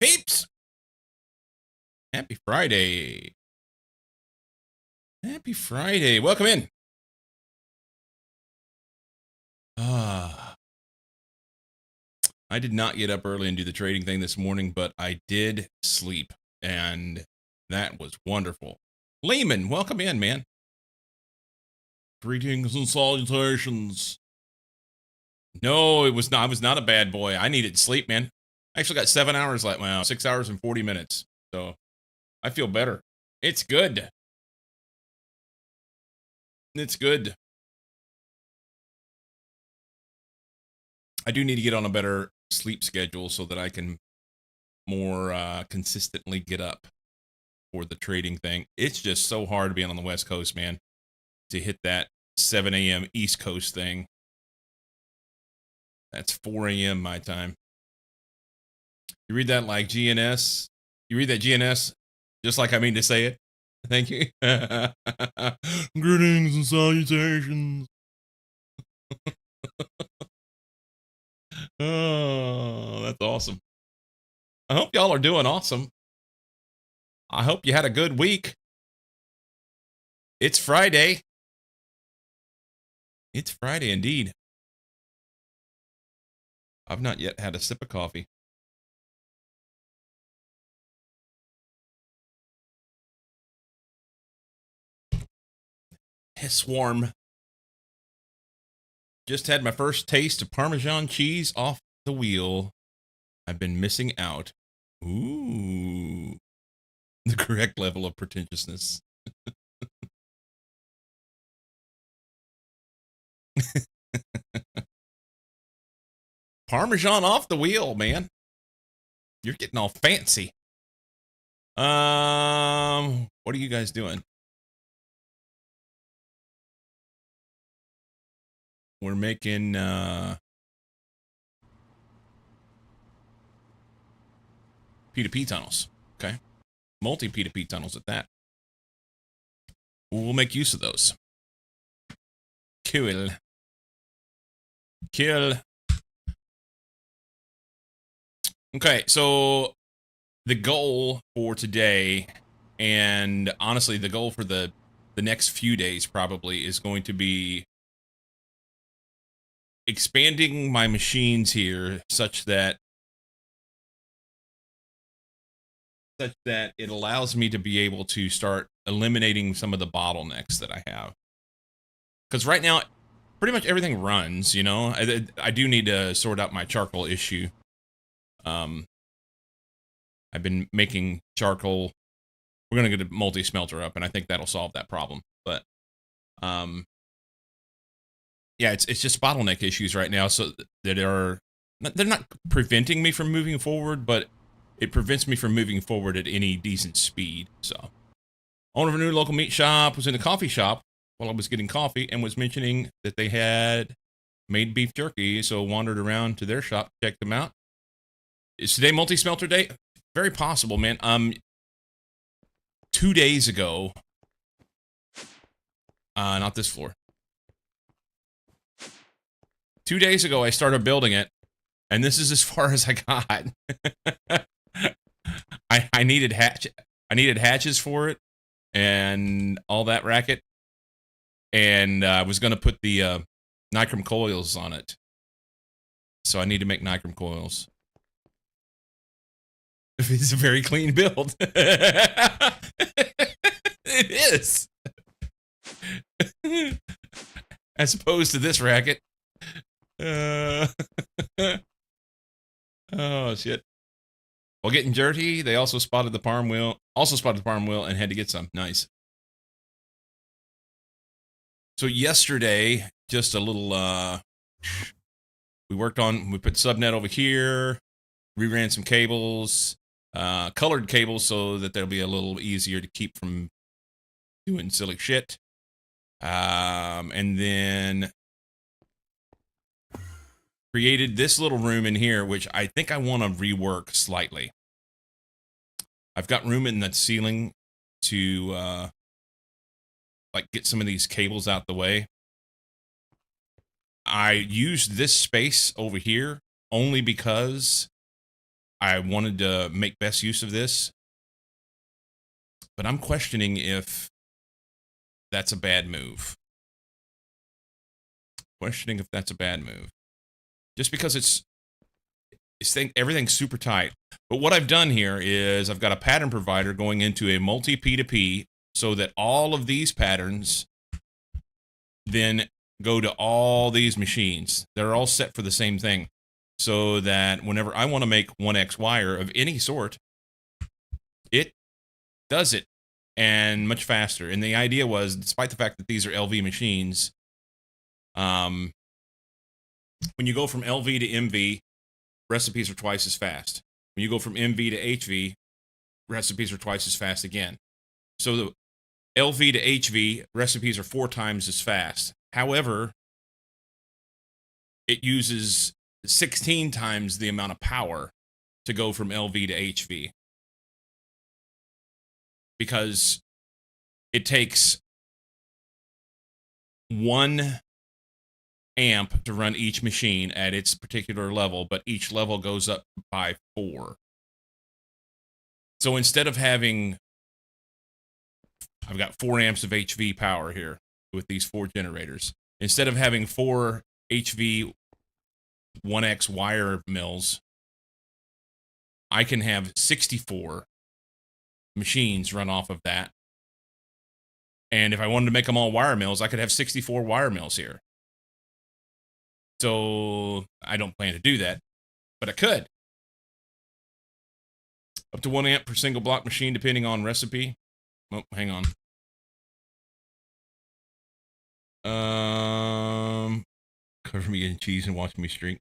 Peeps! Happy Friday. Happy Friday. Welcome in. I did not get up early and do the trading thing this morning, but I did sleep, and that was wonderful. Lehman, welcome in, man. Greetings and salutations. No, it was not. I was not a bad boy. I needed sleep, man. I actually got 7 hours left. Well, 6 hours and 40 minutes. So I feel better. It's good. It's good. I do need to get on a better sleep schedule so that I can more consistently get up for the trading thing. It's just so hard being on the West Coast, man, to hit that 7 a.m. East Coast thing. That's 4 a.m. my time. You read that like GNS? You read that GNS just like I mean to say it? Thank you. Greetings and salutations. Oh, that's awesome. I hope y'all are doing awesome. I hope you had a good week. It's Friday. It's Friday indeed. I've not yet had a sip of coffee. It's warm. Just had my first taste of Parmesan cheese off the wheel. I've been missing out. Ooh. The correct level of pretentiousness. Parmesan off the wheel, man. You're getting all fancy. What are you guys doing? We're making P2P tunnels. Okay. Multi P2P tunnels at that. We'll make use of those. Cool. Kill. Okay, so the goal for today, and honestly, the goal for the next few days probably is going to be expanding my machines here such that it allows me to be able to start eliminating some of the bottlenecks that I have. Because right now, pretty much everything runs, you know? I do need to sort out my charcoal issue. I've been making charcoal. We're going to get a multi-smelter up, and I think that'll solve that problem. But, yeah, it's just bottleneck issues right now, so that they're not preventing me from moving forward, but it prevents me from moving forward at any decent speed. So, owner of a new local meat shop was in the coffee shop while I was getting coffee and was mentioning that they had made beef jerky, so wandered around to their shop, checked them out. Is today multi-smelter day? Very possible, man. 2 days ago, not this floor. 2 days ago, I started building it, and this is as far as I got. I needed hatches for it, and all that racket, and I was going to put the nichrome coils on it, so I need to make nichrome coils. It's a very clean build. It is. As opposed to this racket. Oh, shit. While getting dirty, they also spotted the parm wheel. And had to get some. Nice. So yesterday, just a little, we put subnet over here, reran some cables, colored cables so that they'll be a little easier to keep from doing silly shit. And then created this little room in here, which I think I want to rework slightly. I've got room in that ceiling to, like, get some of these cables out the way. I used this space over here only because I wanted to make best use of this, but I'm questioning if that's a bad move. Questioning if that's a bad move. Just because everything's super tight. But what I've done here is I've got a pattern provider going into a multi P2P so that all of these patterns then go to all these machines. They're all set for the same thing. So that whenever I want to make 1X wire of any sort, it does it, and much faster. And the idea was, despite the fact that these are LV machines, when you go from LV to MV, recipes are twice as fast. When you go from MV to HV, recipes are twice as fast again. So the LV to HV, recipes are 4 times as fast. However, it uses 16 times the amount of power to go from LV to HV. Because it takes 1 amp to run each machine at its particular level, but each level goes up by 4. So instead of having, I've got 4 amps of HV power here with these 4 generators. Instead of having 4 HV 1X wire mills, I can have 64 machines run off of that. And if I wanted to make them all wire mills, I could have 64 wire mills here. So I don't plan to do that, but I could. Up to 1 amp per single block machine, depending on recipe. Oh, hang on. Cover me in cheese and watch me streak.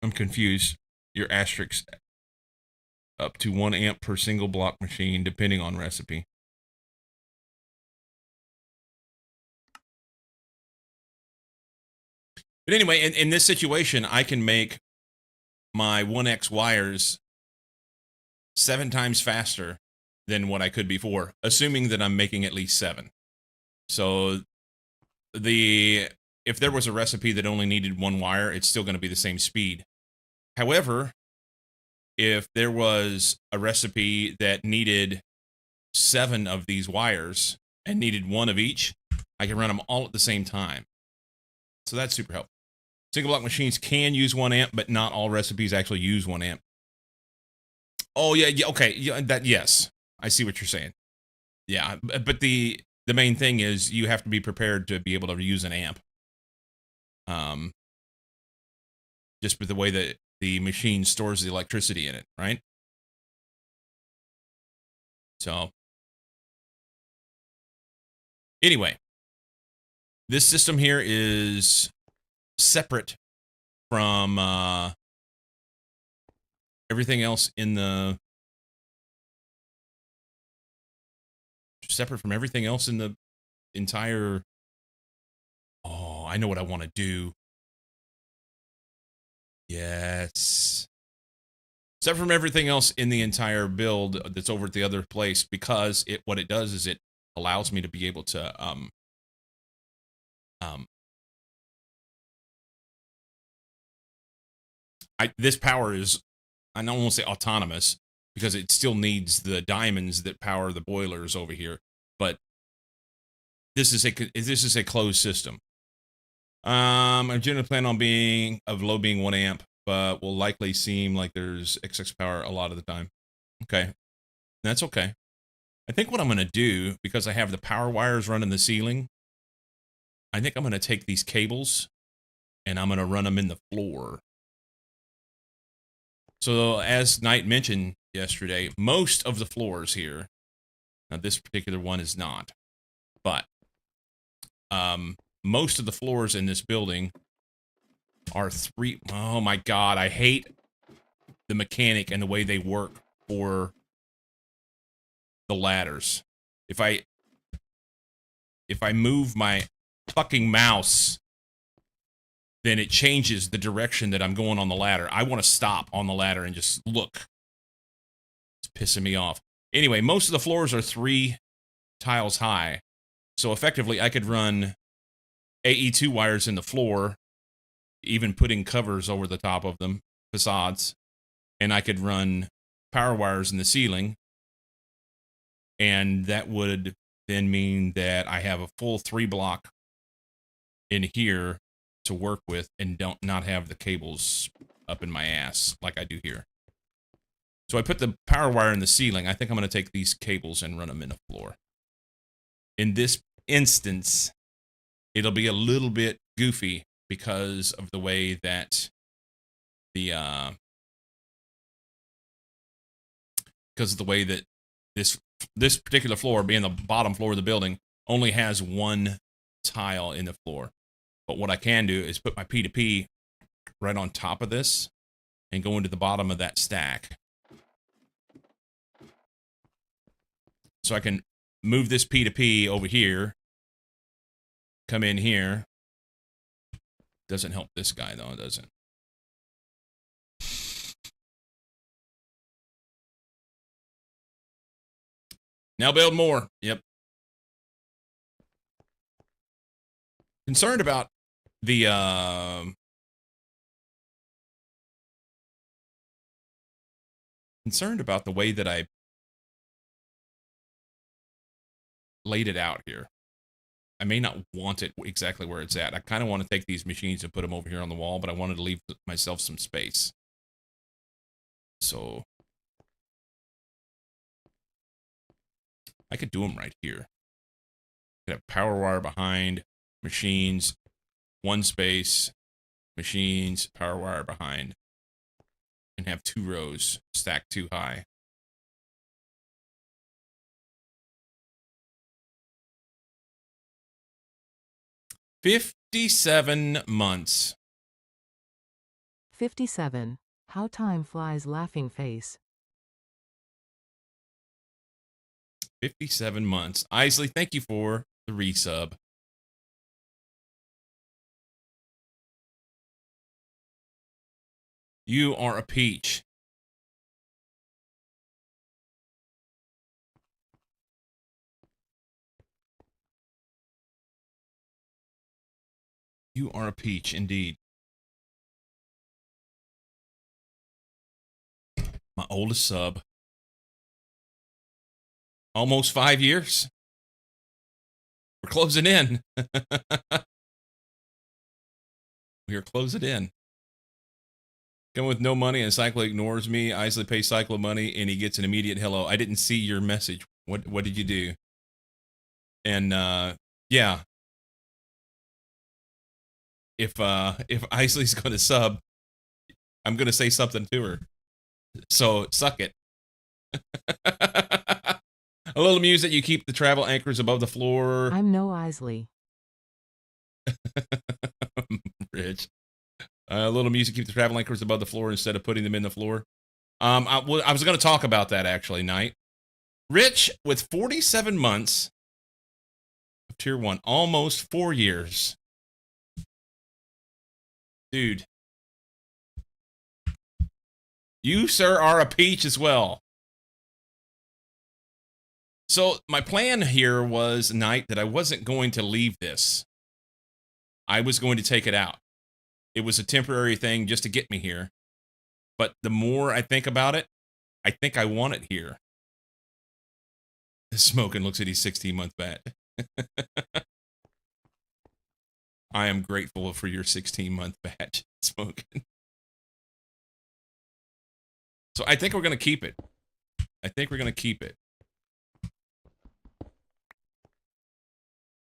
I'm confused. Your asterisk. Up to 1 amp per single block machine, depending on recipe. But anyway, in this situation, I can make my 1X wires 7 times faster than what I could before, assuming that I'm making at least 7. So if there was a recipe that only needed 1 wire, it's still going to be the same speed. However, if there was a recipe that needed 7 of these wires and needed 1 of each, I can run them all at the same time. So that's super helpful. Single block machines can use 1 amp, but not all recipes actually use 1 amp. Oh yeah, okay, yeah, yes, I see what you're saying. Yeah, but the main thing is you have to be prepared to be able to use an amp. Just with the way that the machine stores the electricity in it, right? So anyway, this system here is separate from everything else in the entire. Oh, I know what I want to do. Yes. Except from everything else in the entire build that's over at the other place, because what it does is it allows me to be able to this power is, I don't want to say autonomous, because it still needs the diamonds that power the boilers over here, but this is a closed system. I generally plan on being 1 amp, but will likely seem like there's excess power a lot of the time. Okay, that's okay. I think what I'm going to do, because I have the power wires running the ceiling, I think I'm going to take these cables and I'm going to run them in the floor. So as Knight mentioned yesterday, most of the floors here, now this particular one is not, but most of the floors in this building are 3. Oh my God, I hate the mechanic and the way they work for the ladders. If I move my fucking mouse, then it changes the direction that I'm going on the ladder. I want to stop on the ladder and just look. It's pissing me off. Anyway, most of the floors are 3 tiles high. So effectively, I could run AE2 wires in the floor, even putting covers over the top of them, facades, and I could run power wires in the ceiling, and that would then mean that I have a full 3-block in here to work with and don't not have the cables up in my ass like I do here. So I put the power wire in the ceiling. I think I'm going to take these cables and run them in the floor. In this instance, it'll be a little bit goofy because of the way that this particular floor, being the bottom floor of the building, only has one tile in the floor. But what I can do is put my P2P right on top of this and go into the bottom of that stack. So I can move this P2P over here, come in here. Doesn't help this guy though, it doesn't. Now build more. Yep. Concerned about the way that I laid it out here. I may not want it exactly where it's at. I kind of want to take these machines and put them over here on the wall, but I wanted to leave myself some space. So I could do them right here. I could have power wire behind, machines, one space, machines, power wire behind, and have 2 rows stacked too high. "57 months. 57. How time flies, laughing face. 57 months. Isley, thank you for the resub. You are a peach. You are a peach, indeed. My oldest sub. Almost 5 years. We're closing in. We are closing in. Come with no money and Cyclo ignores me. Isley pays Cyclo money and he gets an immediate hello. I didn't see your message. What did you do? And yeah. If Isley's gonna sub, I'm gonna say something to her. So suck it. A little music, you keep the travel anchors above the floor. I'm no Isley. Rich. A little music, keep the travel anchors above the floor instead of putting them in the floor. I was going to talk about that actually, Knight. Rich, with 47 months of Tier 1, almost 4 years. Dude. You, sir, are a peach as well. So my plan here was, Knight, that I wasn't going to leave this. I was going to take it out. It was a temporary thing just to get me here. But the more I think about it, I think I want it here. Smoking looks at his 16-month bat. I am grateful for your 16-month batch, Smoking. So I think we're going to keep it. I think we're going to keep it.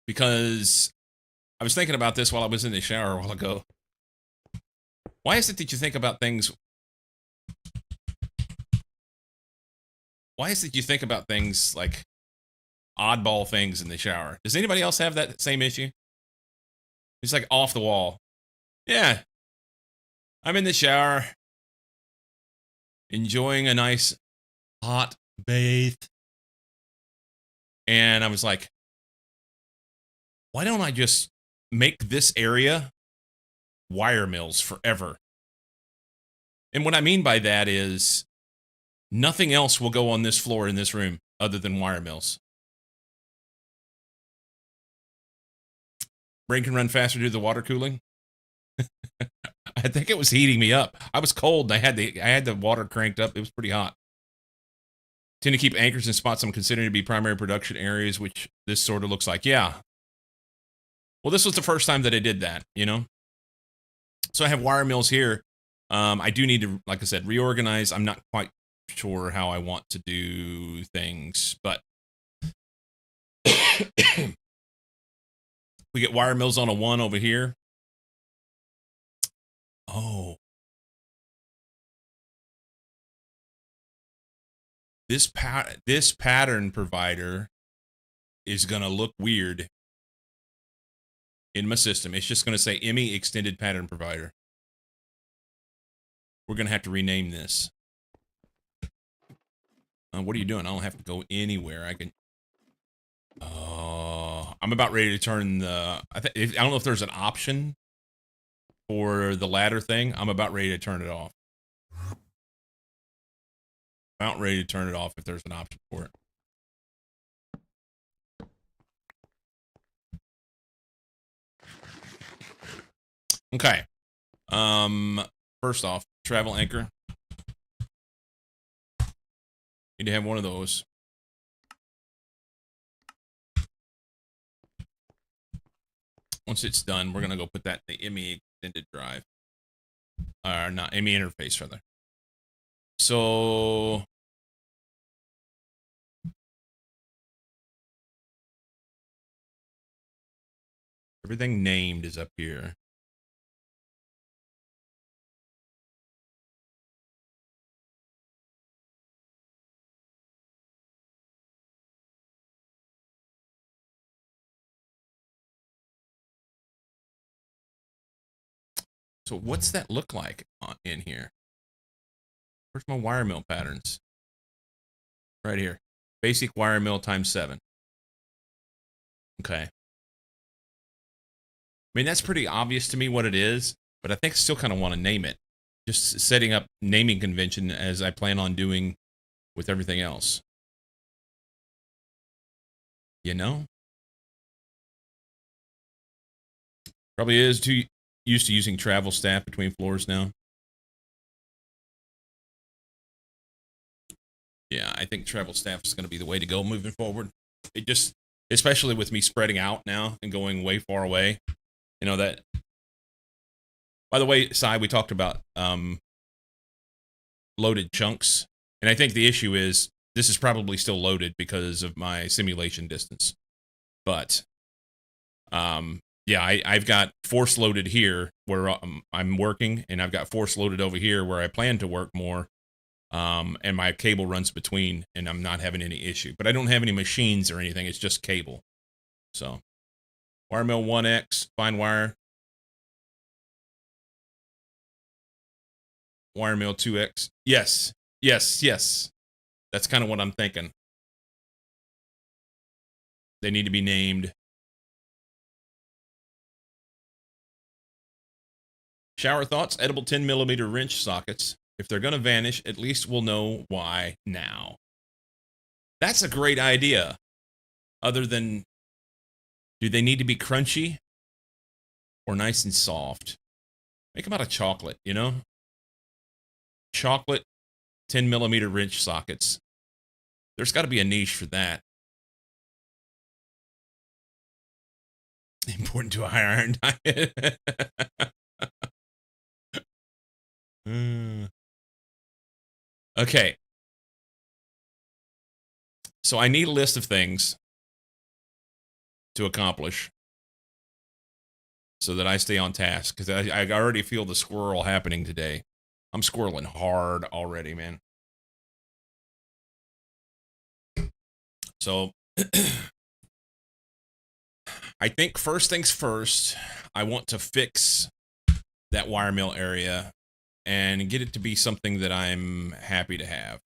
Because I was thinking about this while I was in the shower a while ago. Why is it that you think about things? Why is it you think about things like oddball things in the shower? Does anybody else have that same issue? It's like off the wall. Yeah. I'm in the shower, enjoying a nice hot bathe. And I was like, why don't I just make this area wire mills forever? And what I mean by that is nothing else will go on this floor in this room other than wire mills. Brain can run faster due to the water cooling. I think it was heating me up. I was cold and I had the water cranked up. It was pretty hot. Tend to keep anchors in spots I'm considering to be primary production areas, which this sort of looks like. Yeah. Well, this was the first time that I did that, you know? So I have wire mills here. I do need to, like I said, reorganize. I'm not quite sure how I want to do things, but we get wire mills on a 1 over here. Oh. This pattern provider is going to look weird in my system. It's just going to say ME extended pattern provider. We're going to have to rename this. What are you doing? I don't have to go anywhere. I can. I'm about ready to turn the. I don't know if there's an option for the ladder thing. I'm about ready to turn it off. About ready to turn it off if there's an option for it. Okay. First off, travel anchor. Need to have one of those. Once it's done, we're gonna go put that in the ME extended drive. Not ME interface, rather. So everything named is up here. So what's that look like in here? Where's my wire mill patterns? Right here. Basic wire mill times 7. Okay. I mean, that's pretty obvious to me what it is, but I think I still kind of want to name it. Just setting up naming convention as I plan on doing with everything else. You know? Probably is too used to using travel staff between floors now. Yeah, I think travel staff is going to be the way to go moving forward. It just, especially with me spreading out now and going way far away, you know that. By the way, Sai, we talked about loaded chunks, and I think the issue is this is probably still loaded because of my simulation distance. But yeah, I've got force loaded here where I'm working, and I've got force loaded over here where I plan to work more. And my cable runs between, and I'm not having any issue. But I don't have any machines or anything. It's just cable. So, wire mill 1X, fine wire. Wire mill 2X. Yes, yes, yes. That's kind of what I'm thinking. They need to be named. Shower thoughts, edible 10mm wrench sockets. If they're going to vanish, at least we'll know why now. That's a great idea. Other than, do they need to be crunchy or nice and soft? Make them out of chocolate, you know? Chocolate 10mm wrench sockets. There's got to be a niche for that. Important to a high iron diet. Okay. So I need a list of things to accomplish so that I stay on task, because I already feel the squirrel happening today. I'm squirreling hard already, man. So I think first things first, I want to fix that wire mill area and get it to be something that I'm happy to have.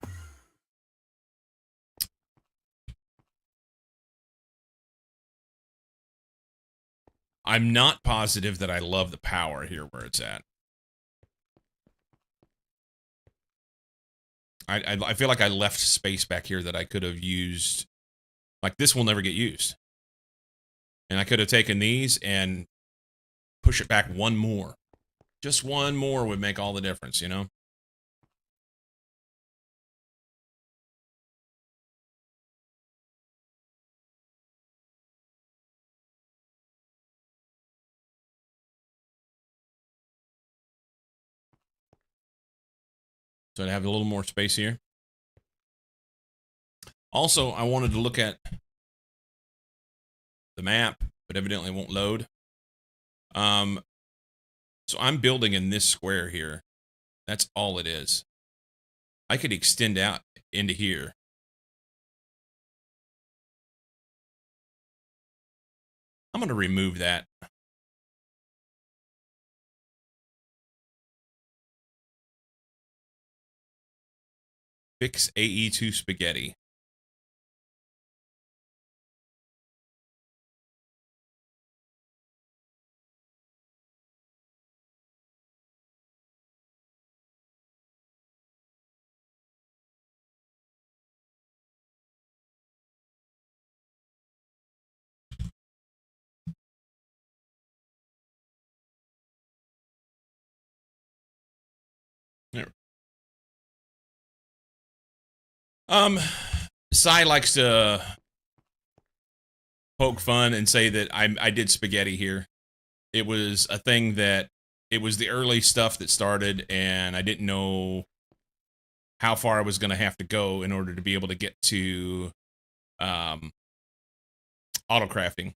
I'm not positive that I love the power here where it's at. I feel like I left space back here that I could have used. Like, this will never get used. And I could have taken these and push it back one more. Just one more would make all the difference, you know? So to have a little more space here. Also, I wanted to look at the map, but evidently it won't load. So I'm building in this square here. That's all it is. I could extend out into here. I'm going to remove that. Fix AE2 spaghetti. There. Cy likes to poke fun and say that I did spaghetti here. It was a thing that it was the early stuff that started, and I didn't know how far I was going to have to go in order to be able to get to auto crafting.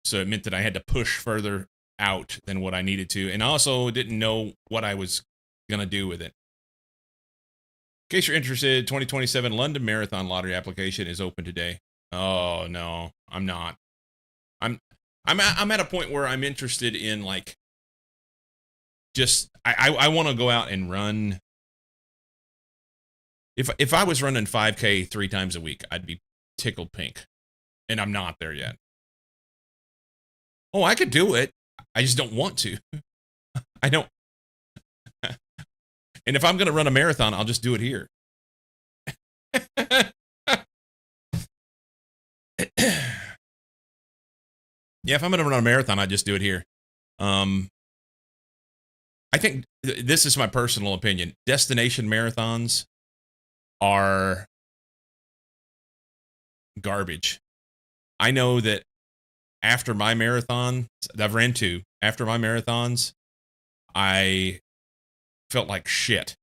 So it meant that I had to push further out than what I needed to, and I also didn't know what I was going to do with it. In case you're interested, 2027 London Marathon lottery application is open today. Oh no, I'm not. I'm at a point where I'm interested in like just I want to go out and run. If I was running 5K 3 times a week, I'd be tickled pink. And I'm not there yet. Oh, I could do it. I just don't want to. I don't. And if I'm going to run a marathon, I'll just do it here. Yeah, if I'm going to run a marathon, I just do it here. I think this is my personal opinion. Destination marathons are garbage. I know that after my marathon, I've ran 2. After my marathons, I felt like shit.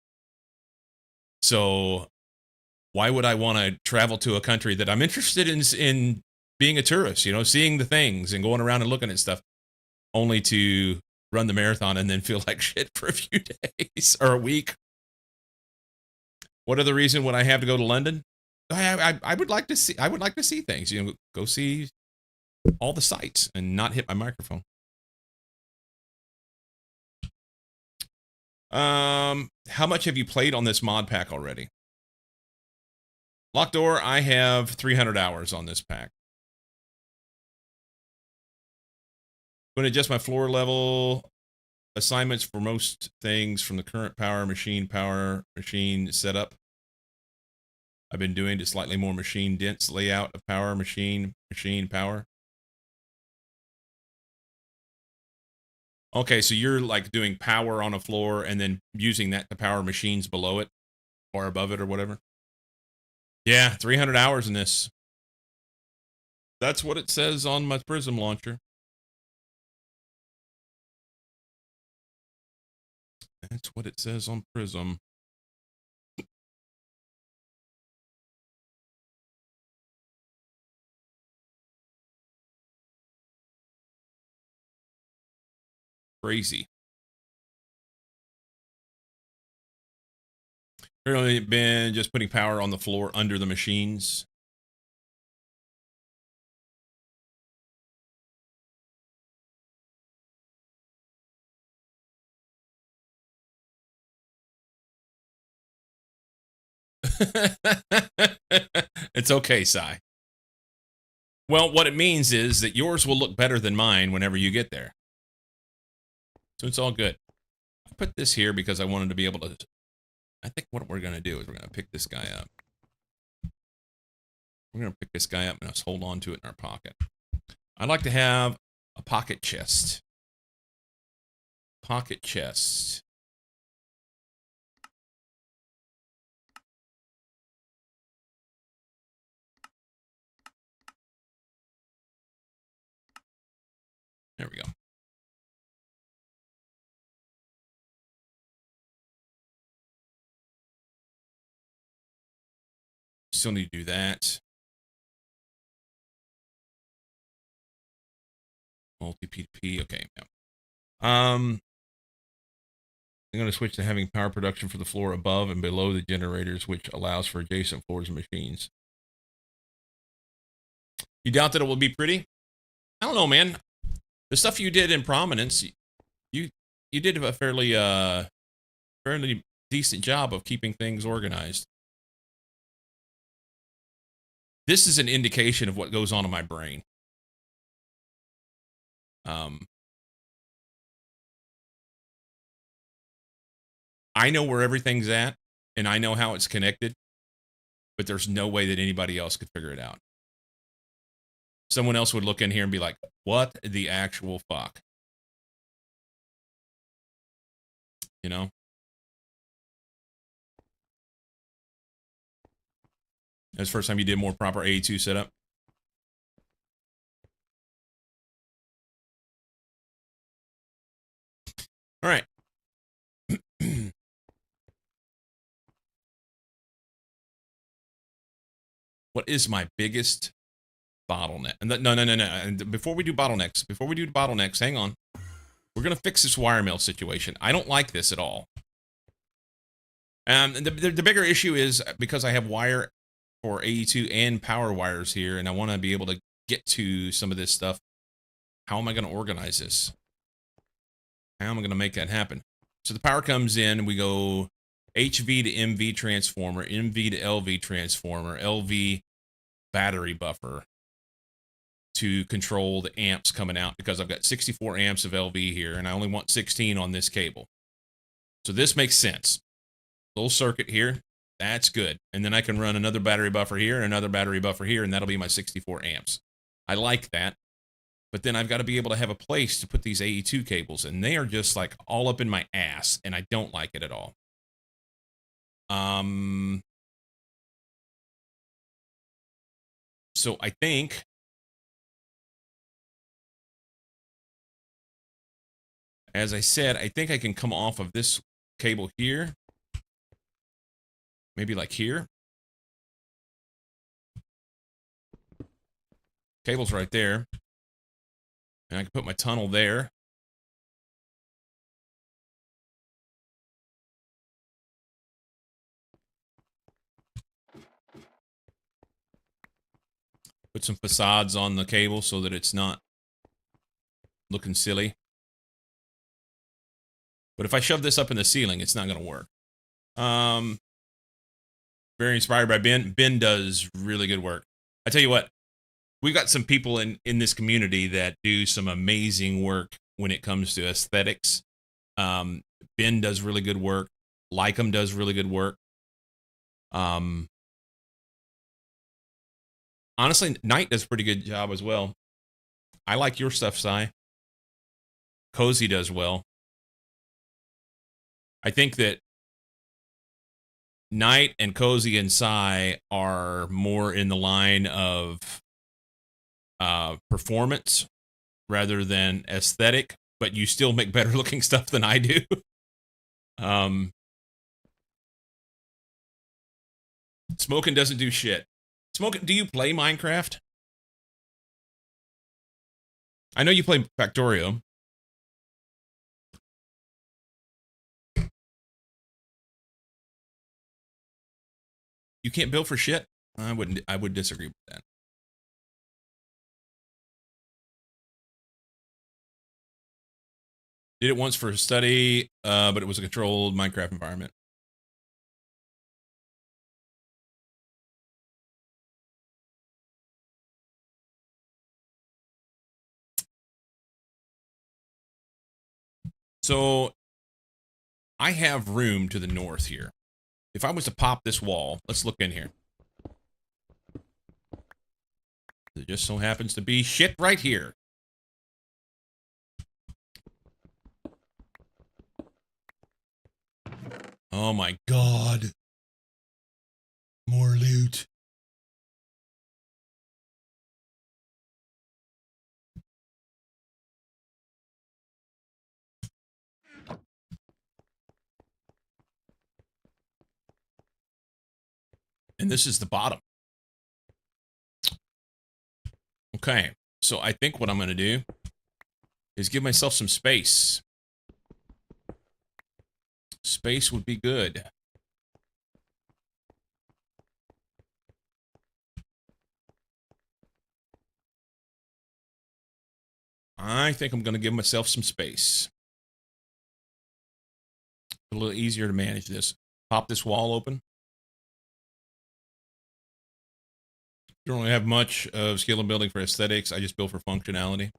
So why would I want to travel to a country that I'm interested in being a tourist, you know, seeing the things and going around and looking at stuff, only to run the marathon and then feel like shit for a few days or a week? What other reason would I have to go to London? I would like to see things, you know, go see all the sights and not hit my microphone. How much have you played on this mod pack already? Locked Door, I have 300 hours on this pack. Going to adjust my floor level assignments for most things from the current power machine setup I've been doing to slightly more machine dense layout of power machine power. Okay, so you're like doing power on a floor and then using that to power machines below it or above it or whatever. Yeah, 300 hours in this. That's what it says on my Prism launcher. That's what it says on Prism. Crazy. Really been just putting power on the floor under the machines. It's okay, Sai. Well, what it means is that yours will look better than mine whenever you get there. So it's all good. I put this here because I wanted to be able to... I think what we're going to do is we're going to pick this guy up. We're going to pick this guy up and just hold on to it in our pocket. I'd like to have a pocket chest. Pocket chest. There we go. Still need to do that. Multi P2P. Okay. Yeah. I'm going to switch to having power production for the floor above and below the generators, which allows for adjacent floors and machines. You doubt that it will be pretty? I don't know, man. The stuff you did in Prominence, you did a fairly decent job of keeping things organized. This is an indication of what goes on in my brain. I know where everything's at, and I know how it's connected, but there's no way that anybody else could figure it out. Someone else would look in here and be like, what the actual fuck? You know? That's the first time you did more proper A2 setup. All right. What is my biggest bottleneck? No. And before we do bottlenecks, hang on. We're going to fix this wire mill situation. I don't like this at all. And the bigger issue is because I have wire for AE2 and power wires here, and I want to be able to get to some of this stuff. How am I going to organize this? How am I going to make that happen? So the power comes in, we go HV to MV transformer, MV to LV transformer, LV battery buffer to control the amps coming out, because I've got 64 amps of LV here, and I only want 16 on this cable. So this makes sense. Little circuit here, that's good. And then I can run another battery buffer here, another battery buffer here, and that'll be my 64 amps. I like that. But then I've got to be able to have a place to put these AE2 cables, and they are just like all up in my ass, and I don't like it at all. So I think as I said, I think I can come off of this cable here. Maybe like here. Cable's right there. And I can put my tunnel there. Put some facades on the cable so that it's not looking silly. But if I shove this up in the ceiling, it's not going to work. Very inspired by Ben. Ben does really good work. I tell you what, we've got some people in this community that do some amazing work when it comes to aesthetics. Ben does really good work. Lycum does really good work. Honestly, Knight does a pretty good job as well. I like your stuff, Sai. Cozy does well. I think that Knight and Cozy and Sai are more in the line of performance rather than aesthetic, but you still make better looking stuff than I do. Smoking doesn't do shit. Smoking, do you play Minecraft? I know you play Factorio. You can't build for shit? I would disagree with that. Did it once for study, but it was a controlled Minecraft environment. So I have room to the north here. If I was to pop this wall, let's look in here. There just so happens to be shit right here. Oh my god. More loot. And this is the bottom. Okay, so I think what I'm going to do is give myself some space. Space would be good. I think I'm going to give myself some space. A little easier to manage this. Pop this wall open. Don't really have much of skill in building for aesthetics. I just build for functionality.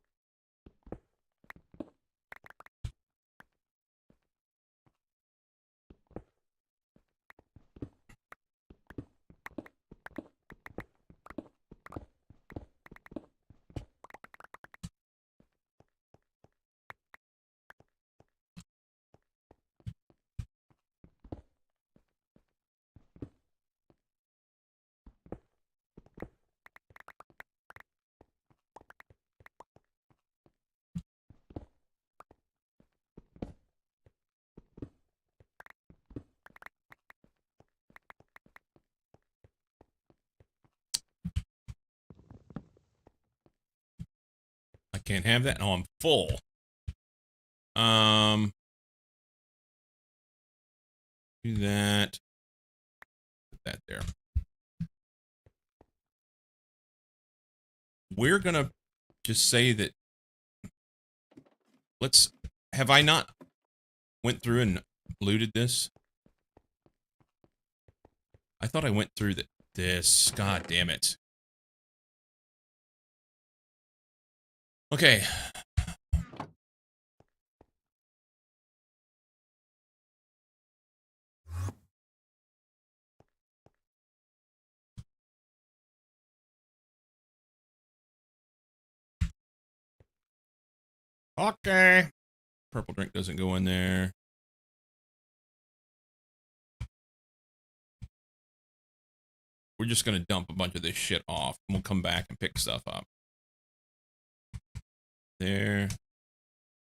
I can't have that. Oh, I'm full. Do that. Put that there. We're gonna just say that. Let's. Have I not went through and looted this? I thought I went through this. God damn it. Okay. Okay. Purple drink doesn't go in there. We're just gonna dump a bunch of this shit off, and we'll come back and pick stuff up. There.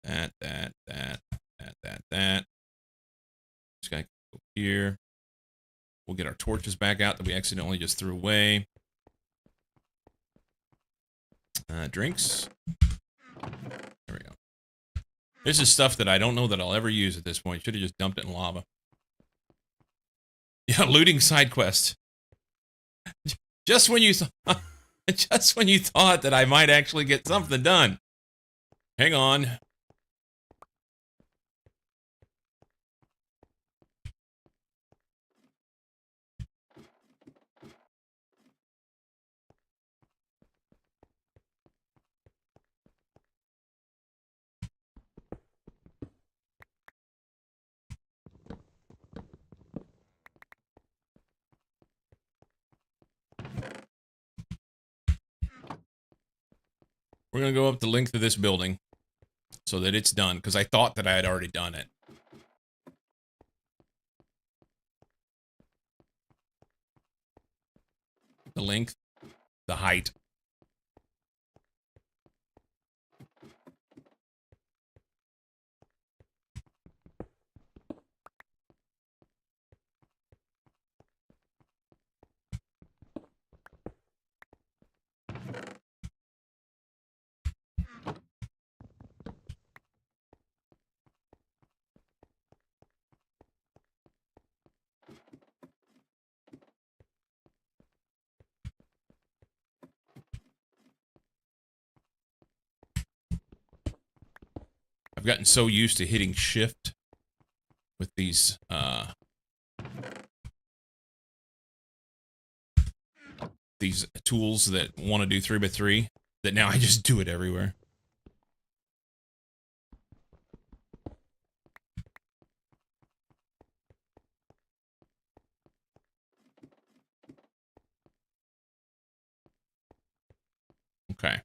That. Just gotta go here. We'll get our torches back out that we accidentally just threw away. Drinks. There we go. This is stuff that I don't know that I'll ever use at this point. Should have just dumped it in lava. Yeah, looting side quest. Just when you just when you thought that I might actually get something done. Hang on. We're going to go up the length of this building so that it's done, because I thought that I had already done it. The length, the height. I've gotten so used to hitting shift with these tools that want to do 3x3 that now I just do it everywhere. Okay.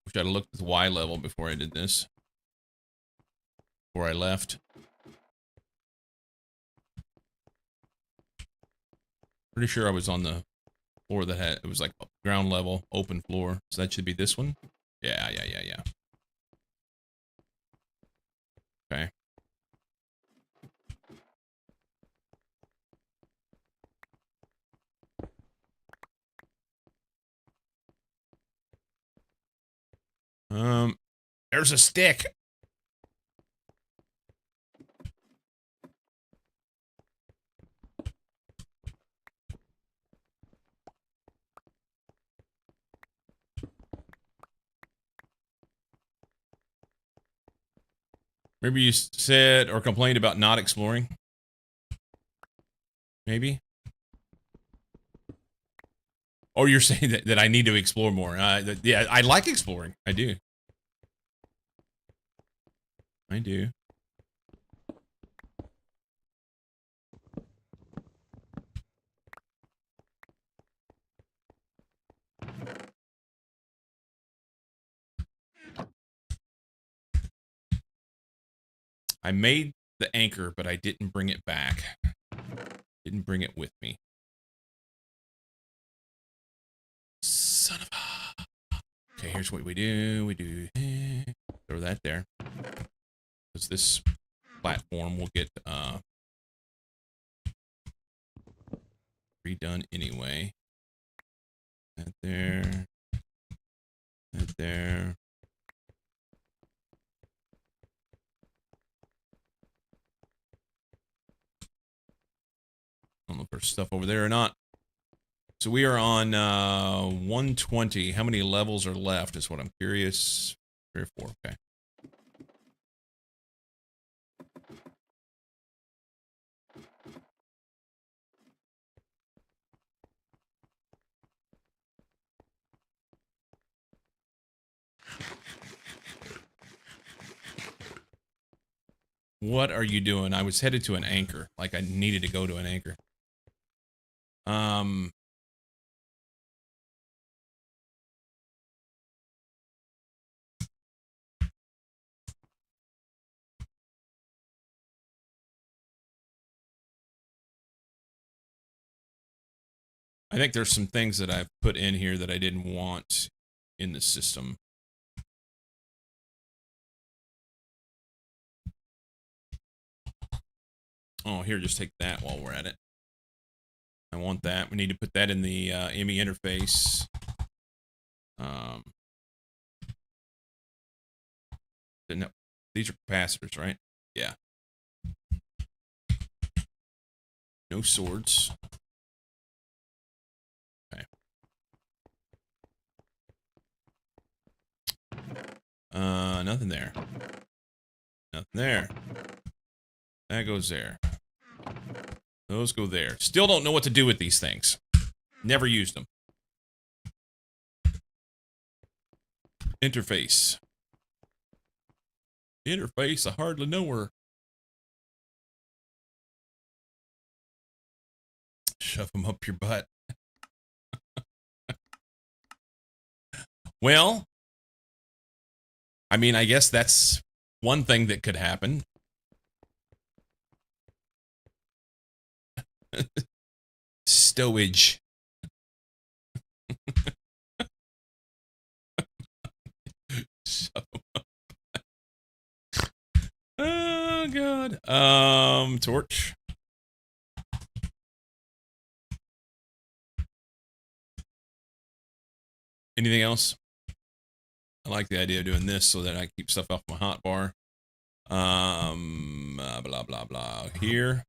Wish I'd have looked at the Y level before I did this. Before I left. Pretty sure I was on the floor that had, it was like ground level, open floor. So that should be this one. Yeah. Okay. There's a stick. Maybe you said or complained about not exploring. Maybe. Or you're saying that I need to explore more. Yeah, I like exploring. I do. I do. I made the anchor, but I didn't bring it back. Didn't bring it with me. Son of a... Okay, here's what we do. We do... Throw that there. Because this platform will get redone anyway. That there. That there. I don't know if there's stuff over there or not. So we are on 120. How many levels are left is what I'm curious. 3 or 4, okay. What are you doing? I was headed to an anchor. Like I needed to go to an anchor. I think there's some things that I've put in here that I didn't want in the system. Oh, here, just take that while we're at it. I want that. We need to put that in the ME interface. No, these are capacitors, right? Yeah. No swords. Okay. Nothing there. Nothing there. That goes there. Those go there. Still don't know what to do with these things. Never used them. Interface. Interface, I hardly know her. Shove them up your butt. Well, I mean, I guess that's one thing that could happen. Stowage. Oh god. Torch. Anything else? I like the idea of doing this so that I keep stuff off my hotbar. Blah, blah, blah. Here.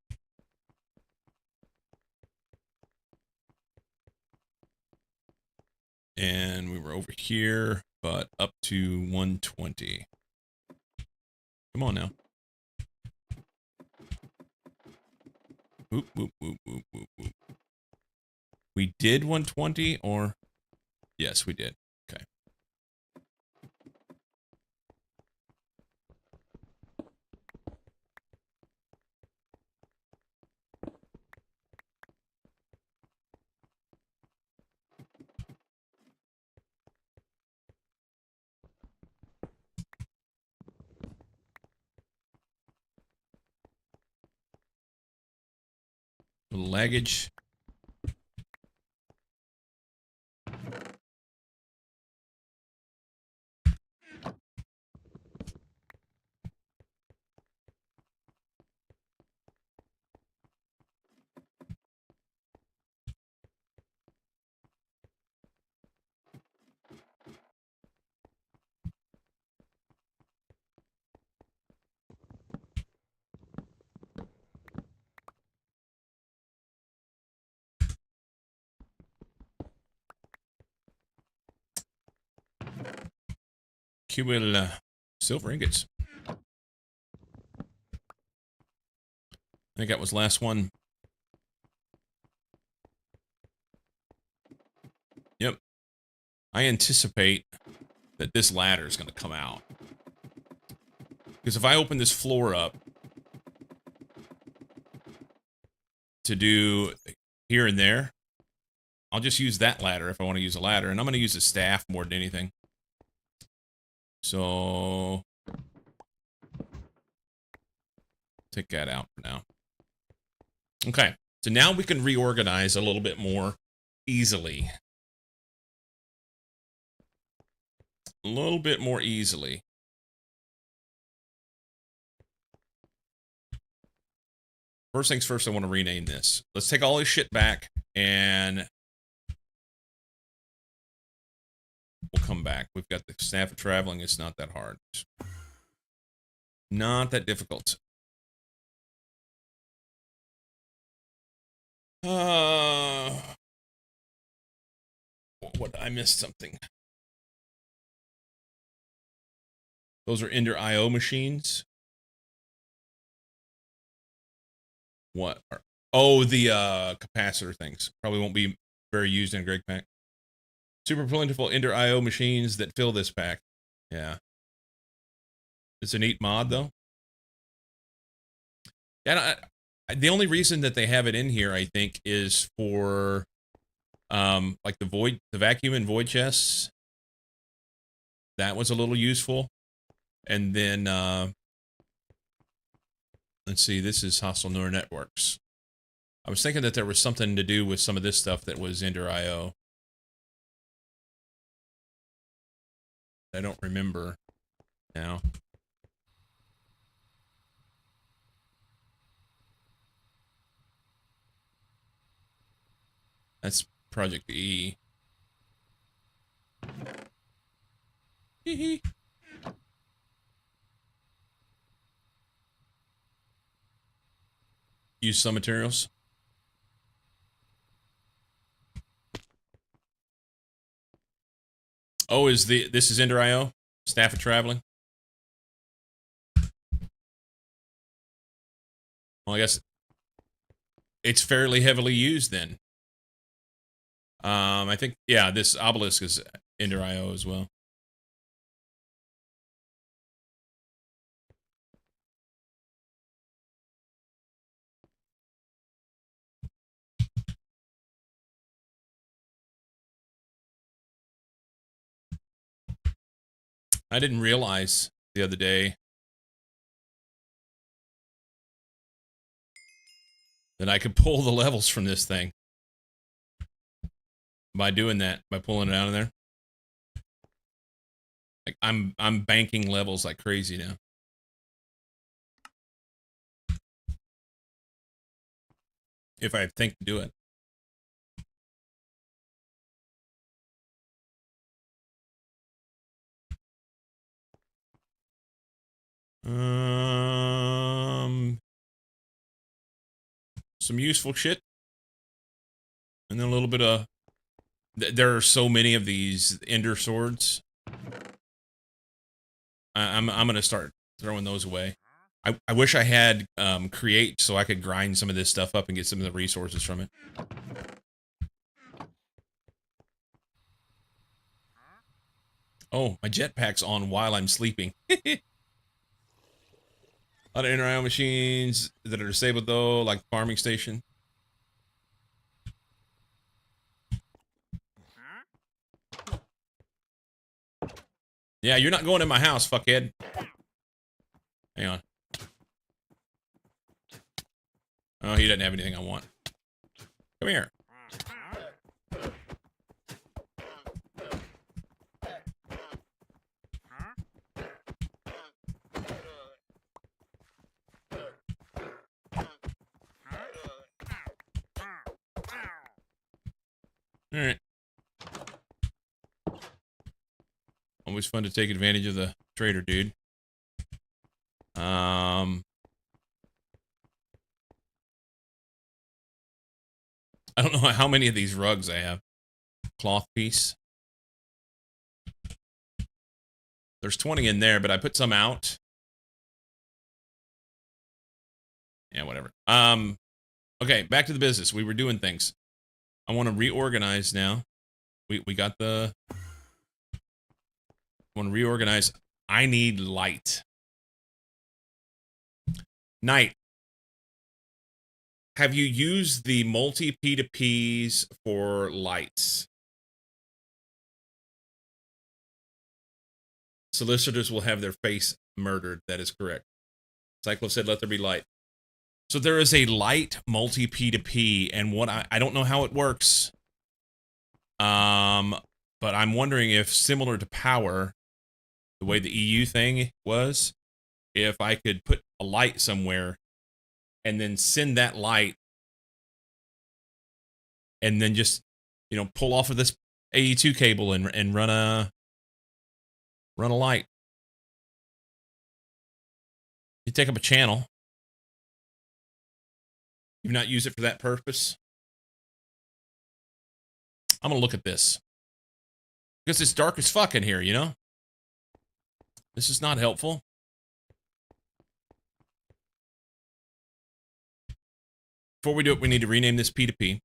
And we were over here, but up to 120. Come on now. Whoop, whoop, whoop, whoop, whoop, whoop. We did 120, or? Yes, we did. Okay. Little laggage. Cubal silver ingots. I think that was last one. Yep. I anticipate that this ladder is going to come out. Because if I open this floor up to do here and there, I'll just use that ladder if I want to use a ladder. And I'm going to use a staff more than anything. So take that out for now. Okay. So now we can reorganize a little bit more easily. A little bit more easily. First things first, I want to rename this. Let's take all this shit back and we'll come back. We've got the staff of traveling. It's not that hard. Not that difficult. What? I missed something. Those are Ender IO machines. What? Oh, the capacitor things. Probably won't be very used in a Greg pack. Super plentiful Ender IO machines that fill this pack. Yeah. It's a neat mod, though. And the only reason that they have it in here, I think, is for like the vacuum and void chests. That was a little useful. And then let's see, this is hostile neural networks. I was thinking that there was something to do with some of this stuff that was Ender IO. I don't remember now. That's Project E. Hee. Use some materials. Oh, this is Ender IO? Staff of traveling? Well, I guess it's fairly heavily used then. I think, yeah, this obelisk is Ender IO as well. I didn't realize the other day that I could pull the levels from this thing by doing that, by pulling it out of there. Like I'm banking levels like crazy now. If I think to do it. Some useful shit, and then a little bit of. There are so many of these ender swords. I'm gonna start throwing those away. I wish I had create so I could grind some of this stuff up and get some of the resources from it. Oh, my jetpack's on while I'm sleeping. A lot of inter machines that are disabled though, like farming station. Yeah, you're not going in my house, fuckhead. Hang on. Oh, he doesn't have anything I want. Come here. Alright. Always fun to take advantage of the trader dude. I don't know how many of these rugs I have. Cloth piece. There's 20 in there, but I put some out. Yeah, whatever. Okay, back to the business. We were doing things. I want to reorganize now. We got the... I want to reorganize. I need light. Night. Have you used the multi P2Ps for lights? Solicitors will have their face murdered. That is correct. Cyclo said, let there be light. So there is a light multi P2P, and what I don't know how it works. But I'm wondering if similar to power, the way the EU thing was, if I could put a light somewhere and then send that light and then just, you know, pull off of this AE2 cable and run a light. You take up a channel. You've not used it for that purpose. I'm gonna look at this. Because it's dark as fuck in here, you know? This is not helpful. Before we do it, we need to rename this P2P.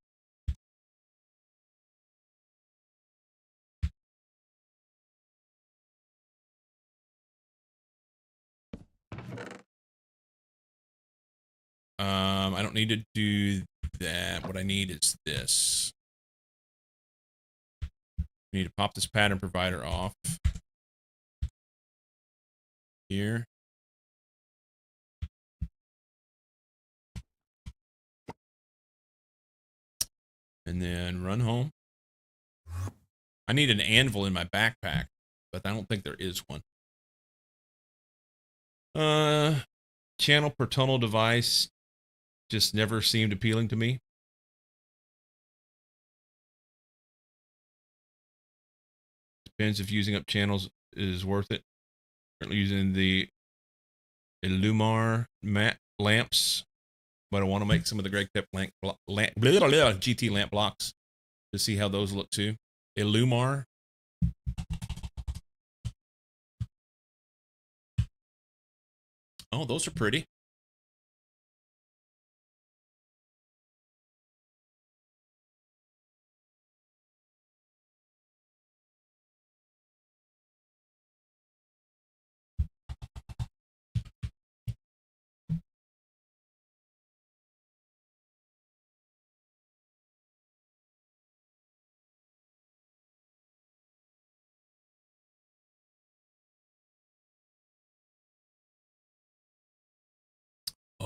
I don't need to do that. What I need is this. We need to pop this pattern provider off. Here. And then run home. I need an anvil in my backpack, but I don't think there is one. Channel per tunnel device just never seemed appealing to me. Depends if using up channels is worth it. Currently using the Illumar lamps, but I want to make some of the Greg Tep GT lamp blocks to see how those look too. Illumar. Oh, those are pretty.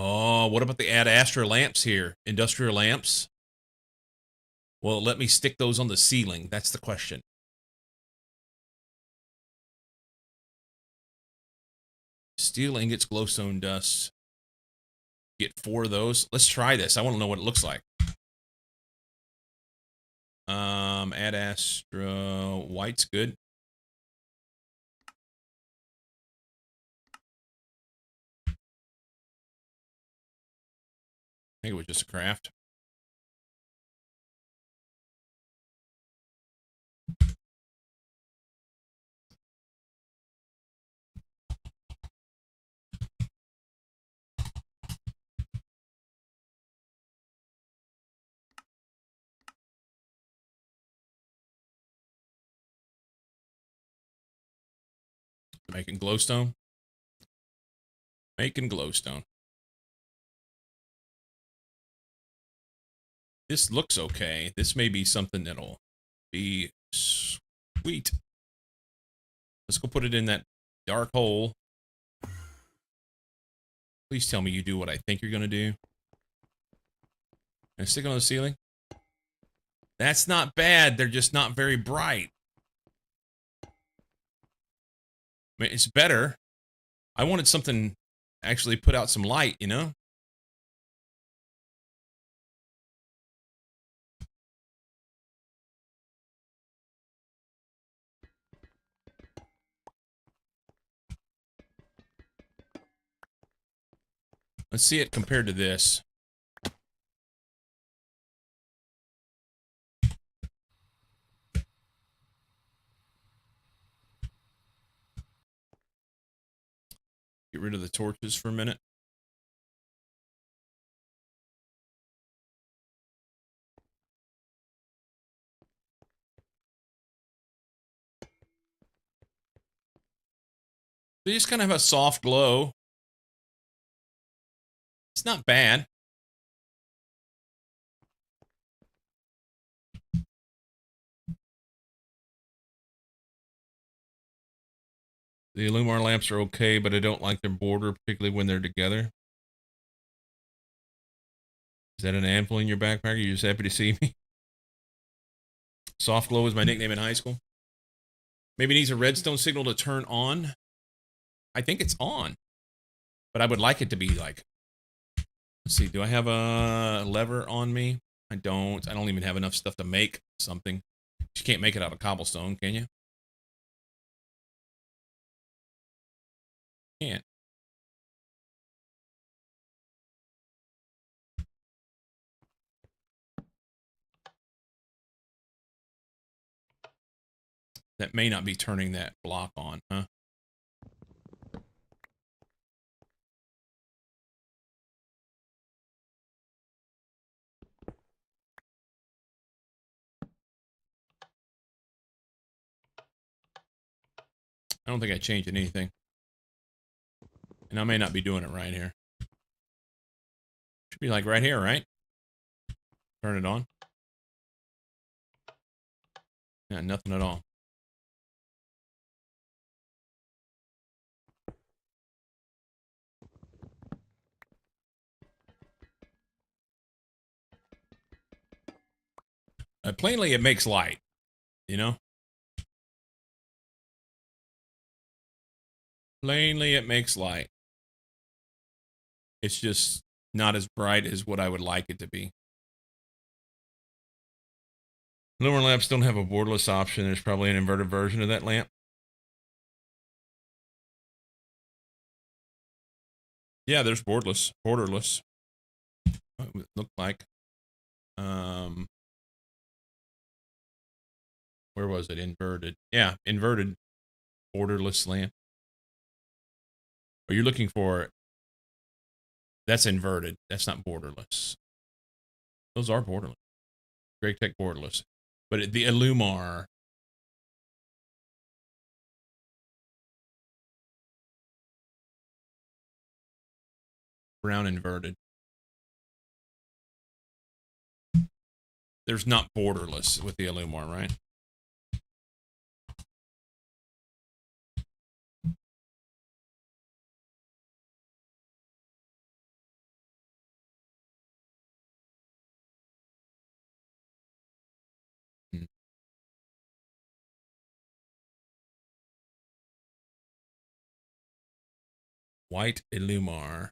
Oh, what about the Ad Astra lamps here? Industrial lamps? Well, let me stick those on the ceiling. That's the question. Steel ingots, glowstone dust. Get 4 of those. Let's try this. I want to know what it looks like. Ad Astra white's good. think it was just a craft. Making glowstone. Making glowstone. This looks okay. This may be something that'll be sweet. Let's go put it in that dark hole. Please tell me you do what I think you're going to do. And stick it on the ceiling. That's not bad. They're just not very bright. I mean, it's better. I wanted something actually put out some light, you know? Let's see it compared to this. Get rid of the torches for a minute. They just kind of have a soft glow. It's not bad. The Illumar lamps are okay, but I don't like their border, particularly when they're together. Is that an ampoule in your backpack? Are you just happy to see me? Soft glow was my nickname in high school. Maybe it needs a redstone signal to turn on. I think it's on. But I would like it to be like... Let's see, do I have a lever on me? I don't. I don't even have enough stuff to make something. You can't make it out of cobblestone, can you? Can't. That may not be turning that block on, huh? I don't think I changed anything. And I may not be doing it right here. Should be like right here, right? Turn it on. Yeah, nothing at all. Plainly, it makes light, you know? Plainly, it makes light. It's just not as bright as what I would like it to be. Lower lamps don't have a borderless option. There's probably an inverted version of that lamp. Yeah, there's borderless. What would it look like? Where was it? Inverted. Yeah, inverted borderless lamp. Are you looking for... That's inverted. That's not borderless. Those are borderless. Great Tech borderless. But the Illumar... Brown inverted. There's not borderless with the Illumar, right? Hmm. White Illumar.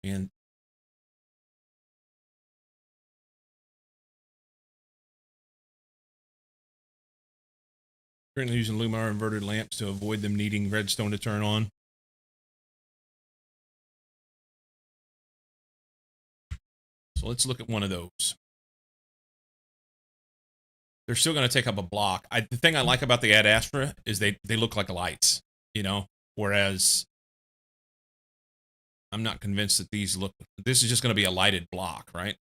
And currently using Illumar inverted lamps to avoid them needing redstone to turn on. So let's look at one of those. They're still going to take up a block. The thing I like about the Ad Astra is they look like lights, you know, whereas I'm not convinced that these look. This is just going to be a lighted block, right?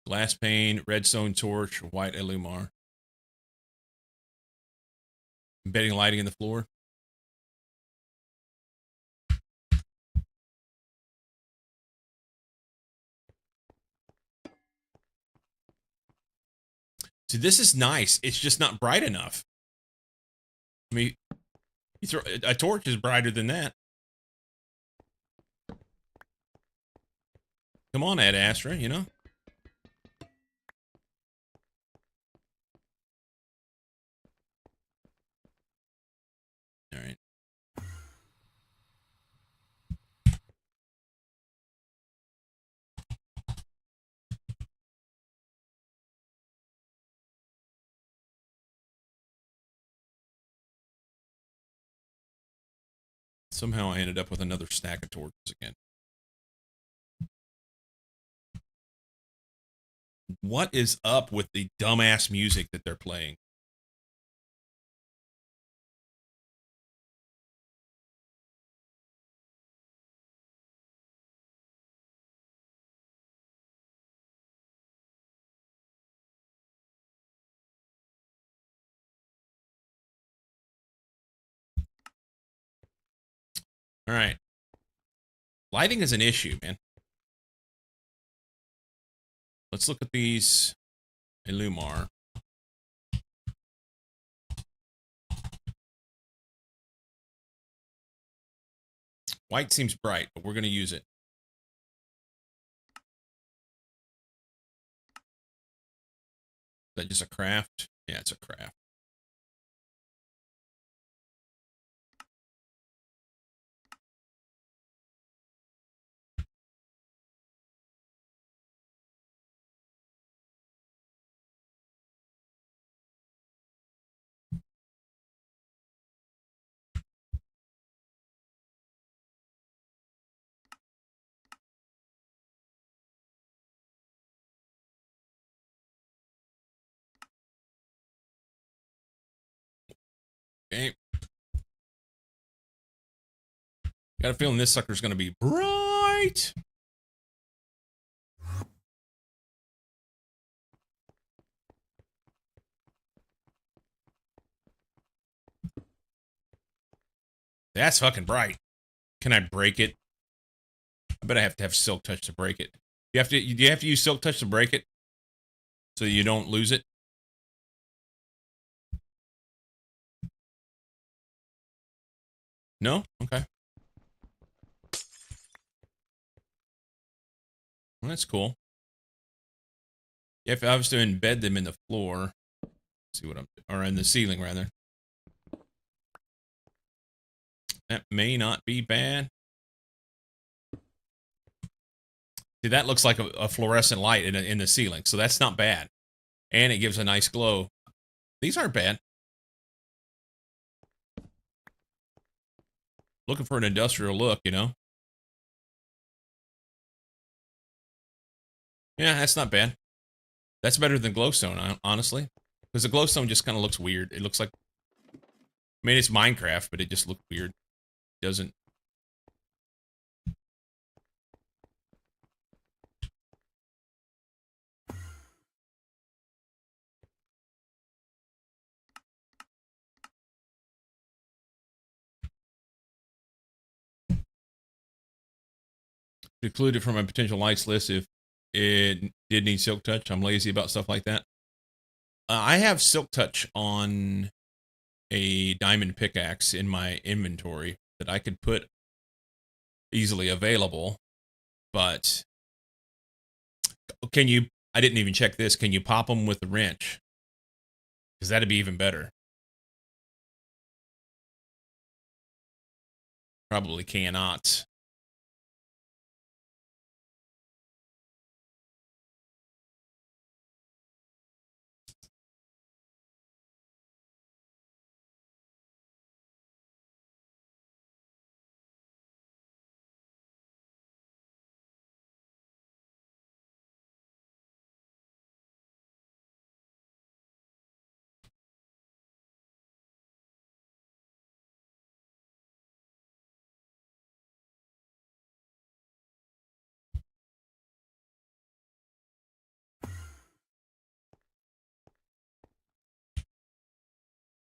Glass pane, redstone torch, white Illumar. Embedding lighting in the floor. See, this is nice. It's just not bright enough. I mean, you throw a torch is brighter than that. Come on, Ad Astra, you know? All right. Somehow I ended up with another stack of torches again. What is up with the dumbass music that they're playing? All right. Lighting is an issue, man. Let's look at these Illumar. White seems bright, but we're going to use it. Is that just a craft? Yeah, it's a craft. Okay. Got a feeling this sucker's going to be bright. That's fucking bright. Can I break it? I bet I have to have Silk Touch to break it. Do you have to use Silk Touch to break it? So you don't lose it? No? Okay. Well, that's cool. If I was to embed them in the floor, see what or in the ceiling rather. That may not be bad. See, that looks like a fluorescent light in the ceiling, so that's not bad. And it gives a nice glow. These aren't bad. Looking for an industrial look, you know? Yeah, that's not bad. That's better than glowstone, honestly. Because the glowstone just kind of looks weird. It looks like... I mean, it's Minecraft, but it just looks weird. It doesn't... Excluded from my potential lights list if it did need Silk Touch. I'm lazy about stuff like that. I have Silk Touch on a diamond pickaxe in my inventory that I could put easily available, but can you, I didn't even check this, can you pop them with the wrench? Because that'd be even better. Probably cannot.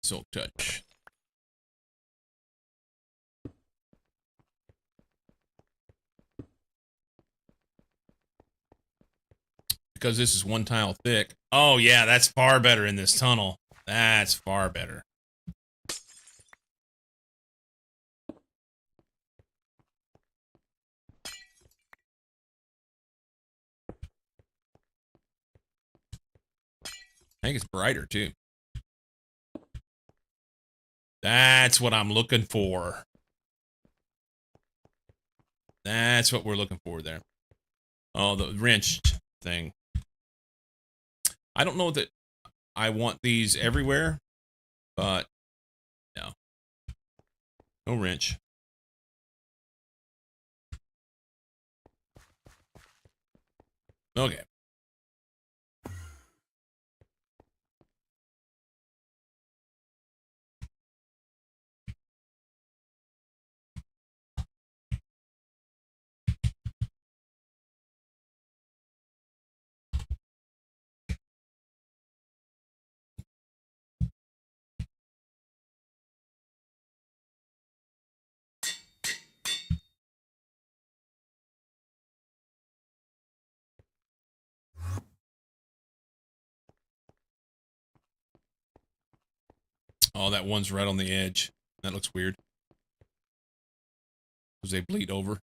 Silk touch. Because this is one tile thick. Oh, yeah, that's far better in this tunnel. That's far better. I think it's brighter, too. That's what I'm looking for. That's what we're looking for there. Oh, the wrenched thing. I don't know that I want these everywhere, but no. No wrench. Okay. Oh, that one's right on the edge. That looks weird. Because they bleed over.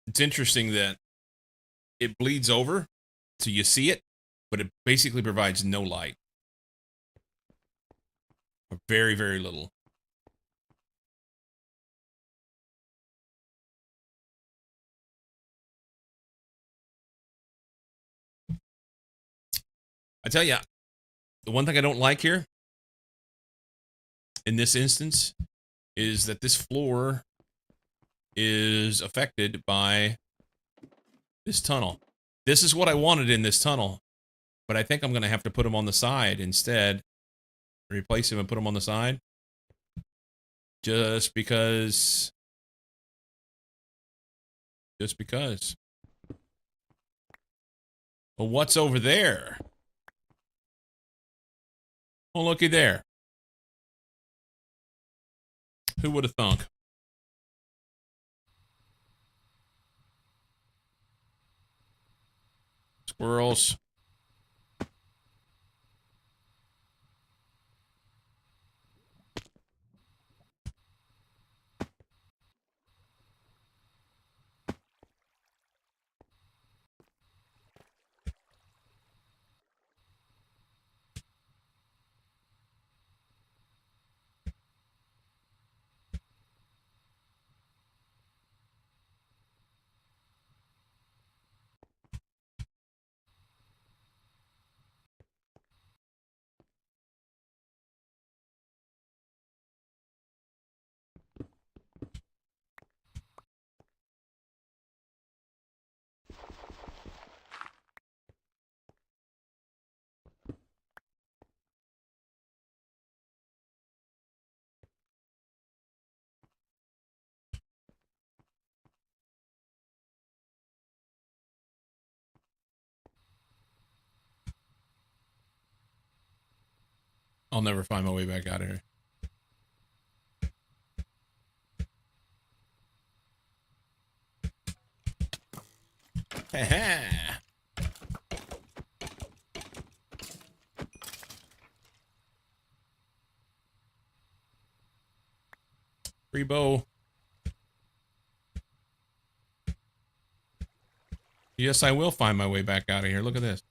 It's interesting that it bleeds over, so you see it, but it basically provides no light. Or very, very little. I tell you, the one thing I don't like here, in this instance, is that this floor is affected by this tunnel. This is what I wanted in this tunnel, but I think I'm going to have to put them on the side instead. Replace them and put them on the side. Just because. Just because. Well, what's over there? Oh, looky there. Who would have thunk? Squirrels. I'll never find my way back out of here. Free bow. Yes, I will find my way back out of here. Look at this.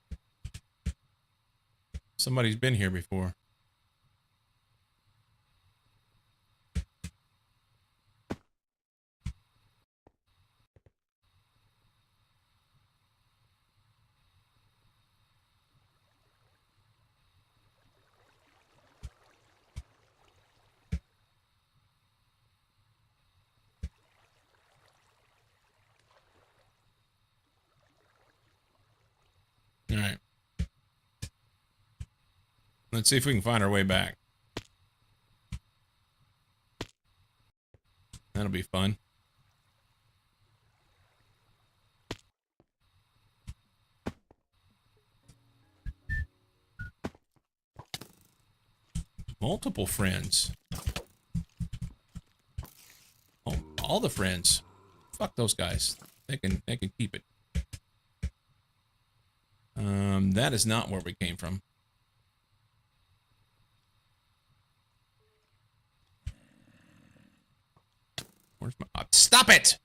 Somebody's been here before. Let's see if we can find our way back. That'll be fun. Multiple friends. Oh, all the friends. Fuck those guys. They can keep it. That is not where we came from. Where's my... stop it!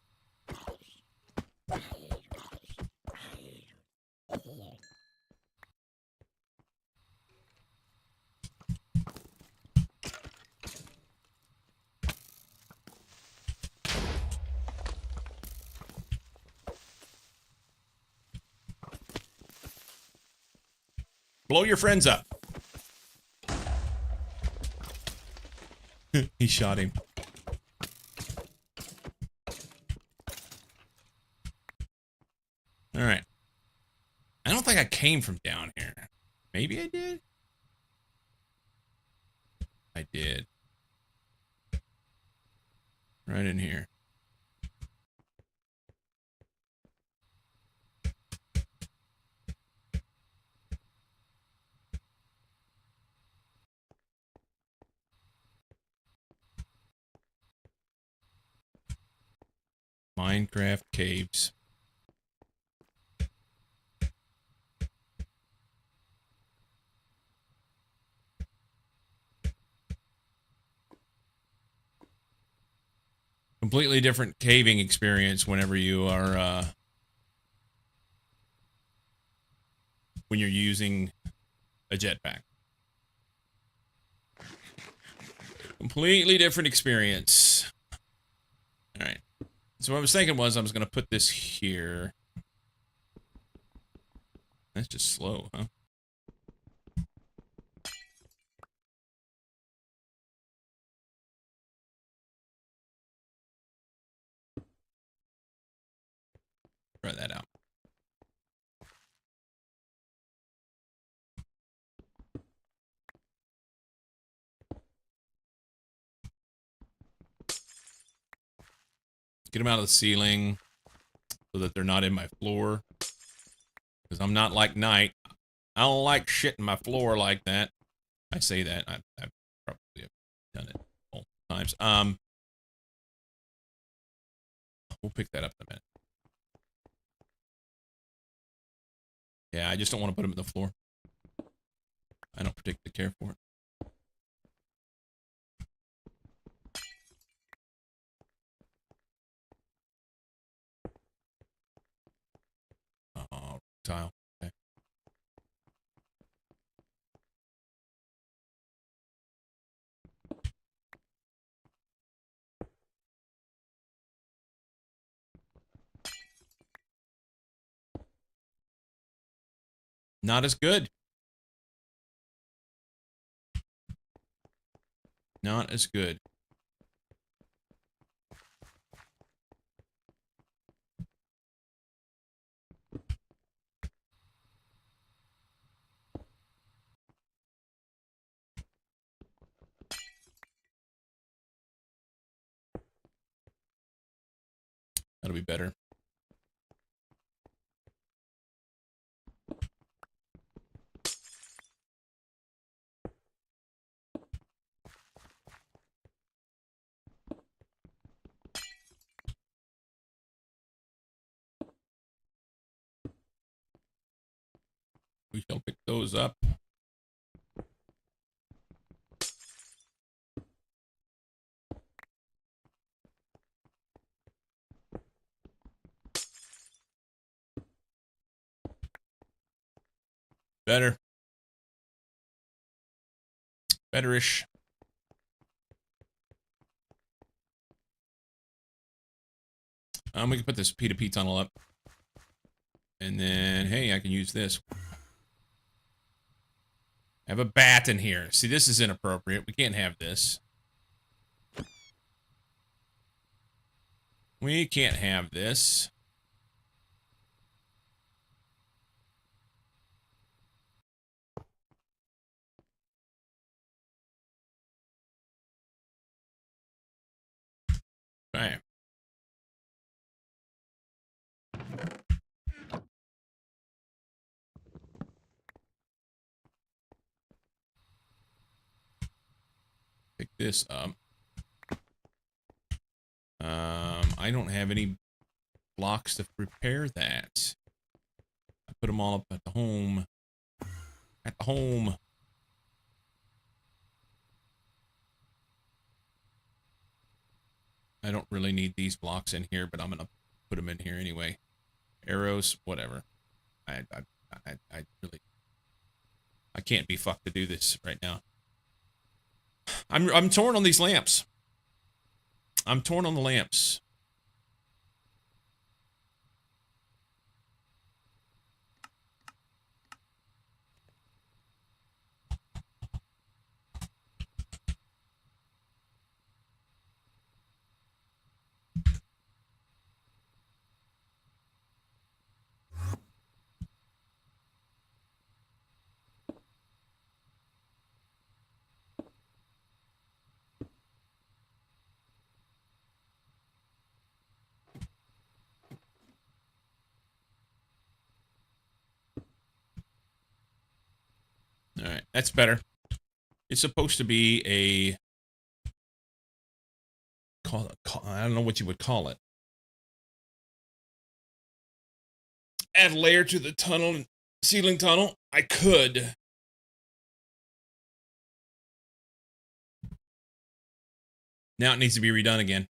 Blow your friends up. He shot him. All right. I don't think I came from down here. Maybe I did? I did. Right in here. Minecraft caves. Completely different caving experience whenever you are, when you're using a jetpack. Completely different experience. All right. So what I was thinking was I was going to put this here. That's just slow, huh? Try that out. Get them out of the ceiling so that they're not in my floor. Because I'm not like Knight. I don't like shit in my floor like that. I say that. I probably have done it multiple times. We'll pick that up in a minute. Yeah, I just don't want to put them in the floor. I don't particularly care for it. Tile. Okay. Not as good. Not as good. That'll be better. We shall pick those up. Better. Betterish. We can put this P2P tunnel up. And then, hey, I can use this. I have a bat in here. See, this is inappropriate. We can't have this. We can't have this. Okay. Pick this up. I don't have any blocks to repair that. I put them all up at the home. At the home. I don't really need these blocks in here, but I'm gonna put them in here anyway. Arrows, whatever. I really, I can't be fucked to do this right now. I'm torn on these lamps. I'm torn on the lamps. All right, that's better. It's supposed to be a I don't know what you would call it. Add a layer to the tunnel, ceiling tunnel. I could. Now it needs to be redone again.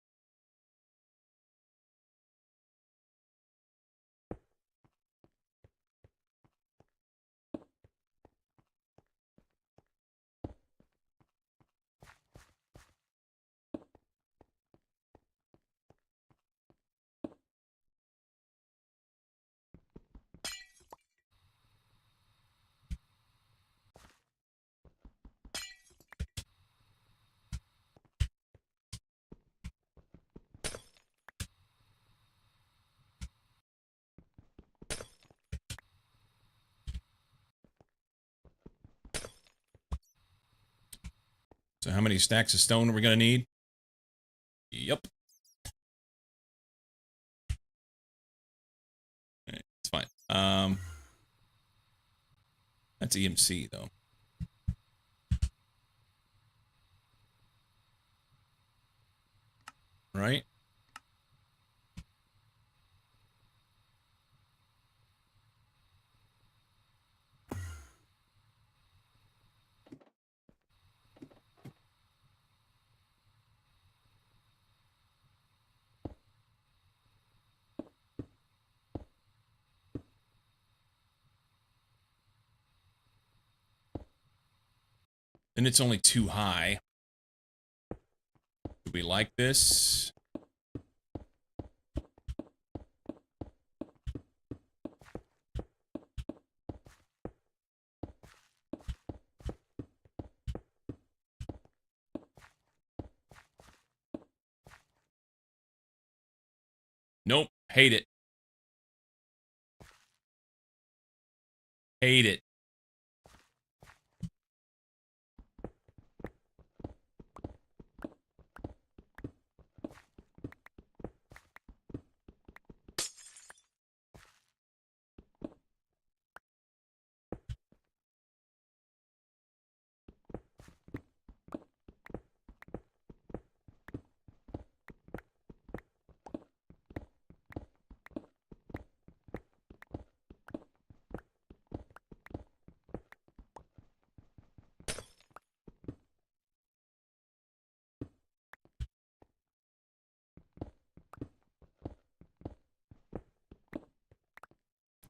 So how many stacks of stone are we going to need? Yep. Right, it's fine. That's EMC, though. Right? And it's only too high. Do we like this? Nope. Hate it. Hate it.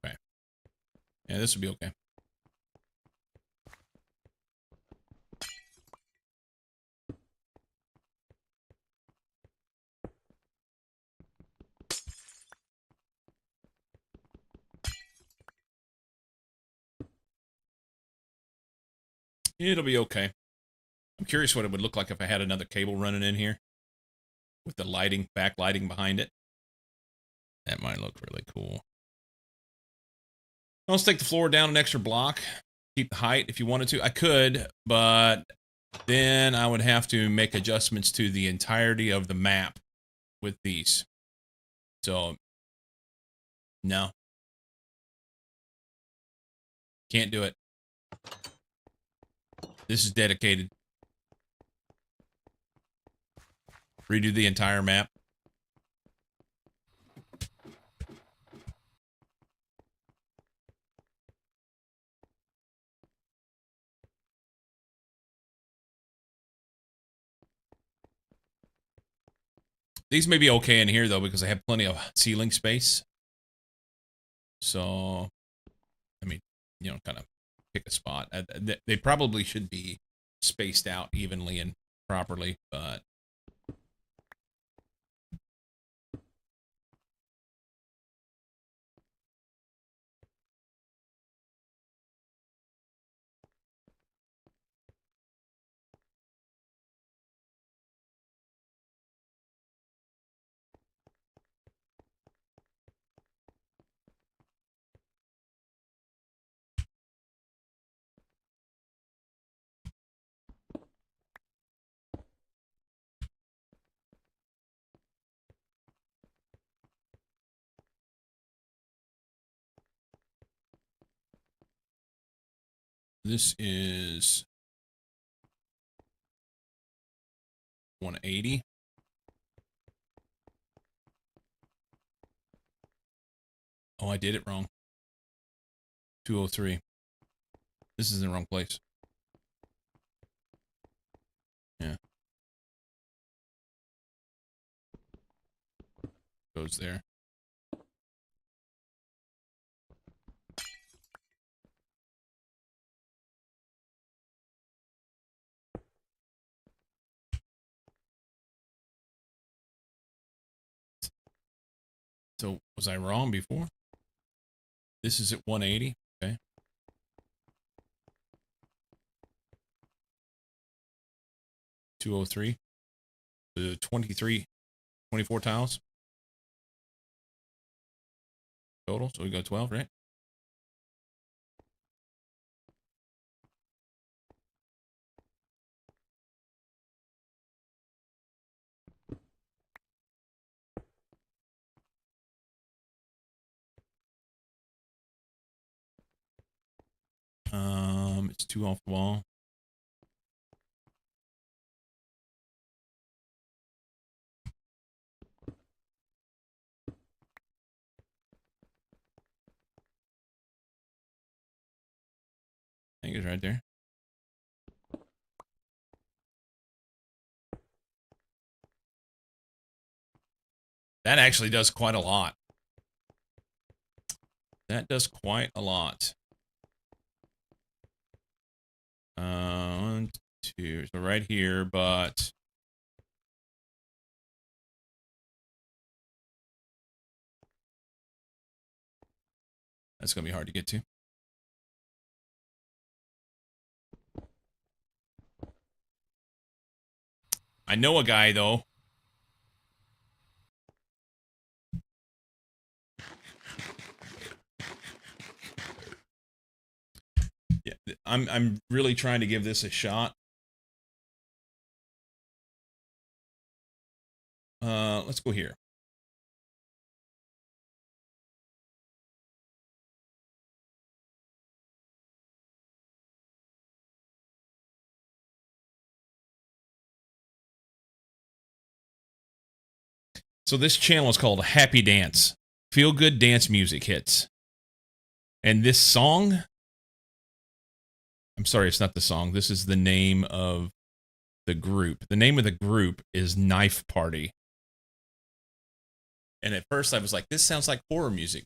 Okay. Yeah, this will be okay. It'll be okay. I'm curious what it would look like if I had another cable running in here with the lighting, backlighting behind it. That might look really cool. Let's take the floor down an extra block. Keep the height if you wanted to. I could, but then I would have to make adjustments to the entirety of the map with these. So, no. Can't do it. This is dedicated. Redo the entire map. These may be okay in here, though, because I have plenty of ceiling space. So, I mean, you know, kind of pick a spot. They probably should be spaced out evenly and properly, but... This is 180. Oh, I did it wrong. 203. This is in the wrong place. Yeah. Goes there. So, was I wrong before? This is at 180. Okay. 203. 24 tiles total. So we got 12, right? It's 2 off the wall. I think it's right there. That actually does quite a lot. That does quite a lot. 1, 2. So right here, but that's gonna be hard to get to. I know a guy though. Yeah, I'm really trying to give this a shot. Let's go here. So this channel is called Happy Dance. Feel good dance music hits. And this song, I'm sorry, it's not the song. This is the name of the group. The name of the group is Knife Party. And at first I was like, this sounds like horror music.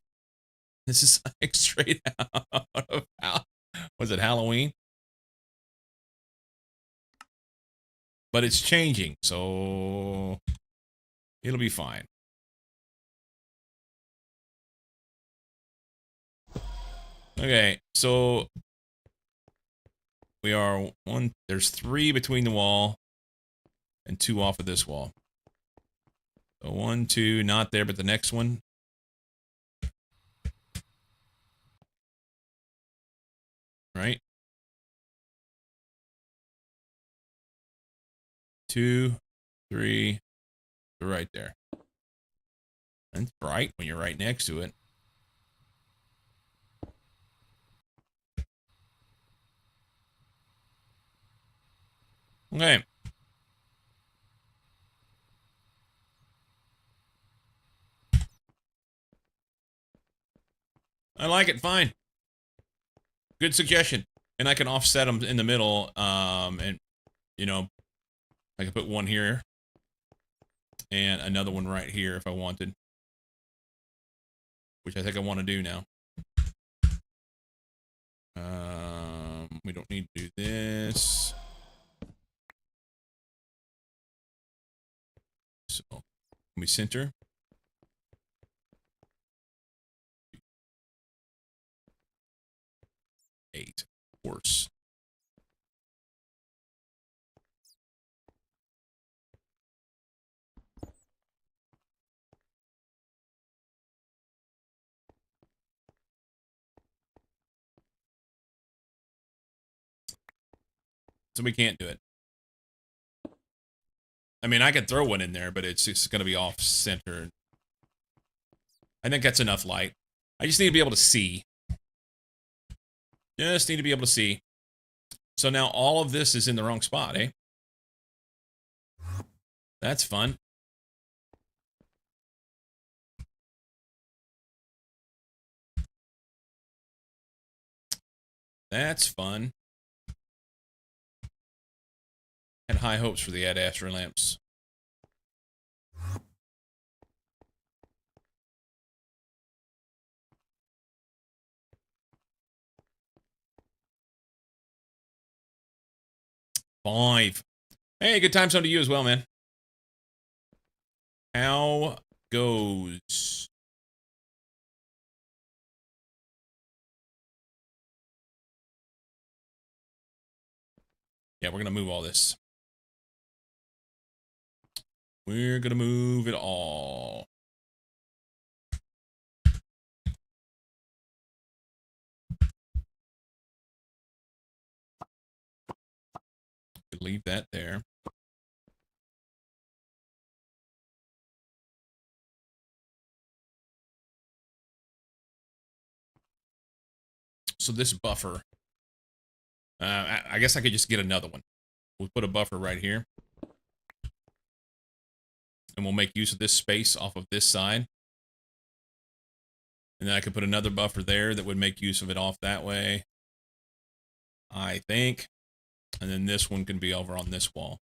This is like straight out of, was it Halloween? But it's changing, so it'll be fine. Okay, so we are there's 3 between the wall and 2 off of this wall. So 1, 2, not there, but the next one. Right? 2, 3, right there. It's bright when you're right next to it. Okay. I like it. Fine. Good suggestion. And I can offset them in the middle. And, you know, I could put one here and another one right here if I wanted. Which I think I want to do now. We don't need to do this. So, can we center? 8. Of course. So we can't do it. I mean, I could throw one in there, but it's just going to be off center. I think that's enough light. I just need to be able to see. Just need to be able to see. So now all of this is in the wrong spot, eh? That's fun. That's fun. Had high hopes for the ad-astra lamps. Five. Hey, good time zone to you as well, man. How goes? Yeah, we're going to move all this. We're going to move it all. Could leave that there. So this buffer, I guess I could just get another one. We'll put a buffer right here. And we'll make use of this space off of this side. And then I could put another buffer there that would make use of it off that way, I think. And then this one can be over on this wall.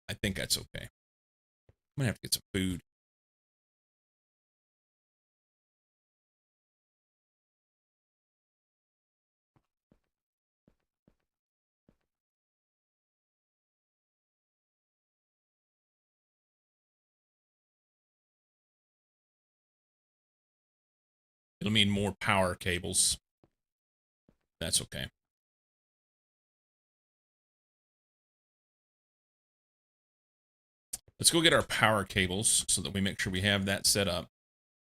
I think that's okay. I'm gonna have to get some food. It'll mean more power cables. That's okay. Let's go get our power cables so that we make sure we have that set up.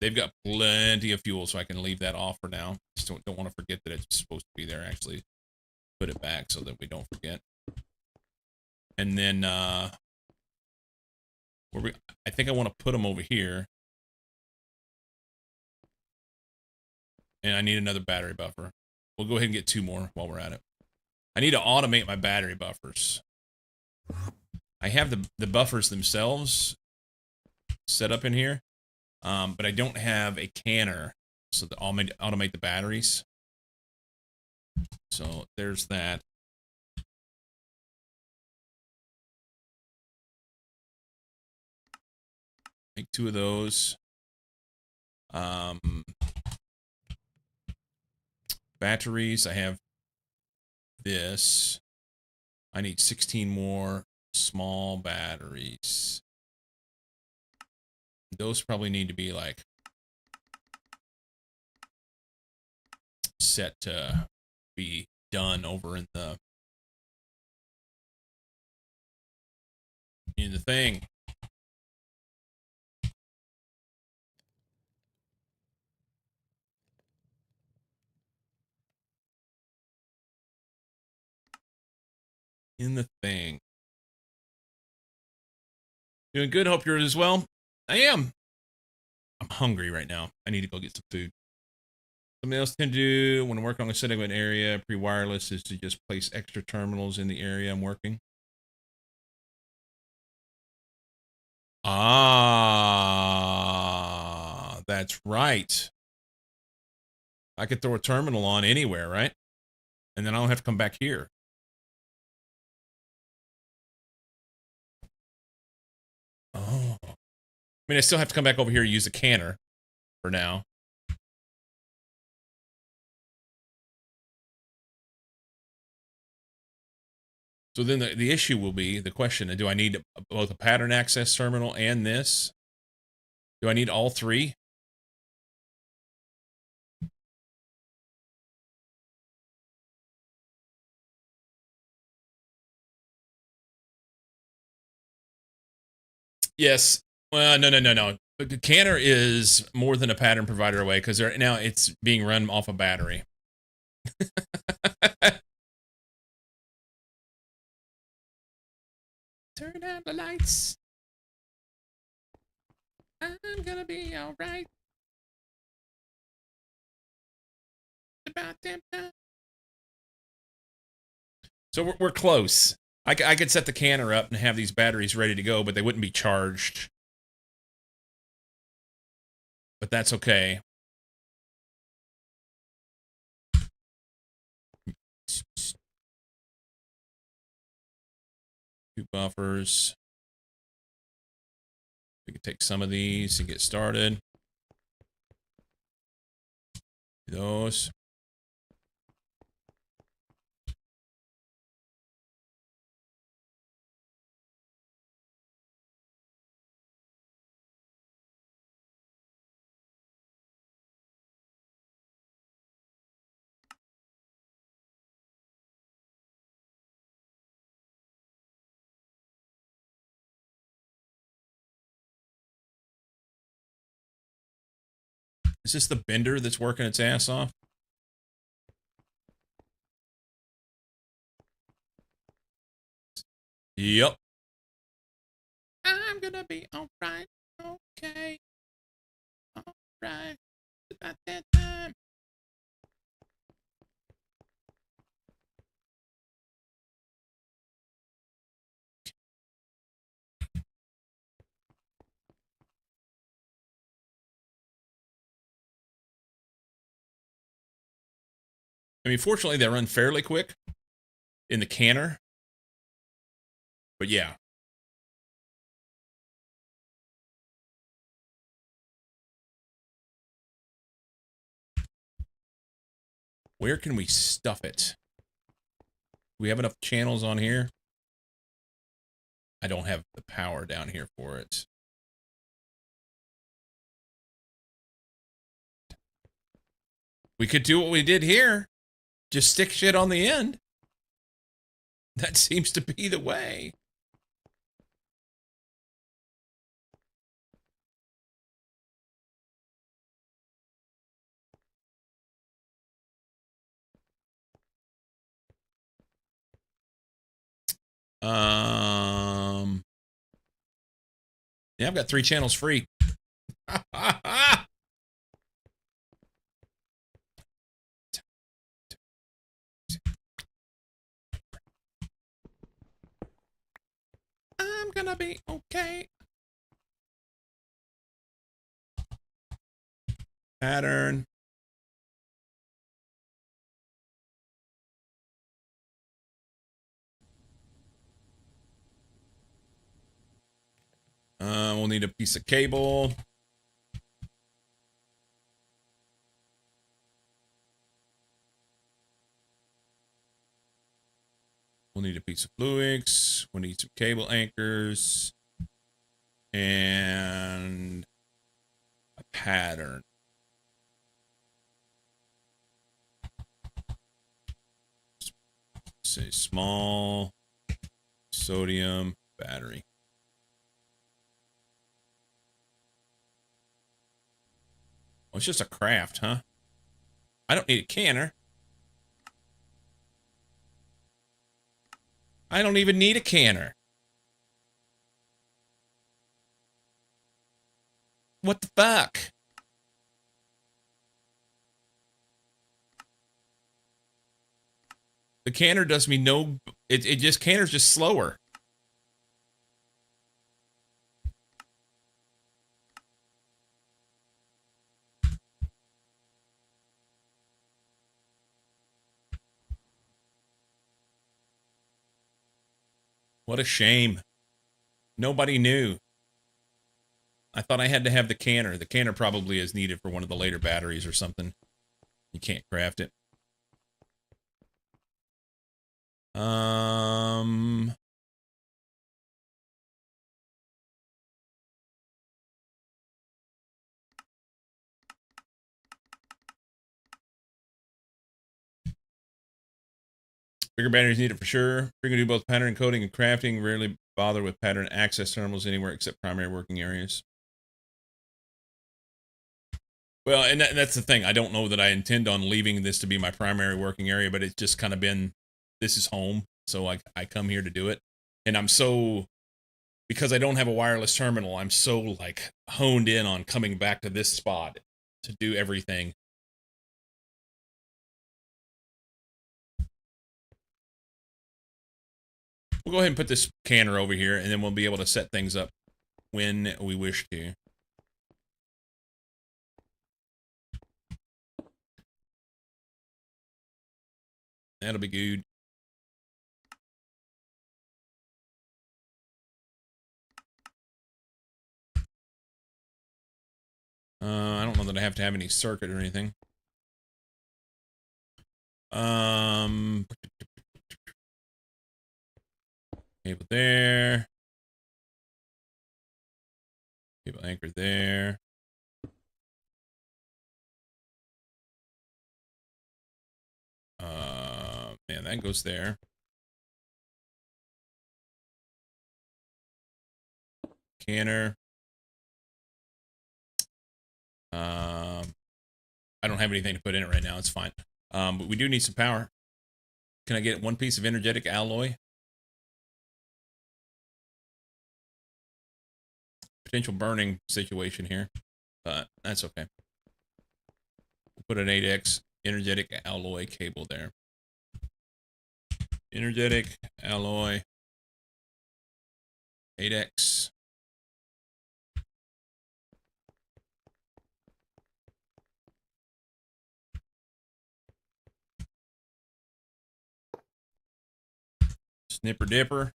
They've got plenty of fuel, so I can leave that off for now. Just don't want to forget that it's supposed to be there. Actually, put it back so that we don't forget. And then, I think I want to put them over here. And I need another battery buffer. We'll go ahead and get 2 more while we're at it. I need to automate my battery buffers. I have the buffers themselves set up in here, but I don't have a canner so that I'll automate the batteries. So there's that. Make 2 of those. Batteries, I have this. I need 16 more small batteries. Those probably need to be like set to be done over in the thing. In the thing. Doing good. Hope you're as well. I am. I'm hungry right now. I need to go get some food. Something else to do when I'm working on a setting of an area, pre-wireless, is to just place extra terminals in the area I'm working. Ah, that's right. I could throw a terminal on anywhere, right? And then I don't have to come back here. Oh. I mean, I still have to come back over here and use a canner for now. So then the issue will be the question: do I need both a pattern access terminal and this? Do I need all three? Yes. Well, no. The canner is more than a pattern provider away because now it's being run off a battery. Turn out the lights. I'm gonna be all right. About damn time. So we're close. I could set the canner up and have these batteries ready to go, but they wouldn't be charged. But that's okay. Two buffers. We can take some of these and get started. Those. Is this the bender that's working its ass off? Yep. I'm gonna be alright. Okay. Alright. About that time. I mean, fortunately, they run fairly quick in the canner. But yeah. Where can we stuff it? Do we have enough channels on here? I don't have the power down here for it. We could do what we did here. Just stick shit on the end. That seems to be the way. Yeah, I've got 3 channels free. I'm gonna be okay. Pattern. We'll need a piece of cable. We'll need a piece of fluix. We'll need some cable anchors. And a pattern. Say small sodium battery. Oh, it's just a craft, huh? I don't need a canner. I don't even need a canner. What the fuck? The canner does me no... It just... Canner's just slower. What a shame. Nobody knew. I thought I had to have the canner. The canner probably is needed for one of the later batteries or something. You can't craft it. Bigger batteries needed for sure. We can do both pattern coding and crafting. Rarely bother with pattern access terminals anywhere except primary working areas. Well, and that's the thing. I don't know that I intend on leaving this to be my primary working area, but it's just kind of been, this is home. So I come here to do it. And I'm so, because I don't have a wireless terminal, I'm so like honed in on coming back to this spot to do everything. We'll go ahead and put this canner over here, and then we'll be able to set things up when we wish to. That'll be good. I don't know that I have to have any circuit or anything. Cable there. Cable anchor there. Man, that goes there. Canner. I don't have anything to put in it right now. It's fine. But we do need some power. Can I get one piece of energetic alloy? Potential burning situation here, but that's okay. We'll put an 8x energetic alloy cable there. Energetic alloy 8x. Snipper dipper.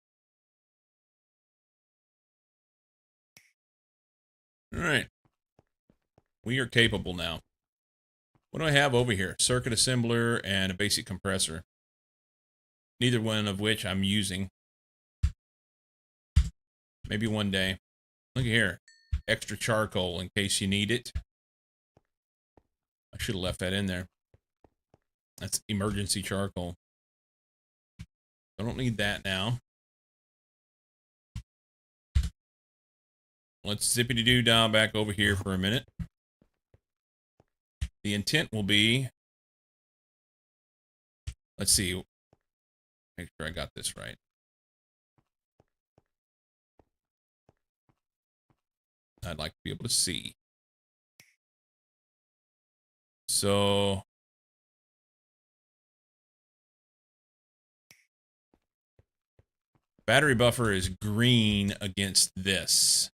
All right. We are capable now. What do I have over here? Circuit assembler and a basic compressor. Neither one of which I'm using. Maybe one day. Look at here. Extra charcoal in case you need it. I should have left that in there. That's emergency charcoal. I don't need that now. Let's zippity-doo-dah back over here for a minute. The intent will be... Let's see. Make sure I got this right. I'd like to be able to see. So... Battery buffer is green against this.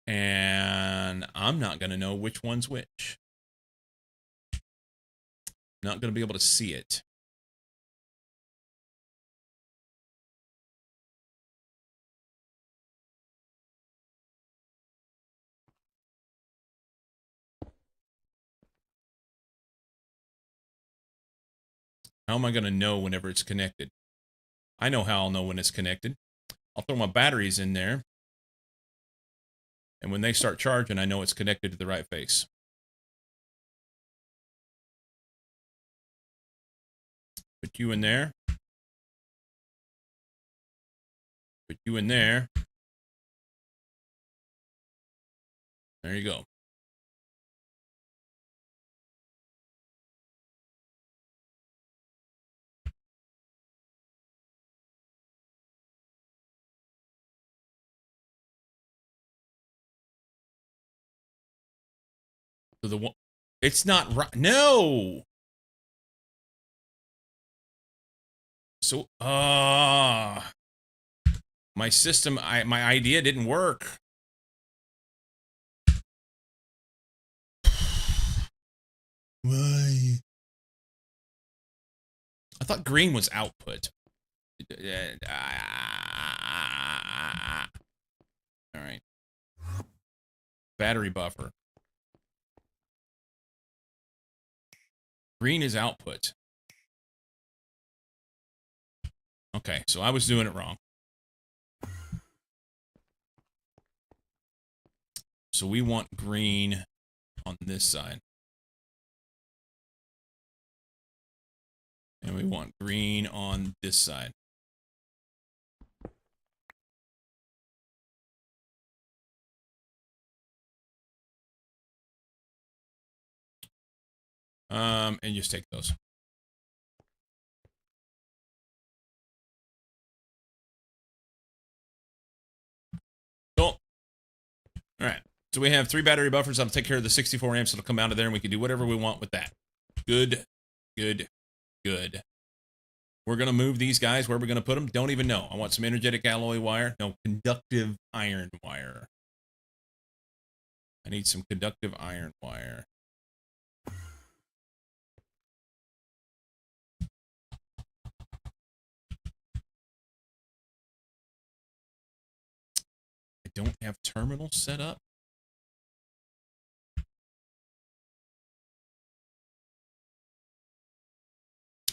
And I'm not going to know which one's which. Not going to be able to see it. How am I going to know whenever it's connected? I know how I'll know when it's connected. I'll throw my batteries in there. And when they start charging, I know it's connected to the right face. Put you in there. Put you in there. There you go. So the one, it's not right. No. So, my system, my idea didn't work. Why? I thought green was output. All right. Battery buffer. Green is output. Okay, so I was doing it wrong. So we want green on this side. And we want green on this side. And just take those. Cool. All right. So we have 3 battery buffers. That'll take care of the 64 amps that'll come out of there, and we can do whatever we want with that. Good, good, good. We're going to move these guys. Where we're going to put them, don't even know. I want some energetic alloy wire. No, conductive iron wire. I need some conductive iron wire. I don't have terminals set up.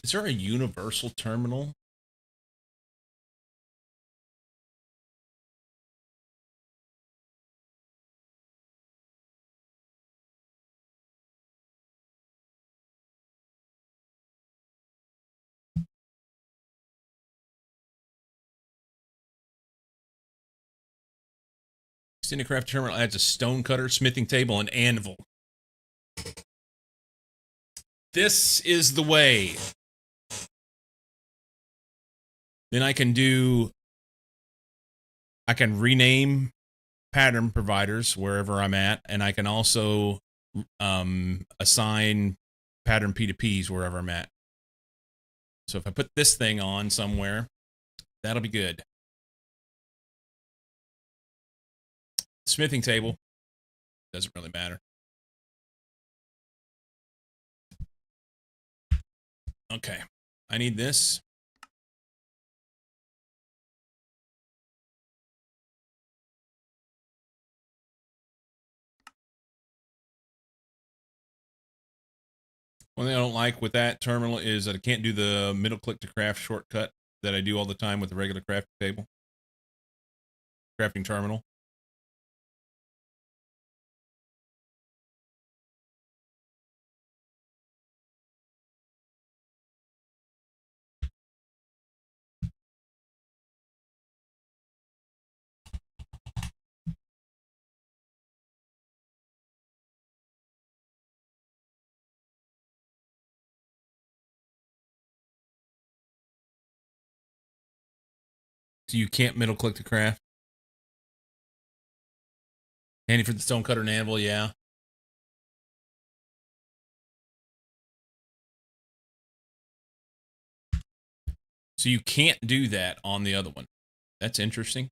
Is there a universal terminal? Extended craft terminal adds a stone cutter, smithing table, and anvil. This is the way. Then I can rename pattern providers wherever I'm at, and I can also assign pattern P2Ps wherever I'm at. So if I put this thing on somewhere, that'll be good. Smithing table doesn't really matter. Okay, I need this. One thing I don't like with that terminal is that I can't do the middle click to craft shortcut that I do all the time with the regular crafting table. Crafting terminal. So you can't middle click to craft. Handy for the stone cutter and anvil, yeah. So you can't do that on the other one. That's interesting.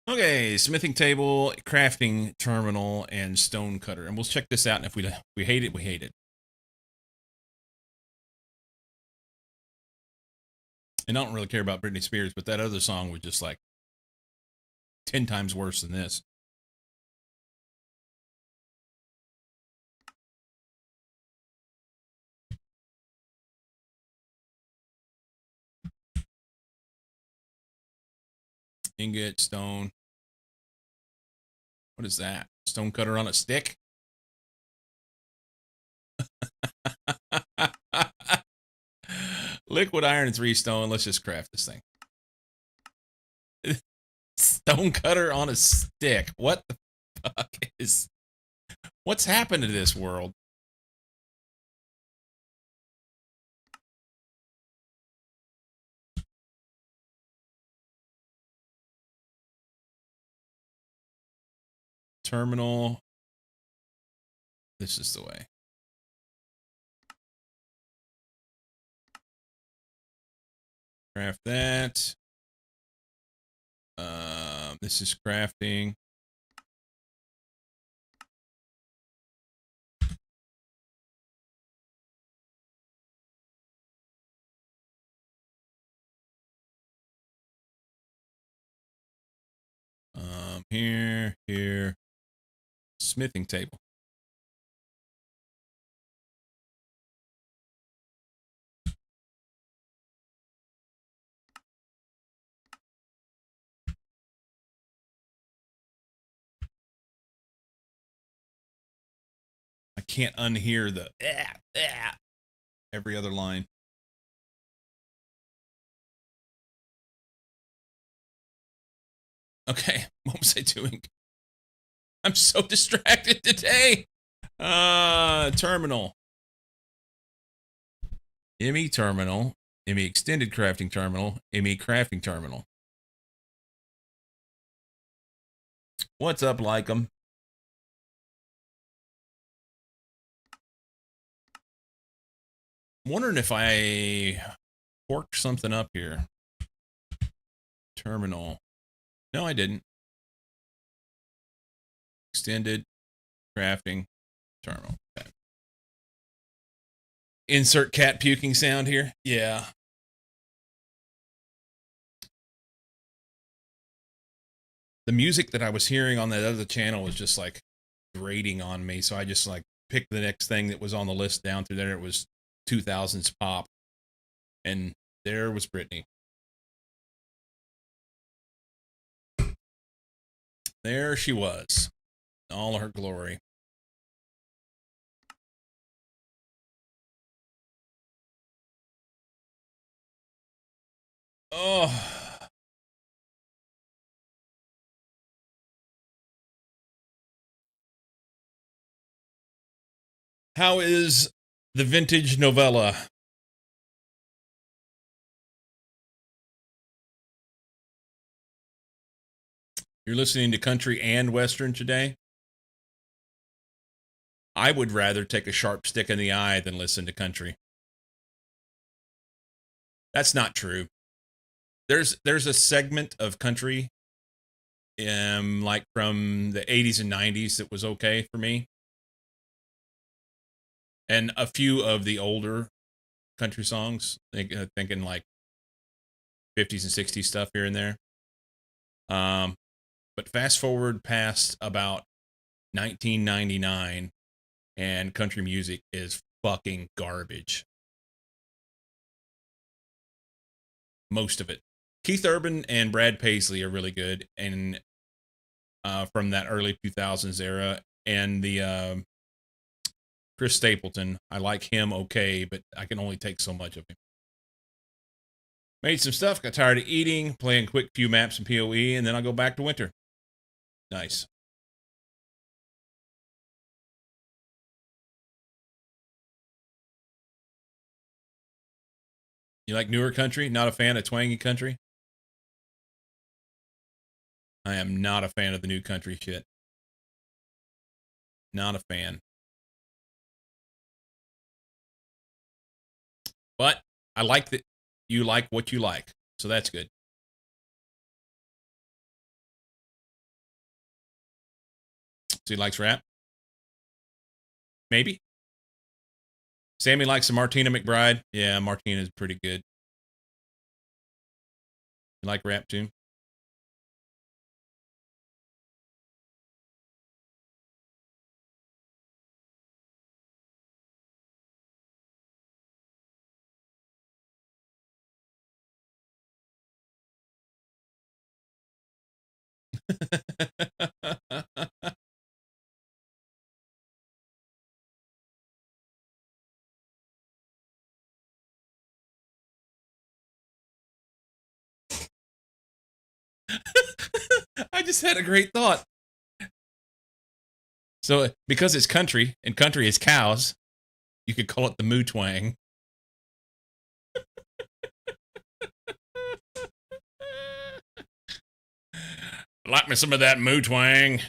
Okay, smithing table, crafting terminal, and stone cutter. And we'll check this out, and if we hate it, we hate it. And I don't really care about Britney Spears, but that other song was just like 10 times worse than this. Ingot, stone. What is that? Stone cutter on a stick? Liquid iron and 3 stone. Let's just craft this thing. Stone cutter on a stick. What the fuck is... What's happened to this world? Terminal. This is the way. Craft that. This is crafting. Here. Smithing table. I can't unhear the every other line. Okay, what was I doing? I'm so distracted today. Terminal. ME terminal. ME extended crafting terminal. ME crafting terminal. What's up, like 'em? I'm wondering if I porked something up here. Terminal. No, I didn't. Extended crafting terminal. Okay. Insert cat puking sound here. Yeah. The music that I was hearing on that other channel was just like grating on me. So I just like picked the next thing that was on the list down through there. It was 2000s pop. And there was Britney. There she was. All her glory. Oh. How is the vintage novella? You're listening to country and western today? I would rather take a sharp stick in the eye than listen to country. That's not true. There's a segment of country like from the 80s and 90s that was okay for me. And a few of the older country songs, thinking like 50s and 60s stuff here and there. But fast forward past about 1999 and country music is fucking garbage. Most of it. Keith Urban and Brad Paisley are really good, and from that early 2000s era. And the Chris Stapleton, I like him okay, but I can only take so much of him. Made some stuff, got tired of eating, playing quick few maps in PoE, and then I'll go back to winter. Nice. You like newer country? Not a fan of twangy country? I am not a fan of the new country shit. Not a fan. But I like that you like what you like. So that's good. So he likes rap? Maybe. Sammy likes the Martina McBride. Yeah, Martina is pretty good. You like rap too? just had a great thought. So because it's country and country is cows, you could call it the moo twang. Like me some of that moo twang.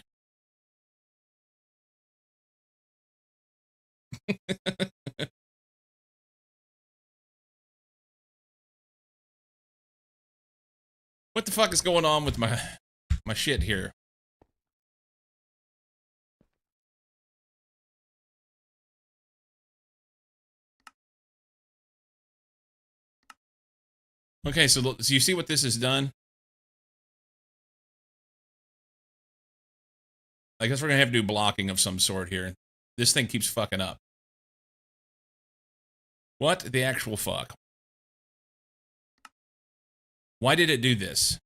What the fuck is going on with my shit here? Okay, so you see what this has done? I guess we're gonna have to do blocking of some sort here. This thing keeps fucking up. What the actual fuck? Why did it do this?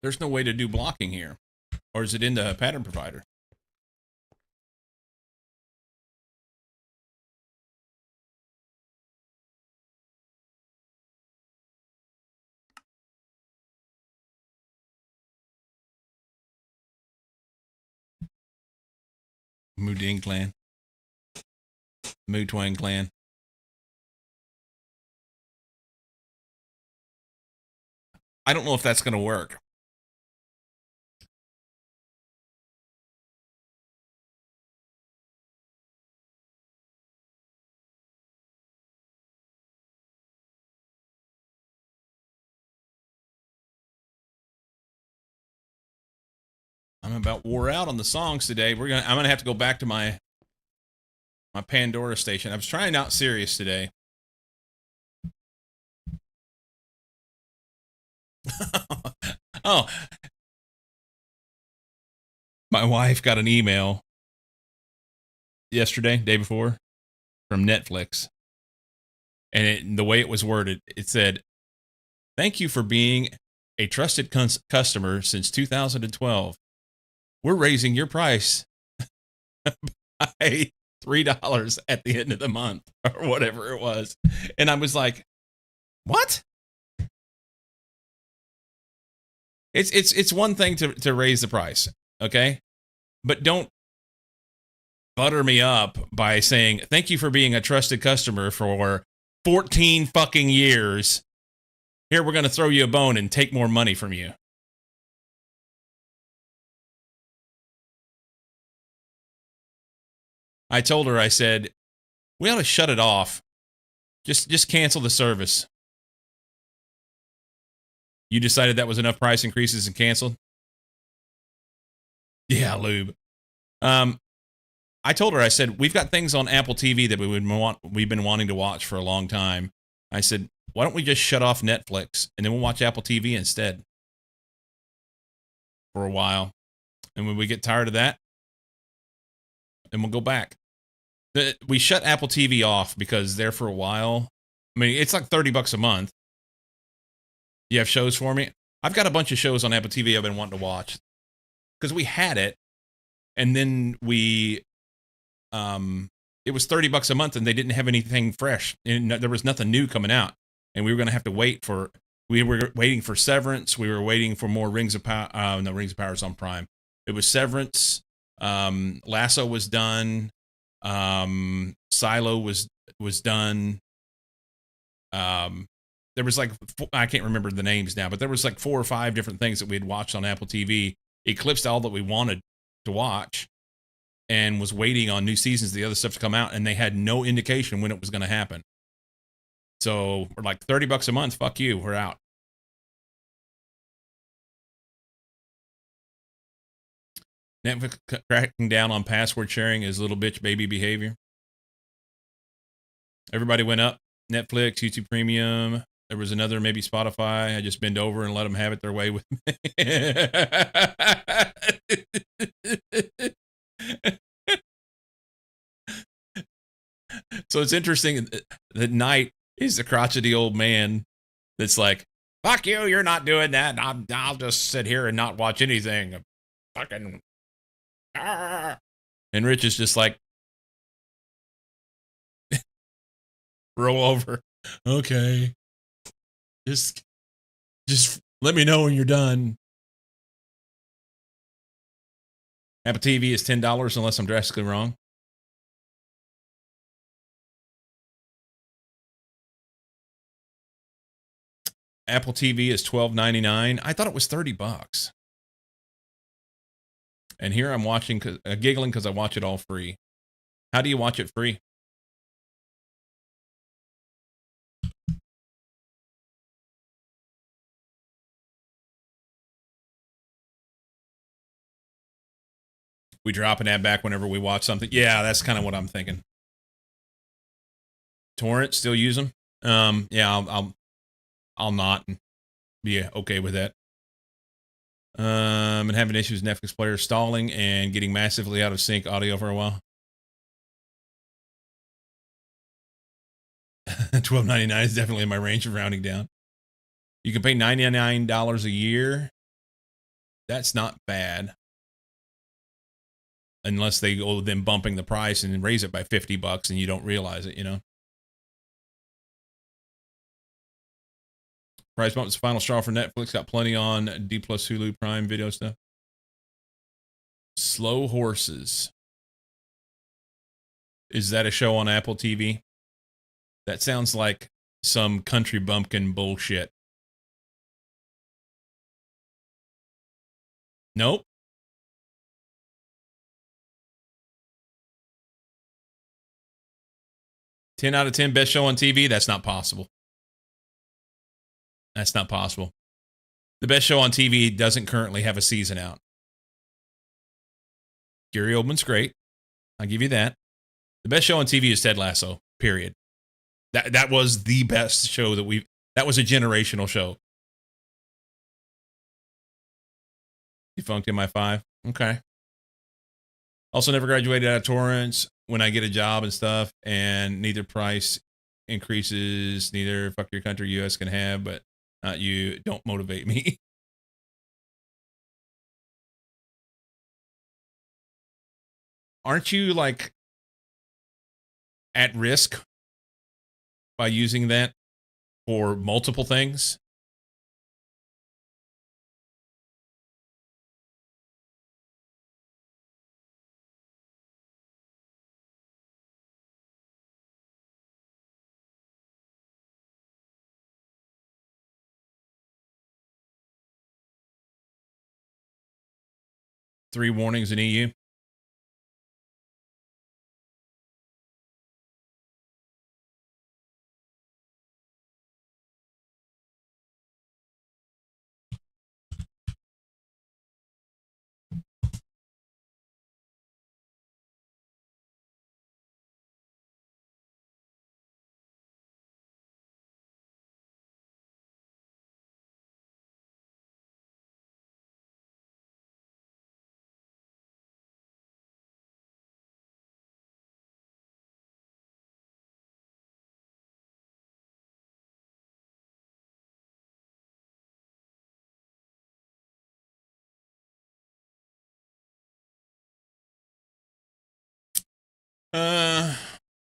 There's no way to do blocking here. Or is it in the pattern provider? Moo Ding Clan. Moo Twang Clan. I don't know if that's going to work. I'm about wore out on the songs today. I'm gonna have to go back to my Pandora station. I was trying out Sirius today. Oh, my wife got an email yesterday, day before, from Netflix, and the way it was worded, it said, "Thank you for being a trusted customer since 2012. We're raising your price by $3 at the end of the month," or whatever it was. And I was like, what? It's one thing to raise the price, okay? But don't butter me up by saying, "Thank you for being a trusted customer for 14 fucking years. Here, we're going to throw you a bone and take more money from you." I told her, I said, "We ought to shut it off. Just cancel the service." You decided that was enough price increases and canceled? Yeah, lube. I told her, I said, "We've got things on Apple TV that we've been wanting to watch for a long time." I said, "Why don't we just shut off Netflix and then we'll watch Apple TV instead for a while? And when we get tired of that, then we'll go back." We shut Apple TV off because there for a while, I mean, it's like $30 a month. You have shows for me? I've got a bunch of shows on Apple TV I've been wanting to watch because we had it, and then it was $30 a month, and they didn't have anything fresh, and there was nothing new coming out, and we were going to have to wait for. We were waiting for Severance. We were waiting for more Rings of Power. No, Rings of Power is on Prime. It was Severance. Lasso was done. Silo was done. There was like, I can't remember the names now, but there was like 4 or 5 different things that we had watched on Apple TV, eclipsed all that we wanted to watch, and was waiting on new seasons of the other stuff to come out, and they had no indication when it was going to happen. So we're like, $30 a month, fuck you, we're out. Netflix cracking down on password sharing is little bitch baby behavior. Everybody went up. Netflix, YouTube Premium. There was another, maybe Spotify. I just bend over and let them have it their way with me. So it's interesting that Knight is the crotchety old man that's like, fuck you, you're not doing that. I'll just sit here and not watch anything. Fucking. Ah. And Rich is just like, roll over. Okay. Just let me know when you're done. Apple TV is $10 unless I'm drastically wrong. Apple TV is $12.99. I thought it was $30. And here I'm watching, giggling because I watch it all free. How do you watch it free? We drop an ad back whenever we watch something. Yeah, that's kind of what I'm thinking. Torrent, still use them. Yeah, I'll not be okay with that. And having issues with Netflix player stalling and getting massively out of sync audio for a while. $12.99 is definitely in my range of rounding down. You can pay $99 a year. That's not bad. Unless they go then bumping the price and raise it by $50 and you don't realize it, you know. Price bump is the final straw for Netflix. Got plenty on D plus Hulu Prime video stuff. Slow Horses. Is that a show on Apple TV? That sounds like some country bumpkin bullshit. Nope. $10 out of 10 best show on TV? That's not possible. That's not possible. The best show on TV doesn't currently have a season out. Gary Oldman's great. I'll give you that. The best show on TV is Ted Lasso, period. That was the best show that was a generational show. Defunct MI5. Okay. Also never graduated out of Torrance. When I get a job and stuff, and neither price increases, neither fuck your country US can have, but not you, don't motivate me. Aren't you like at risk by using that for multiple things? Three warnings in EU.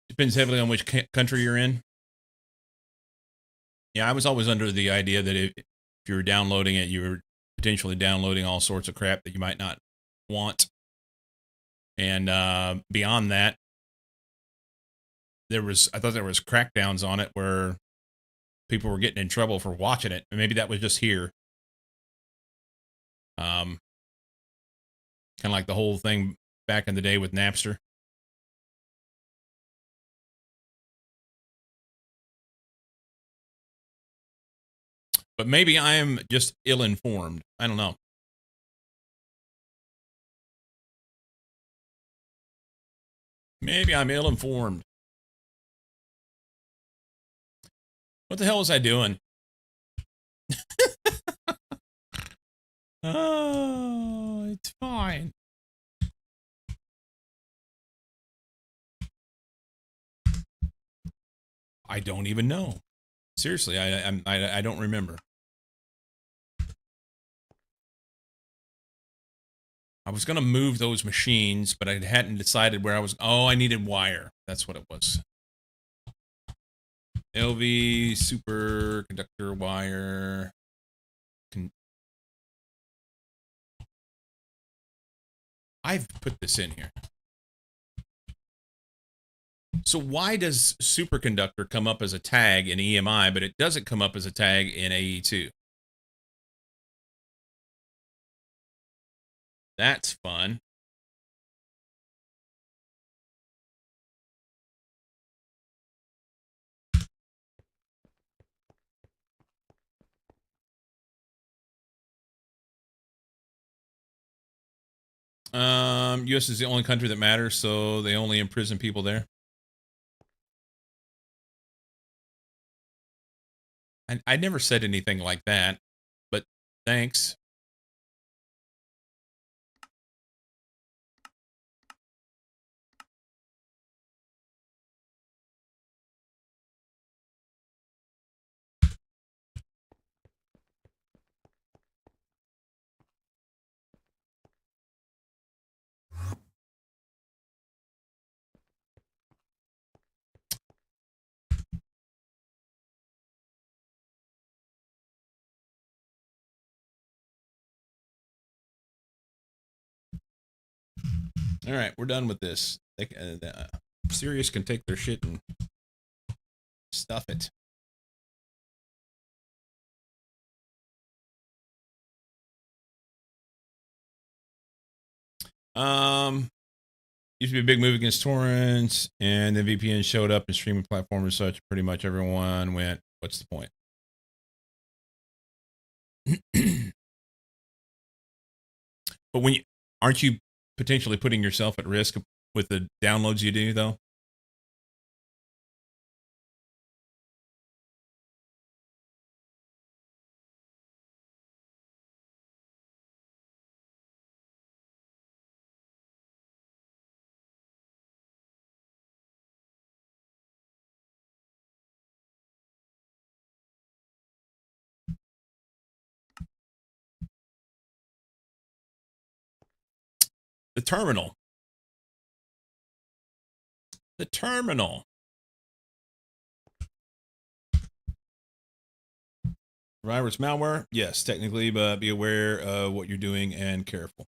Depends heavily on which country you're in. Yeah, I was always under the idea that if you were downloading it, you were potentially downloading all sorts of crap that you might not want. And beyond that, I thought there was crackdowns on it where people were getting in trouble for watching it. And maybe that was just here. Kind of like the whole thing back in the day with Napster. But maybe I am just ill-informed. I don't know. Maybe I'm ill-informed. What the hell was I doing? Oh, it's fine. I don't even know. Seriously, I don't remember. I was going to move those machines, but I hadn't decided where I was. Oh, I needed wire. That's what it was. LV superconductor wire. I've put this in here. So why does superconductor come up as a tag in EMI, but it doesn't come up as a tag in AE2? That's fun. U.S. is the only country that matters, so they only imprison people there. I never said anything like that, but thanks. All right, we're done with this. Sirius can take their shit and stuff it. Used to be a big move against torrents, and then VPN showed up and streaming platforms and such. Pretty much everyone went, what's the point? But aren't you potentially putting yourself at risk with the downloads you do, though? The terminal. The terminal. Virus malware? Yes, technically, but be aware of what you're doing and careful.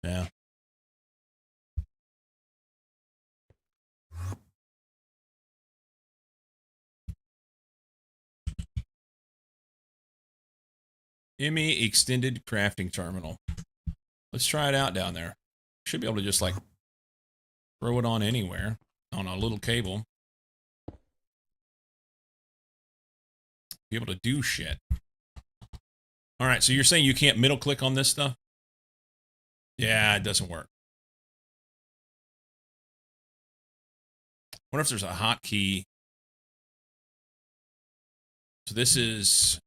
Yeah. ME extended crafting terminal. Let's try it out down there. Should be able to just like throw it on anywhere on a little cable. Be able to do shit. All right, so you're saying you can't middle click on this stuff? Yeah, it doesn't work. I wonder if there's a hotkey. So this is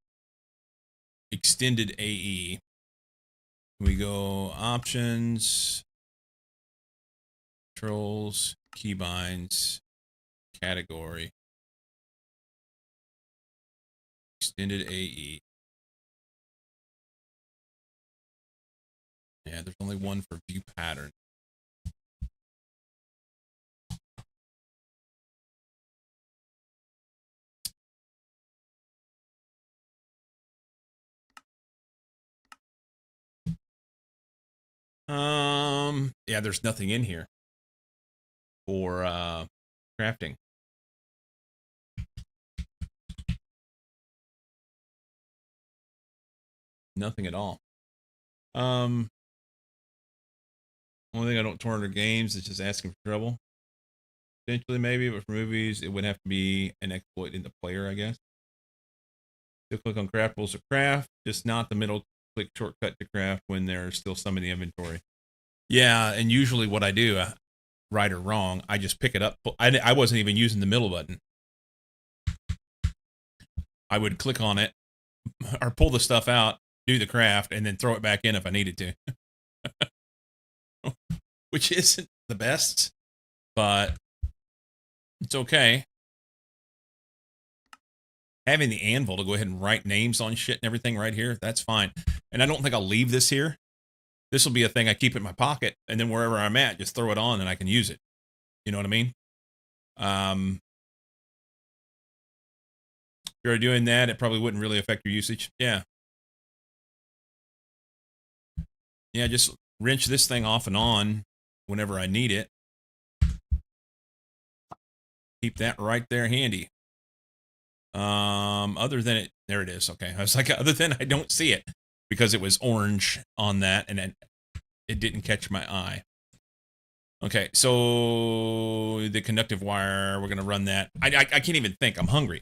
extended AE. We go options, controls, keybinds, category, extended AE. Yeah, there's only one for view pattern. Yeah, there's nothing in here for crafting. Nothing at all. Only thing I don't torrent are games. It's just asking for trouble. Potentially, maybe, but for movies, it would have to be an exploit in the player, I guess. Still click on craftables to craft, just not the middle click shortcut to craft when there's still some in the inventory. Yeah, and usually what I do, right or wrong, I just pick it up. I wasn't even using the middle button. I would click on it or pull the stuff out, do the craft, and then throw it back in if I needed to. Which isn't the best, but it's okay. having the anvil to go ahead and write names on shit and everything right here, that's fine. And I don't think I'll leave this here. This will be a thing I keep in my pocket, and then wherever I'm at, just throw it on and I can use it. You know what I mean? If you're doing that, it probably wouldn't really affect your usage. Yeah. Yeah, just wrench this thing off and on whenever I need it. Keep that right there handy. Other than it, there it is. Okay. I was like, other than I don't see it because it was orange on that and it didn't catch my eye. Okay, so the conductive wire, we're going to run that. I can't even think. I'm hungry.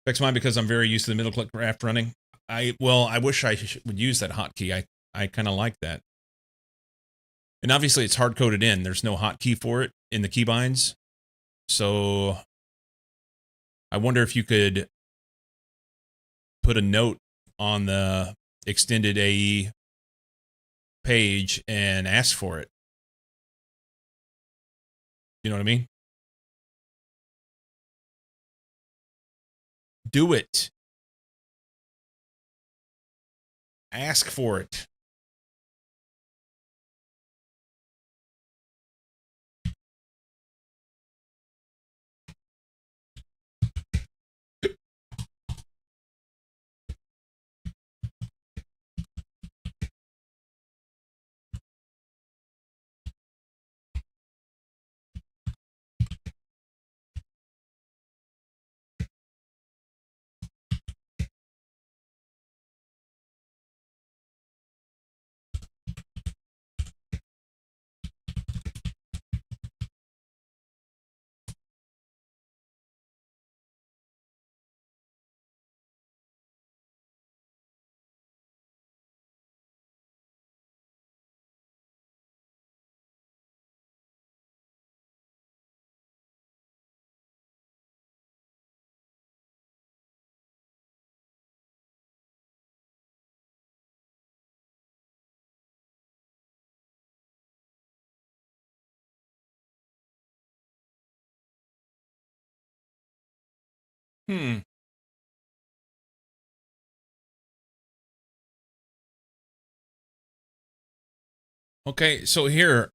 Affects mine because I'm very used to the middle click graph running. I wish I would use that hotkey. I kind of like that. And obviously it's hard coded in. There's no hotkey for it in the keybinds. So I wonder if you could put a note on the extended AE page and ask for it. You know what I mean? Do it. Ask for it. Okay, so here,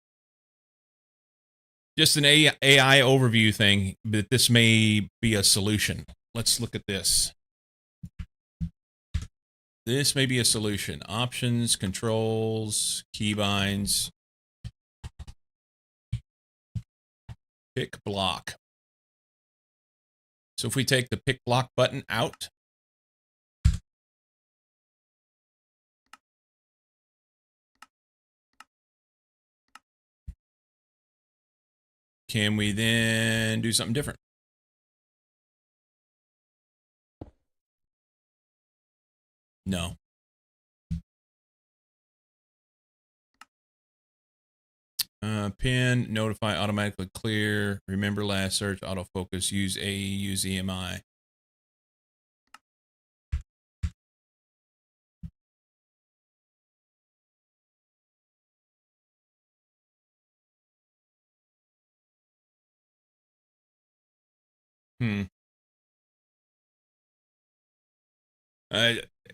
just an AI overview thing, but this may be a solution. Let's look at this. This may be a solution. Options, controls, keybinds, pick block. So if we take the pick block button out, can we then do something different? No. Pin, notify, automatically clear, remember last search, autofocus, use AE, use EMI.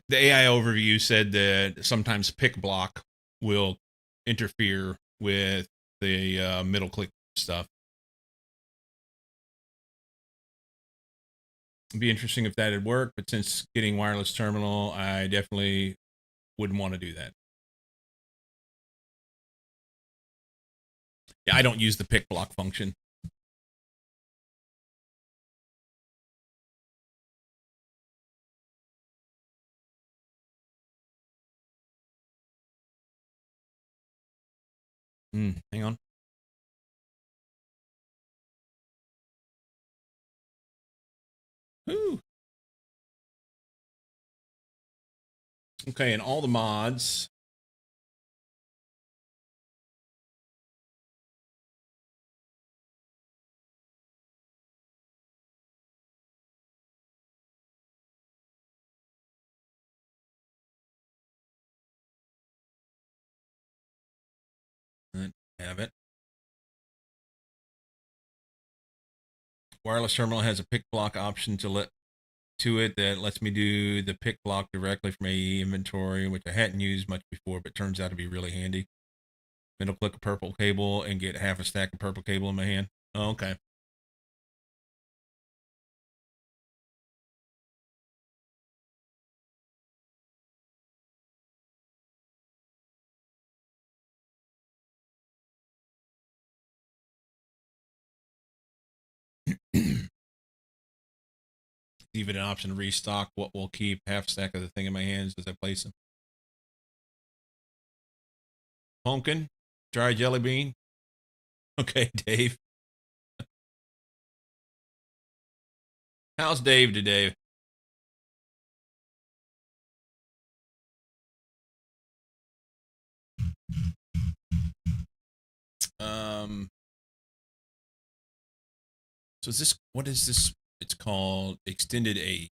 The AI overview said that sometimes pick block will interfere with the middle click stuff. It'd be interesting if that had worked, but since getting wireless terminal, I definitely wouldn't want to do that. Yeah, I don't use the pick block function. Hang on. Whew. Okay, and all the mods. Have it. Wireless terminal has a pick block option to let to it that lets me do the pick block directly from AE inventory, which I hadn't used much before, but turns out to be really handy. Middle click a purple cable and get half a stack of purple cable in my hand. Oh, okay. Even an option to restock what will keep half stack of the thing in my hands as I place them. Pumpkin, dry jelly bean. Okay, Dave. How's Dave today? So is this, what is this? It's called extended A.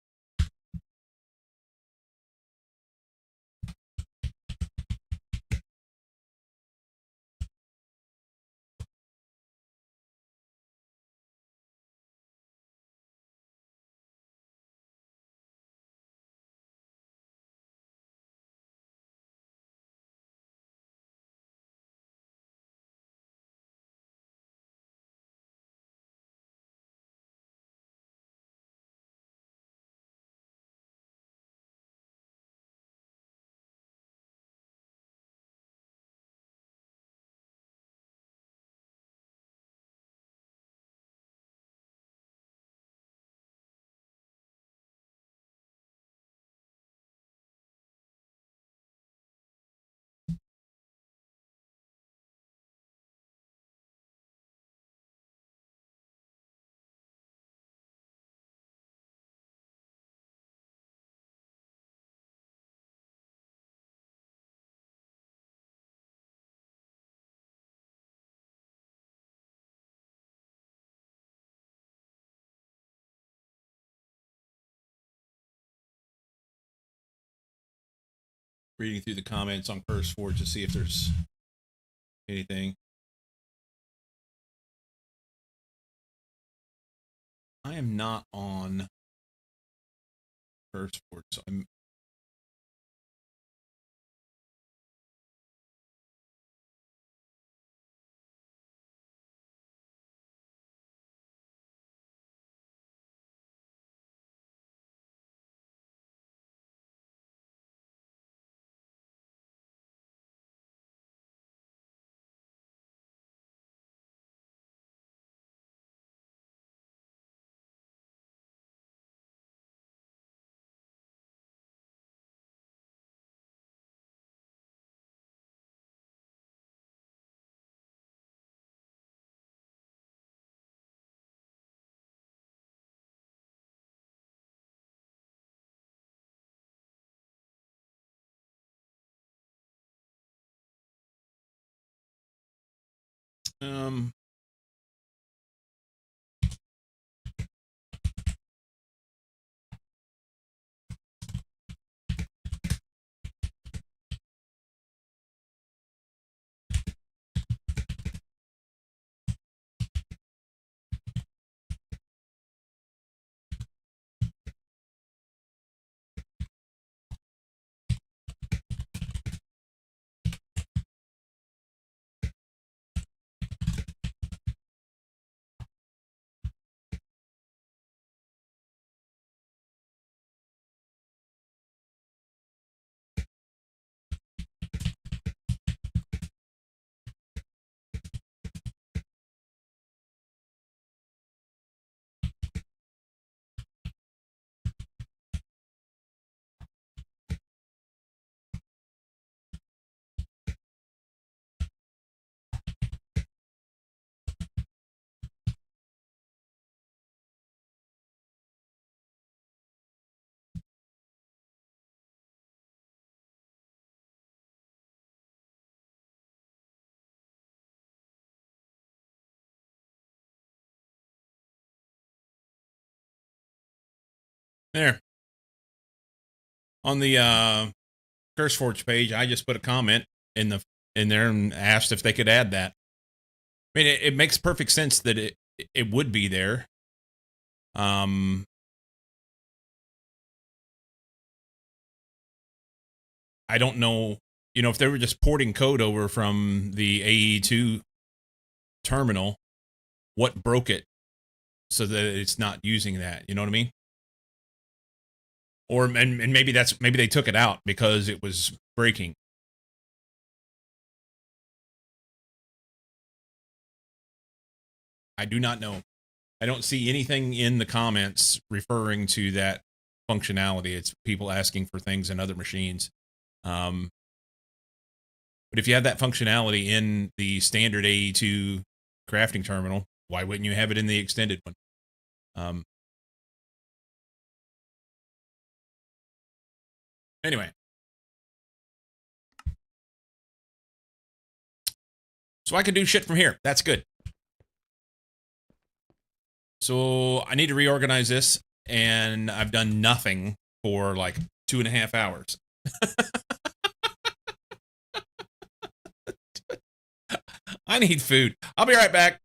Reading through the comments on CurseForge to see if there's anything. I am not on CurseForge, so I'm. Um, there. On the CurseForge page, I just put a comment in there and asked if they could add that. I mean, it makes perfect sense that it would be there. I don't know, if they were just porting code over from the AE2 terminal, what broke it so that it's not using that? You know what I mean? Or and maybe they took it out because it was breaking. I do not know. I don't see anything in the comments referring to that functionality. It's people asking for things in other machines. But if you have that functionality in the standard AE2 crafting terminal, why wouldn't you have it in the extended one? Anyway. So I can do shit from here. That's good. So I need to reorganize this, and I've done nothing for like 2.5 hours. I need food. I'll be right back.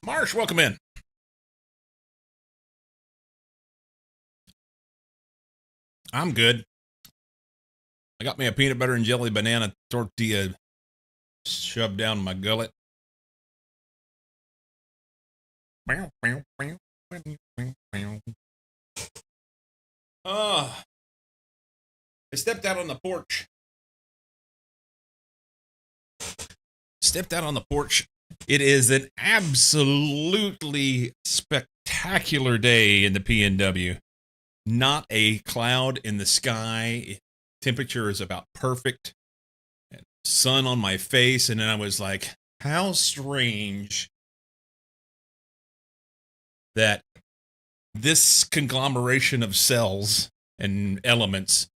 Marsh, welcome in. I'm good. I got me a peanut butter and jelly banana tortilla shoved down my gullet. I stepped out on the porch. It is an absolutely spectacular day in the PNW. Not a cloud in the sky. Temperature is about perfect. Sun on my face. And then I was like, how strange that this conglomeration of cells and elements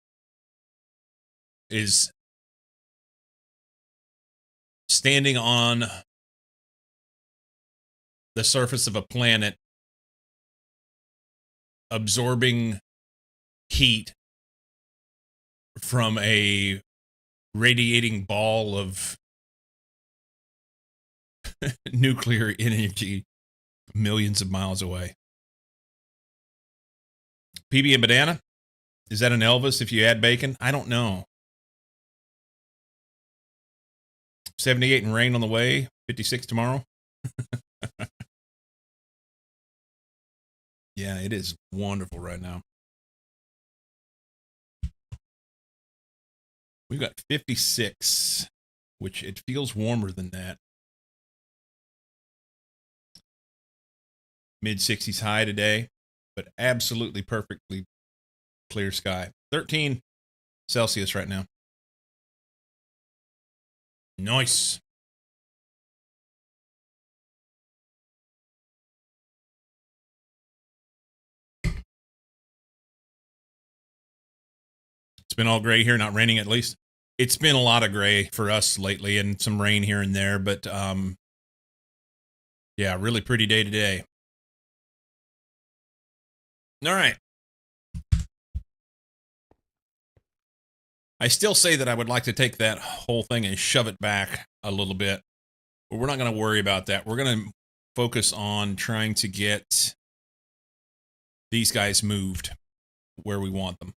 is standing on the surface of a planet, absorbing heat from a radiating ball of nuclear energy millions of miles away. PB and banana? Is that an Elvis if you add bacon? I don't know. 78 and rain on the way, 56 tomorrow. Yeah, it is wonderful right now. We've got 56, which it feels warmer than that. Mid 60s high today, but absolutely perfectly clear sky. 13 Celsius right now. Nice. It's been all gray here, not raining at least. It's been a lot of gray for us lately and some rain here and there, but yeah, really pretty day today. All right. I still say that I would like to take that whole thing and shove it back a little bit, but we're not going to worry about that. We're going to focus on trying to get these guys moved where we want them.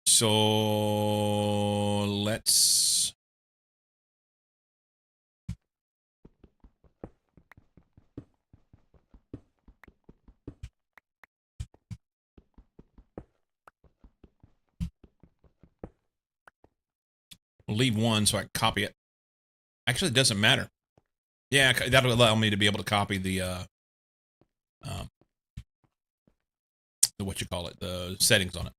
So let's leave one so I can copy it. Actually, it doesn't matter. Yeah, that'll allow me to be able to copy the what you call it, the settings on it.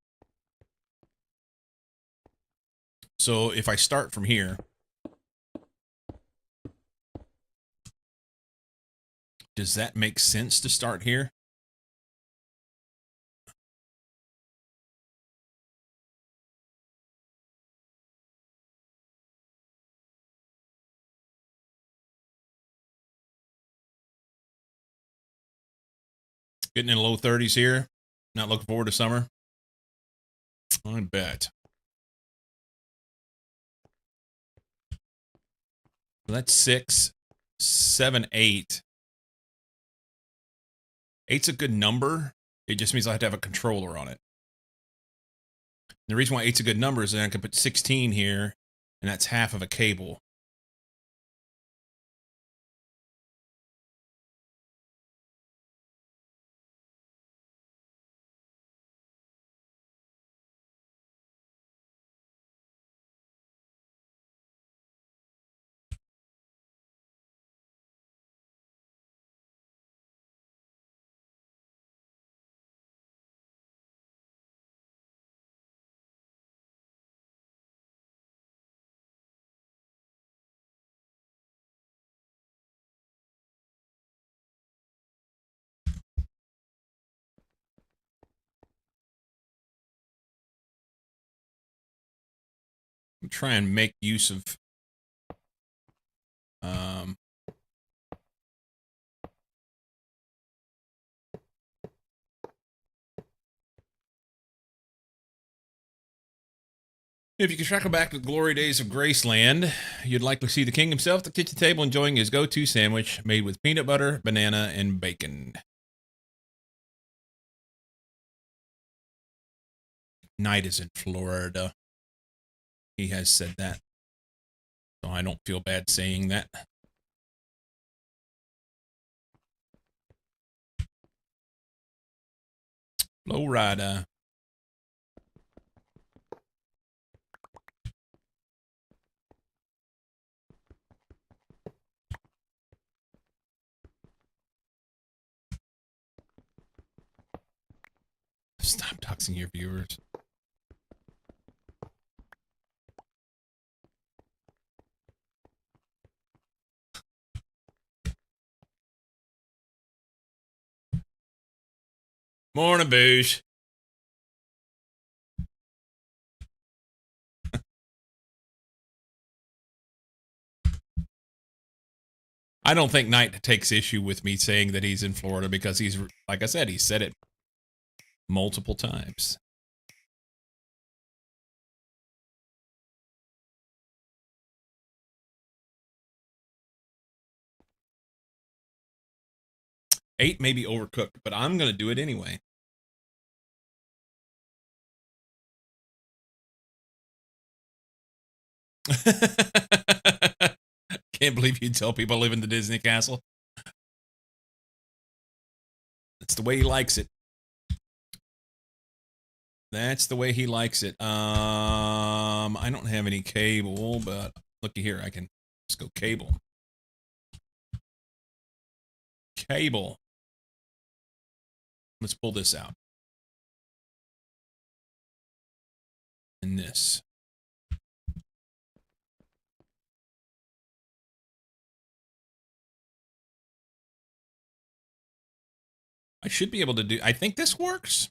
So if I start from here, does that make sense to start here? Getting in the low 30s here. Not looking forward to summer. I bet. So that's 6, 7, 8. 8's a good number. It just means I have to have a controller on it. And the reason why 8's a good number is that I can put 16 here, and that's half of a cable. Try and make use of If you can track back to the glory days of Graceland, you'd likely see the king himself at the kitchen table enjoying his go-to sandwich made with peanut butter, banana, and bacon. Knight is in Florida. He has said that. So I don't feel bad saying that. Florida. Stop doxing your viewers. Morning, Boosh. I don't think Knight takes issue with me saying that he's in Florida because he's, like I said, he said it multiple times. Eight may be overcooked, but I'm going to do it anyway. Can't believe you tell people I live in the Disney castle. That's the way he likes it. That's the way he likes it. I don't have any cable, but looky here, I can just go cable. Cable. Let's pull this out. And this. I should be able to do, I think this works.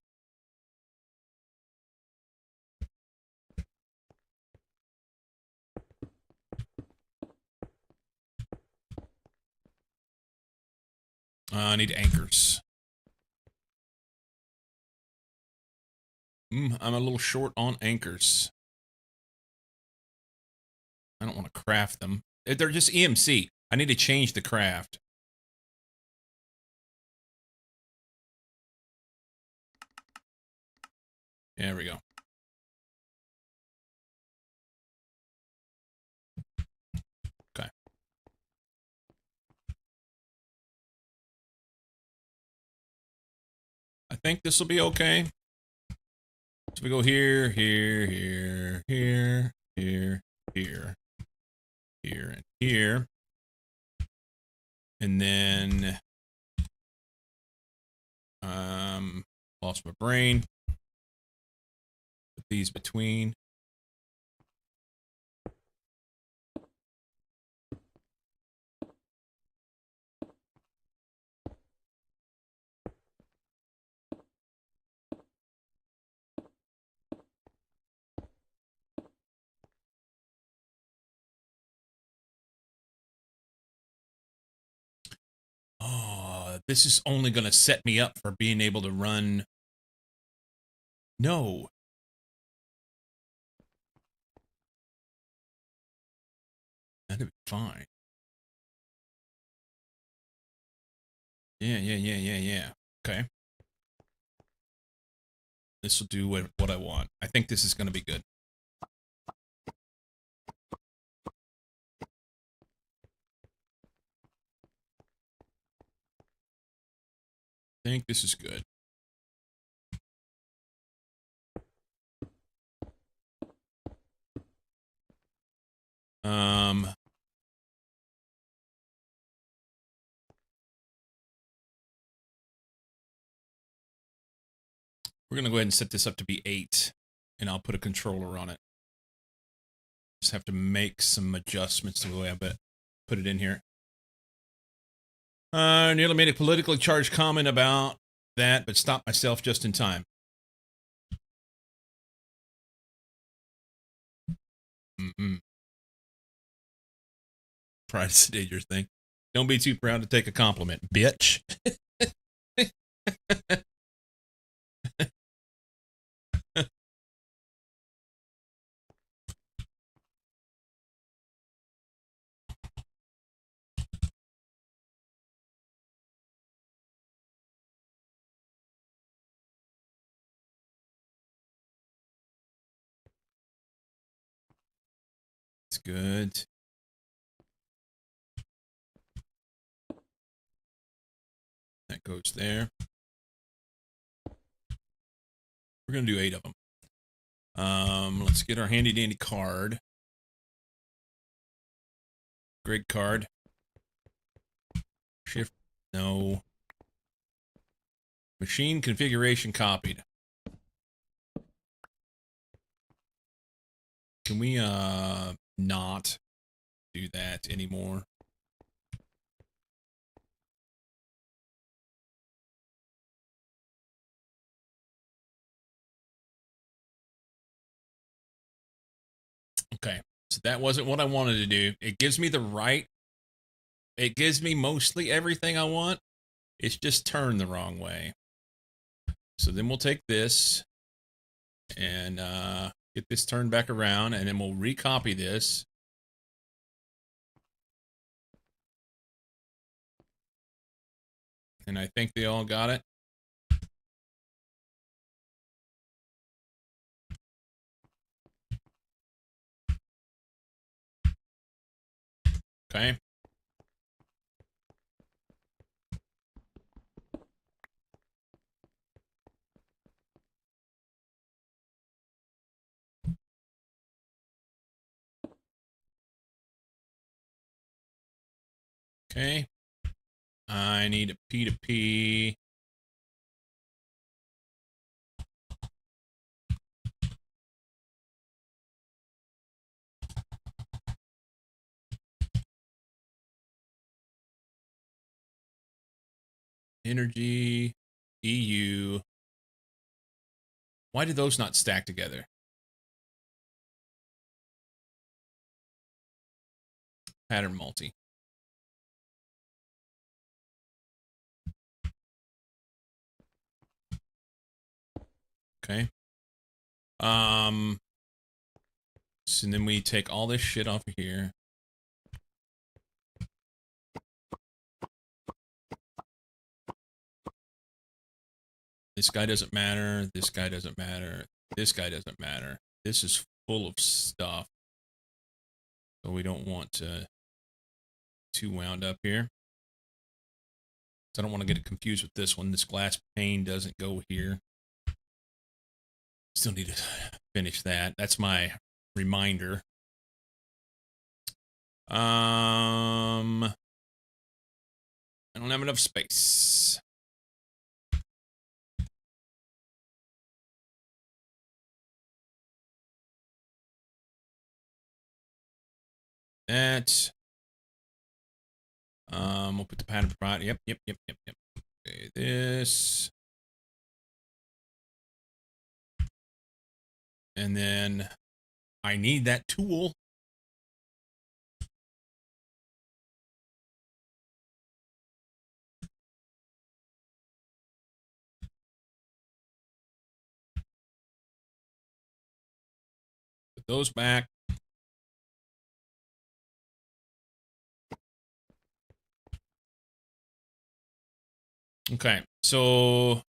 I need anchors. I'm a little short on anchors. I don't want to craft them. They're just EMC. I need to change the craft. There we go. Okay. I think this will be okay. So we go here, here, here, here, here, here, here, and here. And then, lost my brain. Put these between. Oh, this is only going to set me up for being able to run. No. That'd be fine. Yeah. Okay. This will do what I want. I think this is going to be good. I think this is good. We're going to go ahead and set this up to be 8, and I'll put a controller on it. Just have to make some adjustments to the way I put it in here. Nearly made a politically charged comment about that, but stopped myself just in time. Pride is a dangerous thing. Don't be too proud to take a compliment, bitch. good. That goes there. We're going to do 8 of them. Let's get our handy dandy card. Grid card. Shift. No. Machine configuration copied. Can we not do that anymore? Okay. So that wasn't what I wanted to do. It gives me the right. It gives me mostly everything I want. It's just turned the wrong way. So then we'll take this and get this turned back around, and then we'll recopy this. And I think they all got it. Okay. Okay. I need a P2P. Energy. EU. Why did those not stack together? Pattern multi. Okay. So then we take all this shit off of here. This guy doesn't matter. This guy doesn't matter. This guy doesn't matter. This is full of stuff. So we don't want to too wound up here. So I don't want to get it confused with this one. This glass pane doesn't go here. Still need to finish that. That's my reminder. I don't have enough space. That. We'll put the pattern provider. Yep. Okay, this. And then I need that tool. Put those back. Okay, so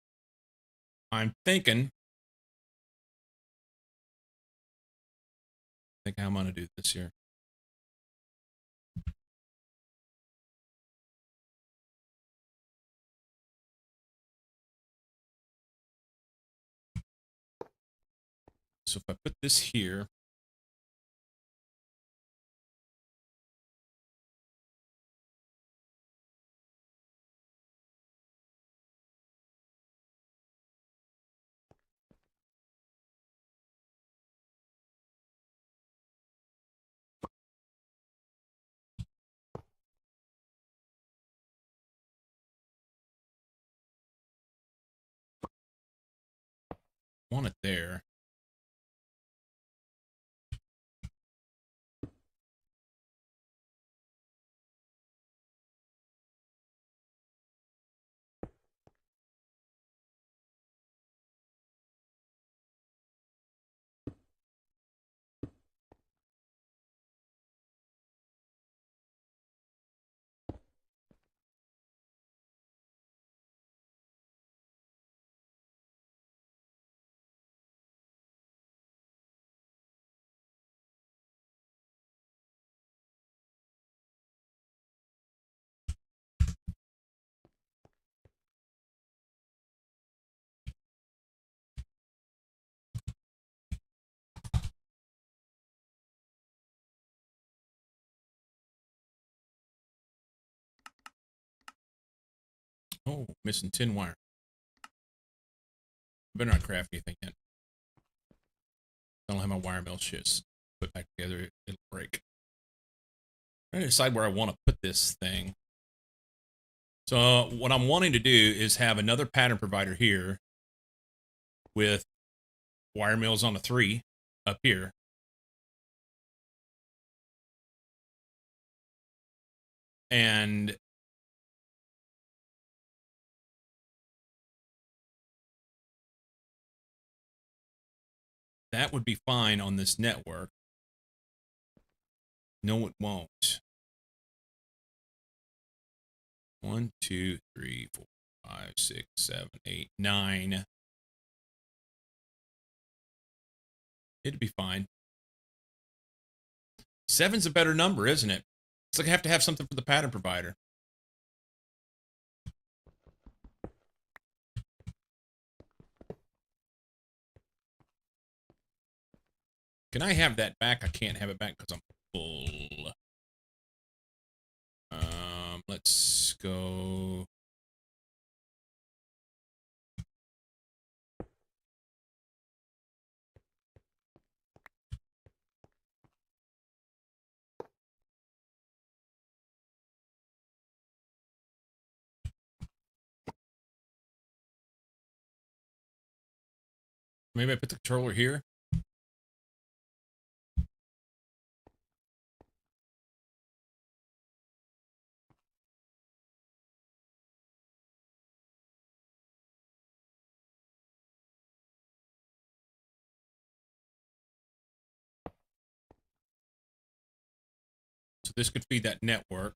I'm thinking. I think how I'm gonna do this here. So if I put this here. Want it there. Oh, missing tin wire. Better not craft anything yet. I don't have my wire mill shit put back together. It'll break. I'm trying to decide where I want to put this thing. So what I'm wanting to do is have another pattern provider here with wire mills on a 3 up here. And that would be fine on this network. No, it won't. 1, 2, 3, 4, 5, 6, 7, 8, 9. It'd be fine. 7's a better number, isn't it? It's like I have to have something for the pattern provider. Can I have that back? I can't have it back because I'm full. Let's go. Maybe I put the controller here. So this could feed that network.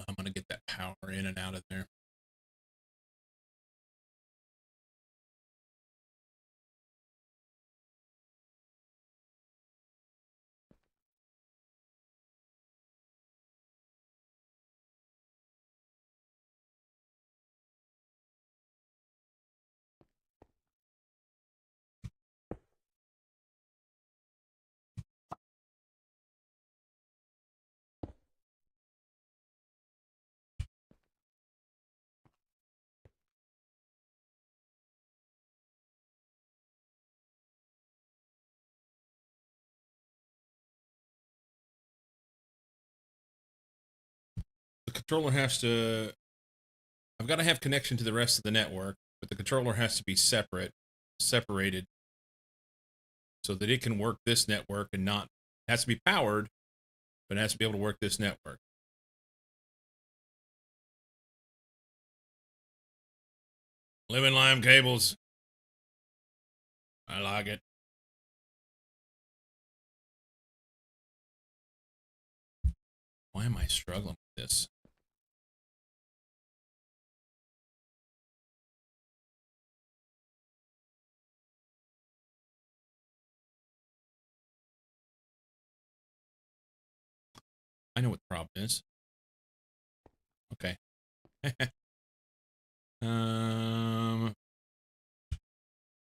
I'm going to get that power in and out of there. The controller has to... I've got to have connection to the rest of the network, but the controller has to be separated, so that it can work this network and not... It has to be powered, but it has to be able to work this network. Living lime cables. I like it. Why am I struggling with this? I know what the problem is. Okay.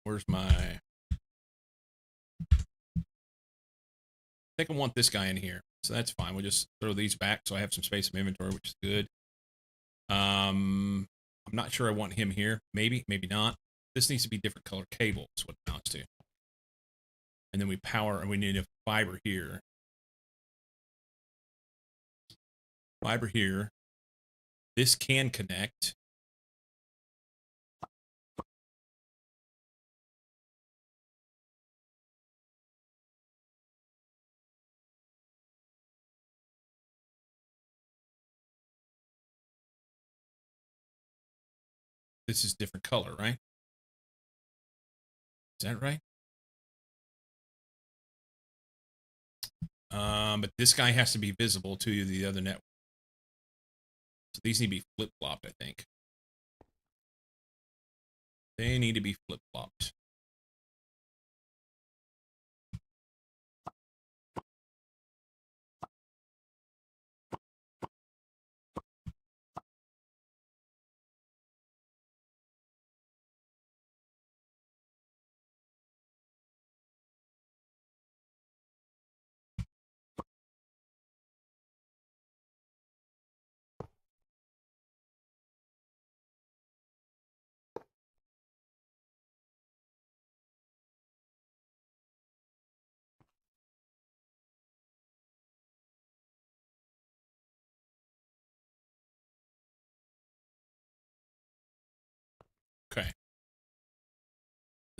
Where's my... I think I want this guy in here, so that's fine. We'll just throw these back so I have some space in inventory, which is good. I'm not sure I want him here. Maybe, maybe not. This needs to be different color cable, is what it amounts to. And then we power, and we need a fiber here. Fiber here. This can connect. This is different color, right? Is that right? But this guy has to be visible to the other network. So these need to be flip-flopped, I think. They need to be flip-flopped.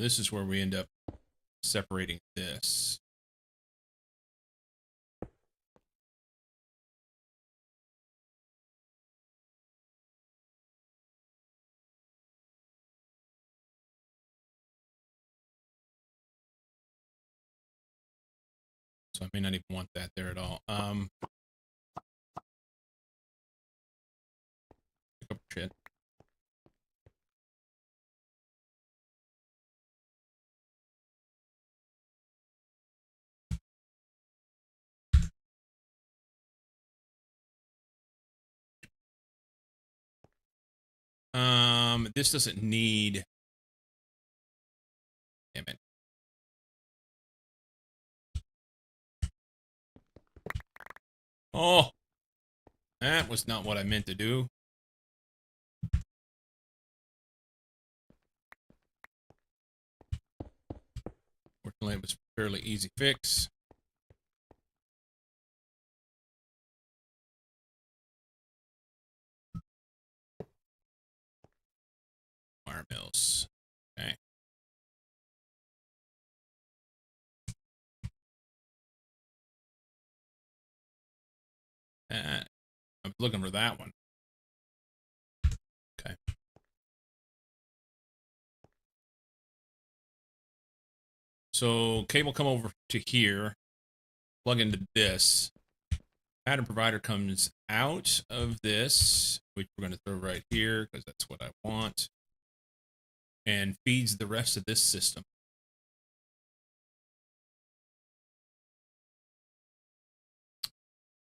This is where we end up separating this. So I may not even want that there at all. Pick up shit. This doesn't need. Damn it. Oh, that was not what I meant to do. Fortunately, it was a fairly easy fix. Wire mills. Okay. I was looking for that one. Okay. So cable come over to here, plug into this. Pattern provider comes out of this, which we're going to throw right here because that's what I want, and feeds the rest of this system.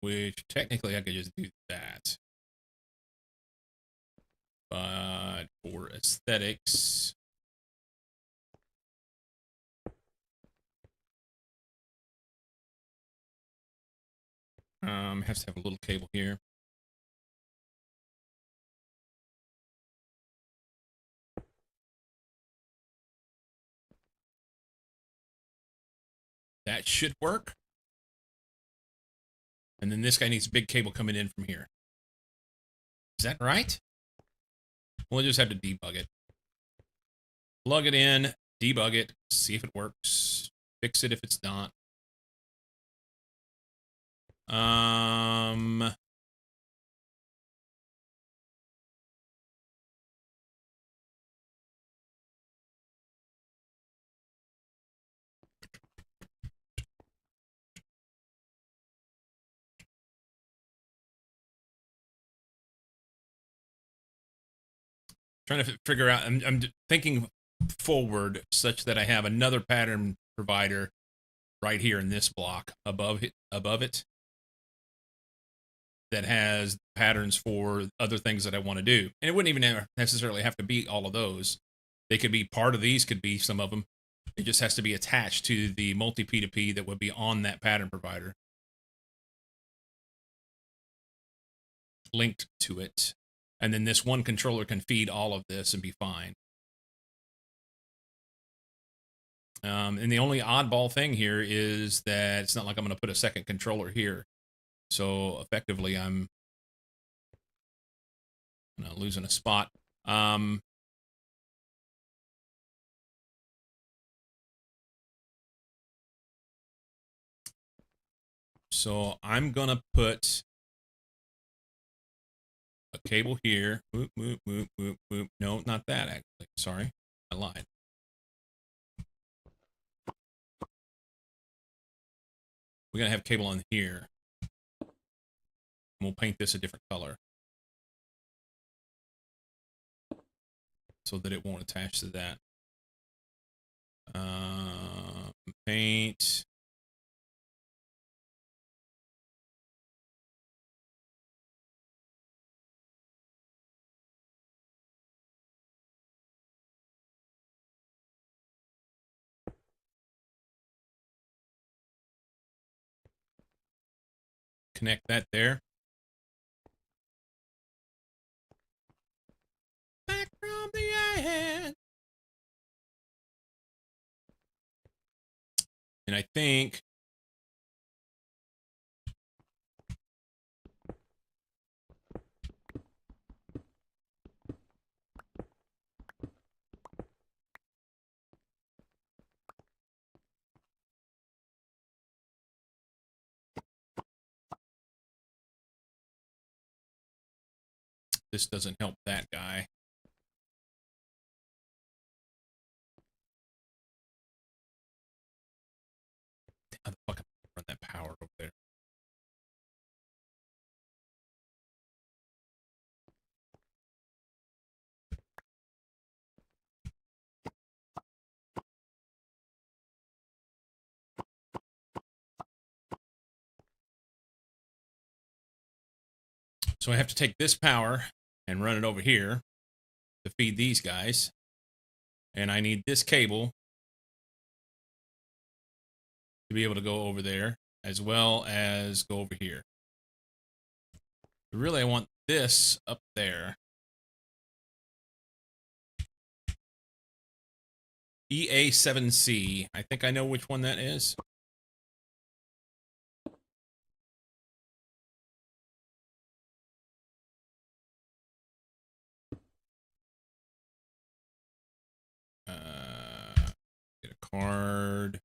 Which technically I could just do that. But for aesthetics, has to have a little cable here. That should work. And then this guy needs a big cable coming in from here. Is that right? We'll just have to debug it. Plug it in, debug it, see if it works, fix it if it's not. Trying to figure out, I'm thinking forward such that I have another pattern provider right here in this block above it that has patterns for other things that I want to do. And it wouldn't even necessarily have to be all of those. They could be part of these, could be some of them. It just has to be attached to the multi P2P that would be on that pattern provider. Linked to it. And then this one controller can feed all of this and be fine. And the only oddball thing here is that it's not like I'm going to put a second controller here. So effectively, I'm losing a spot. So I'm going to put a cable here. Whoop, whoop, whoop, whoop, whoop. No, not that, actually. Sorry, I lied. We're going to have cable on here. And we'll paint this a different color so that it won't attach to that. Paint. Connect that there. Back from the end. And I think this doesn't help that guy. How the fuck am I run that power over there? So I have to take this power and run it over here to feed these guys. And I need this cable to be able to go over there as well as go over here. Really, I want this up there. EA7C. I think I know which one that is. Get a card.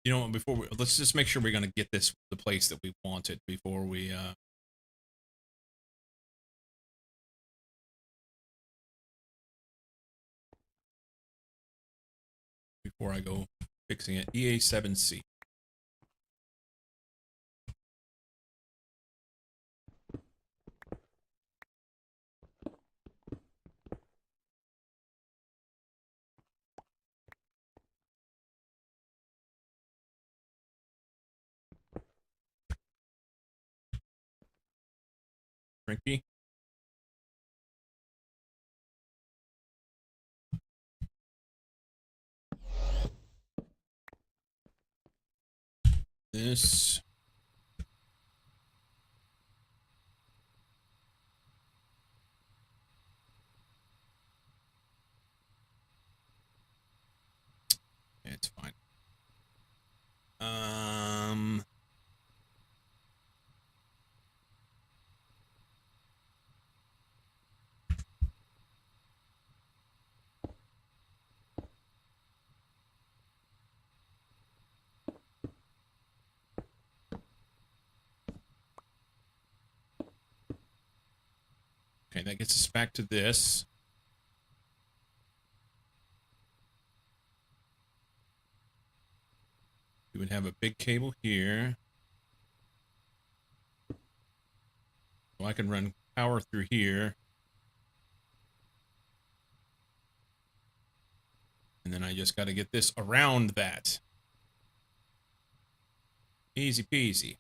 You know what, let's just make sure we're going to get this the place that we want it before we before I go fixing it. EA7C. Frankie. This. It's fine. Okay, that gets us back to this. We would have a big cable here. So I can run power through here. And then I just got to get this around that. Easy peasy.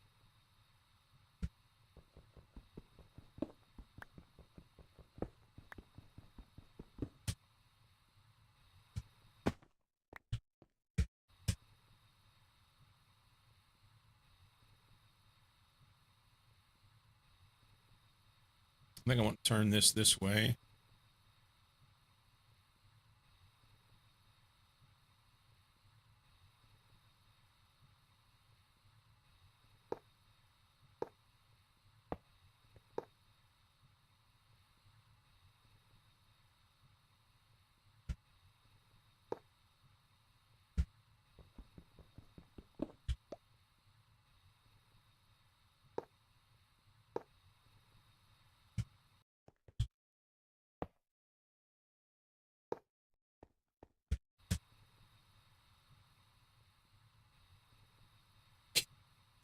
I think I want to turn this way.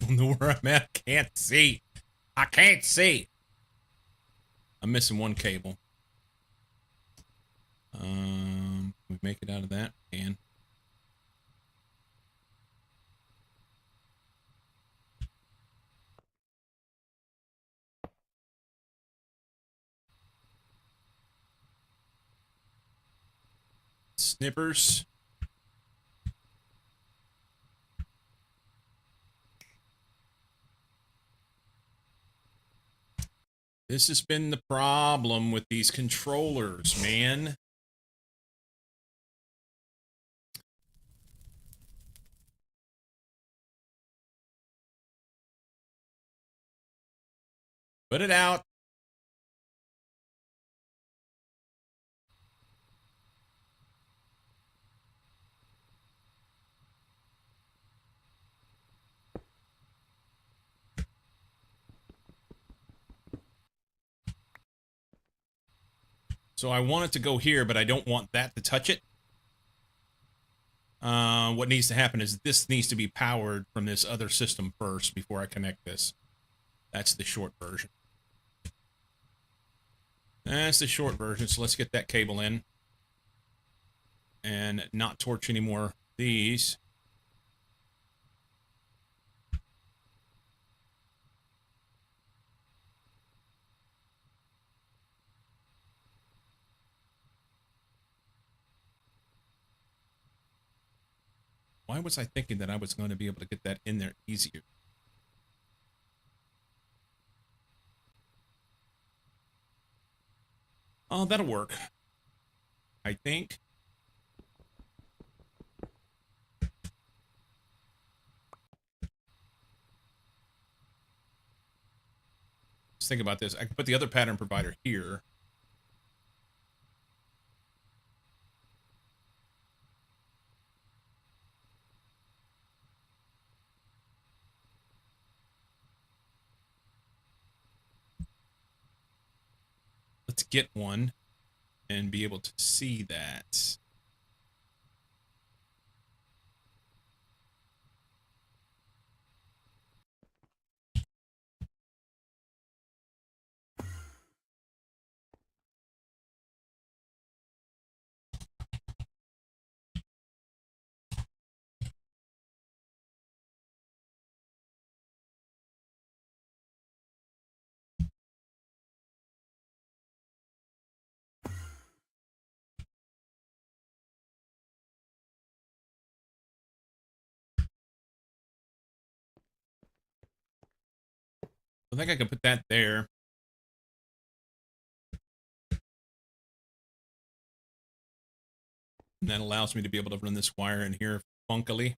I don't know where I'm at. I can't see. I can't see. I'm missing one cable. We make it out of that. And snippers. This has been the problem with these controllers, man. Put it out. So I want it to go here, but I don't want that to touch it. What needs to happen is this needs to be powered from this other system first before I connect this. That's the short version. That's the short version, so let's get that cable in. And not torch any more these. Why was I thinking that I was going to be able to get that in there easier? Oh, that'll work. I think. Let's think about this. I can put the other pattern provider here. Let's get one and be able to see that. I think I can put that there. And that allows me to be able to run this wire in here funkily.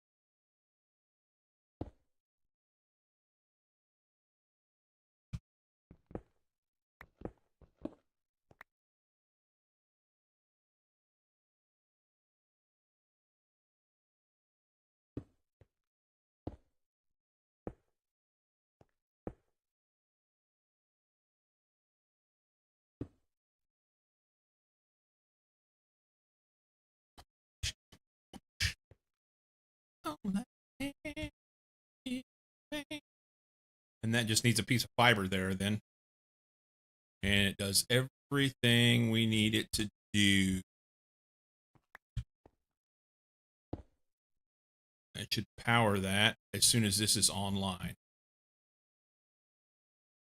And that just needs a piece of fiber there then. And it does everything we need it to do. It should power that as soon as this is online.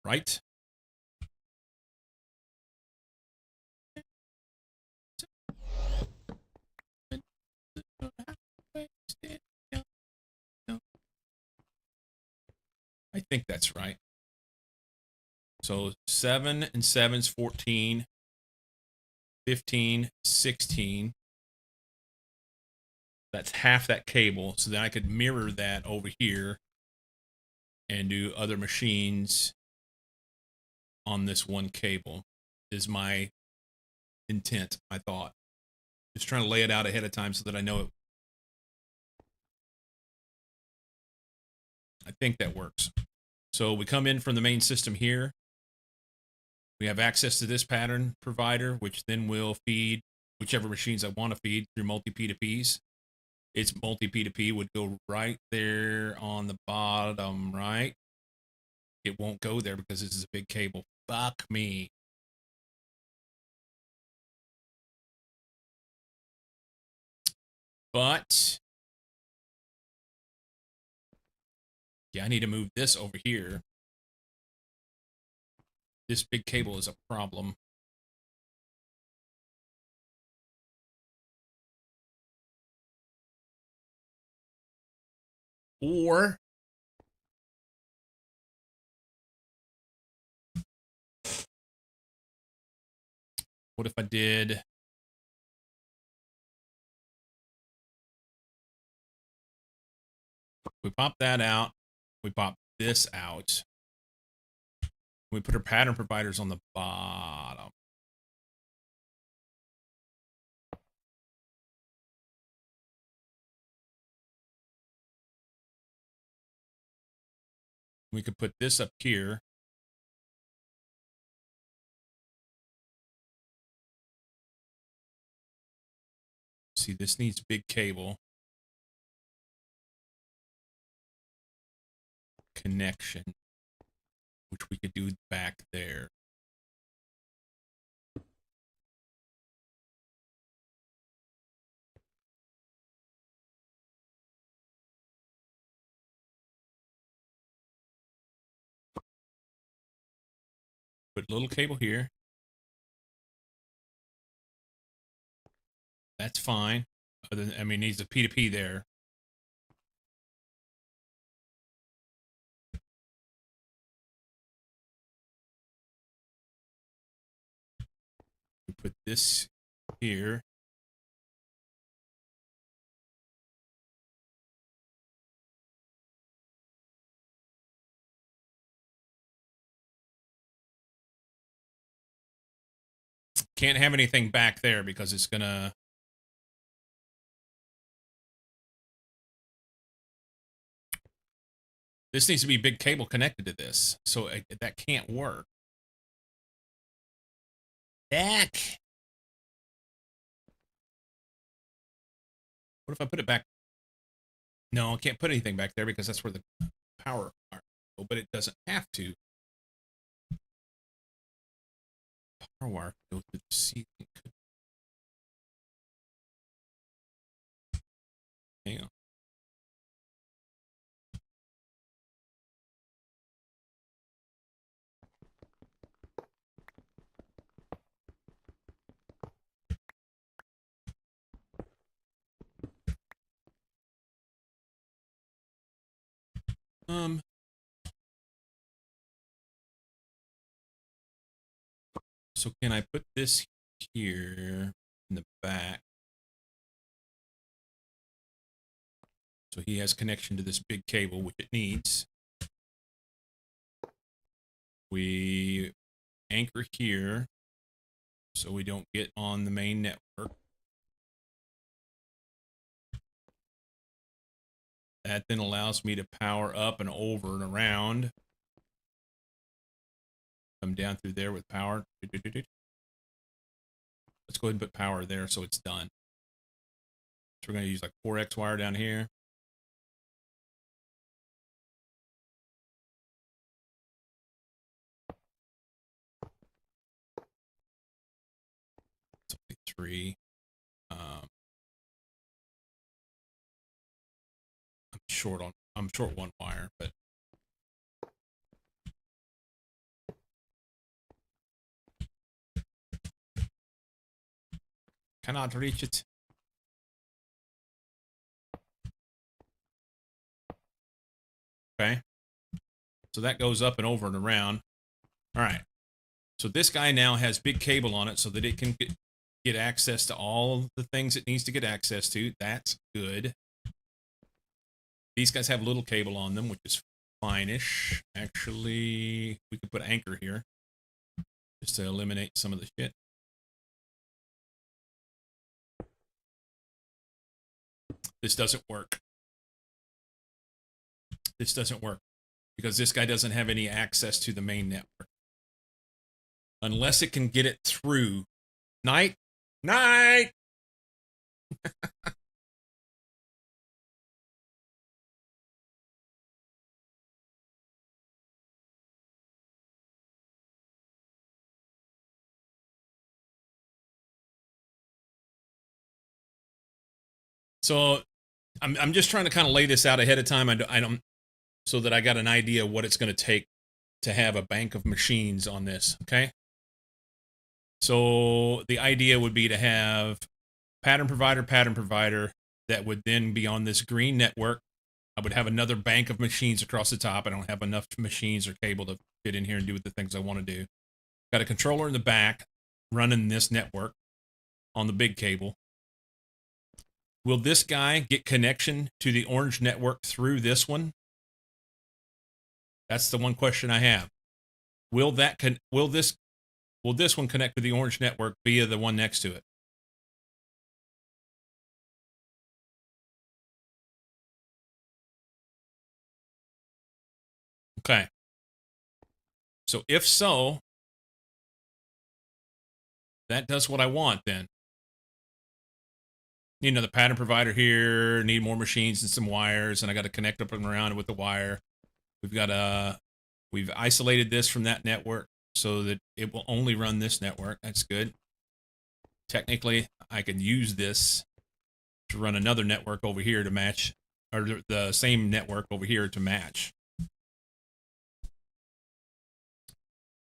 Right? I think that's right. So 7 and 7's 14, 15, 16. That's half that cable. So then I could mirror that over here and do other machines on this one cable is my intent, I thought. Just trying to lay it out ahead of time so that I know it. I think that works. So we come in from the main system here. We have access to this pattern provider, which then will feed whichever machines I want to feed through multi-P2Ps. Its multi-P2P would go right there on the bottom right. It won't go there because this is a big cable. Fuck me. But yeah, I need to move this over here. This big cable is a problem. Or what if I did? We pop that out. We pop this out. We put our pattern providers on the bottom. We could put this up here. see, this needs big cable connection, which we could do back there. Put a little cable here. That's fine. Other than, I mean, needs a P2P there. We put this here. Can't have anything back there because it's gonna. This needs to be big cable connected to this, so that can't work. Heck. What if I put it back? No, I can't put anything back there because that's where the power are. But it doesn't have to. Power wire go through the ceiling. Hang on. So can I put this here in the back? So he has connection to this big cable, which it needs. We anchor here so we don't get on the main network. That then allows me to power up and over and around. Come down through there with power. Let's go ahead and put power there so it's done. So we're going to use like 4X wire down here. It's only 3. I'm short one wire, but cannot reach it. Okay. So that goes up and over and around. All right. So this guy now has big cable on it so that it can get access to all the things it needs to get access to. That's good. These guys have little cable on them, which is fine-ish. Actually, we could put anchor here just to eliminate some of the shit. This doesn't work. This doesn't work because this guy doesn't have any access to the main network. Unless it can get it through. Night. So I'm just trying to kind of lay this out ahead of time. I don't so that I got an idea of what it's going to take to have a bank of machines on this. Okay. So the idea would be to have pattern provider that would then be on this green network. I would have another bank of machines across the top. I don't have enough machines or cable to fit in here and do the things I want to do. Got a controller in the back running this network on the big cable. Will this guy get connection to the orange network through this one? That's the one question I have. Will this one connect to the orange network via the one next to it? Okay. So if so, that does what I want then. Need another pattern provider here. Need more machines and some wires, and I got to connect up and around with the wire. We've got we've isolated this from that network so that it will only run this network. That's good. Technically, I can use this to run another network over here to match, or the same network over here to match. I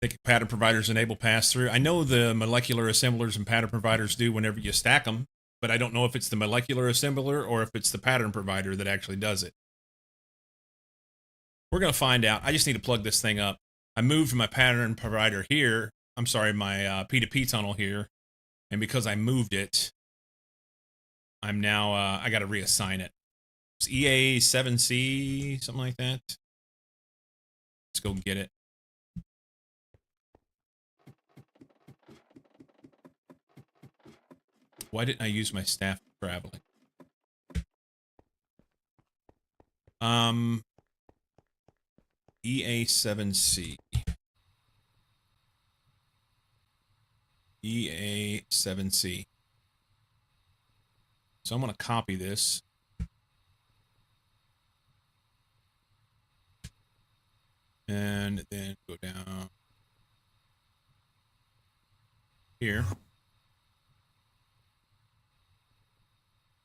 think pattern providers enable pass-through. I know the molecular assemblers and pattern providers do whenever you stack them, but I don't know if it's the molecular assembler or if it's the pattern provider that actually does it. We're going to find out. I just need to plug this thing up. I moved my pattern provider here. I'm sorry, my P2P tunnel here. And because I moved it, I'm now, I got to reassign it. It's EA7C, something like that. Let's go get it. Why didn't I use my staff traveling? EA7C. EA7C. So I'm going to copy this. And then go down here.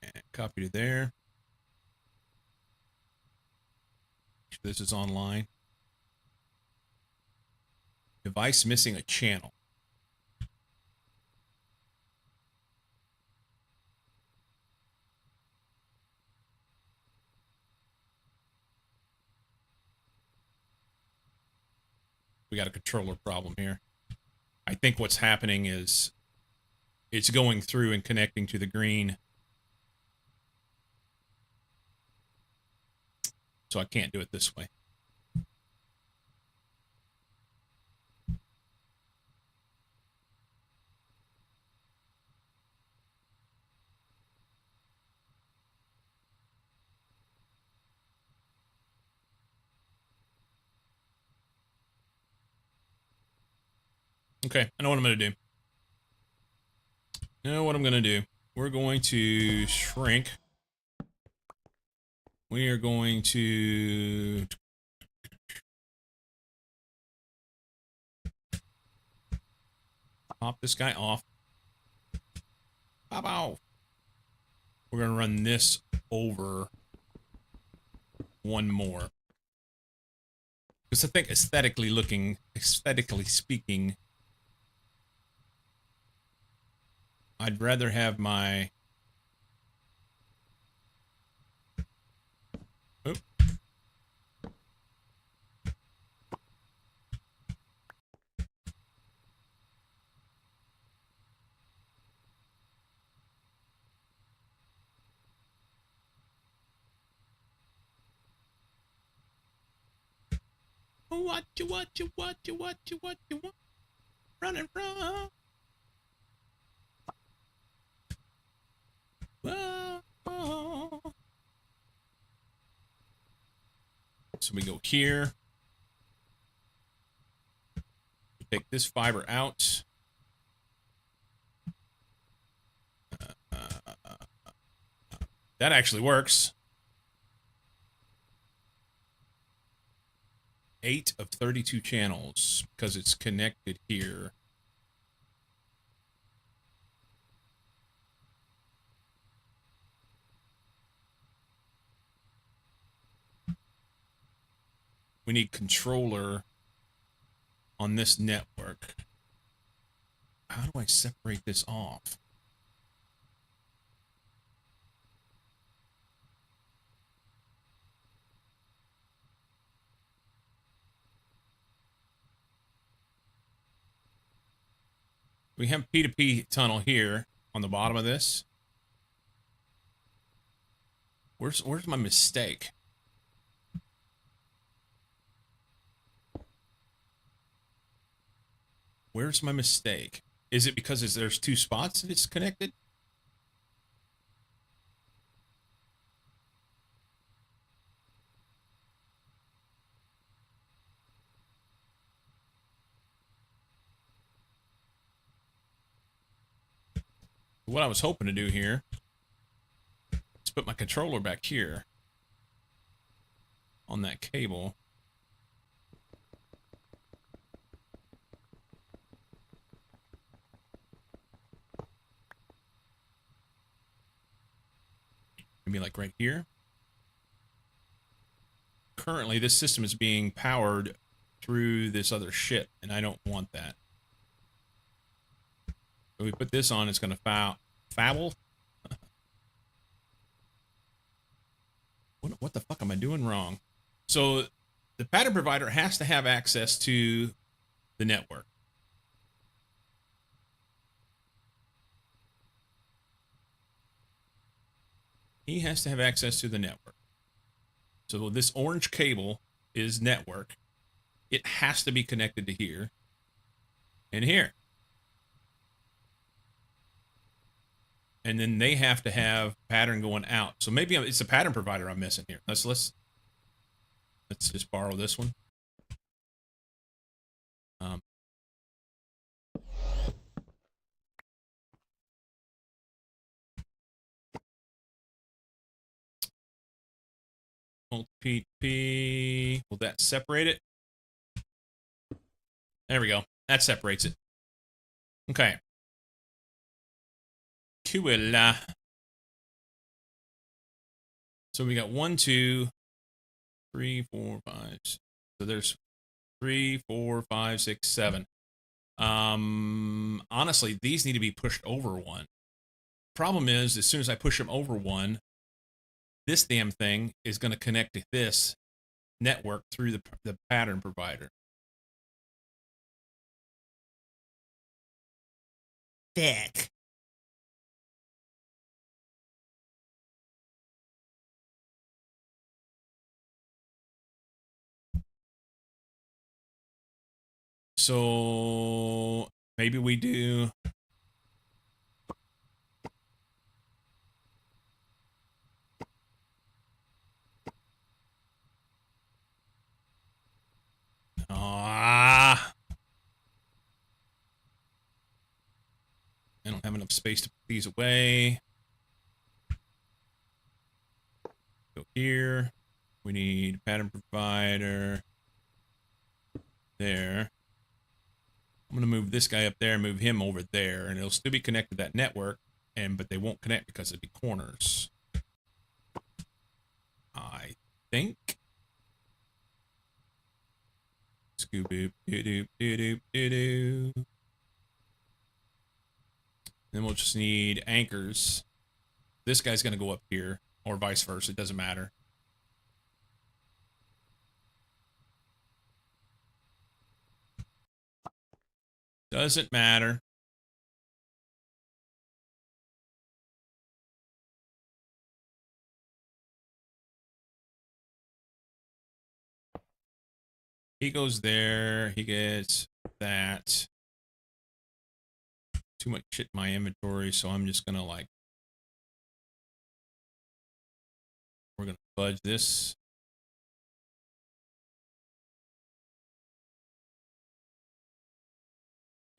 And copy to there. This is online. Device missing a channel. We got a controller problem here. I think what's happening is it's going through and connecting to the green. So I can't do it this way. Okay, I know what I'm going to do. I know what I'm going to do. We're going to shrink. We are going to pop this guy off. Pop off. We're going to run this over one more. Because I think aesthetically speaking, I'd rather have my... Oop. What you want? Running from? Whoa. So we go here. Take this fiber out. That actually works. 8 of 32 channels because it's connected here. We need controller on this network. How do I separate this off? We have P2P tunnel here on the bottom of this. Where's my mistake? Where's my mistake? Is it because there's 2 spots that it's connected? What I was hoping to do here put my controller back here on that cable. Maybe like right here. Currently, this system is being powered through this other shit, and I don't want that. So we put this on, it's going to foul. What the fuck am I doing wrong? So the pattern provider has to have access to the network. He has to have access to the network. So this orange cable is network. It has to be connected to here and here. And then they have to have pattern going out. So maybe it's a pattern provider I'm missing here. Let's just borrow this one. P2P. Will that separate it? There we go. That separates it. Okay. Cool. So we got 1, 2, 3, 4, 5. So there's 3, 4, 5, 6, 7. Honestly, these need to be pushed over one. Problem is, as soon as I push them over one, this damn thing is going to connect to this network through the pattern provider. Thick. So maybe we do. I don't have enough space to put these away. Go here. We need pattern provider. There. I'm gonna move this guy up there and move him over there, and it'll still be connected to that network, but they won't connect because it'd be corners. I think. Scooboop doo doo doo doo doo doo. Then we'll just need anchors. This guy's gonna go up here, or vice versa. It doesn't matter. Doesn't matter. He goes there. He gets that. Too much shit in my inventory, so I'm just gonna like. We're gonna fudge this.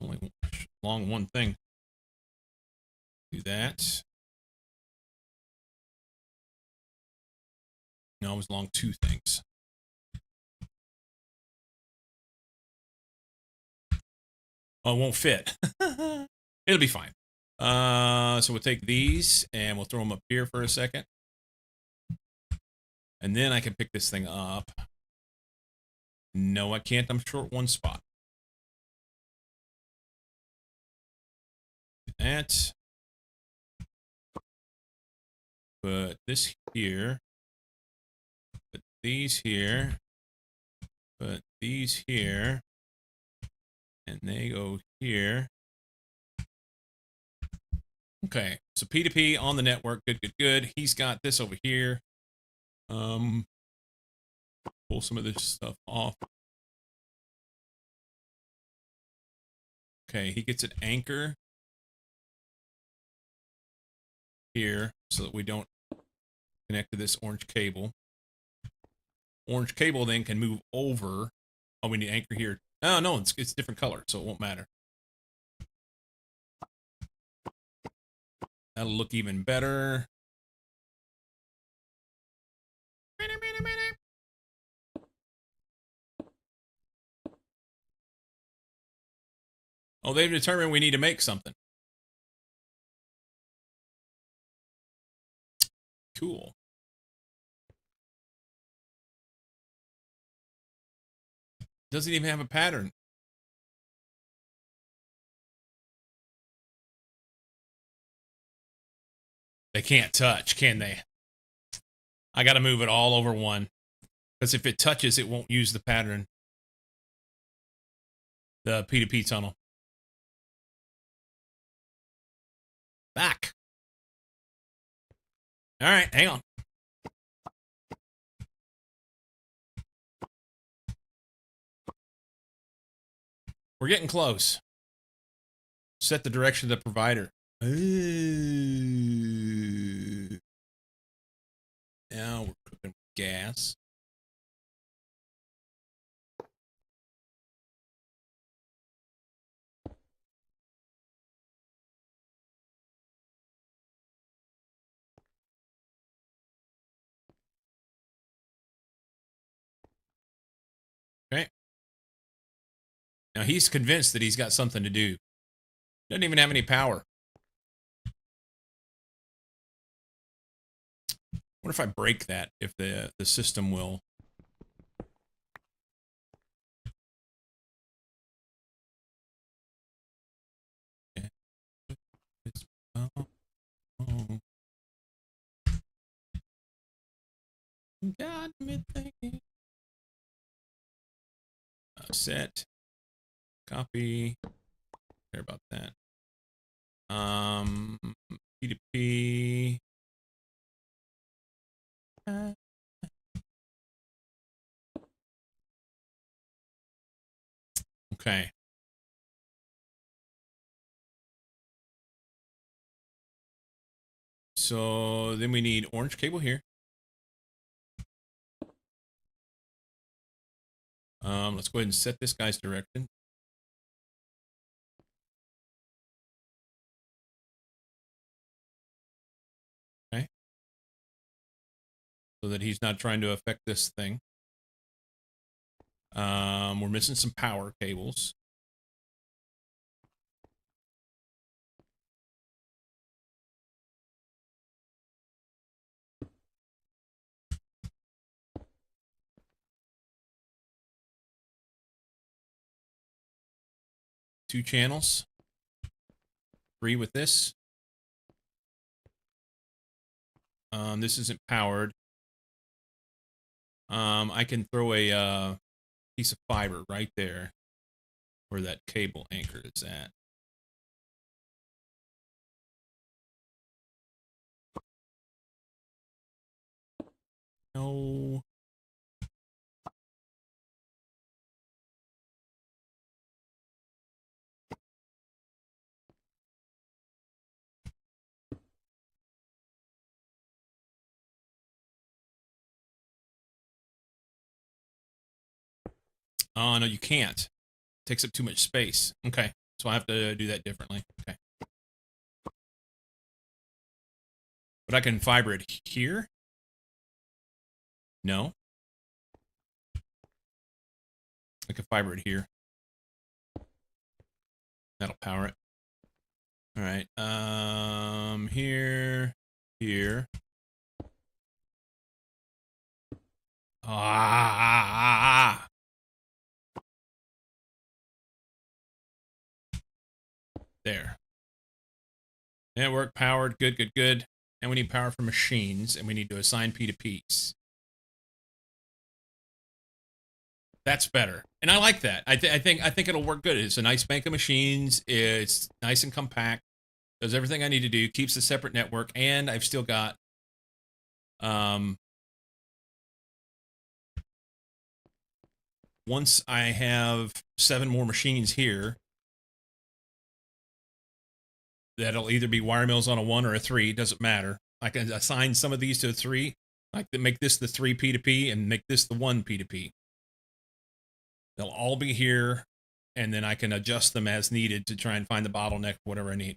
Only long one thing. Do that. No, it was long 2 things. Oh, it won't fit. It'll be fine. So we'll take these and we'll throw them up here for a second. And then I can pick this thing up. No, I can't. I'm short one spot. That. Put this here. Put these here. Put these here. And they go here. Okay, so P2P on the network. Good, good, good. He's got this over here. Pull some of this stuff off. Okay, he gets an anchor here so that we don't connect to this orange cable. Orange cable then can move over. Oh, we need anchor here. Oh, no, it's different color, so it won't matter. That'll look even better. Oh, they've determined we need to make something. Cool. Doesn't even have a pattern. They can't touch, can they? I got to move it all over one. Because if it touches, it won't use the pattern. The P2P tunnel. Back. All right, hang on. We're getting close. Set the direction of the provider. Now we're cooking with gas. Okay. Now he's convinced that he's got something to do. Doesn't even have any power. What if I break that? If the system will. Got me thinking. Set. Copy. Care about that. P2P. Okay. So then we need orange cable here. Let's go ahead and set this guy's direction. Okay. So that he's not trying to affect this thing. We're missing some power cables. Two channels. 3 with this. This isn't powered. I can throw a piece of fiber right there where that cable anchor is at. No. Oh, no, you can't. It takes up too much space. Okay, so I have to do that differently. Okay. But I can fiber it here? No. I can fiber it here. That'll power it. All right. Here. Ah. There. Network powered. Good. And we need power for machines, and we need to assign P2Ps. That's better, and I like that. I think it'll work good. It's a nice bank of machines. It's nice and compact. Does everything I need to do. Keeps a separate network, and I've still got once I have 7 more machines here, that'll either be wire mills on a 1 or a 3. Doesn't matter. I can assign some of these to a 3. I can make this the 3 P2P and make this the 1 P2P. They'll all be here, and then I can adjust them as needed to try and find the bottleneck, whatever I need.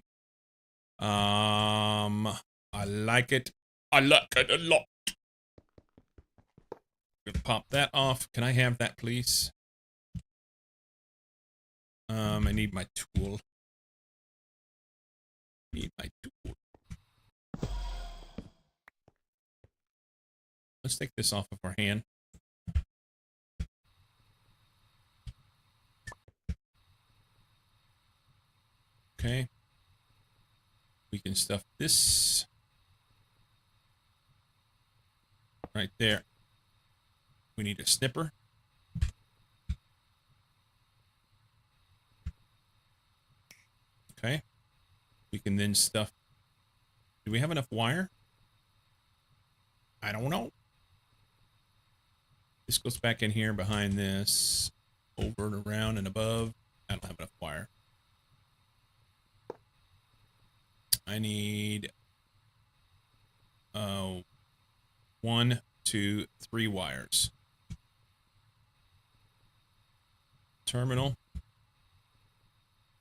I like it. I like it a lot. Gonna pop that off. Can I have that, please? I need my tool. Need my tool. Let's take this off of our hand. Okay. We can stuff this right there. We need a snipper. Okay. We can then stuff. Do we have enough wire? I don't know. This goes back in here behind this, over and around and above. I don't have enough wire. I need 1, 2, 3 wires. Terminal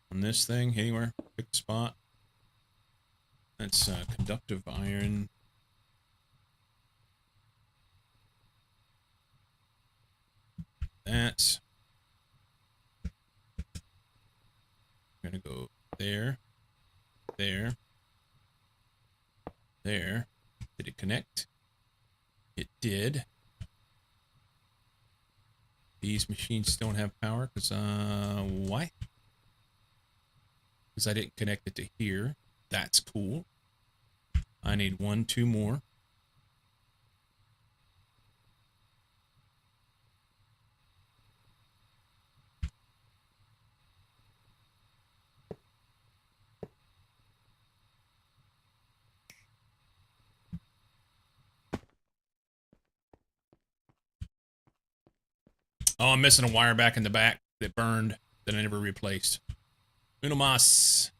on this thing, anywhere, pick a spot. That's conductive iron. That. I'm gonna go there, there, there. Did it connect? It did. These machines don't have power because why? Because I didn't connect it to here. That's cool. I need 1, 2 more. Oh, I'm missing a wire back in the back that burned that I never replaced. Uno mas.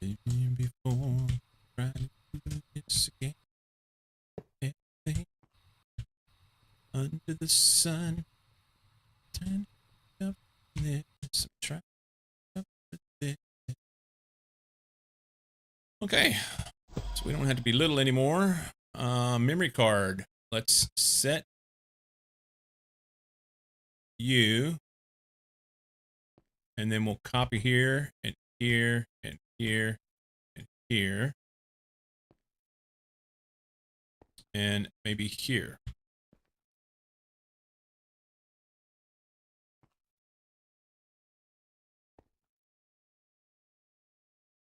Before trying to do this again. Everything under the sun. Turn up this. I'm trying up this. Okay. So we don't have to be little anymore. Memory card. Let's set you. And then we'll copy here and here and here and here. And maybe here.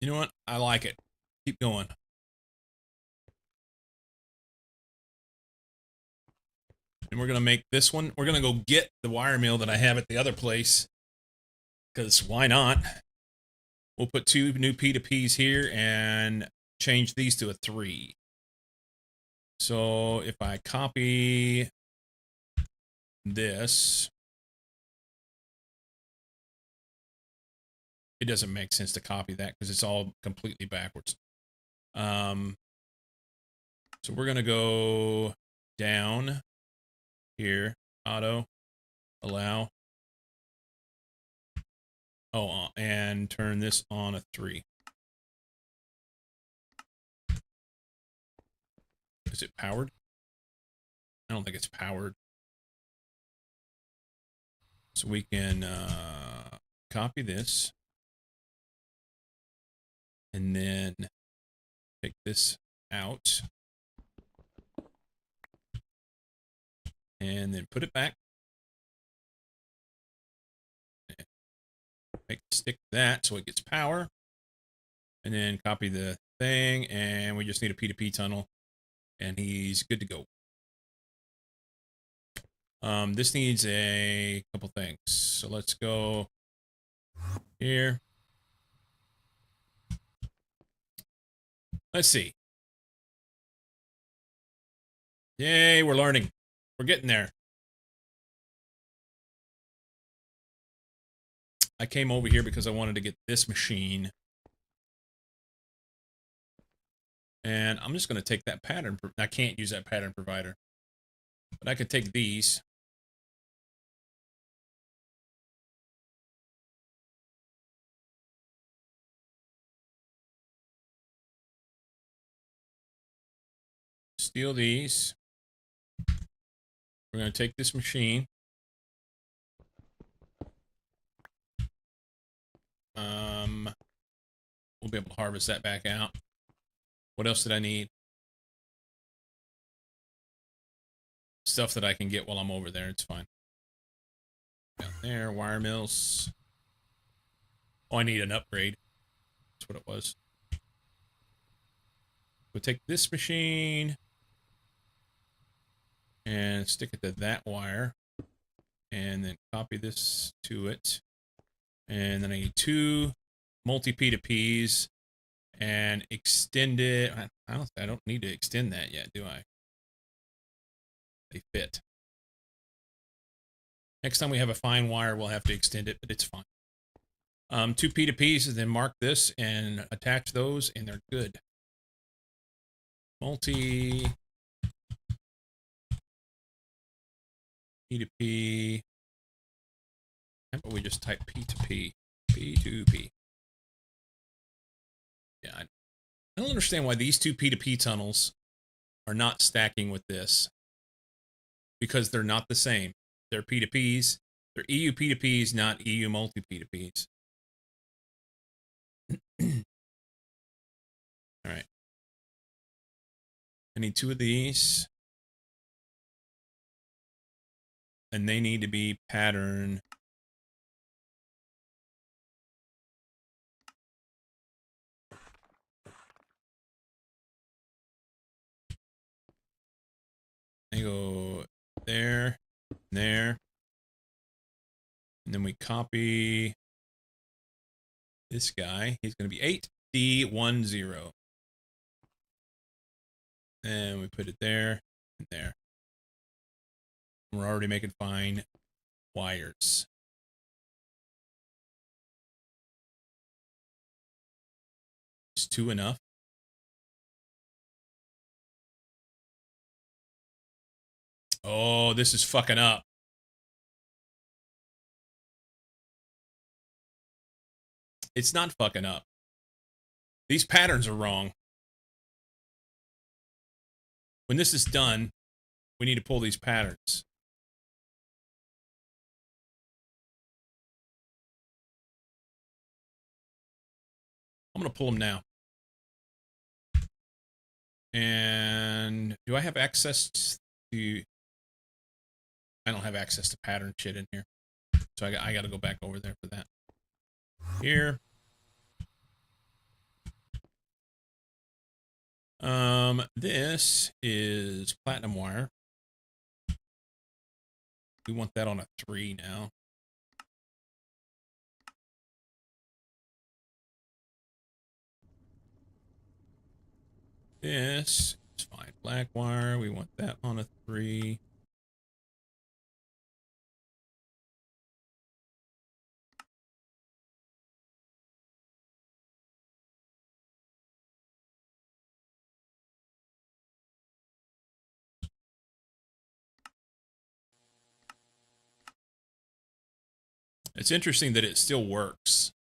You know what? I like it. Keep going. And we're going to make this one. We're going to go get the wire mill that I have at the other place. Because why not? We'll put 2 new P2Ps here and change these to a 3. So if I copy this, it doesn't make sense to copy that because it's all completely backwards. So we're going to go down here, auto, allow. Oh, and turn this on a 3. Is it powered? I don't think it's powered. So we can copy this. And then take this out. And then put it back. Make stick that so it gets power. And then copy the thing. And we just need a P2P tunnel. And he's good to go. This needs a couple things. So let's go here. Let's see. Yay, we're learning. We're getting there. I came over here because I wanted to get this machine. And I'm just going to take that pattern. I can't use that pattern provider. But I could take these. Steal these. We're going to take this machine. We'll be able to harvest that back out. What else did I need? Stuff that I can get while I'm over there. It's fine. Down there, wire mills. Oh, I need an upgrade. That's what it was. We'll take this machine and stick it to that wire. And then copy this to it. And then I need 2 multi P2Ps and extend it. I don't need to extend that yet, do I? They fit. Next time we have a fine wire, we'll have to extend it, but it's fine. 2 P2Ps, and then mark this and attach those, and they're good. Multi P2P. How about we just type P2P? P2P. Yeah, I don't understand why these 2 P2P tunnels are not stacking with this. Because they're not the same. They're P2Ps. They're EU P2Ps, not EU multi P2Ps. All right. I need 2 of these. And they need to be pattern. They go there, there. And then we copy this guy. He's going to be 8D10. And we put it there and there. We're already making fine wires. Is 2 enough? Oh, this is fucking up. It's not fucking up. These patterns are wrong. When this is done, we need to pull these patterns. I'm going to pull them now. And do I have access to... I don't have access to pattern shit in here. So I got to go back over there for that. Here. This is platinum wire. We want that on a 3 now. This is fine. Black wire. We want that on a 3. It's interesting that it still works.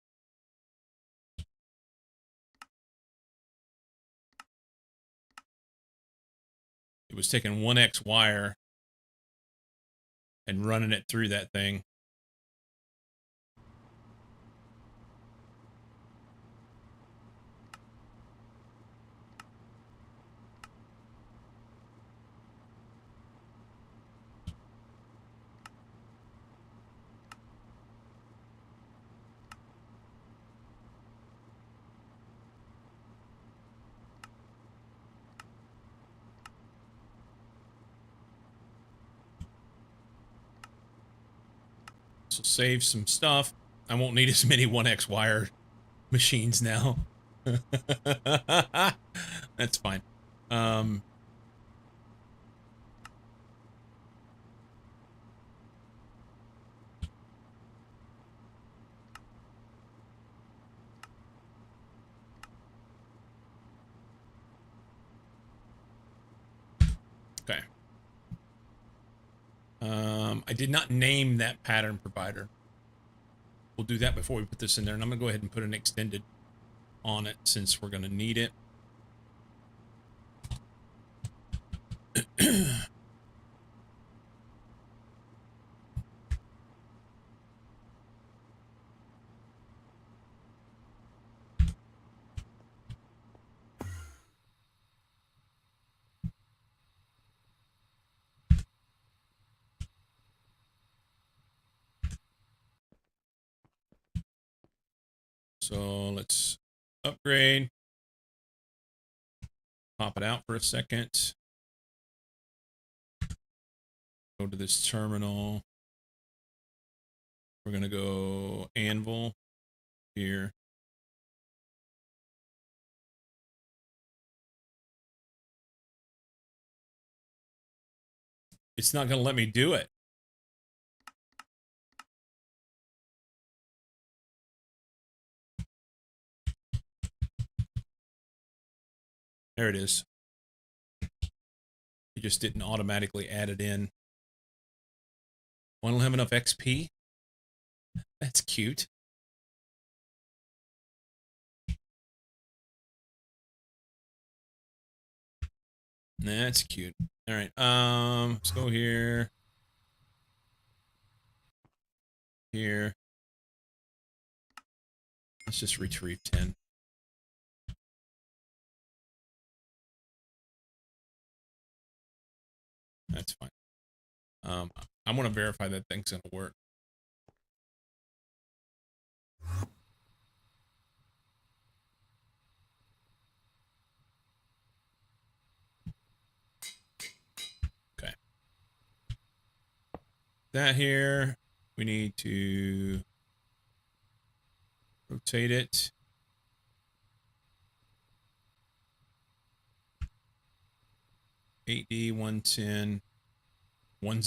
It was taking 1X wire and running it through that thing. So save some stuff. I won't need as many 1X wire machines now. That's fine. Okay. I did not name that pattern provider. We'll do that before we put this in there, and I'm gonna go ahead and put an extended on it since we're gonna need it. So let's upgrade. Pop it out for a second. Go to this terminal. We're going to go anvil here. It's not going to let me do it. There it is. It just didn't automatically add it in. I don't have enough XP. That's cute. That's cute. All right. Let's go here. Here. Let's just retrieve 10. That's fine. I want to verify that thing's gonna work. Okay. That here, we need to rotate it. $8D 110 10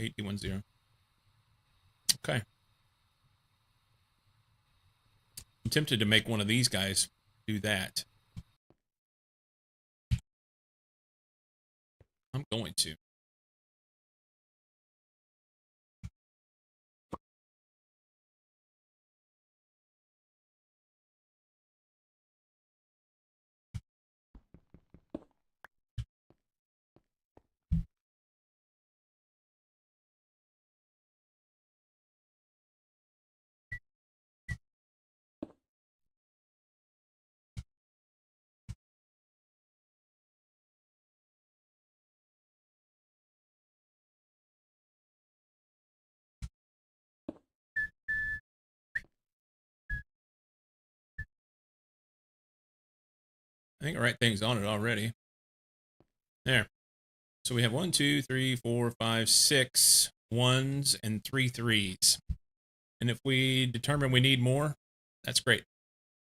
$8D 10. Okay. I'm tempted to make one of these guys do that. I'm going to. I think the right thing's on it already. There. So we have 1, 2, 3, 4, 5, 6 ones and 3 threes. And if we determine we need more, that's great.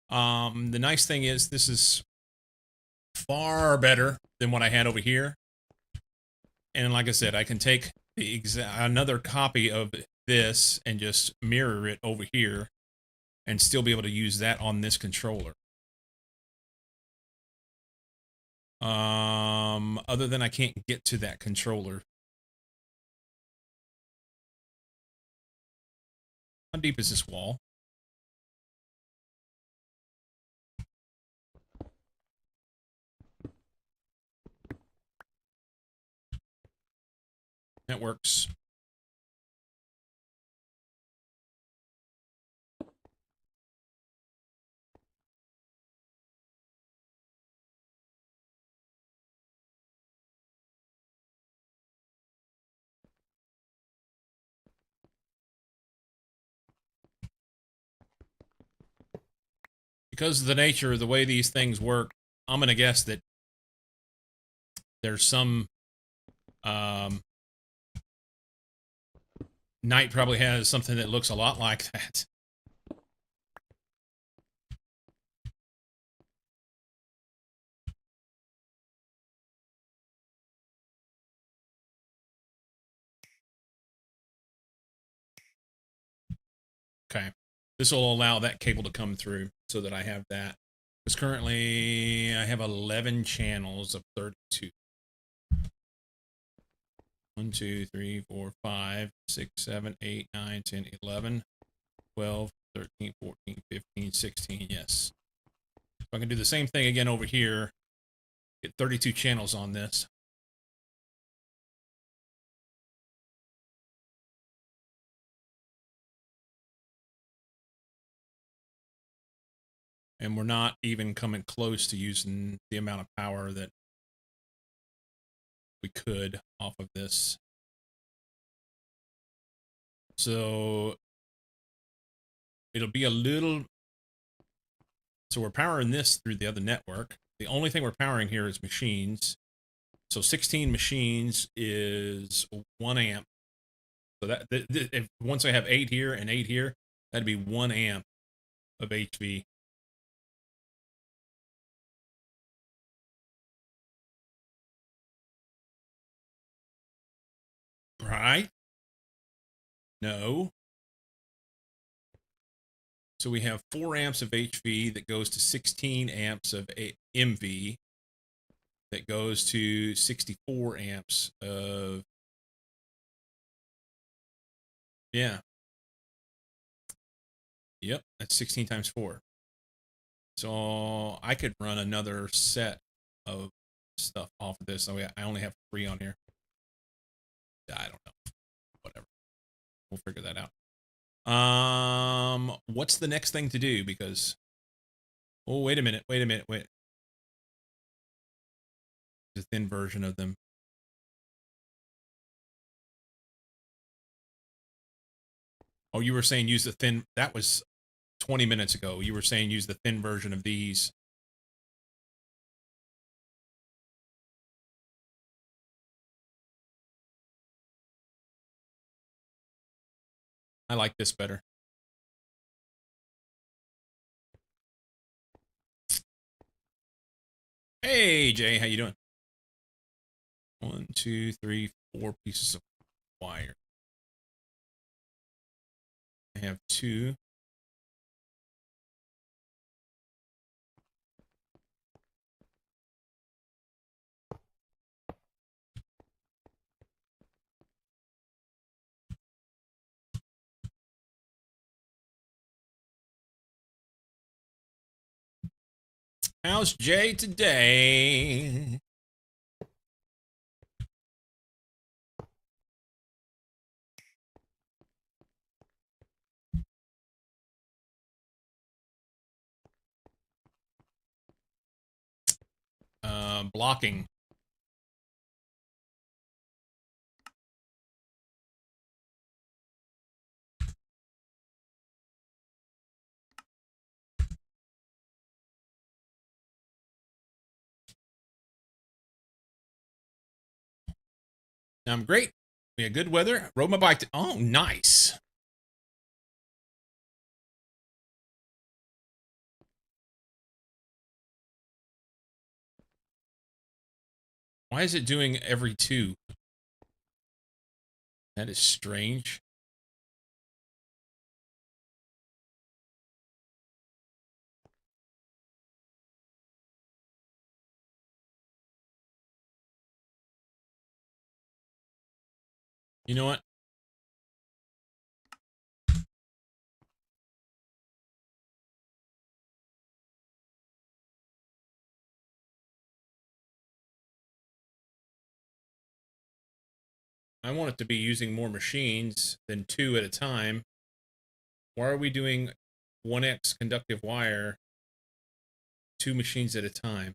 The nice thing is this is far better than what I had over here. And like I said, I can take the another copy of this and just mirror it over here and still be able to use that on this controller. Other than I can't get to that controller. How deep is this wall? That works. Because of the nature of the way these things work, I'm going to guess that there's some Knight probably has something that looks a lot like that. Okay. This will allow that cable to come through so that I have that. Because currently I have 11 channels of 32. 1, 2, 3, 4, 5, 6, 7, 8, 9, 10, 11, 12, 13, 14, 15, 16. Yes. So I can do the same thing again over here. Get 32 channels on this. And we're not even coming close to using the amount of power that we could off of this. So it'll be a little So we're powering this through the other network. The only thing we're powering here is machines. So 16 machines is 1 amp. So that if once I have 8 here and 8 here, that'd be 1 amp of HV. Right? No. So we have 4 amps of HV that goes to 16 amps of MV that goes to 64 amps of, yeah. Yep, that's 16 times 4. So I could run another set of stuff off of this. So I only have 3 on here. I don't know. Whatever. We'll figure that out. What's the next thing to do? Because, oh, wait a minute. Wait. The thin version of them. Oh, you were saying use the thin. That was 20 minutes ago. You were saying use the thin version of these. I like this better. Hey, Jay, how you doing? 1, 2, 3, 4 pieces of wire. I have 2. How's Jay today? Blocking. I'm great. We had good weather. Rode my bike. Oh, nice. Why is it doing every 2? That is strange. You know what? I want it to be using more machines than 2 at a time. Why are we doing 1x conductive wire, 2 machines at a time?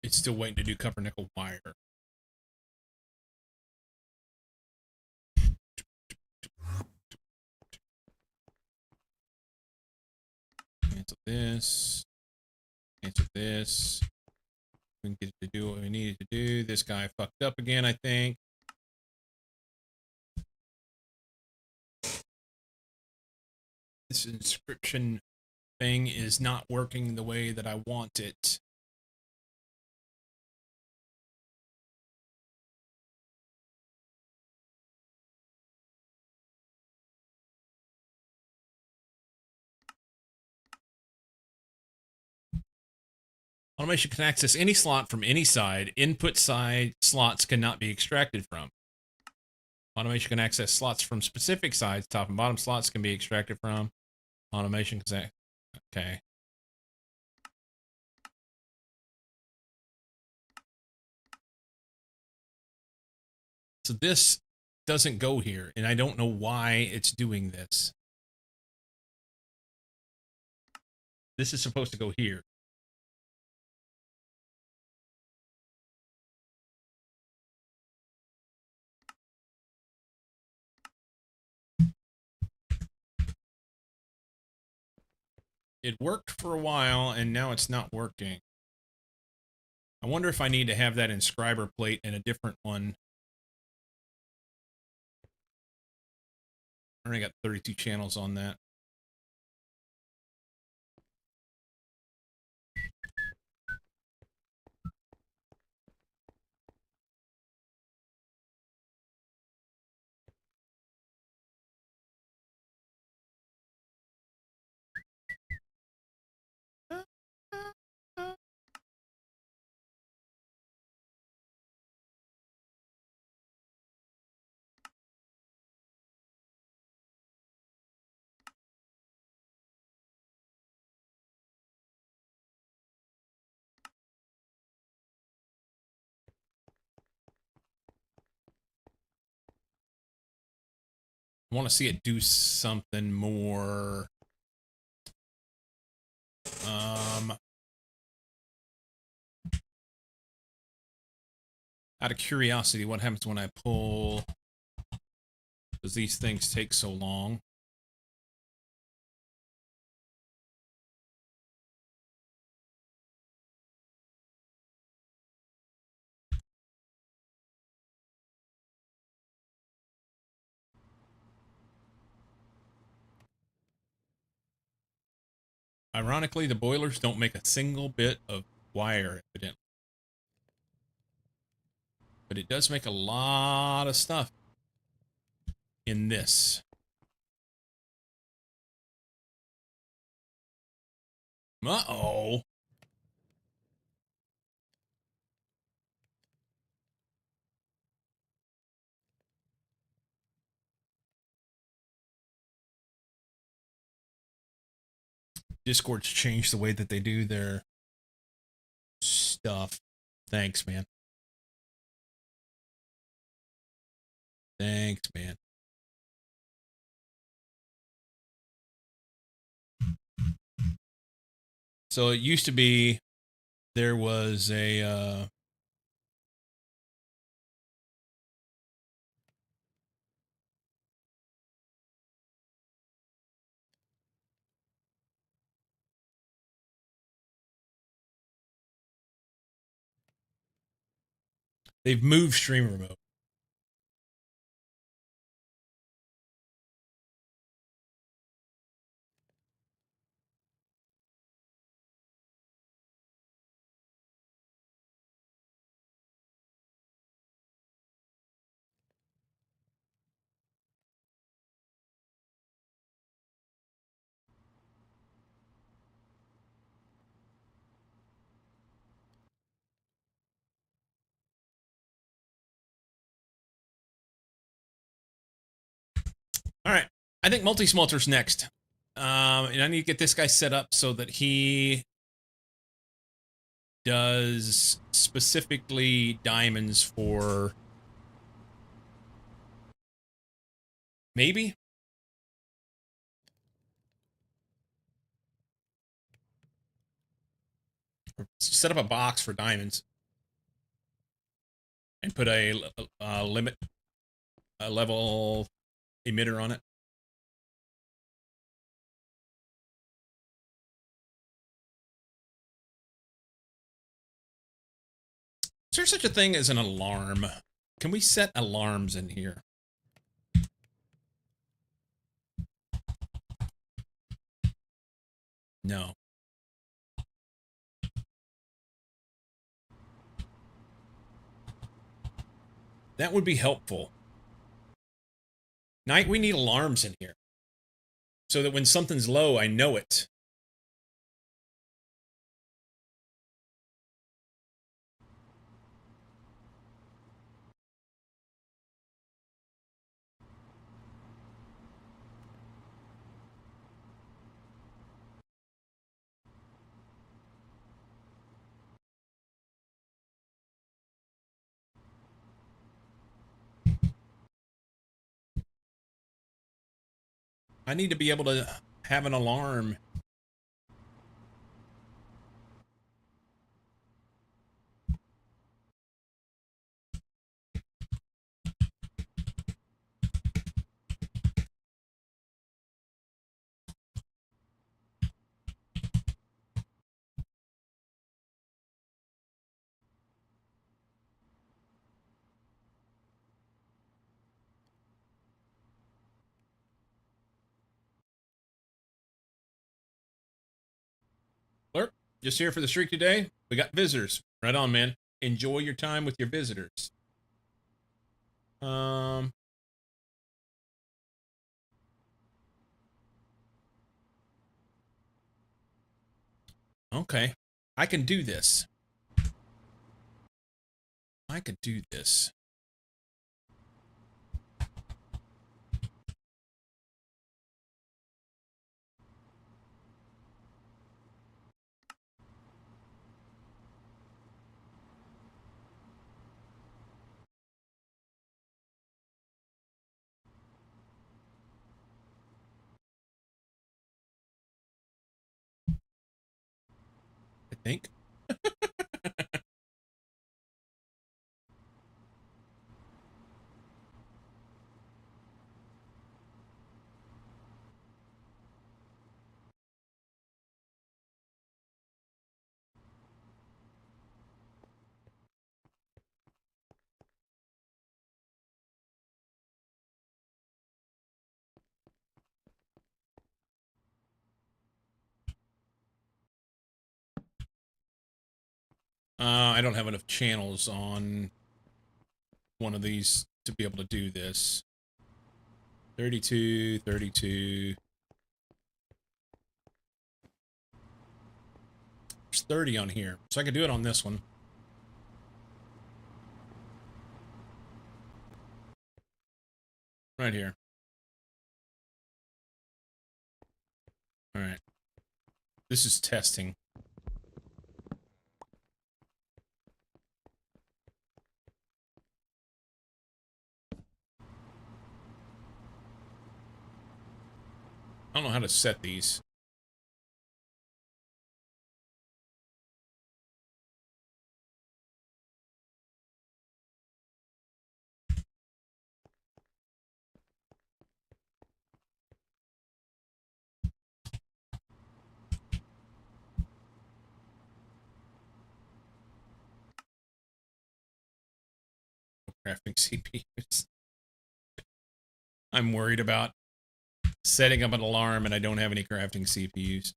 It's still waiting to do copper nickel wire. Cancel this. Cancel this. We can get it to do what we needed to do. This guy fucked up again, I think. This inscription thing is not working the way that I want it. Automation can access any slot from any side. Input side slots cannot be extracted from. Automation can access slots from specific sides. Top and bottom slots can be extracted from. Automation can... Okay. So this doesn't go here, and I don't know why it's doing this. This is supposed to go here. It worked for a while, and now it's not working. I wonder if I need to have that inscriber plate and a different one. I already got 32 channels on that. I want to see it do something more. Out of curiosity, what happens when I pull? Does these things take so long? Ironically, the boilers don't make a single bit of wire, evidently. But it does make a lot of stuff in this. Uh-oh. Discord's changed the way that they do their stuff. Thanks, man. Thanks, man. So it used to be there was a they've moved stream remote. All right. I think multi-smelter's next. And I need to get this guy set up so that he does specifically diamonds for maybe. Or set up a box for diamonds and put a limit, a level emitter on it. Is there such a thing as an alarm? Can we set alarms in here? No. That would be helpful. Night, we need alarms in here. So that when something's low, I know it. I need to be able to have an alarm. Clerk, just here for the streak today. We got visitors. Right on, man. Enjoy your time with your visitors. Um, okay. I can do this. I could do this. I think. I don't have enough channels on one of these to be able to do this. 32, 32. There's 30 on here, so I could do it on this one. Right here. All right. This is testing. I don't know how to set these. Crafting CPUs. I'm worried about setting up an alarm and I don't have any crafting CPUs.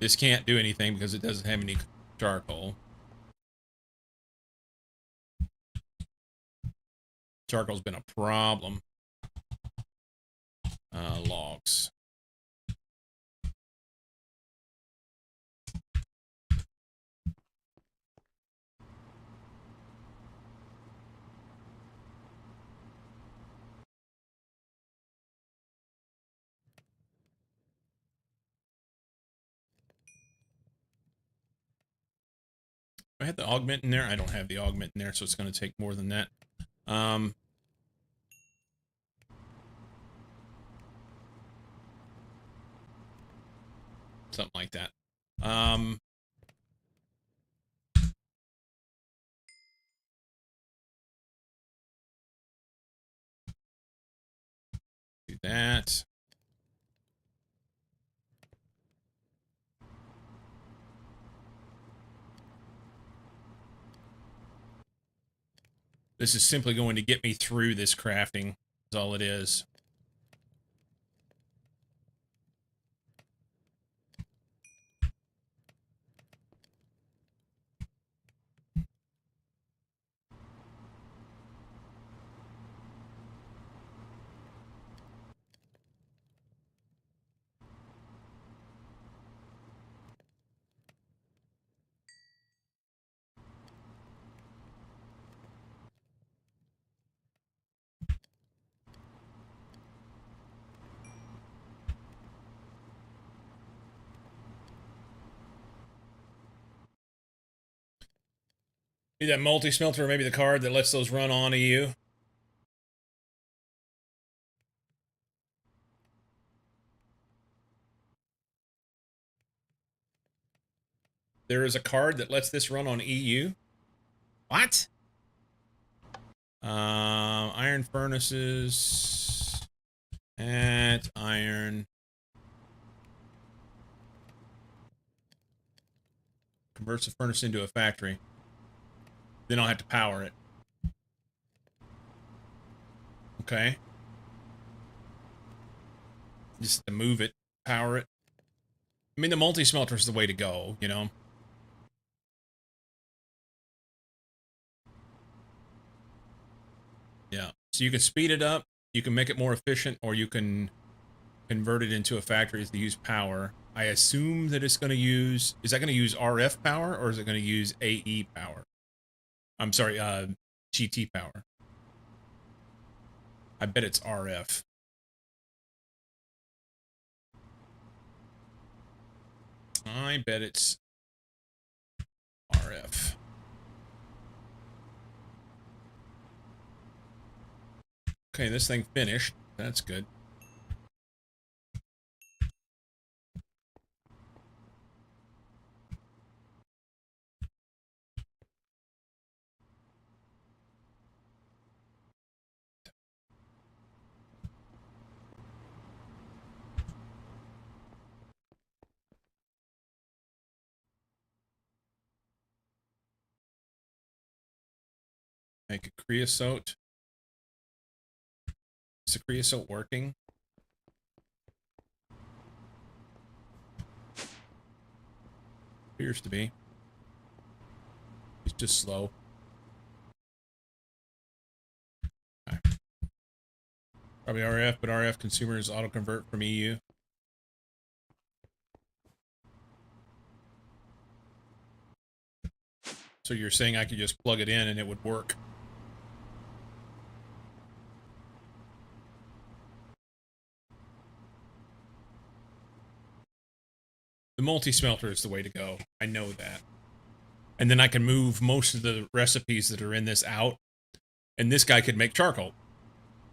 This can't do anything because it doesn't have any charcoal. Charcoal's been a problem. Logs. I had the augment in there. I don't have the augment in there, so it's going to take more than that. Something like that. Do that. This is simply going to get me through this crafting. That's all it is. Be that multi-smelter or maybe the card that lets those run on EU. There is a card that lets this run on EU. What? Iron furnaces. At iron. Converts the furnace into a factory. Then I'll have to power it. Okay. Just to move it, power it. I mean, the multi-smelter is the way to go, you know? Yeah. So you can speed it up, you can make it more efficient, or you can convert it into a factory to use power. I assume that it's going to use... Is that going to use RF power, or is it going to use AE power? I'm sorry, GT power. I bet it's RF. I bet it's RF. Okay, this thing finished. That's good. Make a creosote. Is the creosote working? Appears to be. It's just slow. Okay. Probably RF, but RF consumers auto-convert from EU. So you're saying I could just plug it in and it would work? The multi-smelter is the way to go. I know that. And then I can move most of the recipes that are in this out. And this guy could make charcoal.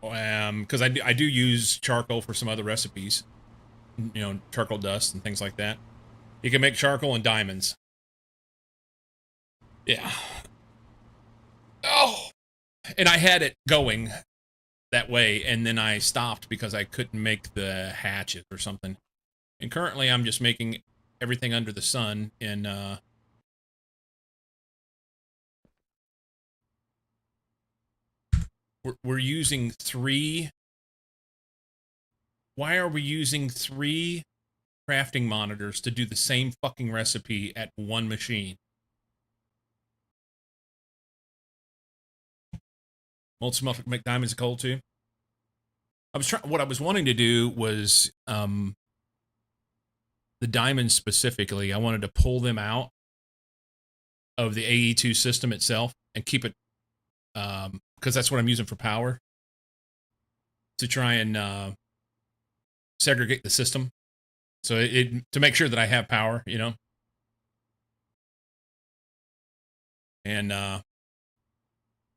Because I do use charcoal for some other recipes. You know, charcoal dust and things like that. You can make charcoal and diamonds. Yeah. Oh! And I had it going that way, and then I stopped because I couldn't make the hatchet or something. And currently I'm just making everything under the sun in, we're using 3... Why are we using 3 crafting monitors to do the same fucking recipe at one machine? Multi-smelter can make diamonds and coal too. What I was wanting to do was, the diamonds specifically, I wanted to pull them out of the AE2 system itself and keep it, because that's what I'm using for power, to try and segregate the system. So to make sure that I have power, you know. And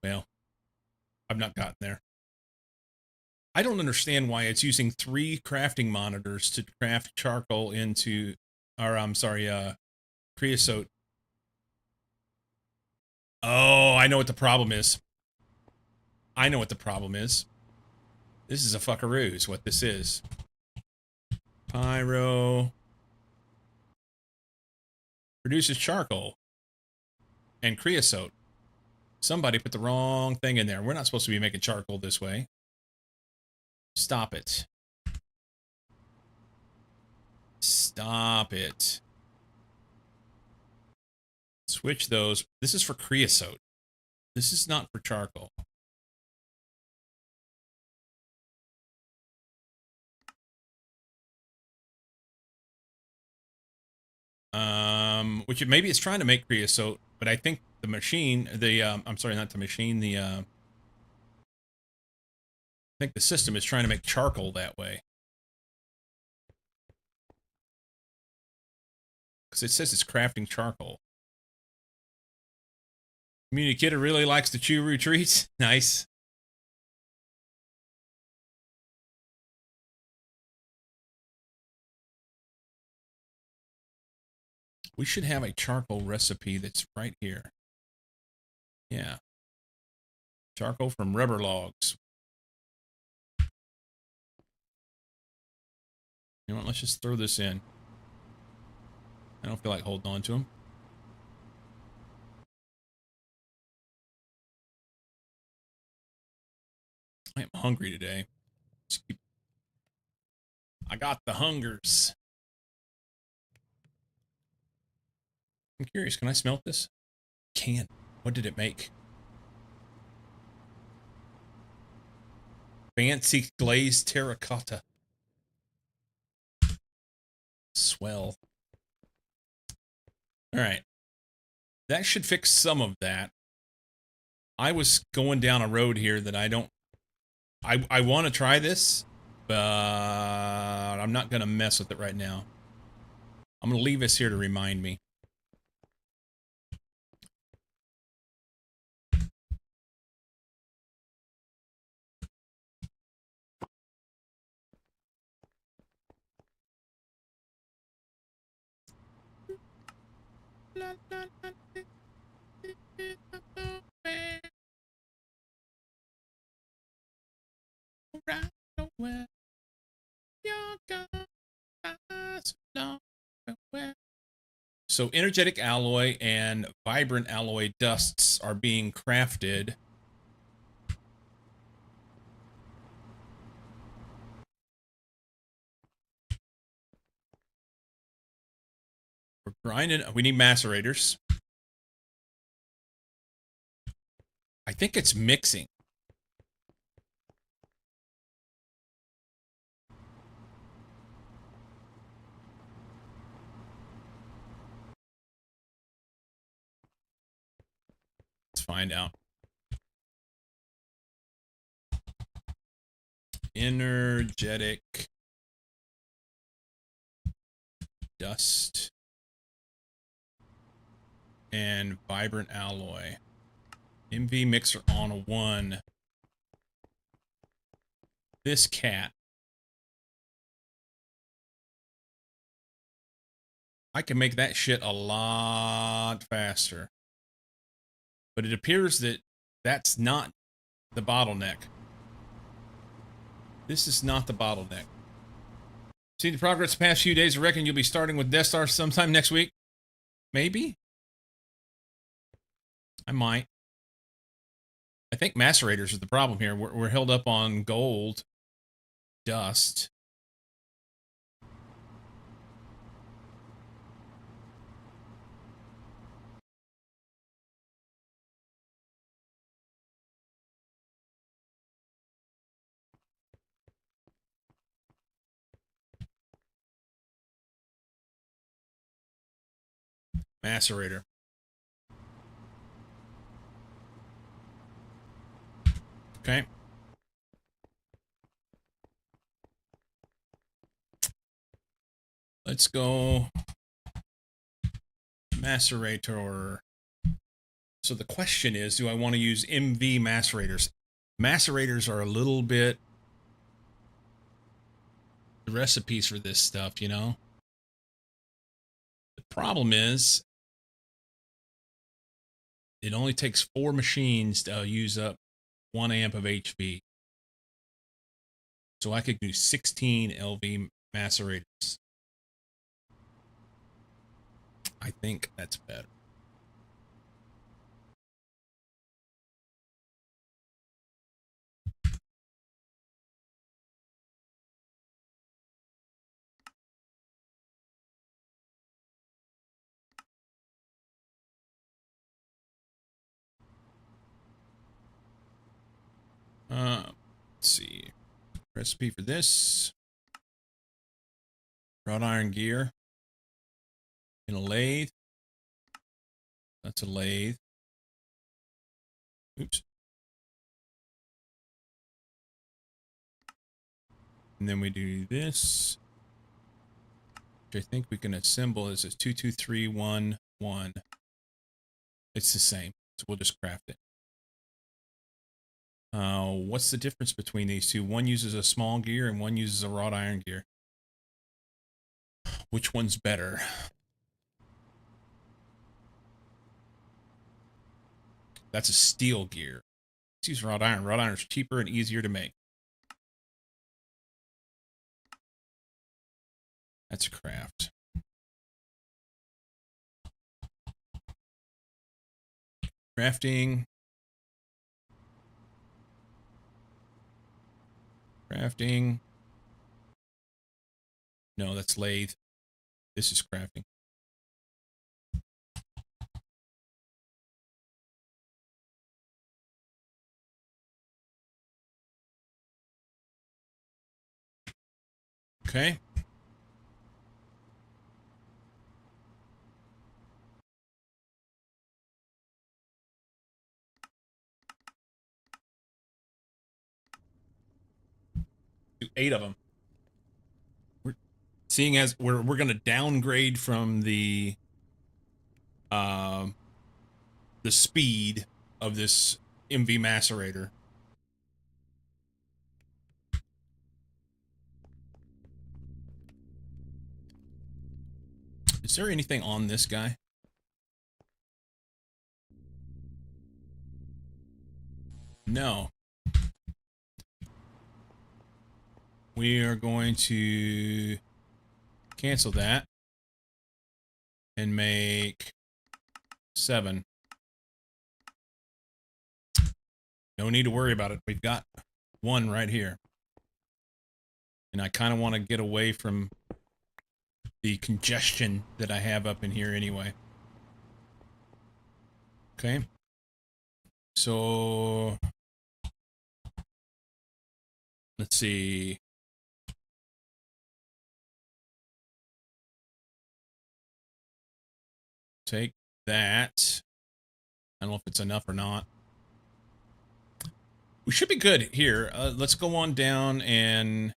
well, I've not gotten there. I don't understand why it's using 3 crafting monitors to craft charcoal into, or I'm sorry, creosote. Oh, I know what the problem is. I know what the problem is. This is a fuckaroo, is what this is. Pyro produces charcoal and creosote. Somebody put the wrong thing in there. We're not supposed to be making charcoal this way. Stop it. Stop it. Switch those. This is for creosote. This is not for charcoal. Which maybe it's trying to make creosote, but I think the machine, I'm sorry, not the machine, I think the system is trying to make charcoal that way. Because it says it's crafting charcoal. Community kidder really likes to chew retreats. Nice. We should have a charcoal recipe that's right here. Yeah. Charcoal from rubber logs. You know what? Let's just throw this in. I don't feel like holding on to them. I am hungry today. I got the hungers. I'm curious, can I smelt this? Can. What did it make? Fancy glazed terracotta. Swell. All right. That should fix some of that. I was going down a road here that I don't... I want to try this, but I'm not going to mess with it right now. I'm going to leave this here to remind me. So energetic alloy and vibrant alloy dusts are being crafted. We're grinding. We need macerators. I think it's mixing. Let's find out. Energetic dust and vibrant alloy. MV mixer on a 1. This cat. I can make that shit a lot faster. But it appears that that's not the bottleneck. This is not the bottleneck. See the progress the past few days. I reckon you'll be starting with Death Star sometime next week. Maybe? I might. I think macerators is the problem here. We're held up on gold dust. Macerator. Okay. Let's go macerator. So the question is, do I want to use MV macerators? Macerators are a little bit the recipes for this stuff, you know? The problem is it only takes 4 machines to use up 1 amp of HV. So I could do 16 LV macerators. I think that's better. Let's see. Recipe for this. Wrought iron gear. In a lathe. That's a lathe. Oops. And then we do this, which I think we can assemble as a 22311. It's the same. So we'll just craft it. What's the difference between these two? One uses a small gear and one uses a wrought iron gear. Which one's better? That's a steel gear. Let's use wrought iron. Wrought iron is cheaper and easier to make. That's craft. Crafting. Crafting. No, that's lathe. This is crafting. Okay. Do 8 of them. Seeing as we're going to downgrade from the speed of this MV macerator. Is there anything on this guy? No. We are going to cancel that and make 7. No need to worry about it. We've got 1 right here. And I kind of want to get away from the congestion that I have up in here anyway. Okay. So let's see. Take that. I don't know if it's enough or not. We should be good here. Let's go on down and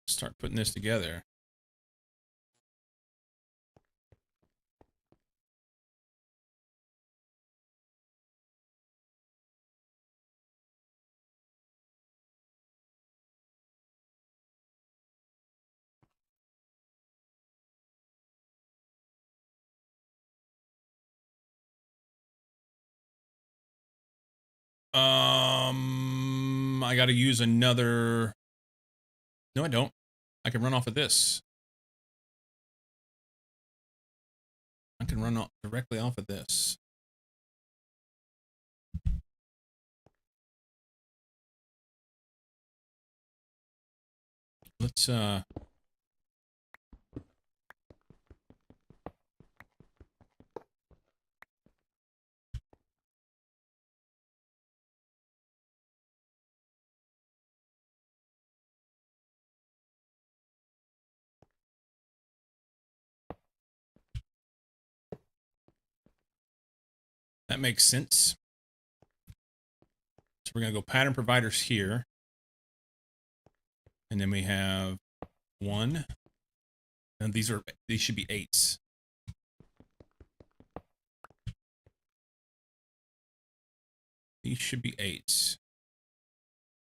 start putting this together. I got to use another. No, I don't. I can run off of this. I can run directly off of this. Let's that makes sense. So we're going to go pattern providers here. And then we have 1. And these should be 8s. These should be 8s.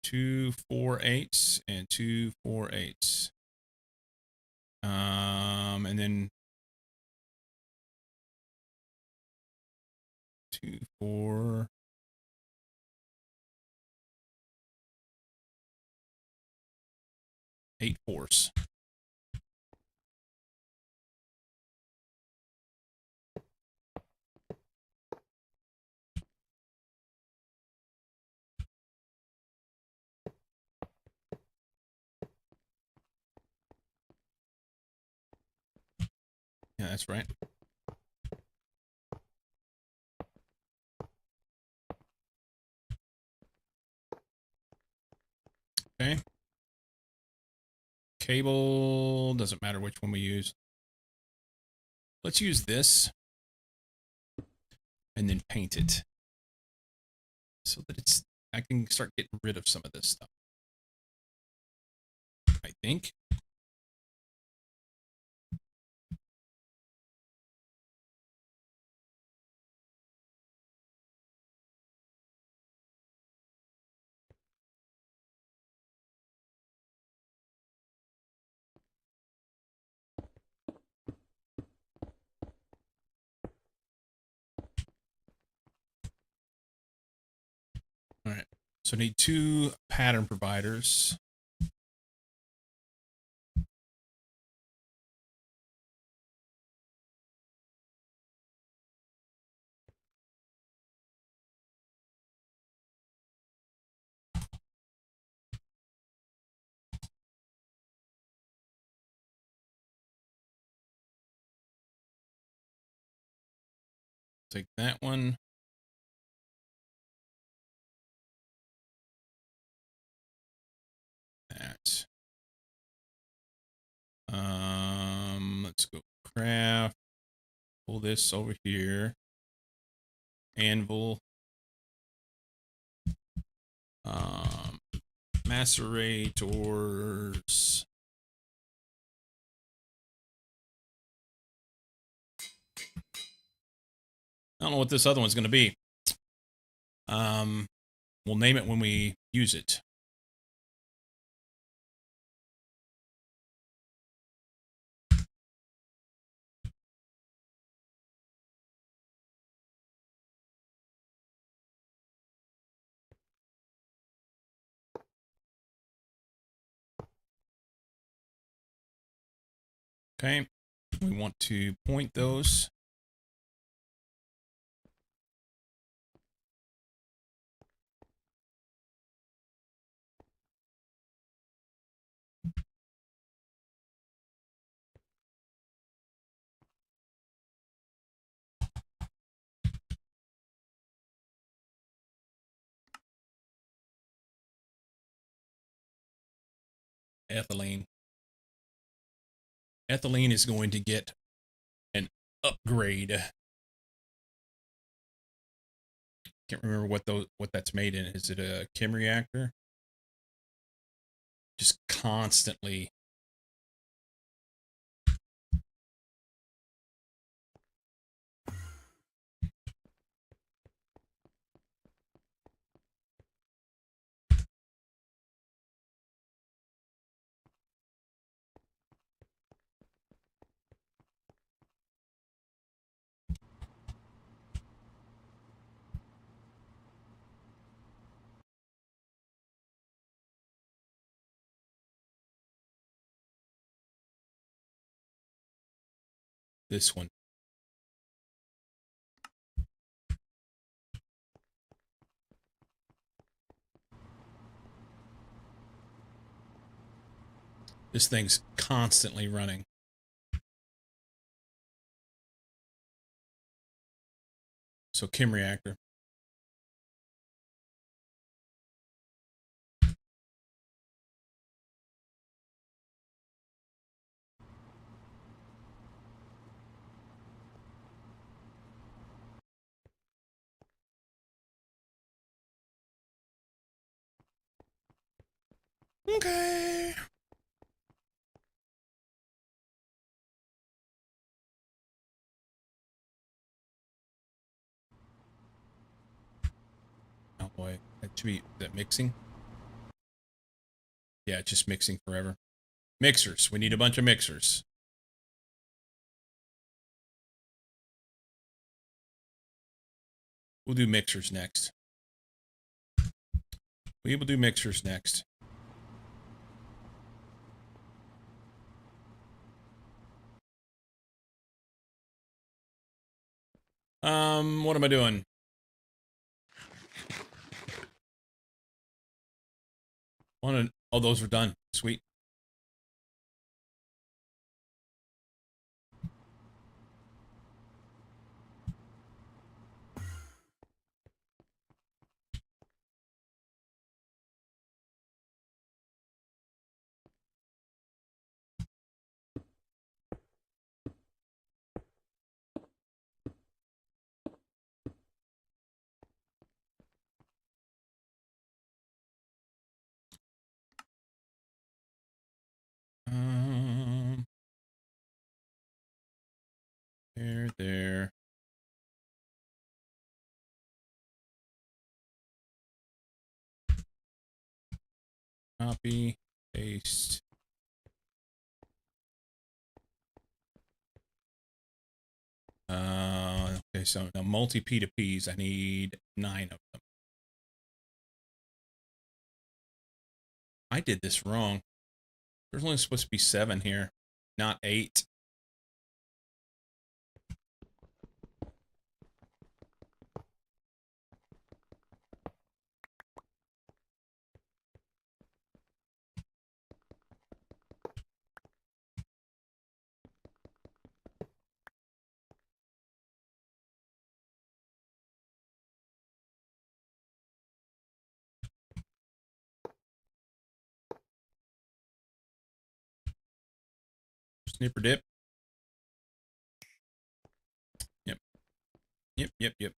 2 4 8s and 2 4 8s. And then 2 4 8 4s. Yeah, that's right. Okay. Cable, doesn't matter which one we use. Let's use this and then paint it so that I can start getting rid of some of this stuff. I think. So I need 2 pattern providers. Take that one. That. Let's go craft. Pull this over here. Anvil. Macerators. I don't know what this other one's going to be. We'll name it when we use it. Okay. We want to point those. Ethylene. Ethylene is going to get an upgrade. Can't remember what that's made in. Is it a chem reactor? Just constantly. This one. This thing's constantly running. So chem reactor. Okay. Oh boy, that should be, is that mixing? Yeah, it's just mixing forever. Mixers. We need a bunch of mixers. We'll do mixers next. We will do mixers next. What am I doing? Oh, those are done. Sweet. There. Copy, paste. Okay, so now multi P2Ps, I need 9 of them. I did this wrong. There's only supposed to be 7 here, not 8. Snipper dip. Yep. Yep.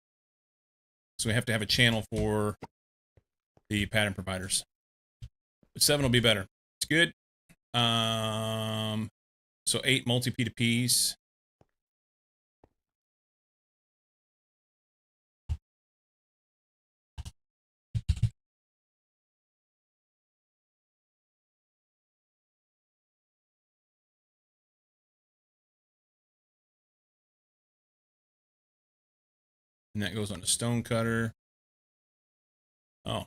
So we have to have a channel for the pattern providers. But 7 will be better. It's good. So 8 multi P2Ps. And that goes on a stone cutter. Oh,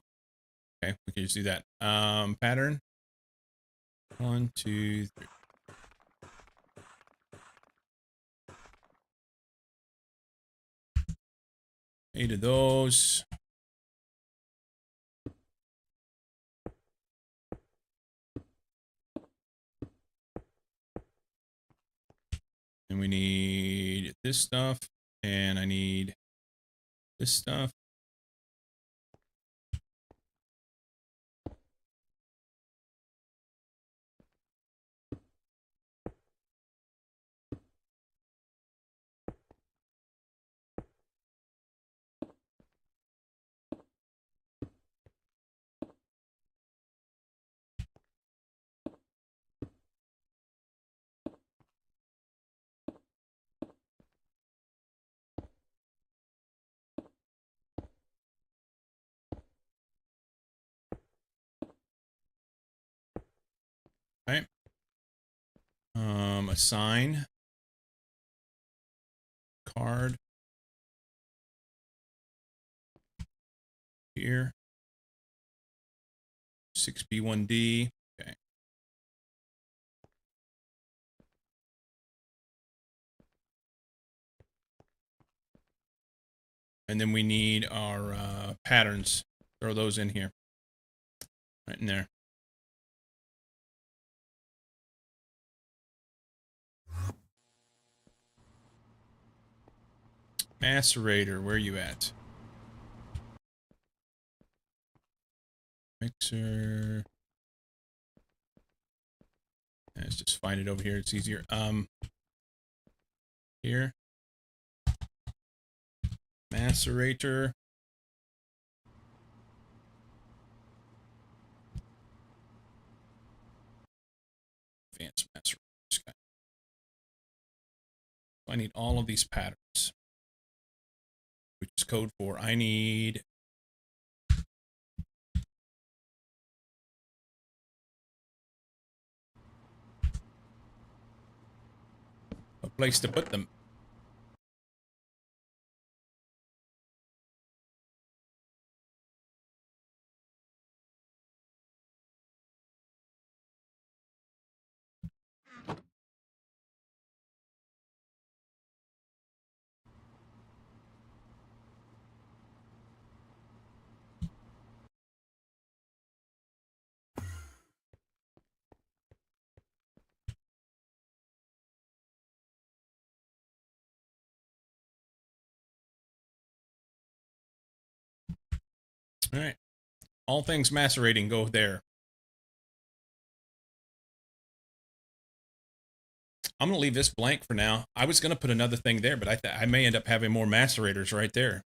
okay. We can just do that. Pattern. 1, 2, 3. 8 of those. And we need this stuff. And I need this stuff. Right. Assign card here. 6B1D. Okay. And then we need our patterns. Throw those in here. Right in there. Macerator, where are you at? Mixer. Let's just find it over here. It's easier. Here. Macerator. Advanced macerator. I need all of these patterns, which is code for I need a place to put them. All right. All things macerating go there. I'm going to leave this blank for now. I was going to put another thing there, but I may end up having more macerators right there.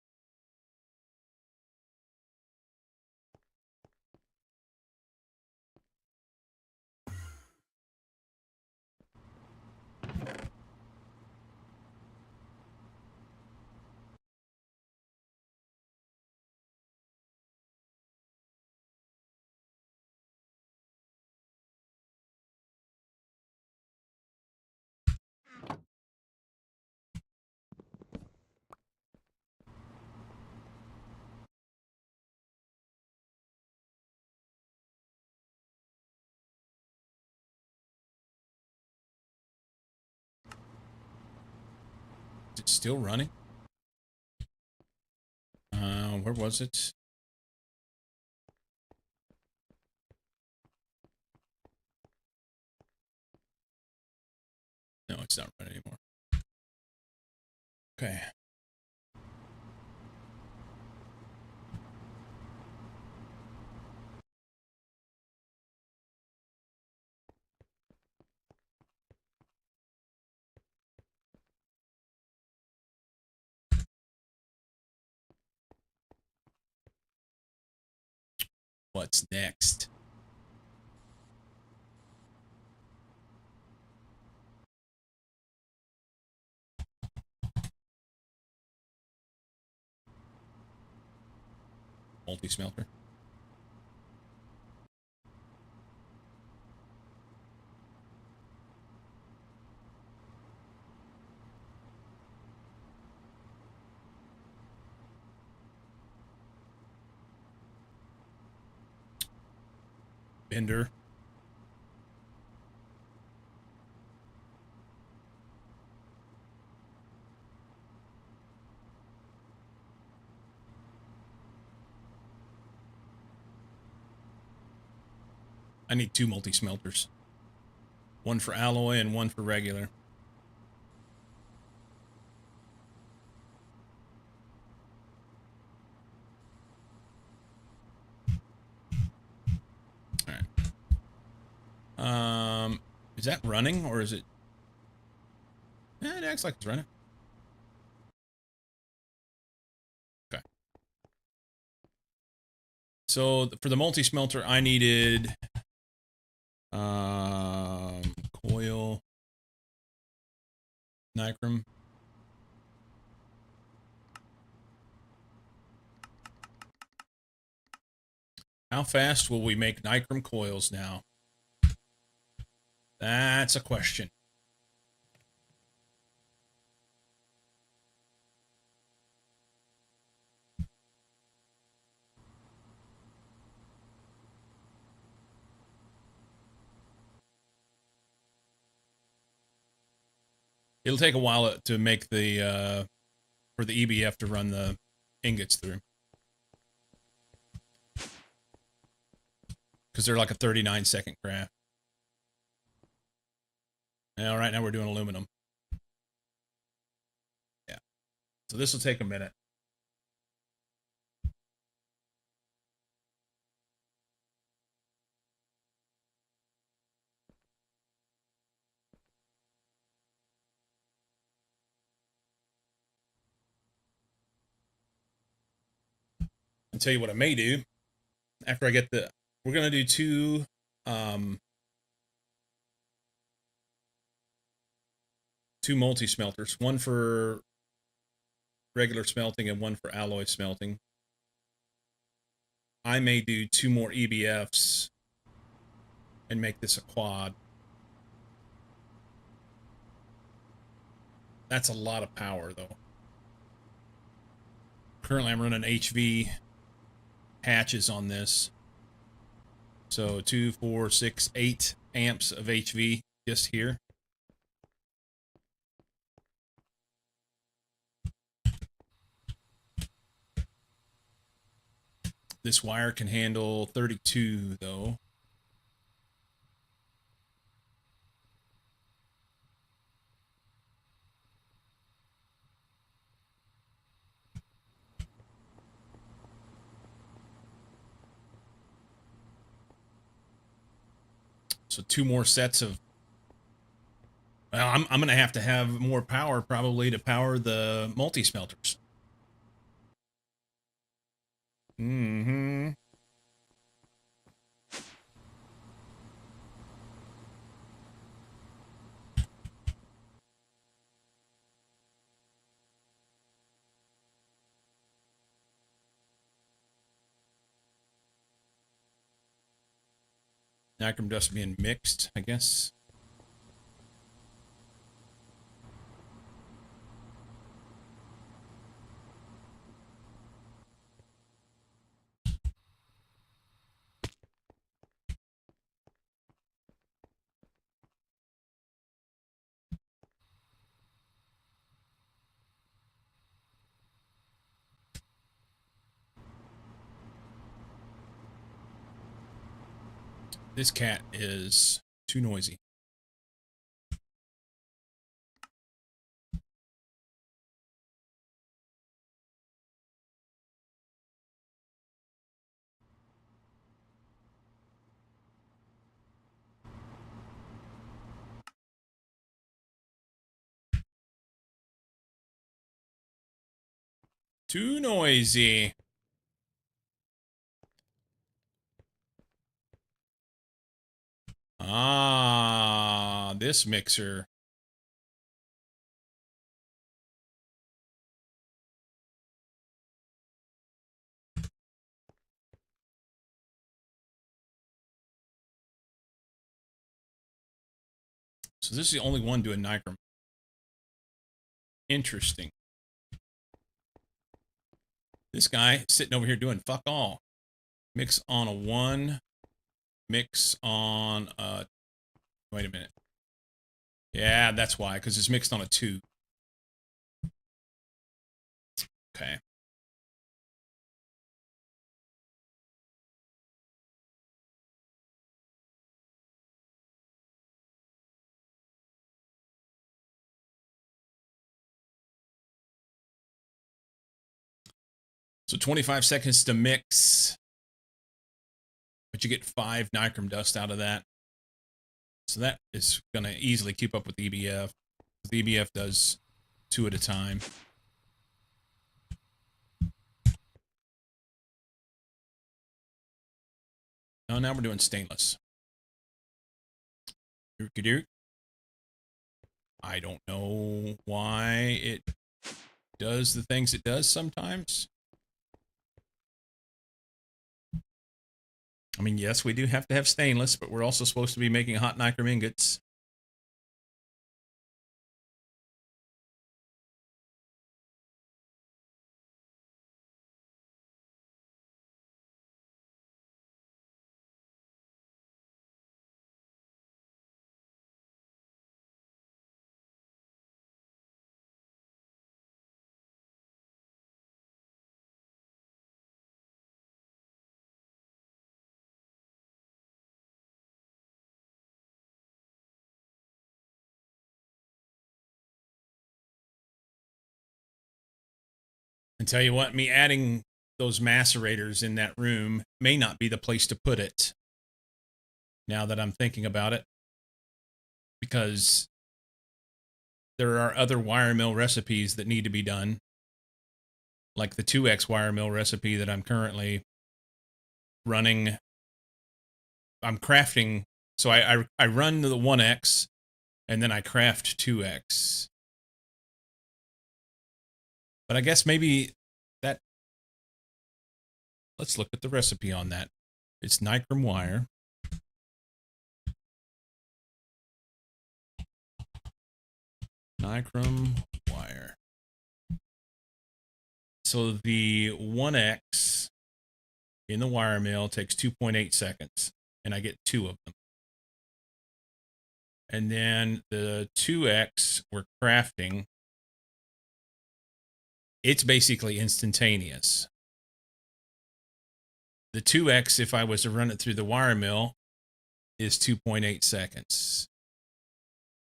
Is it still running? Where was it? No, it's not running anymore. Okay. What's next? Multi-smelter. Bender. I need 2 multi-smelters. One for alloy and one for regular. Alright. Is that running or is it... it acts like it's running. Okay. So for the multi-smelter, I needed... coil... nichrome. How fast will we make nichrome coils now? That's a question. It'll take a while to make the, for the EBF to run the ingots through. Because they're like a 39-second craft. Now, right now we're doing aluminum. Yeah. So this will take a minute. I'll tell you what I may do. After I get the... We're going to do 2... 2 multi-smelters. One for regular smelting and one for alloy smelting. I may do 2 more EBFs and make this a quad. That's a lot of power, though. Currently, I'm running HV hatches on this. So 2, 4, 6, 8 amps of HV just here. This wire can handle 32, though. So 2 more sets of... Well, I'm going to have more power probably to power the multi-smelters. Mm-hmm. Nichrome dust being mixed, I guess. This cat is too noisy. Too noisy. Ah, this mixer. So this is the only one doing nicrom. Interesting. This guy sitting over here doing fuck all. Mix on a 1. Mix on a... Wait a minute. Yeah, that's why, because it's mixed on a 2. Okay. So 25 seconds to mix. But you get 5 nicrom dust out of that. So that is going to easily keep up with the EBF. The EBF does 2 at a time. Oh, now we're doing stainless. I don't know why it does the things it does sometimes. I mean, yes, we do have to have stainless, but we're also supposed to be making hot nicrom ingots. And tell you what, me adding those macerators in that room may not be the place to put it. Now that I'm thinking about it, because there are other wire mill recipes that need to be done, like the 2x wire mill recipe that I'm currently running. I'm crafting, so I run the 1x and then I craft 2x. But I guess maybe that, let's look at the recipe on that. It's nicrom wire. Nicrom wire. So the 1x in the wire mill takes 2.8 seconds, and I get 2 of them. And then the 2x we're crafting, it's basically instantaneous. The 2x, if I was to run it through the wire mill, is 2.8 seconds.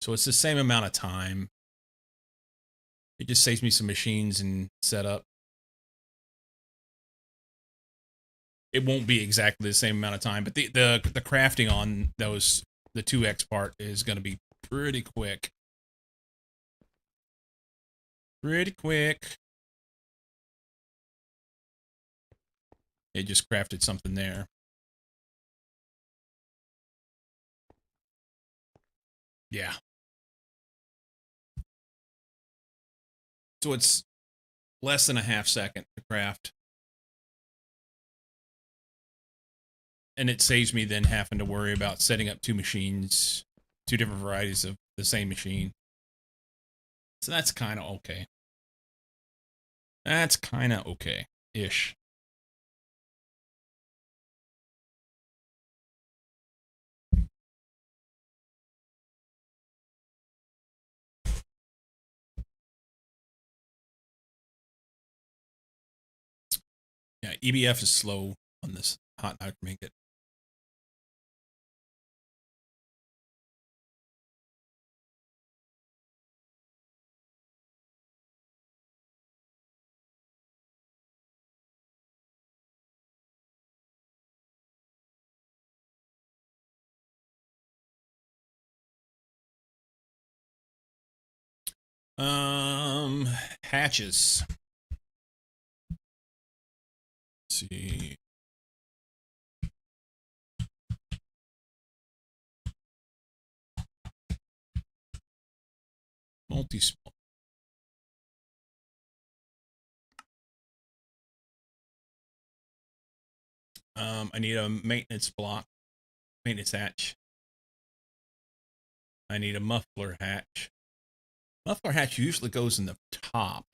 So it's the same amount of time. It just saves me some machines and setup. It won't be exactly the same amount of time, but the crafting on those, the 2x part, is going to be pretty quick. Pretty quick. It just crafted something there. Yeah. So it's less than a half second to craft. And it saves me then having to worry about setting up 2 machines, 2 different varieties of the same machine. So that's kind of okay. That's kind of okay-ish. Yeah, EBF is slow on this hot nicrom ingot. Hatches. Let's see. Multi-small. I need a maintenance block, maintenance hatch. I need a muffler hatch. Muffler hatch usually goes in the top.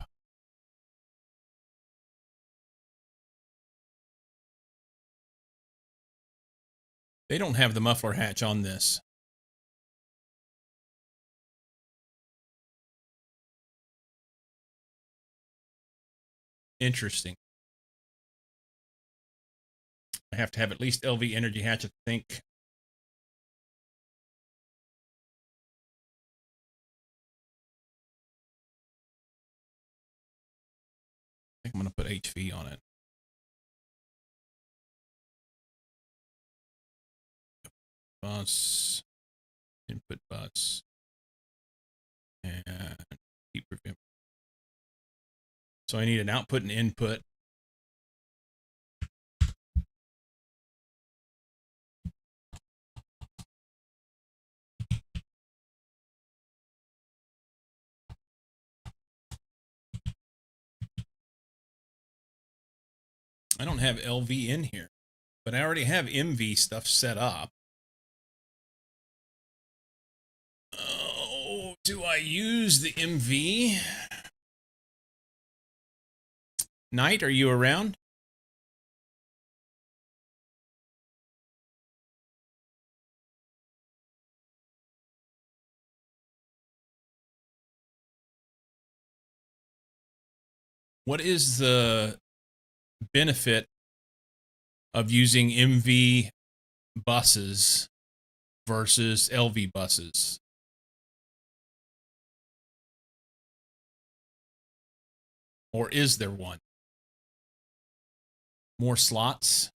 They don't have the muffler hatch on this. Interesting. I have to have at least LV energy hatch, I think. I think I'm going to put HV on it. Bus, input bus, and heat prevent. So I need an output and input. I don't have LV in here, but I already have MV stuff set up. Oh, do I use the MV? Knight, are you around? What is the benefit of using MV buses versus LV buses? Or is there one? More slots?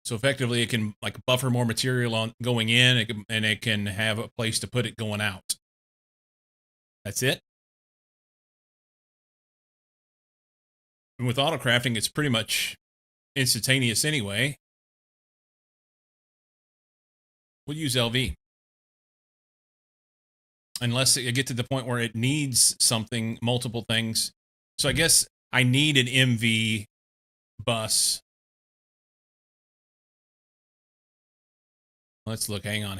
So effectively, it can like buffer more material on going in, and it can have a place to put it going out. That's it. And with auto crafting, it's pretty much instantaneous anyway. We'll use LV. Unless it get to the point where it needs something, multiple things. So I guess I need an MV bus. Let's look. Hang on.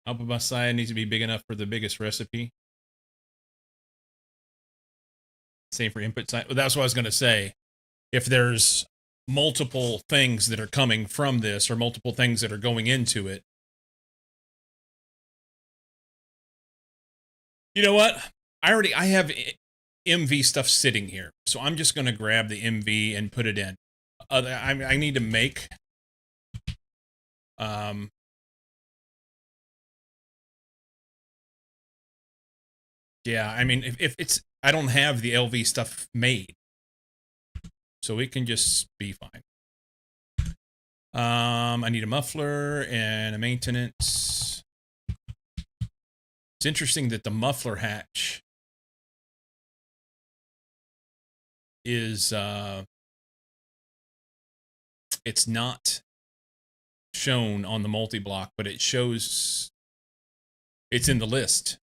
Output bus side needs to be big enough for the biggest recipe. Same for input side. Well, that's what I was going to say. If there's multiple things that are coming from this or multiple things that are going into it. You know what? I have MV stuff sitting here. So I'm just going to grab the MV and put it in. I need to make yeah, I mean if it's I don't have the LV stuff made. So it can just be fine. I need a muffler and a maintenance. It's interesting that the muffler hatch is it's not shown on the multi-block, but it shows it's in the list.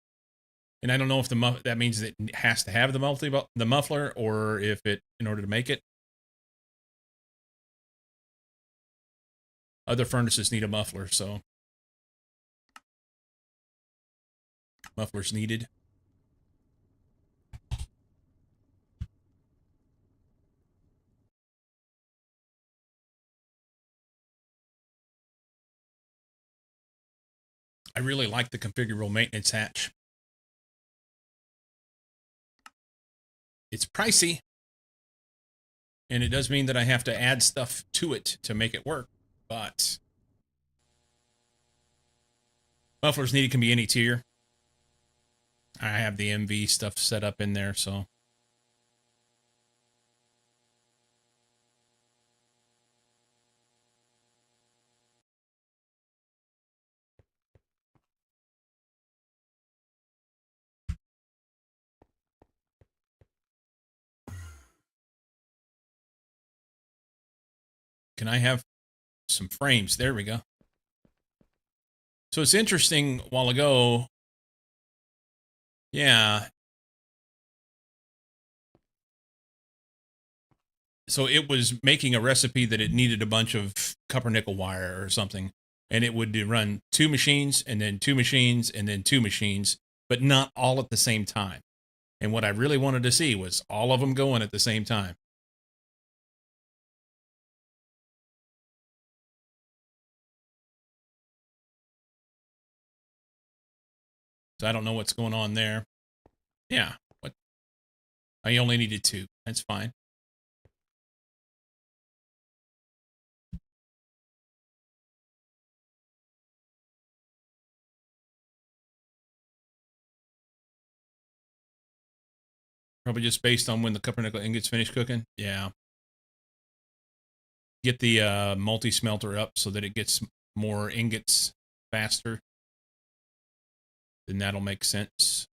And I don't know if that means it has to have the muffler, or if it in order to make it. Other furnaces need a muffler, so mufflers needed. I really like the configurable maintenance hatch. It's pricey, and it does mean that I have to add stuff to it to make it work, but mufflers needed can be any tier. I have the MV stuff set up in there, so. Can I have some frames? There we go. So it's interesting, a while ago, yeah. So it was making a recipe that it needed a bunch of copper nickel wire or something. And it would run 2 machines and then 2 machines and then 2 machines, but not all at the same time. And what I really wanted to see was all of them going at the same time. So I don't know what's going on there. Yeah. What? I only needed 2. That's fine. Probably just based on when the copper nickel ingots finish cooking. Yeah. Get the multi-smelter up so that it gets more ingots faster. Then that'll make sense.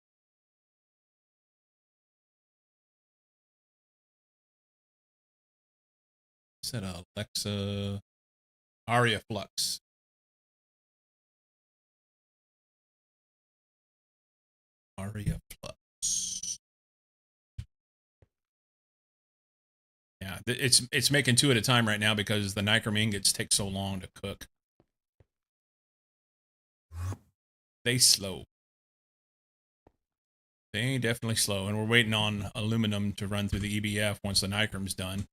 Is that Alexa? Aria Flux. Aria Flux. Yeah, it's making 2 at a time right now because the nichrome ingots take so long to cook. They slow. They ain't definitely slow, and we're waiting on aluminum to run through the EBF once the nichrome's done.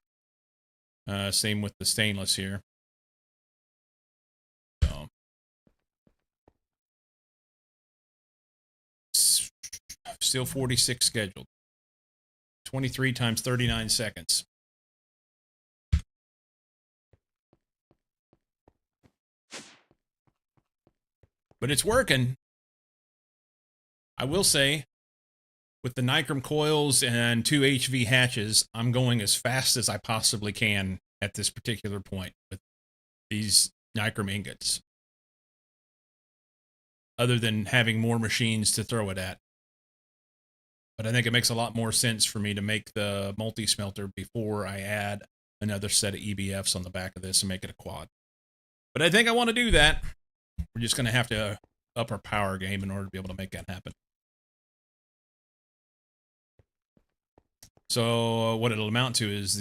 Same with the stainless here. So. Still 46 scheduled. 23 times 39 seconds. But it's working. I will say, with the nichrome coils and 2 HV hatches, I'm going as fast as I possibly can at this particular point with these nichrome ingots. Other than having more machines to throw it at. But I think it makes a lot more sense for me to make the multi-smelter before I add another set of EBFs on the back of this and make it a quad. But I think I want to do that. We're just going to have to up our power game in order to be able to make that happen. So what it'll amount to is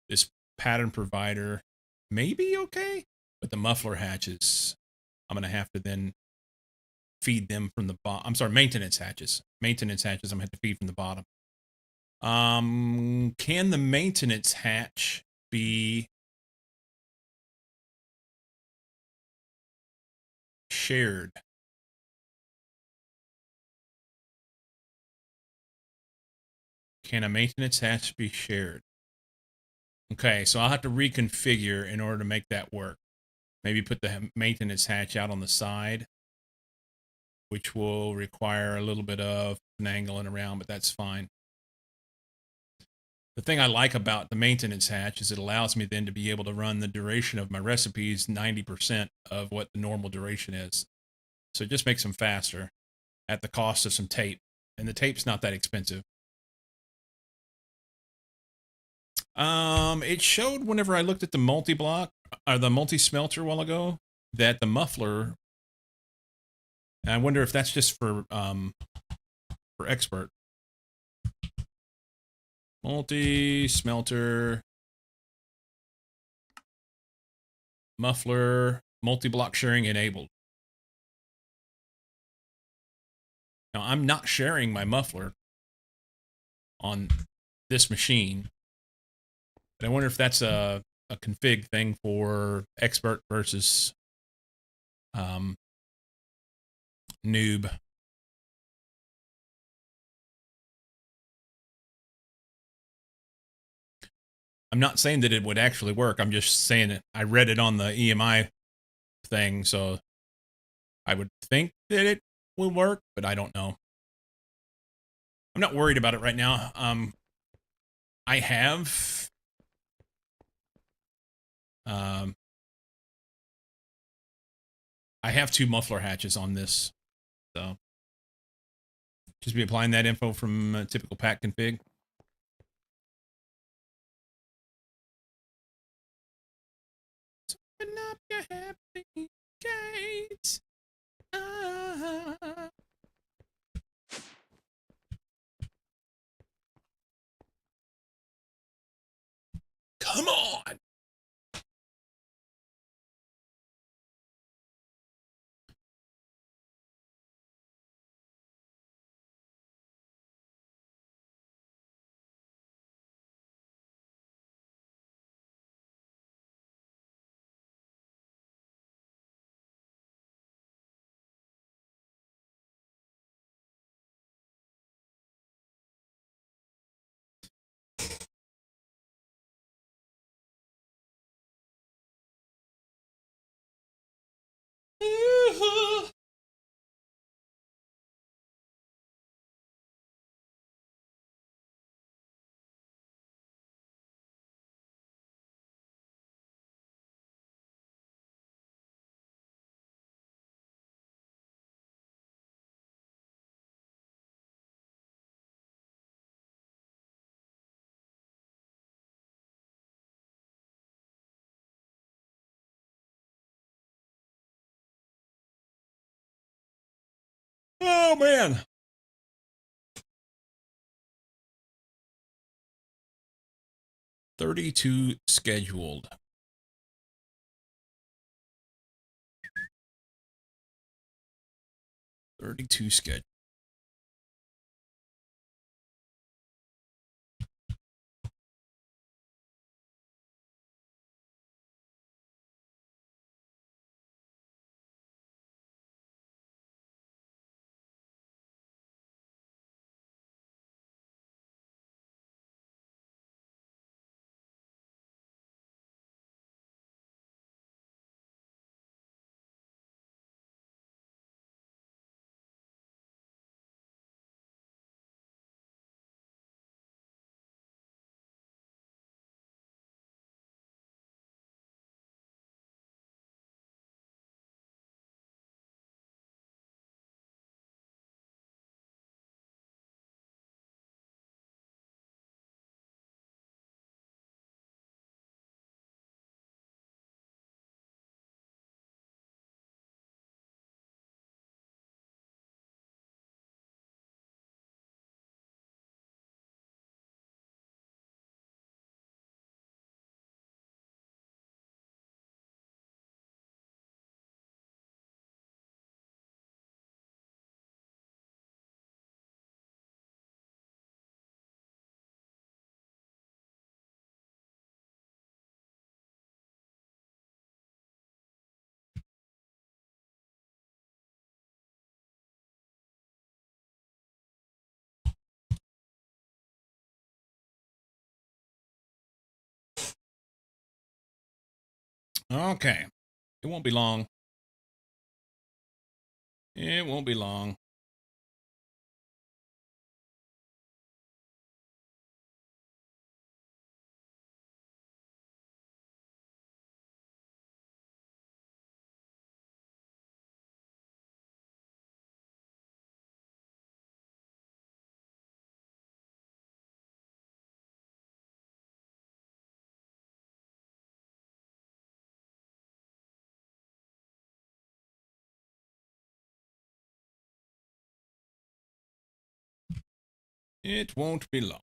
this pattern provider may be okay, but the muffler hatches, I'm going to have to then feed them from the bottom. I'm sorry, maintenance hatches. Maintenance hatches I'm going to have to feed from the bottom. Can the maintenance hatch be shared? Can a maintenance hatch be shared? Okay, so I'll have to reconfigure in order to make that work. Maybe put the maintenance hatch out on the side, which will require a little bit of finagling around, but that's fine. The thing I like about the maintenance hatch is it allows me then to be able to run the duration of my recipes 90% of what the normal duration is. So it just makes them faster at the cost of some tape. And the tape's not that expensive. It showed whenever I looked at the multi-block, or the multi-smelter a while ago, that the muffler, and I wonder if that's just for expert. Multi-smelter, muffler, multi-block sharing enabled. Now, I'm not sharing my muffler on this machine, but I wonder if that's a config thing for expert versus noob. I'm not saying that it would actually work. I'm just saying that I read it on the EMI thing, so I would think that it will work, but I don't know. I'm not worried about it right now. I have um, I have 2 muffler hatches on this, so just be applying that info from typical pack config. So open up your happy gates. Ah. Come on. Oh man. 32 scheduled. 32 scheduled. Okay. It won't be long. It won't be long. It won't be long.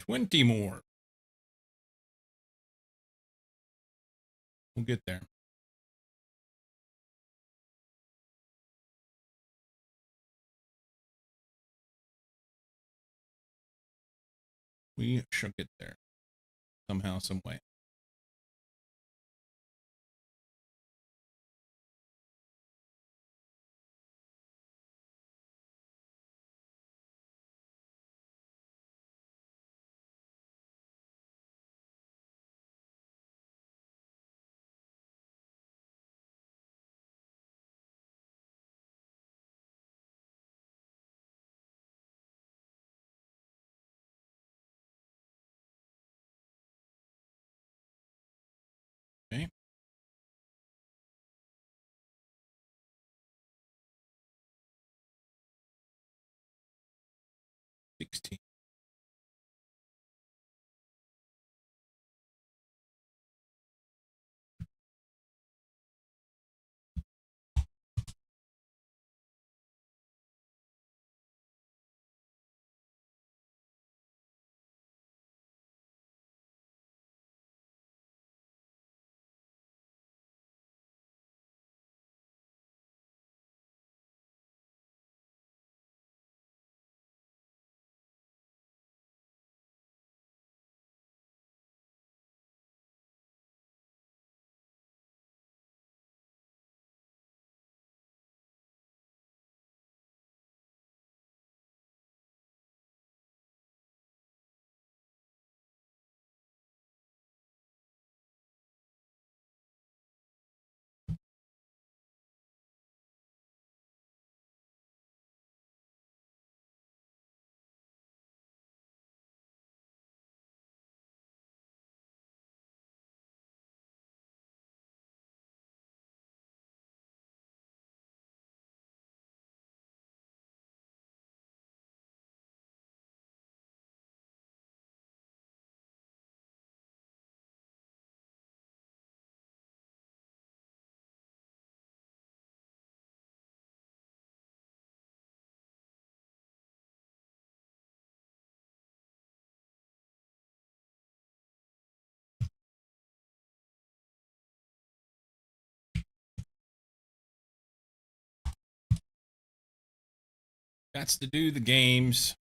20 more. We'll get there. We shall get there somehow, some way. Okay. 16. That's to do the games.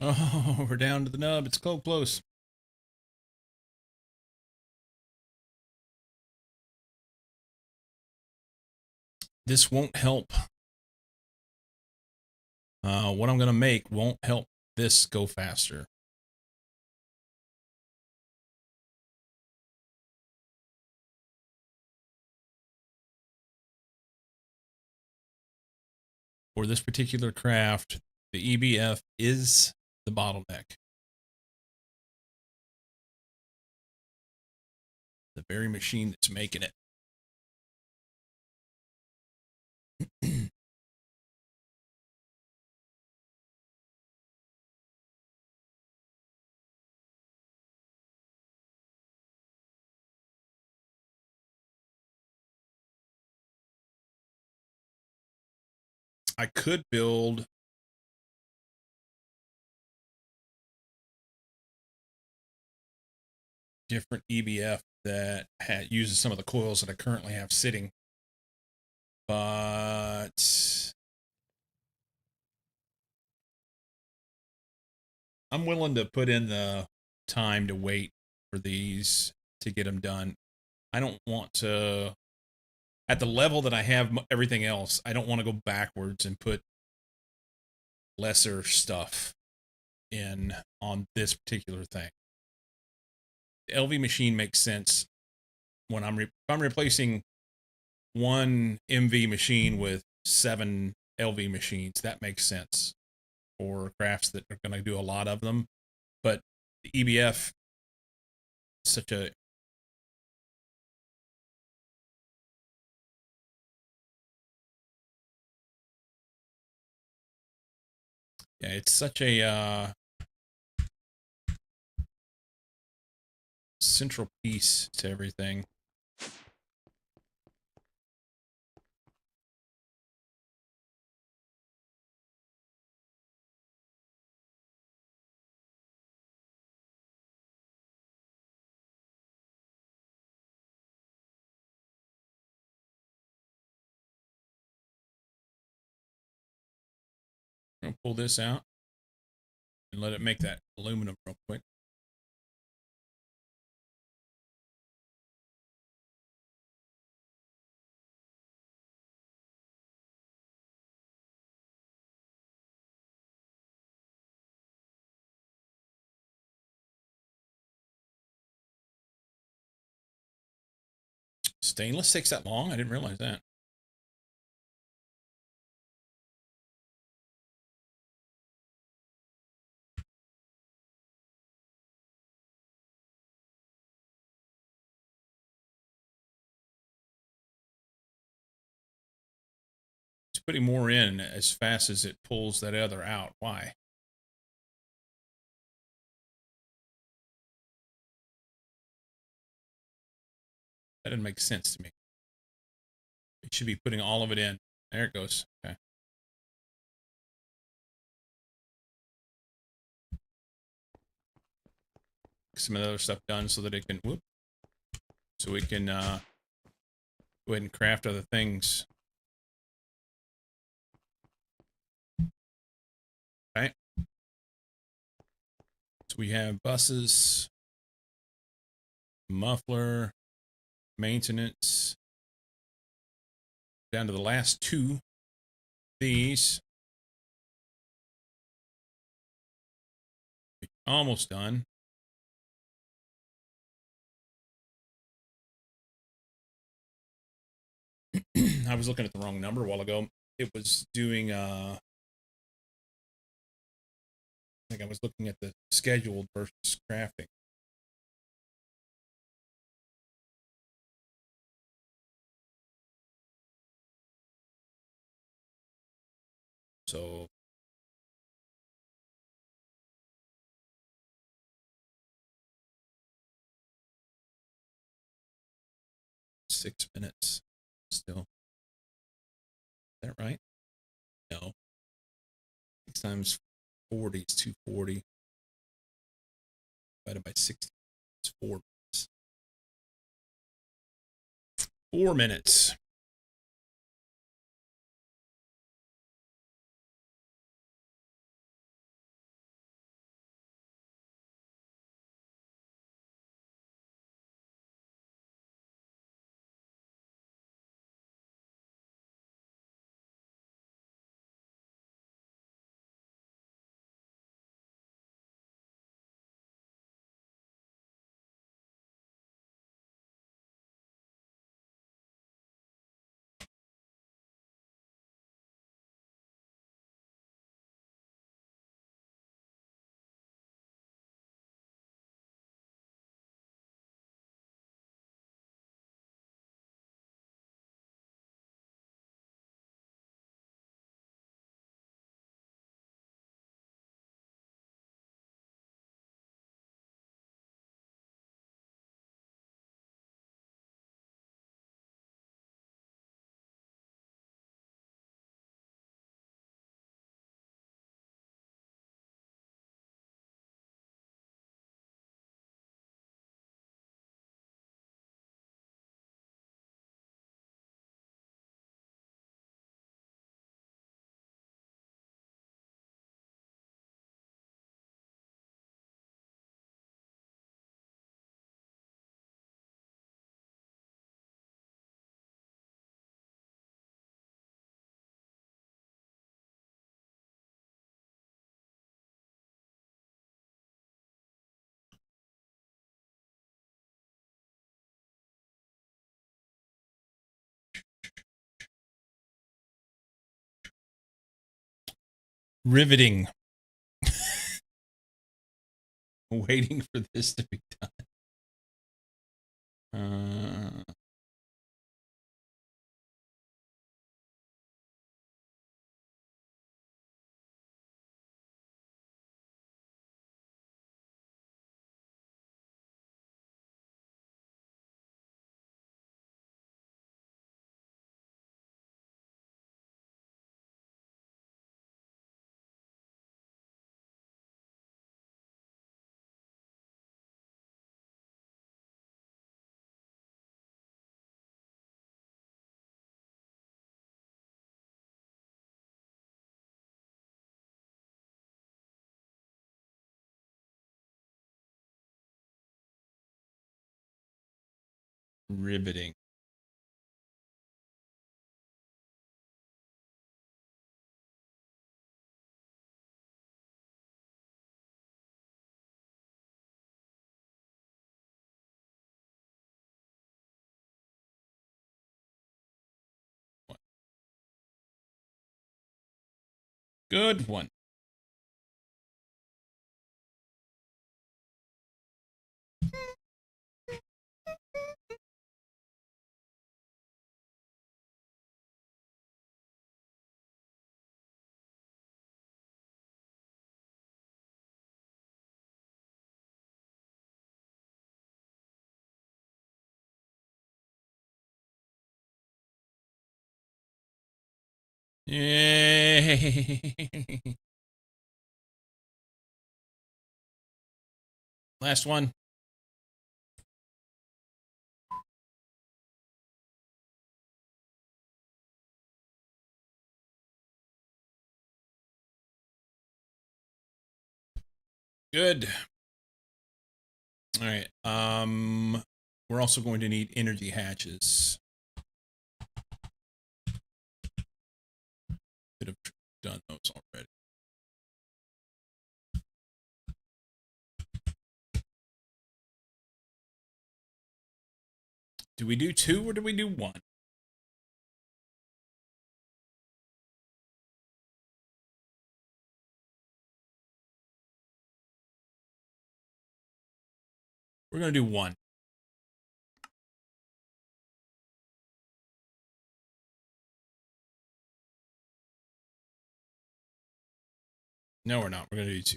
Oh, we're down to the nub. It's close. This won't help. What I'm going to make won't help this go faster. For this particular craft, the EBF is the bottleneck. The very machine that's making it. I could build different EBF that uses some of the coils that I currently have sitting, but I'm willing to put in the time to wait for these to get them done. I don't want to, at the level that I have everything else, I don't want to go backwards and put lesser stuff in on this particular thing. The LV machine makes sense when if I'm replacing one MV machine with 7 LV machines. That makes sense for crafts that are going to do a lot of them. But the EBF is such a it's such a central piece to everything. I'm gonna pull this out and let it make that aluminum real quick. Stainless takes that long? I didn't realize that. It's putting more in as fast as it pulls that other out. Why? That didn't make sense to me. It should be putting all of it in. There it goes. Okay. Some of the other stuff done so that it can so we can go ahead and craft other things. Okay. So we have buses, muffler, maintenance. Down to the last 2. These. Almost done. I was looking at the wrong number a while ago. It was doing I think I was looking at the scheduled versus crafting. So 6 minutes still. Is that right? No. 6 times 40 is 240. Divided by 60. It's 4 minutes. 4 minutes. Riveting. Waiting for this to be done. Riveting. Good one. Yay. Last one. Good. All right. We're also going to need energy hatches. Could have done those already. Do we do 2 or do we do 1? We're going to do 1. No, we're not. We're going to do 2.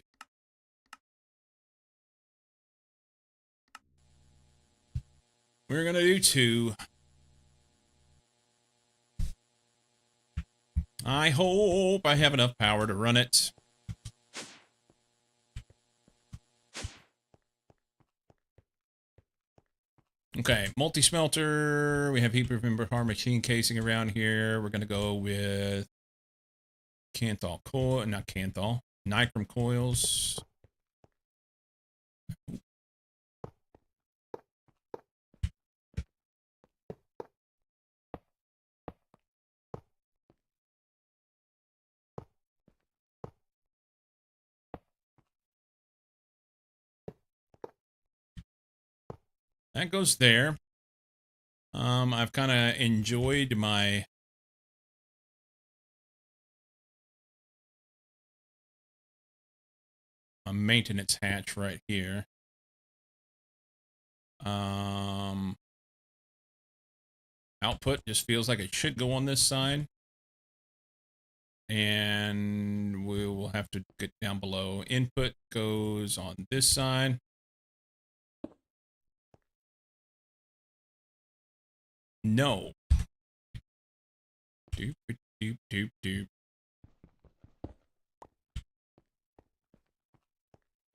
We're going to do 2. I hope I have enough power to run it. Okay, multi-smelter. We have heat-proof hard machine casing around here. We're going to go with Canthal coil, not Canthal, Nichrome coils. That goes there. I've kind of enjoyed my maintenance hatch right here. Output just feels like it should go on this side. And we will have to get down below. Input goes on this side. No. Doop, doop, doop, doop.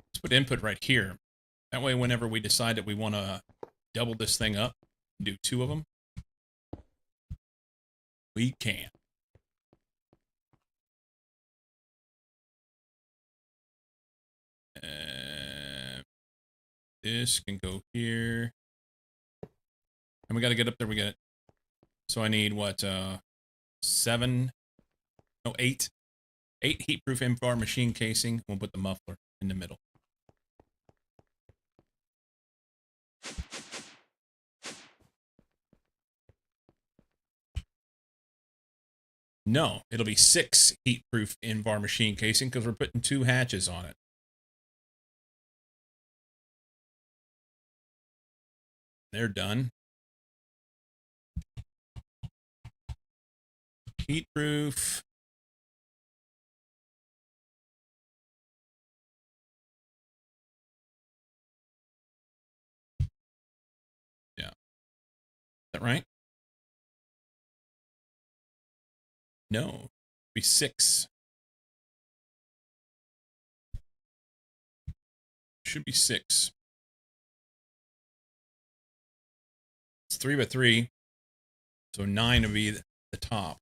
Let's put input right here. That way, whenever we decide that we want to double this thing up, do 2 of them, we can. This can go here. And we got to get up there. We get it. So I need what? 7? No, 8. 8 heat-proof MFR machine casing. We'll put the muffler in the middle. No, it'll be 6 heat-proof in-bar machine casing because we're putting 2 hatches on it. They're done. Heat-proof. Yeah. Is that right? No. It'll be 6. Should be 6. It's 3 by 3. So 9 would be the top.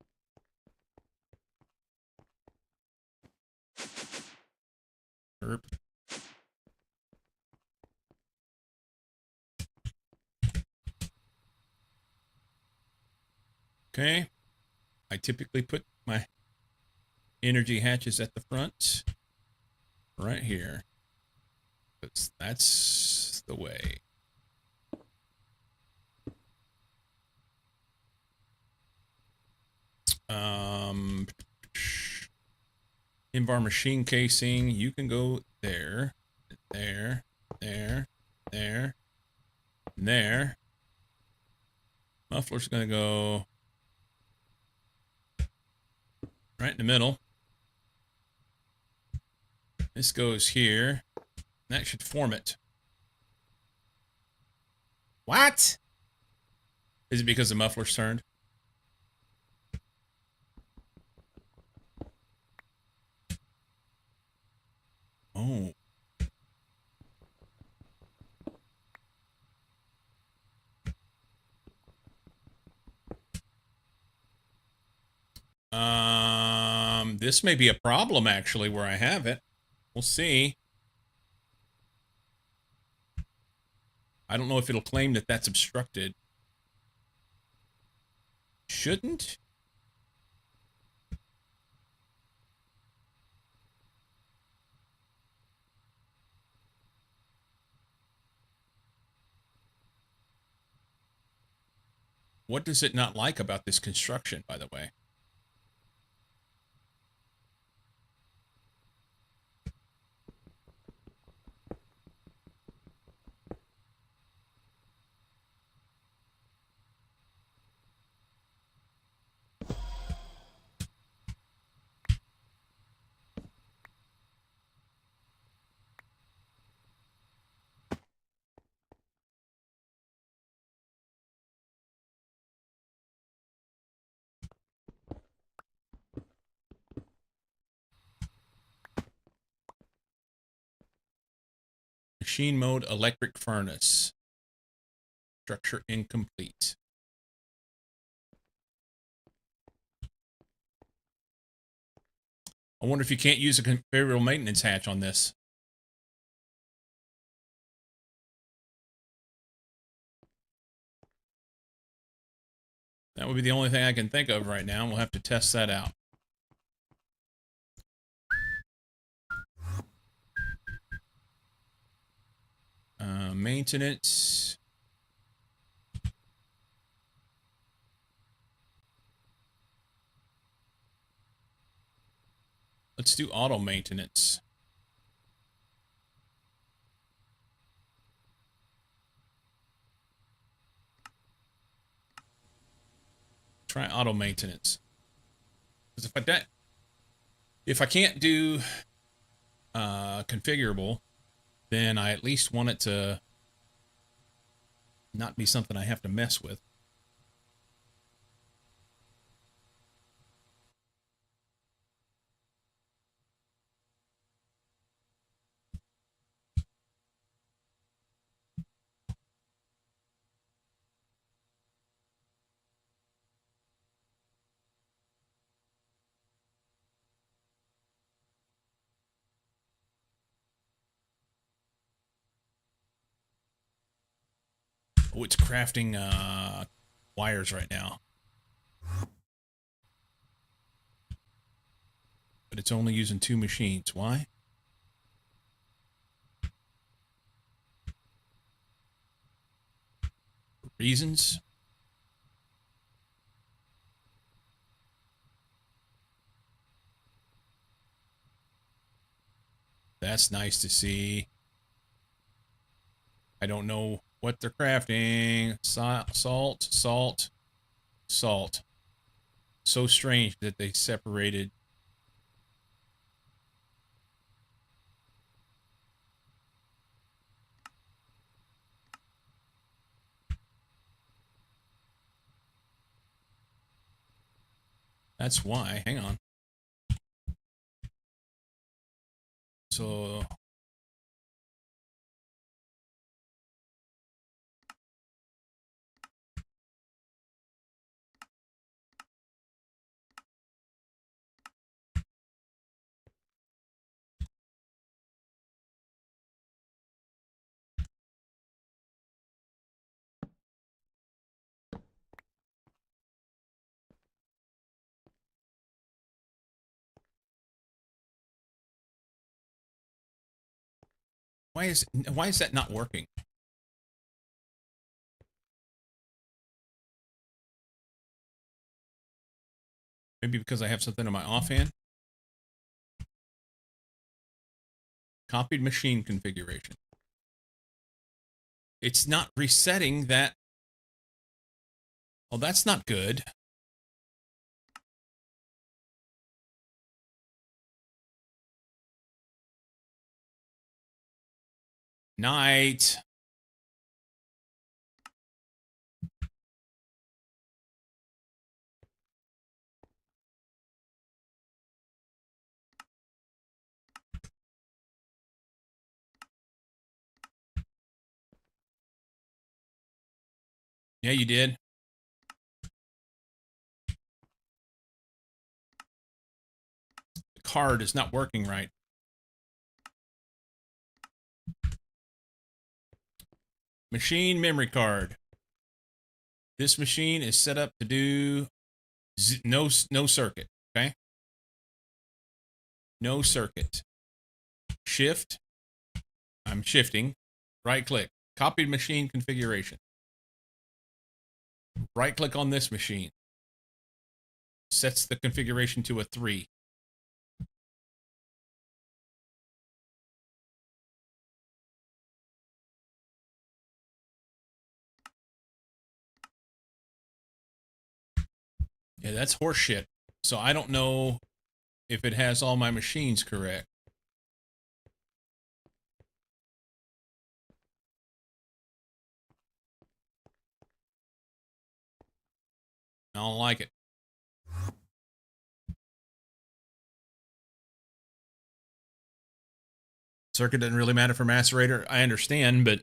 Herp. Okay. I typically put my energy hatches at the front. Right here. That's the way. In-bar machine casing, you can go there, there, there, there, there. Muffler's gonna go right in the middle. This goes here. That should form it. What? Is it because the muffler's turned? Oh. This may be a problem actually where I have it. We'll see. I don't know if it'll claim that that's obstructed. Shouldn't. What does it not like about this construction, by the way? Machine mode electric furnace. Structure incomplete. I wonder if you can't use a variable maintenance hatch on this. That would be the only thing I can think of right now. We'll have to test that out. Maintenance. Let's do auto maintenance. Try auto maintenance. Because if I can't do configurable, then I at least want it to not be something I have to mess with. Oh, it's crafting wires right now. But it's only using 2 machines. Why? Reasons? That's nice to see. I don't know what they're crafting. Salt, salt, salt. So strange that they separated. That's why. Hang on. So why is that not working? Maybe because I have something in my offhand. Copied machine configuration. It's not resetting that. Oh, that's not good. Night. Yeah, you did. The card is not working right. Machine memory card. This machine is set up to do no circuit, okay? No circuit. Shift. I'm shifting. Right click. Copied machine configuration. Right click on this machine. Sets the configuration to a 3. Yeah, that's horseshit. So I don't know if it has all my machines correct. I don't like it. Circuit doesn't really matter for macerator. I understand, but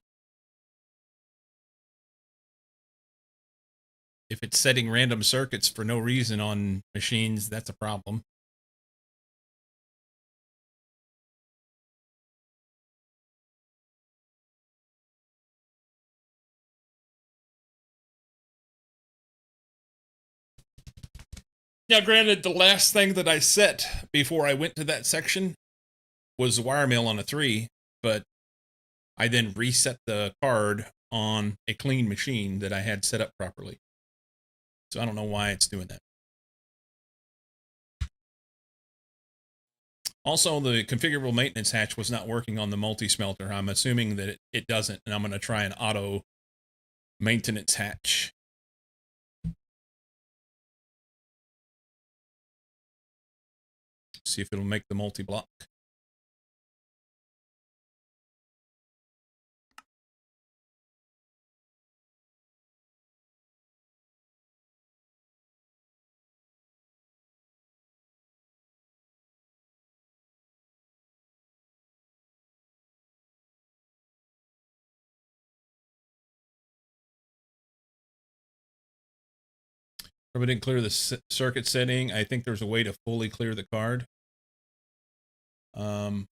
if it's setting random circuits for no reason on machines, that's a problem. Now, granted, the last thing that I set before I went to that section was the wire mill on a 3, but I then reset the card on a clean machine that I had set up properly. So I don't know why it's doing that. Also, the configurable maintenance hatch was not working on the multi-smelter. I'm assuming that it doesn't, and I'm going to try an auto maintenance hatch. See if it'll make the multi-block. Probably didn't clear the circuit setting. I think there's a way to fully clear the card. I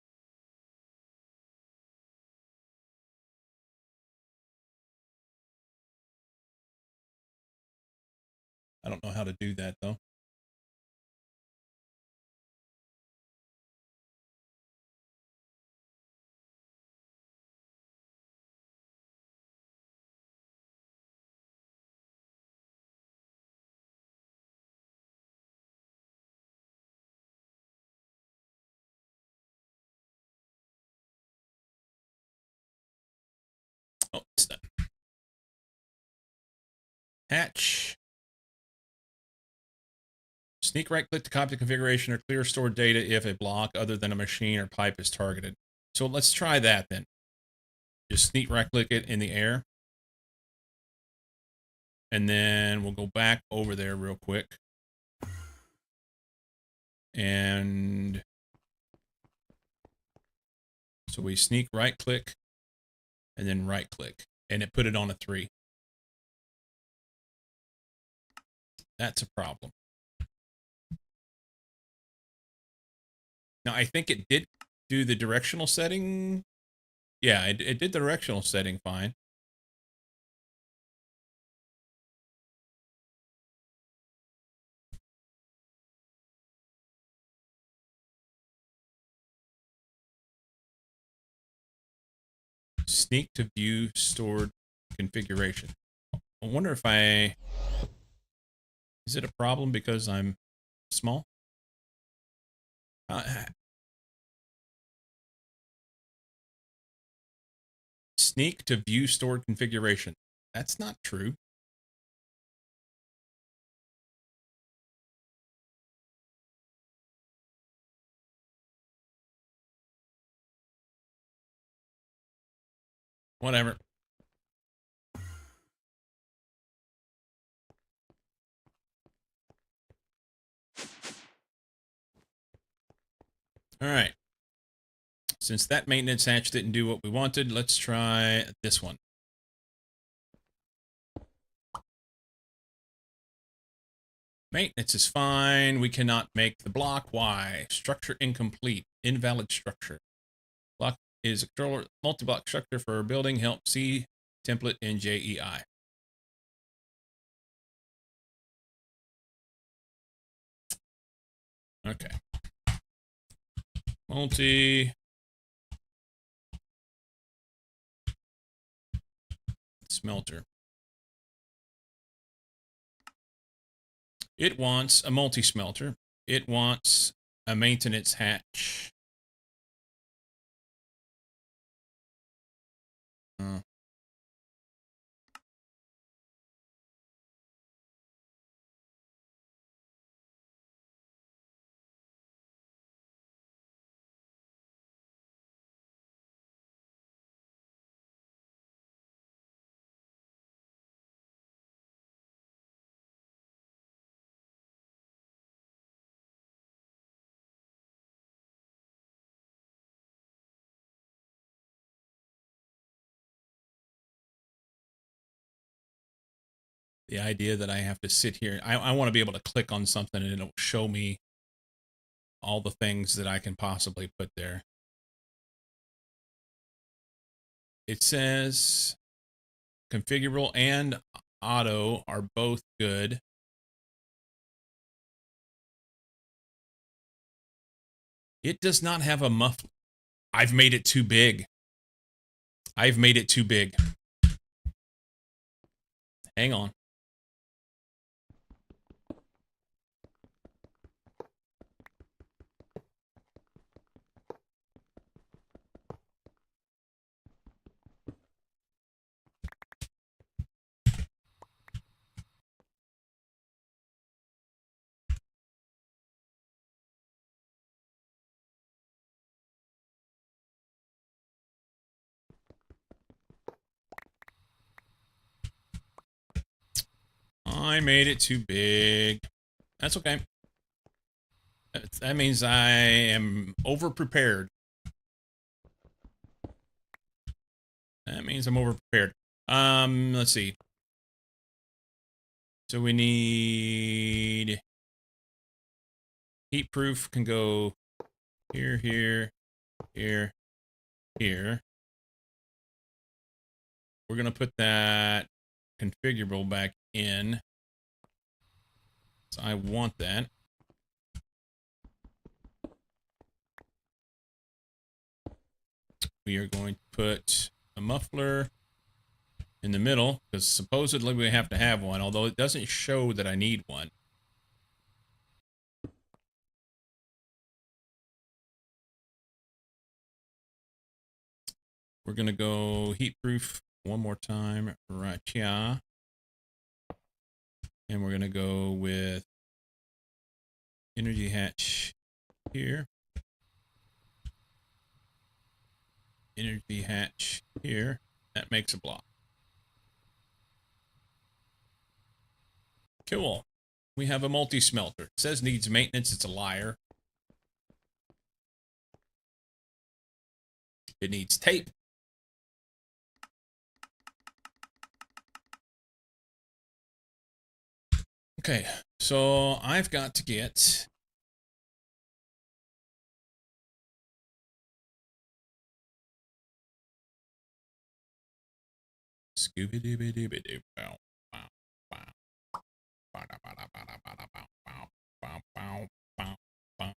don't know how to do that, though. Hatch. Sneak right click to copy the configuration or clear stored data if a block other than a machine or pipe is targeted. So let's try that then. Just sneak right click it in the air. And then we'll go back over there real quick. And so we sneak right click and then right click. And it put it on a 3. That's a problem. Now, I think it did do the directional setting. Yeah, it did the directional setting fine. Sneak to view stored configuration. I wonder if is it a problem because I'm small? Sneak to view stored configuration. That's not true. Whatever. All right. Since that maintenance hatch didn't do what we wanted, let's try this one. Maintenance is fine. We cannot make the block. Why? Structure incomplete. Invalid structure. Block is a controller multi-block structure for a building. Help see template in JEI. Okay. Multi. Smelter. It wants a multi-smelter. It wants a maintenance hatch. The idea that I have to sit here, I want to be able to click on something and it'll show me all the things that I can possibly put there. It says configurable and auto are both good. It does not have a muffler. I've made it too big. I've made it too big. Hang on. I made it too big. That's okay. That means I am over-prepared. That means I'm over-prepared. Let's see. So we need... Heat proof can go here, here, here, here. We're going to put that configurable back in. So I want that. We are going to put a muffler in the middle, because supposedly we have to have one, although it doesn't show that I need one. We're going to go heat proof one more time right here. And we're going to go with energy hatch here. Energy hatch here. That makes a block. Cool. We have a multi-smelter. It says needs maintenance. It's a liar. It needs tape. Okay, so I've got to get Scooby-Dooby-Dooby-Doo. Bow, bow, bow. Ba-da-ba-da-ba-da-ba-da-bow, bow, bow, bow, bow, bow.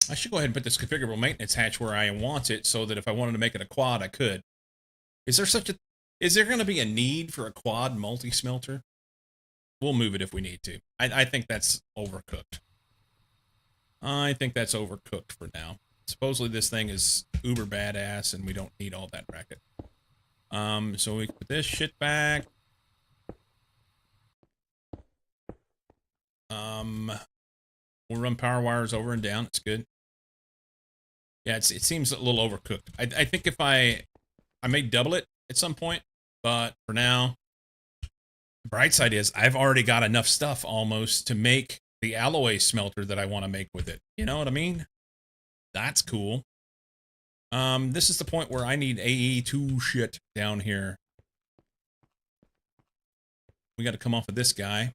I should go ahead and put this configurable maintenance hatch where I want it so that if I wanted to make it a quad, I could. Is there going to be a need for a quad multi-smelter? We'll move it if we need to. I think that's overcooked. I think that's overcooked for now. Supposedly this thing is uber badass and we don't need all that racket. So we put this shit back. We'll run power wires over and down. It's good. Yeah, it seems a little overcooked. I think if I may double it at some point, but for now, the bright side is I've already got enough stuff almost to make the alloy smelter that I want to make with it. You know what I mean? That's cool. This is the point where I need AE2 shit down here. We got to come off of this guy.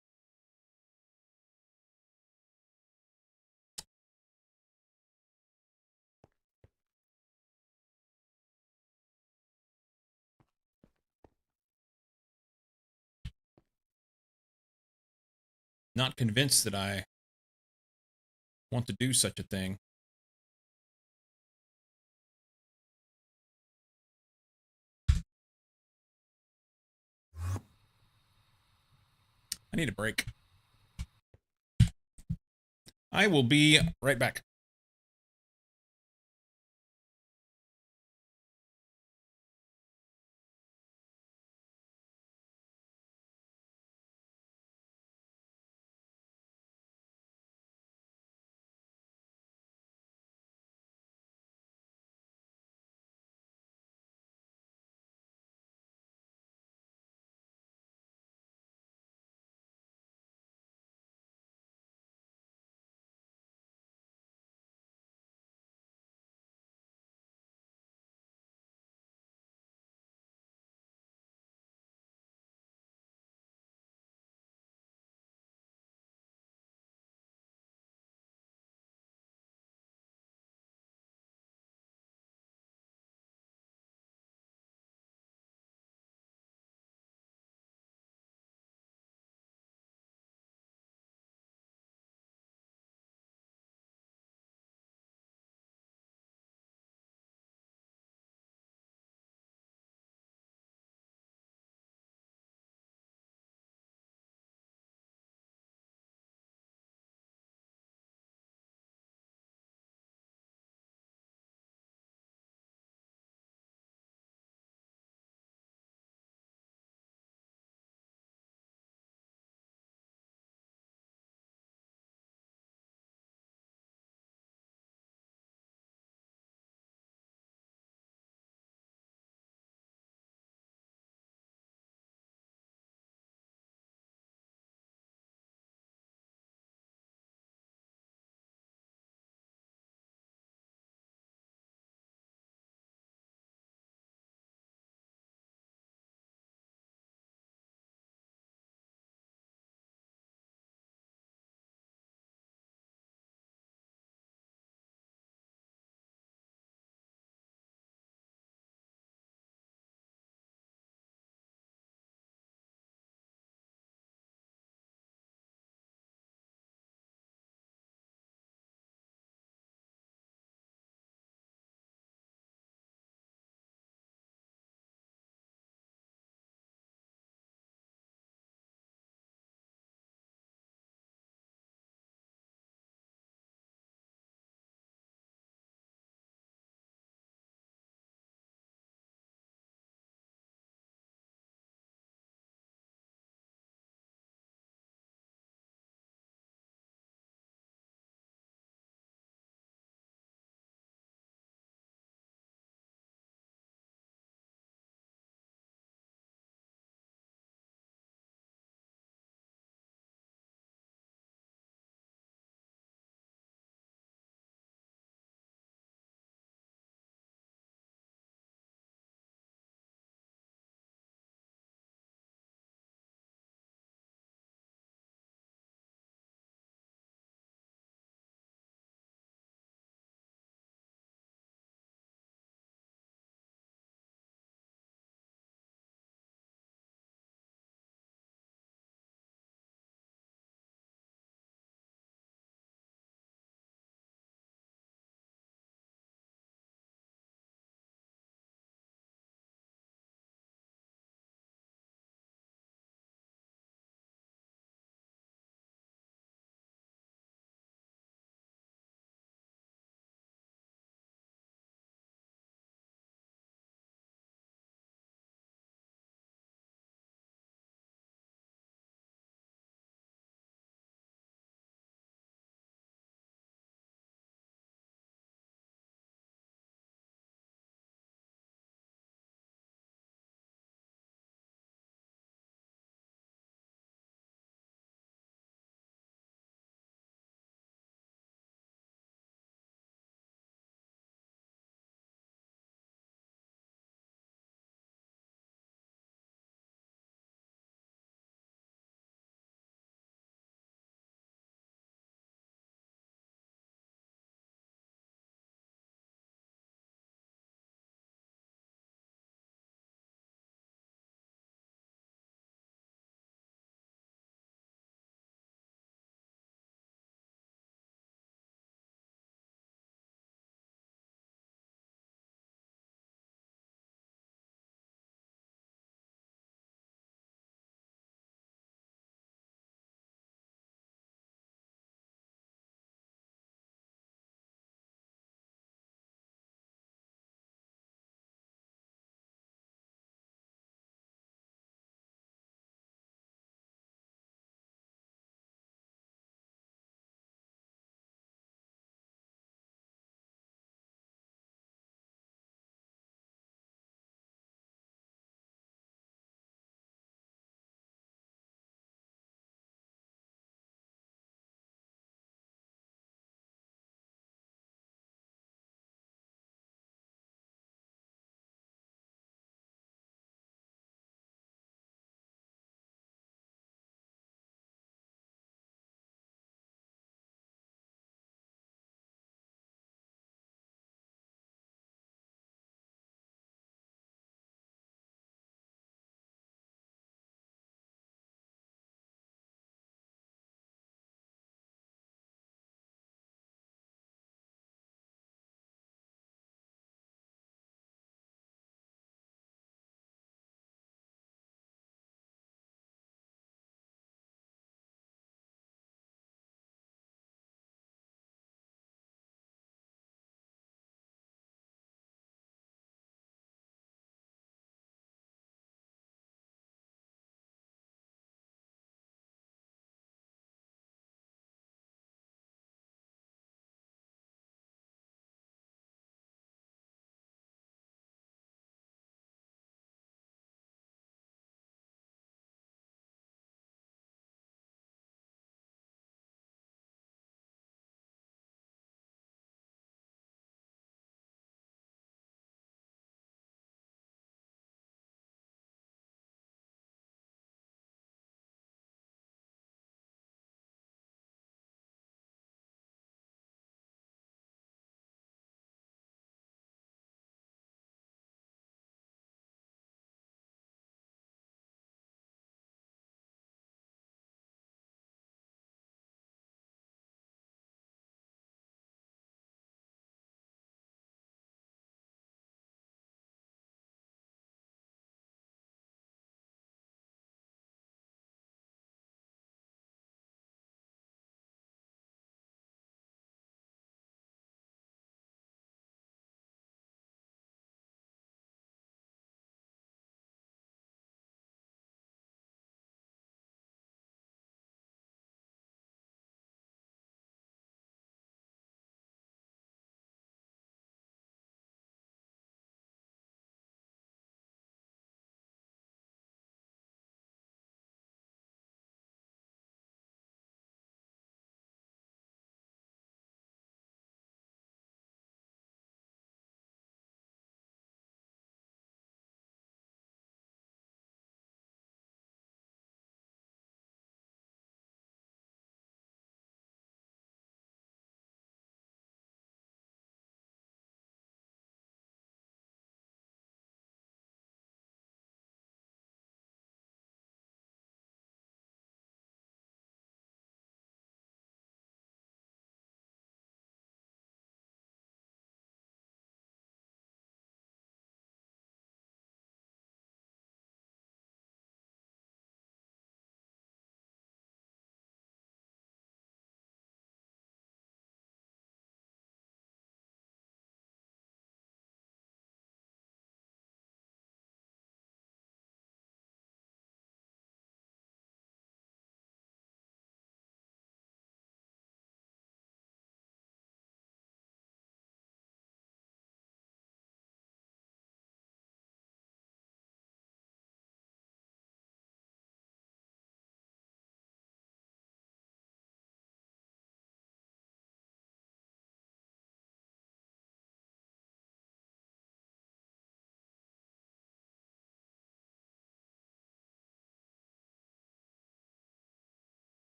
Not convinced that I want to do such a thing. I need a break. I will be right back.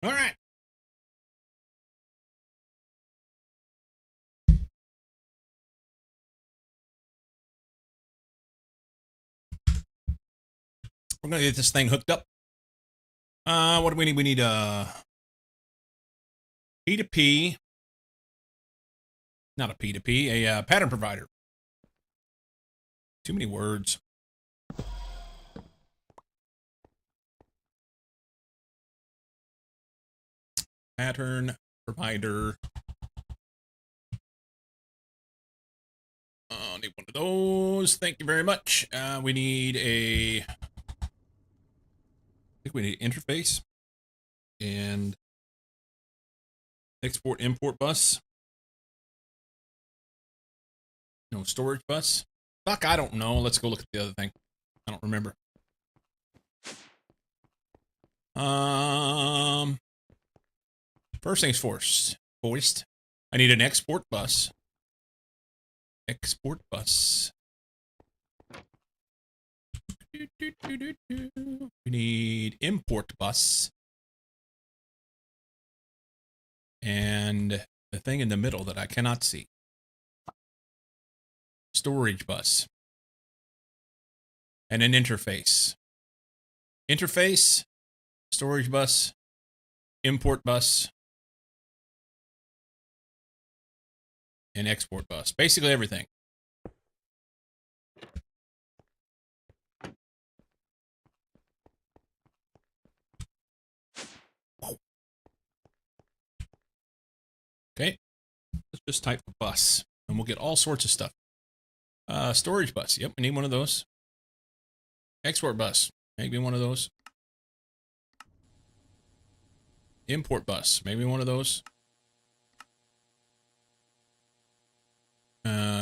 All right. We're gonna get this thing hooked up. What do we need? We need P2P, not a P2P, a pattern provider. Too many words. Pattern provider. Need one of those. Thank you very much. We need a. I think we need interface and export import bus. No storage bus. Fuck, I don't know. Let's go look at the other thing. I don't remember. First things first. I need an export bus. Export bus. We need import bus. And the thing in the middle that I cannot see. Storage bus. And an interface. Interface, storage bus, import bus, and export bus. Basically everything. Okay. Let's just type bus, and we'll get all sorts of stuff. Storage bus. Yep, we need one of those. Export bus. Maybe one of those. Import bus. Maybe one of those.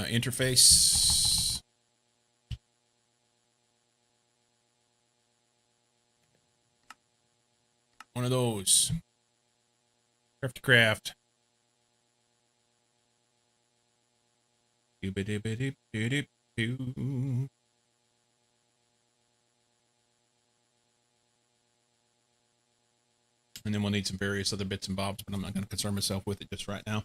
Interface. One of those. Craft to craft. Doo-ba-doo-ba-doo-doo-doo-doo. And then we'll need some various other bits and bobs, but I'm not going to concern myself with it just right now.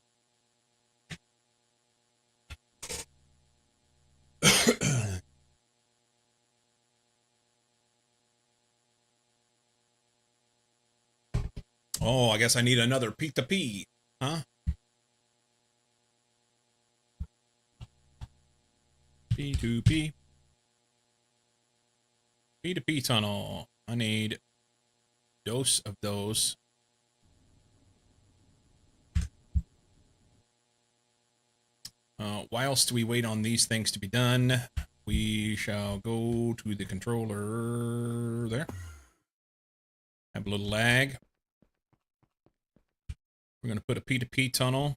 Oh, I guess I need another P2P, huh? P2P. P2P tunnel. I need a dose of those. Whilst we wait on these things to be done, we shall go to the controller there. Have a little lag. We're going to put a P2P tunnel.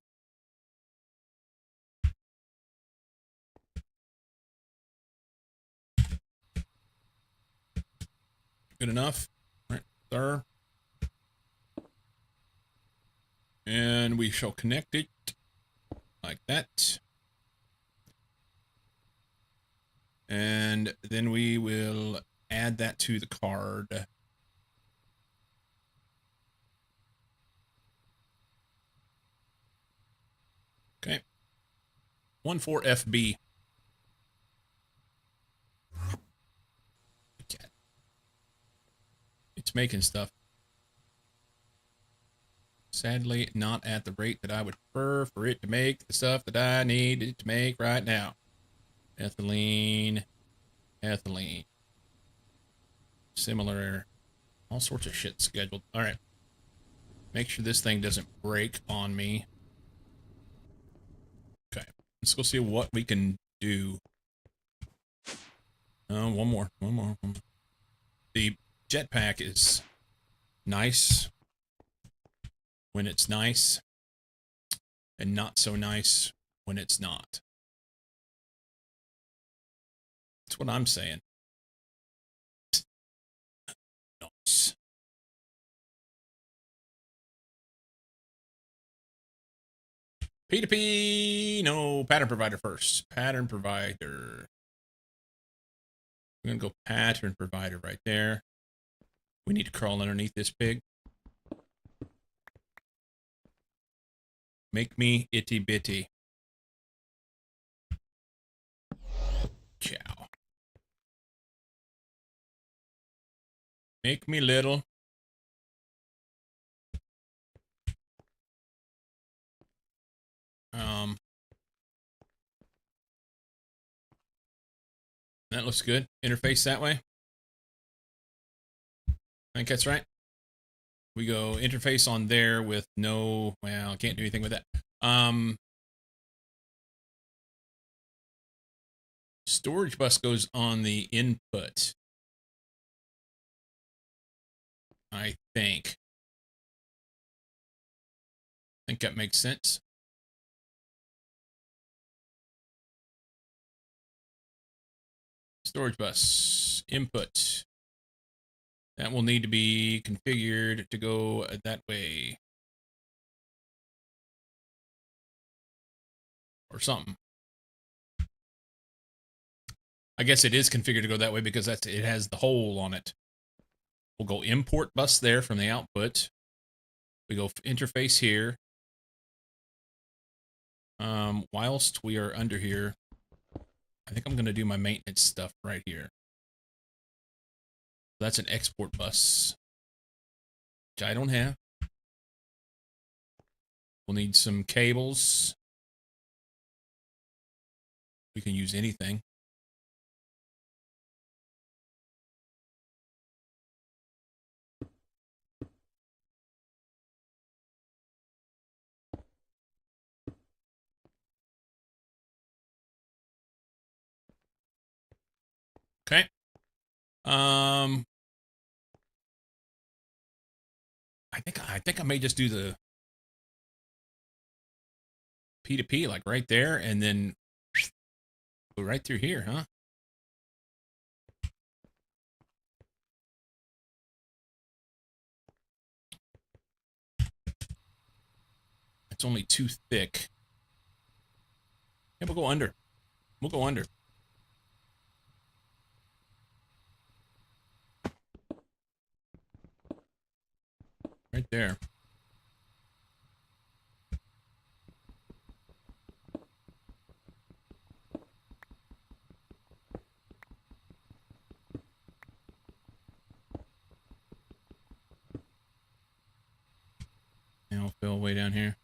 Good enough. Right there. And we shall connect it like that. And then we will add that to the card. Okay. 14FB. It's making stuff. Sadly, not at the rate that I would prefer for it to make the stuff that I need it to make right now. Ethylene. Ethylene. Similar. All sorts of shit scheduled. All right. Make sure this thing doesn't break on me. Okay. Let's go see what we can do. One more. The jetpack is nice when it's nice and not so nice when it's not. That's what I'm saying. Nice. P2P, no, pattern provider first. Pattern provider. We're going to go pattern provider right there. We need to crawl underneath this pig. Make me itty bitty. Ciao. Make me little. That looks good. Interface that way. I think that's right. We go interface on there with no, well, I can't do anything with that. Storage bus goes on the input. I think that makes sense. Storage bus input. That will need to be configured to go that way. Or something. I guess it is configured to go that way because it has the hole on it. We'll go import bus there from the output. We go interface here. Whilst we are under here, I think I'm going to do my maintenance stuff right here. That's an export bus, which I don't have. We'll need some cables. We can use anything. Okay. I think I may just do the P2P like right there and then go right through here, huh? It's only too thick. Yeah, we'll go under. We'll go under. Right there. Now fill way down here.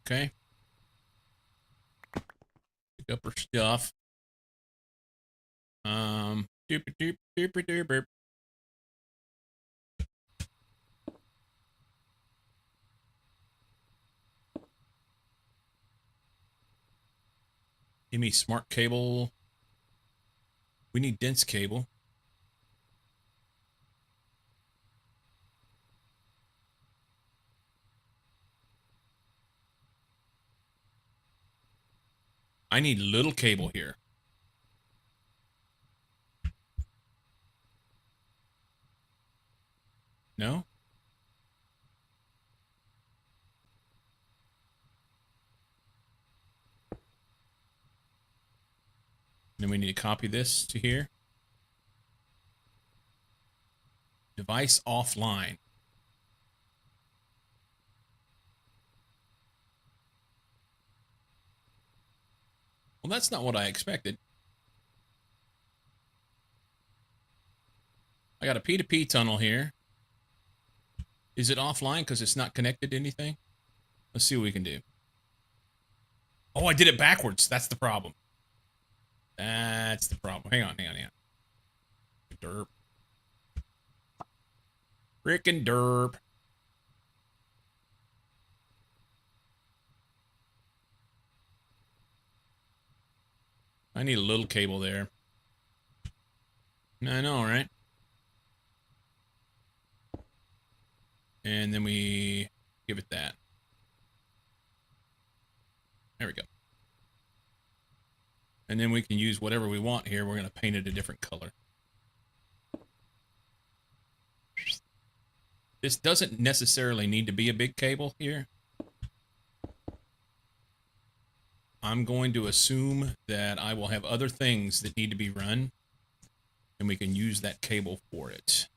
Okay. Pick up her stuff. Doop doop doop doop doop. Give me smart cable. We need dense cable. I need little cable here. No? Then we need to copy this to here. Device offline. Well, that's not what I expected. I got a P2P tunnel here. Is it offline because it's not connected to anything? Let's see what we can do. Oh, I did it backwards. That's the problem. That's the problem. Hang on. Derp. Frickin' derp. I need a little cable there. I know, right? And then we give it that. There we go. And then we can use whatever we want here. We're going to paint it a different color. This doesn't necessarily need to be a big cable here. I'm going to assume that I will have other things that need to be run, and we can use that cable for it.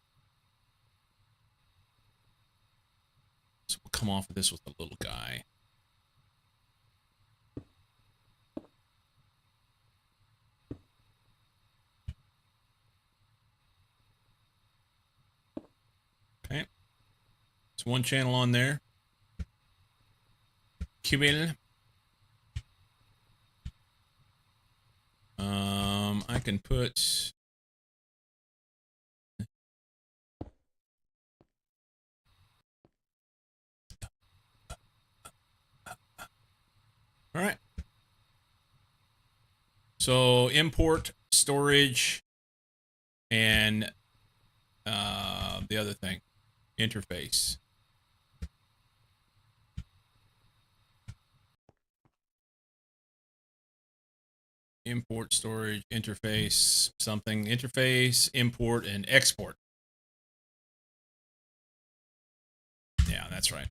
come off of this with the little guy. Okay. It's one channel on there. Cubile. I can put... All right. So import, storage, and the other thing, interface. Import, storage, interface, something, interface, import, and export. Yeah, that's right.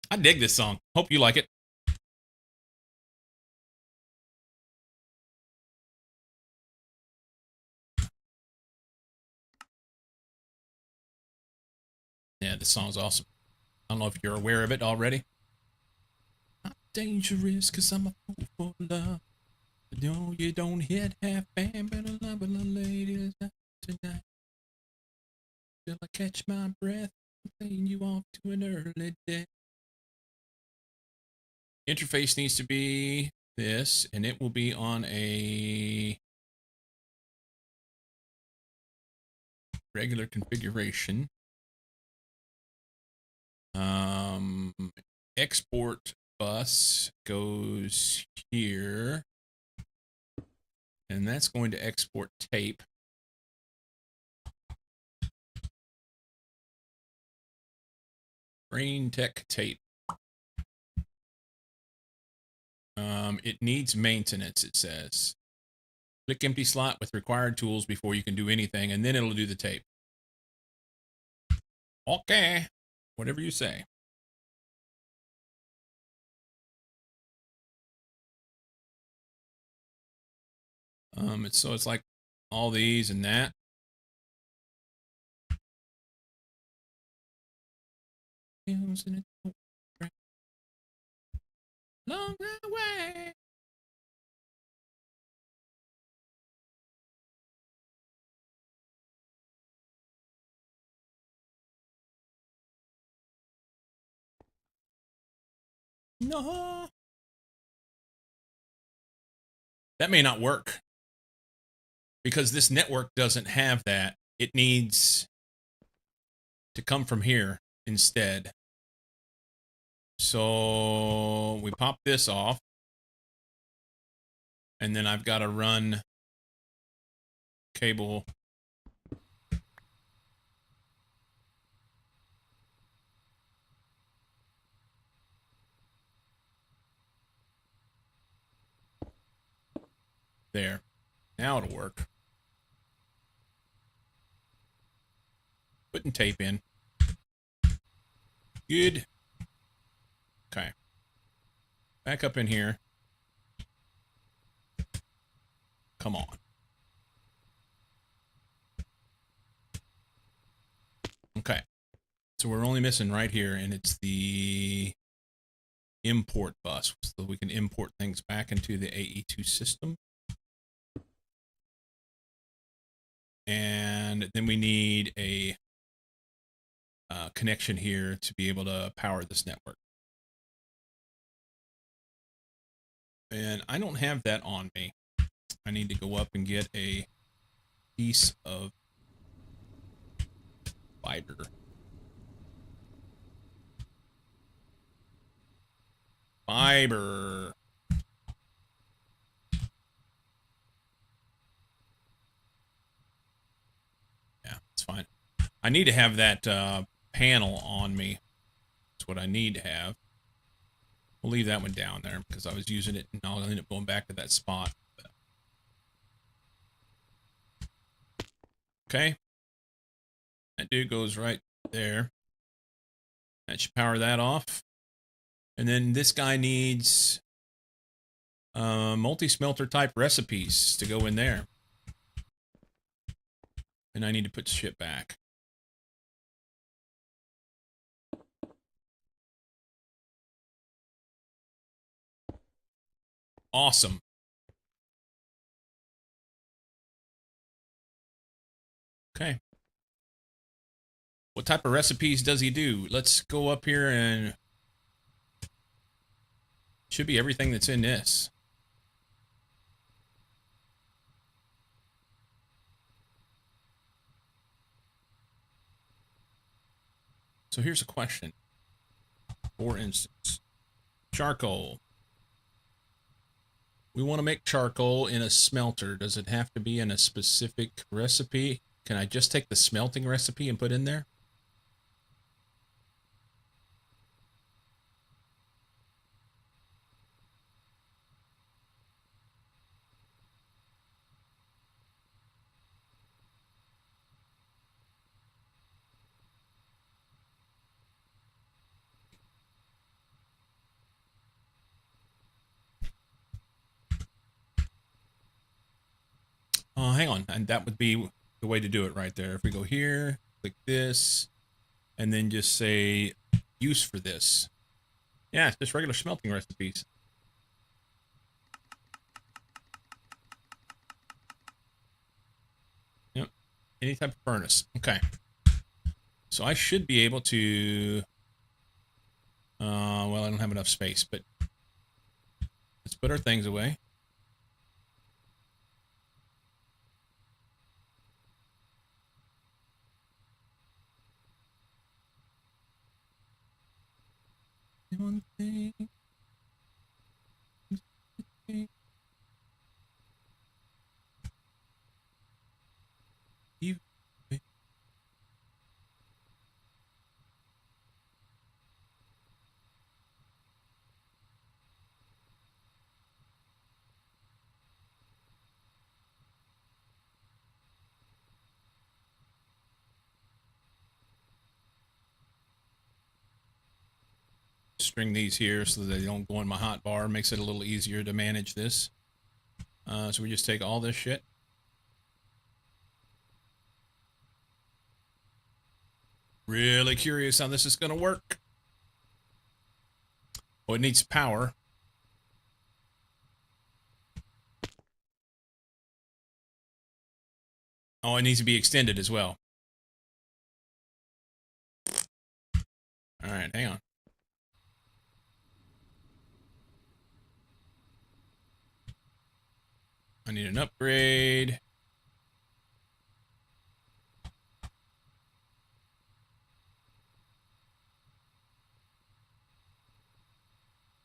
I dig this song. Hope you like it. Yeah, this song's awesome. I don't know if you're aware of it already. I'm dangerous because I'm a fool for love. No, you don't hit half band, but I love the ladies tonight. Till I catch my breath, I'm taking you off to an early day. Interface needs to be this, and it will be on a regular configuration. Export bus goes here, and that's going to export tape. Brain Tech tape. It needs maintenance, it says. Click empty slot with required tools before you can do anything, and then it'll do the tape. Okay. Whatever you say. It's like all these and that. Long way. No. That may not work because this network doesn't have that. It needs to come from here instead. So we pop this off, and then I've got to run cable. There. Now it'll work. Putting tape in. Good. Okay. Back up in here. Come on. Okay. So we're only missing right here, and it's the import bus. So we can import things back into the AE2 system. And then we need a connection here to be able to power this network. And I don't have that on me. I need to go up and get a piece of fiber. Fiber. Yeah, it's fine. I need to have that panel on me. That's what I need to have. We'll leave that one down there because I was using it and I'll end up going back to that spot. Okay. That dude goes right there. That should power that off. And then this guy needs Multi-smelter type recipes to go in there. And I need to put shit back. Awesome. Okay. What type of recipes does he do? Let's go up here and... Should be everything that's in this. So here's a question. For instance, charcoal. We want to make charcoal in a smelter. Does it have to be in a specific recipe? Can I just take the smelting recipe and put in there? Hang on. And that would be the way to do it right there. If we go here, click this, and then just say use for this. Yeah, it's just regular smelting recipes. Yep. Any type of furnace. Okay. So I should be able to... well, I don't have enough space, but let's put our things away. One thing. String these here so that they don't go in my hot bar. Makes it a little easier to manage this. So we just take all this shit. Really curious how this is going to work. Oh, it needs power. Oh, it needs to be extended as well. All right, hang on. I need an upgrade.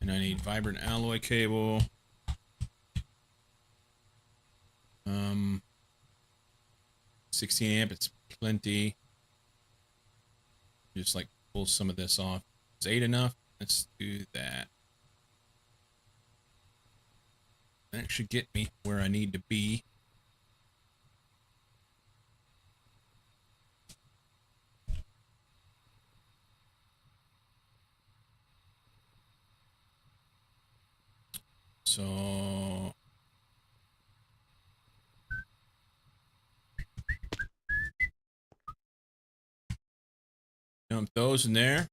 And I need vibrant alloy cable. 16 amp, it's plenty. Just like pull some of this off. Is 8 enough? Let's do that. That should get me where I need to be. So dump those in there.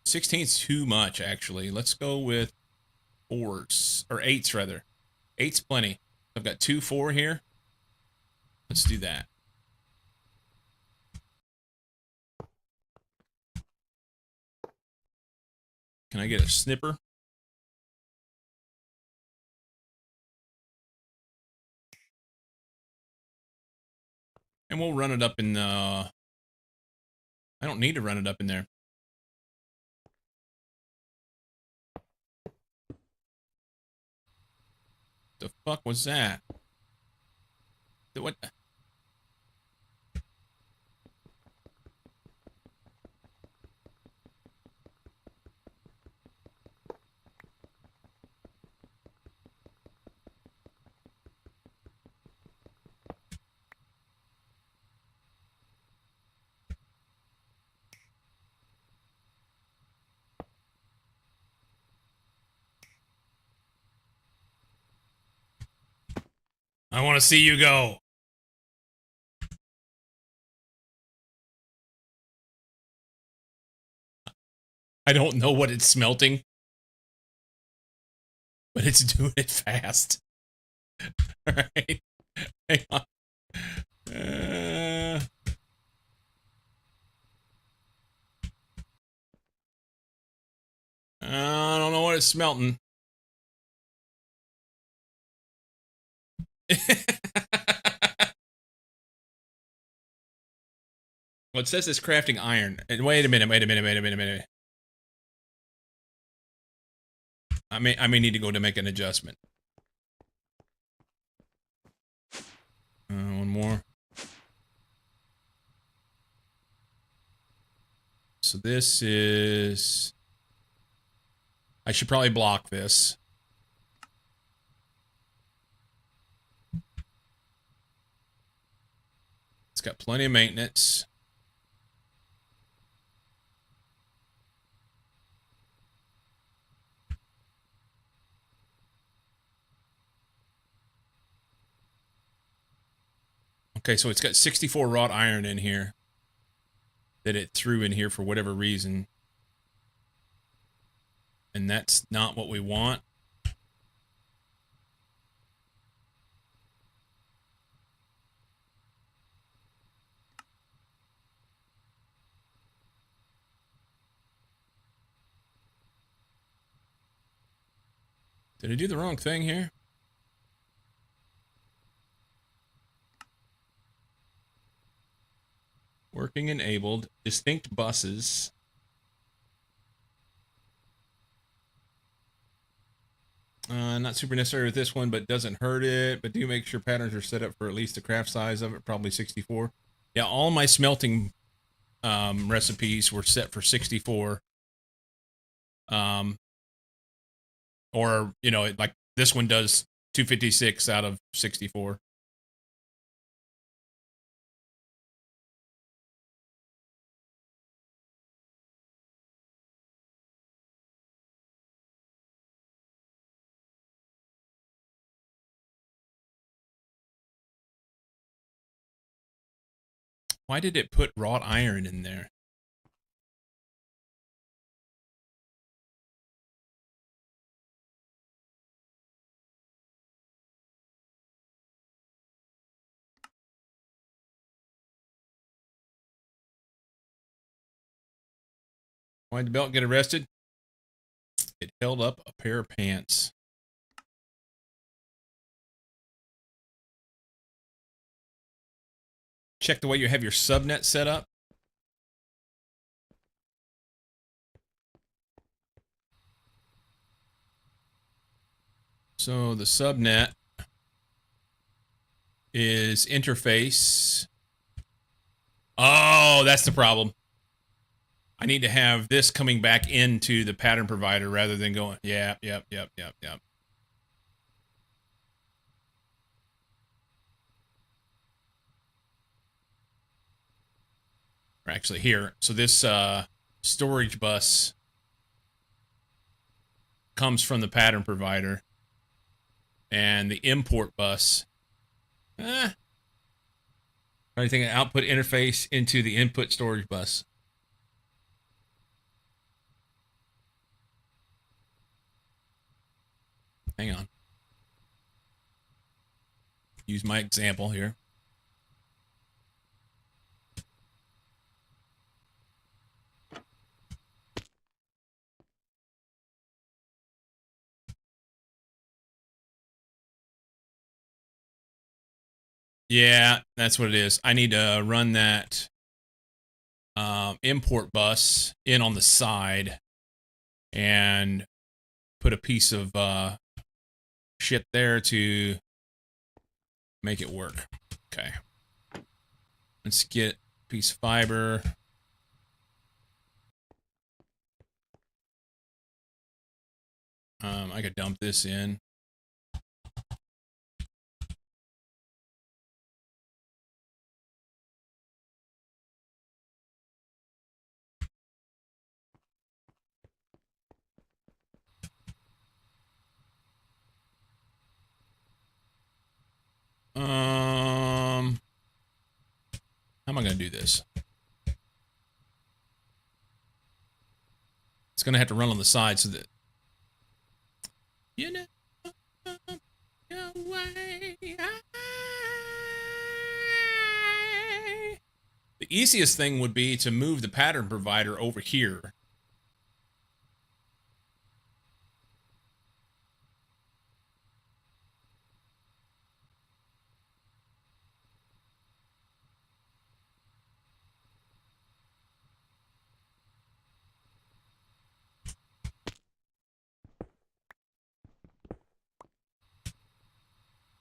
Sixteen's too much, actually. Let's go with 4s, or 8s rather. 8's plenty. I've got 2 4 here. Let's do that. Can I get a snipper? And we'll run it up in I don't need to run it up in there. The fuck was that? What? I want to see you go. I don't know what it's smelting, but it's doing it fast. All right. Hang on. I don't know what it's smelting. Well, it says it's crafting iron. And wait a minute. I may need to go to make an adjustment. One more. So this is... I should probably block this. It's got plenty of maintenance. Okay, so it's got 64 wrought iron in here that it threw in here for whatever reason. And that's not what we want. Did I do the wrong thing here? Working enabled. Distinct buses. Not super necessary with this one, but doesn't hurt it. But do make sure patterns are set up for at least the craft size of it, probably 64. Yeah, all my smelting recipes were set for 64. Or, you know, like this one does 256 out of 64. Why did it put wrought iron in there? Why did the belt get arrested? It held up a pair of pants. Check the way you have your subnet set up. So the subnet is interface. Oh, that's the problem. I need to have this coming back into the pattern provider rather than going, yep. Or actually here. So this storage bus comes from the pattern provider. And the import bus. I think an output interface into the input storage bus. Hang on. Use my example here. Yeah, that's what it is. I need to run that import bus in on the side and put a piece of shit there to make it work. Okay. Let's get a piece of fiber. I could dump this in. How am I going to do this? It's going to have to run on the side so that, you know, your way. The easiest thing would be to move the pattern provider over here.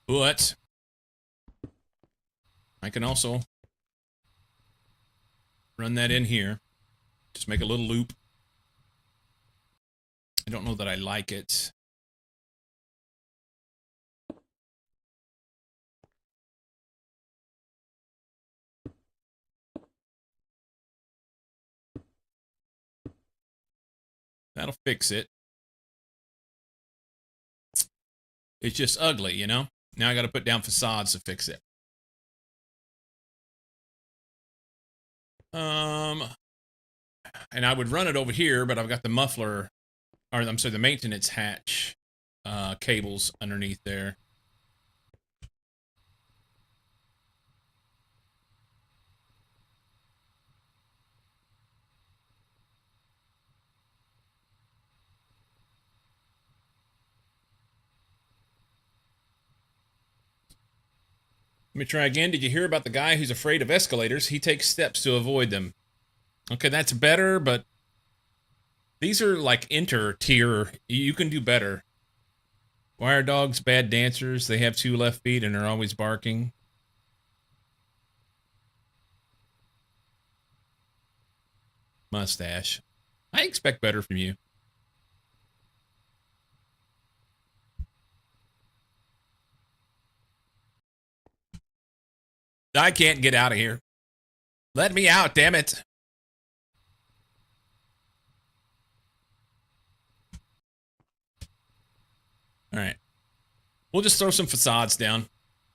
But I can also run that in here. Just make a little loop. I don't know that I like it. That'll fix it. It's just ugly, you know? Now I got to put down facades to fix it. And I would run it over here, but I've got the muffler, or I'm sorry, the maintenance hatch cables underneath there. Let me try again. Did you hear about the guy who's afraid of escalators? He takes steps to avoid them. Okay, that's better, but these are like enter tier. You can do better. Why are dogs bad dancers? They have 2 left feet and are always barking. Mustache. I expect better from you. I can't get out of here. Let me out, damn it. All right. We'll just throw some facades down.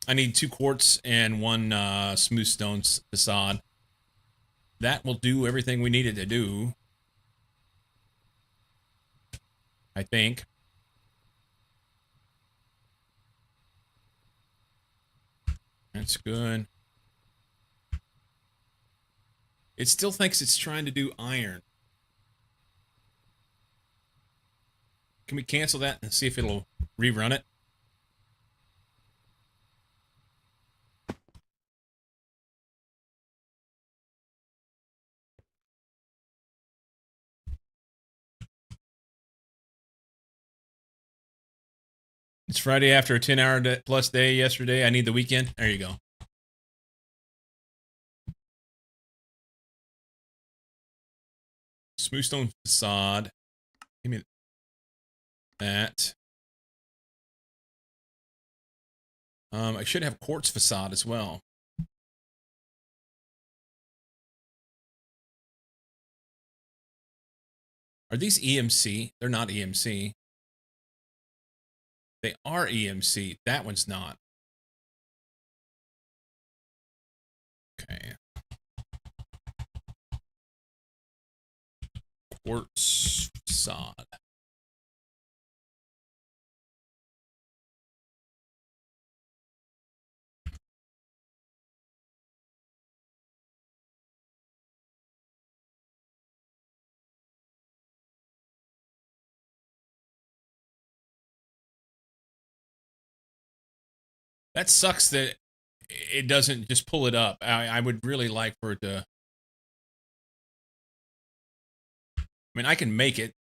I need 2 quartz and 1 smooth stone facade. That will do everything we needed to do. I think. That's good. It still thinks it's trying to do iron. Can we cancel that and see if it'll rerun it? It's Friday after a 10-hour plus day yesterday. I need the weekend. There you go. Smooth stone facade. Give me that. I should have quartz facade as well. Are these EMC? They're not EMC. They are EMC. That one's not. Okay. Quartz facade. That sucks that it doesn't just pull it up. I would really like for it to. I mean, I can make it.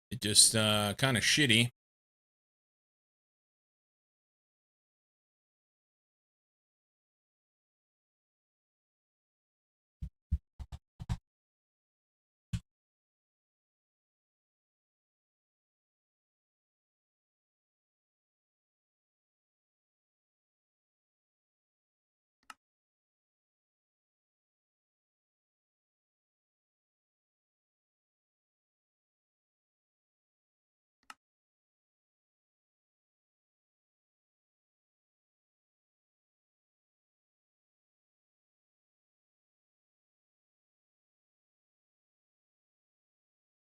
It just kind of shitty.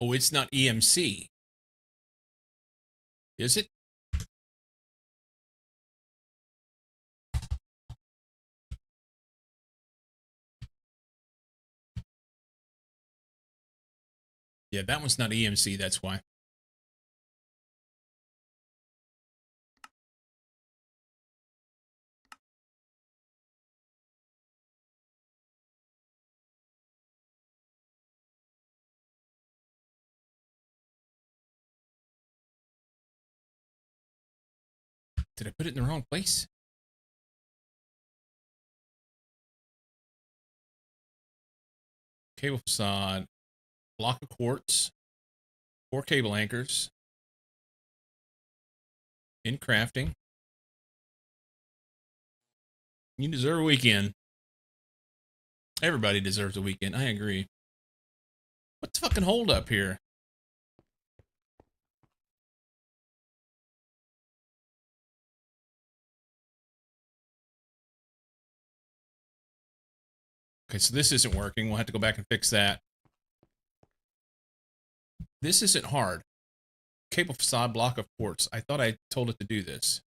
Oh, it's not EMC. Is it? Yeah, that one's not EMC, that's why. Did I put it in the wrong place? Cable facade, block of quartz, 4 cable anchors, in crafting. You deserve a weekend. Everybody deserves a weekend. I agree. What's the fucking hold up here? Okay, so this isn't working. We'll have to go back and fix that. This isn't hard. Cable facade, block of quartz. I thought I told it to do this.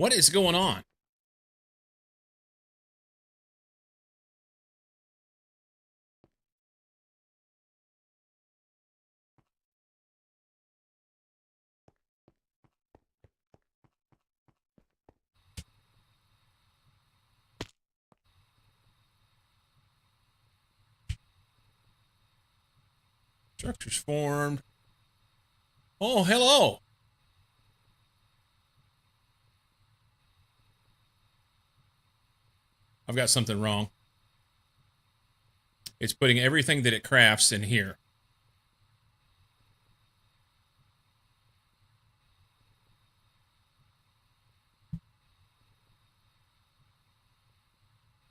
What is going on? Structures formed. Oh, hello. I've got something wrong. It's putting everything that it crafts in here.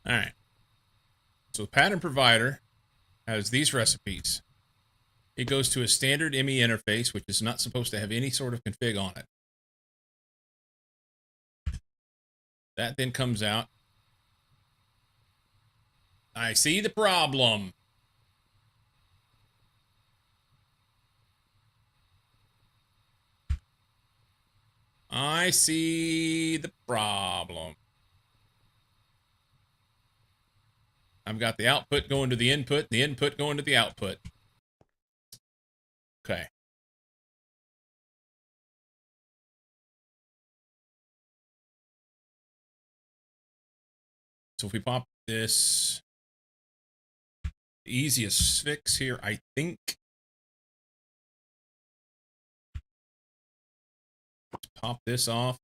All right. So the pattern provider has these recipes. It goes to a standard ME interface, which is not supposed to have any sort of config on it. That then comes out. I see the problem. I see the problem. I've got the output going to the input going to the output. Okay. So if we pop this, the easiest fix here, I think. Pop this off.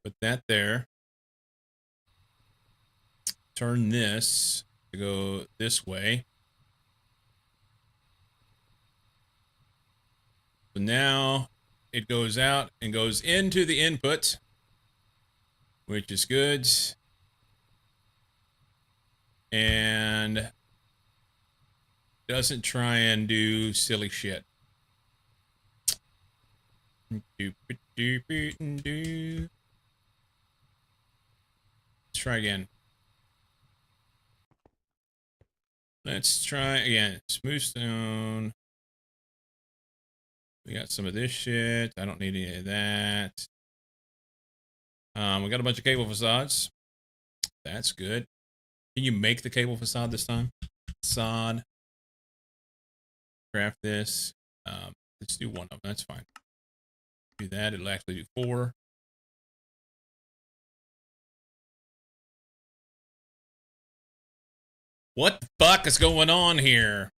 Put that there. Turn this to go this way. So now it goes out and goes into the input, which is good. And doesn't try and do silly shit. Let's try again. Let's try again. Smooth stone. We got some of this shit. I don't need any of that. We got a bunch of cable facades. That's good. Can you make the cable facade this time? Facade. Craft this. Let's do one of them. That's fine. Do that. It'll actually do 4. What the fuck is going on here?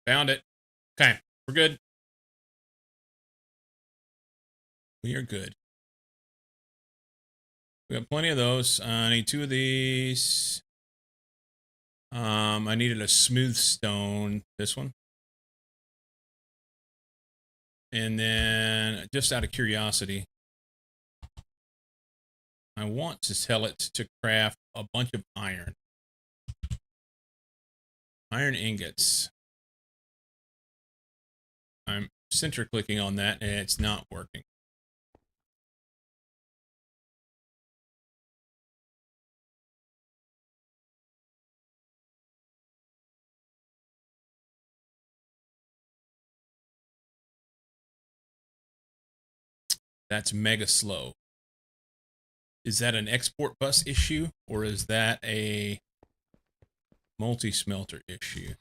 Found it. Okay, we're good. We are good. We got plenty of those. I need 2 of these. I needed a smooth stone. This one. And then, just out of curiosity, I want to tell it to craft a bunch of iron. Iron ingots. I'm center clicking on that and it's not working. That's mega slow. Is that an export bus issue or is that a multi-smelter issue?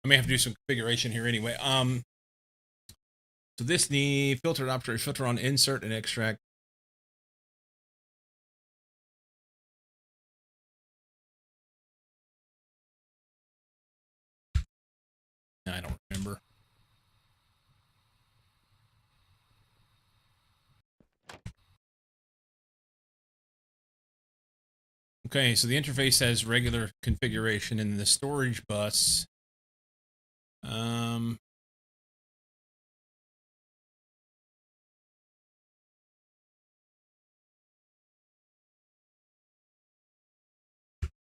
I may have to do some configuration here anyway. So this need filter option, filter on insert and extract. I don't remember. Okay, so the interface has regular configuration in the storage bus.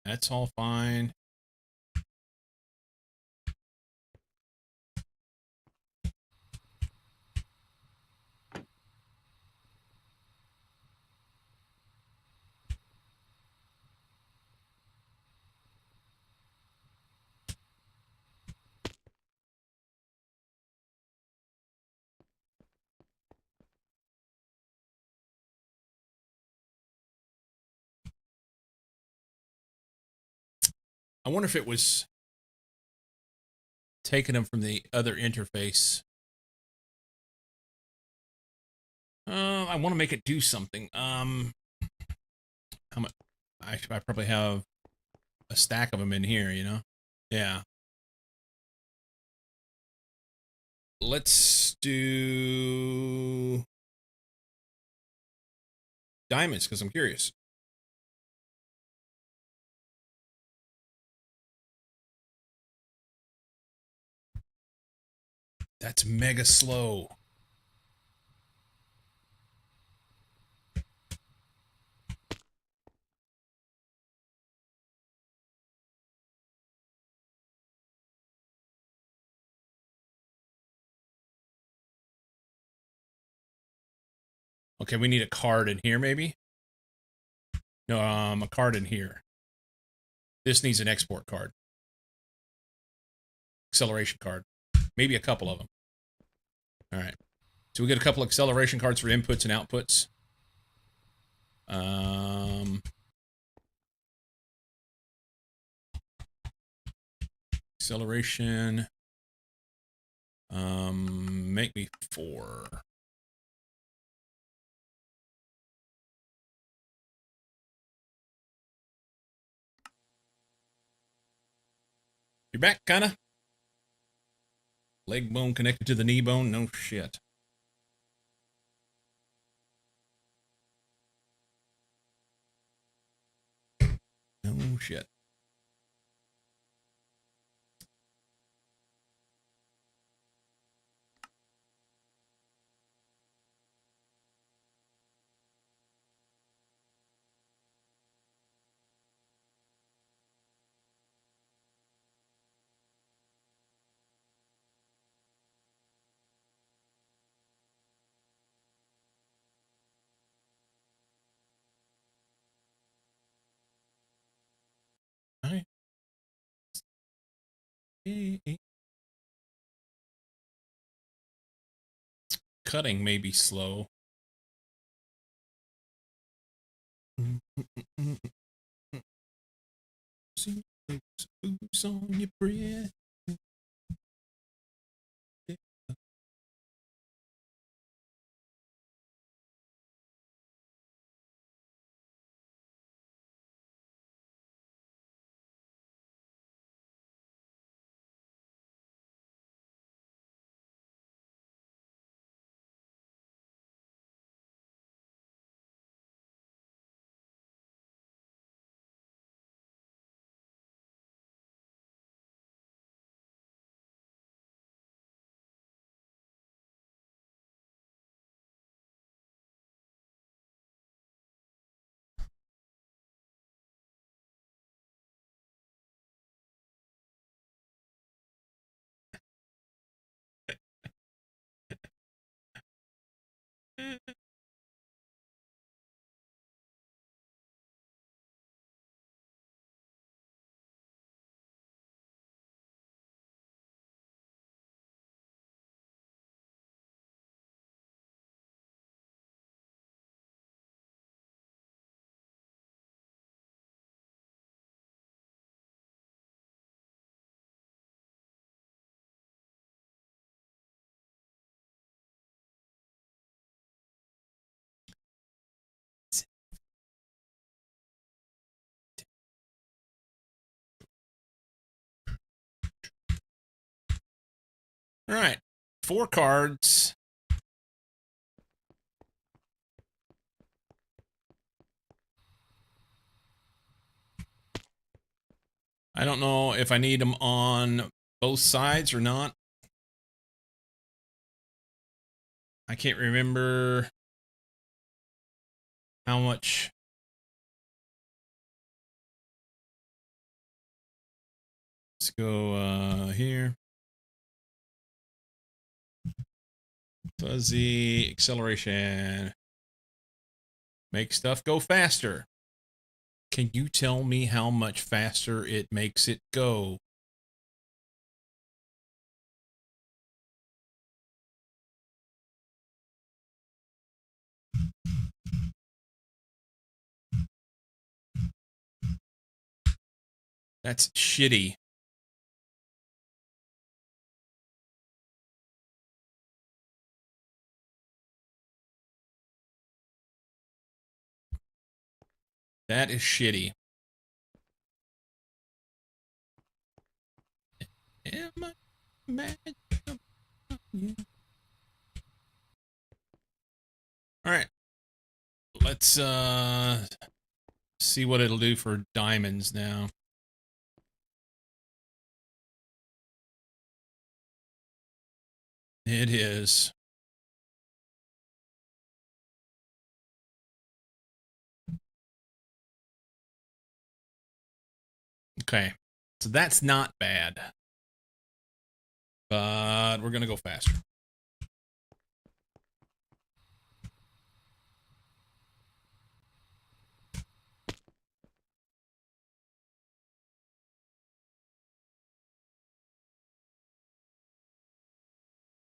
That's all fine. I wonder if it was taking them from the other interface. I want to make it do something. How much? I probably have a stack of them in here, you know? Yeah. Let's do diamonds because I'm curious. That's mega slow. Okay, we need a card in here, maybe? No, a card in here. This needs an export card. Acceleration card. Maybe a couple of them. All right. So we get a couple acceleration cards for inputs and outputs. Acceleration. Make me 4. You're back, kinda? Leg bone connected to the knee bone? No shit. No shit. Alright. Cutting may be slow. Boots on your breath. All right. 4 cards. I don't know if I need them on both sides or not. I can't remember how much. Let's go here. Fuzzy acceleration. Make stuff go faster. Can you tell me how much faster it makes it go? That's shitty. That is shitty. Am I mad? Yeah. All right. Let's see what it'll do for diamonds now. It is. Okay. So that's not bad. But we're going to go faster.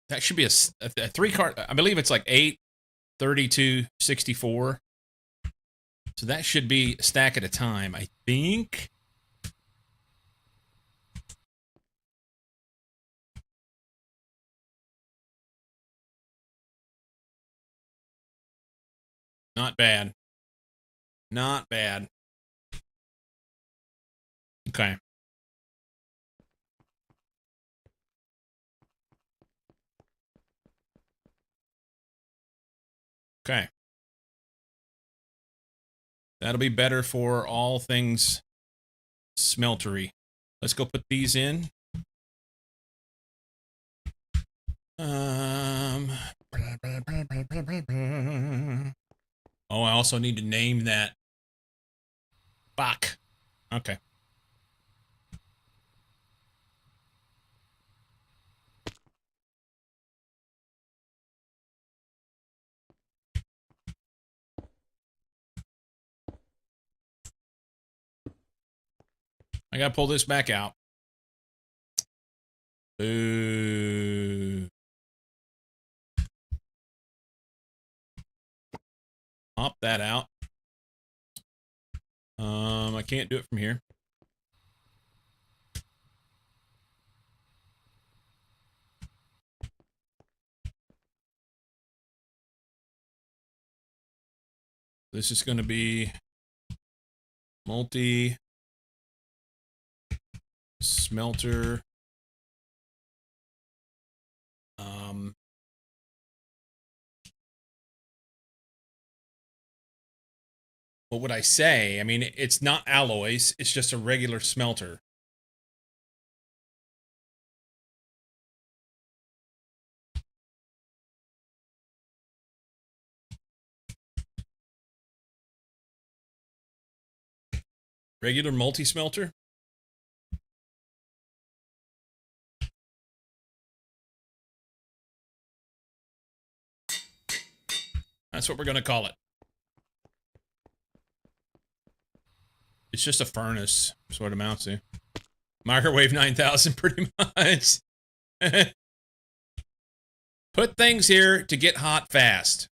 That should be a 3 card. I believe it's like 8, 32, 64. So that should be a stack at a time, I think. Not bad. Not bad. Okay. Okay. That'll be better for all things smeltery. Let's go put these in. Oh, I also need to name that. Fuck. Okay. I gotta pull this back out. Boo. Pop that out. I can't do it from here. This is going to be multi smelter. What would I say? I mean, it's not alloys. It's just a regular smelter. Regular multi-smelter? That's what we're going to call it. It's just a furnace. That's what it amounts to. Microwave 9000, pretty much. Put things here to get hot fast.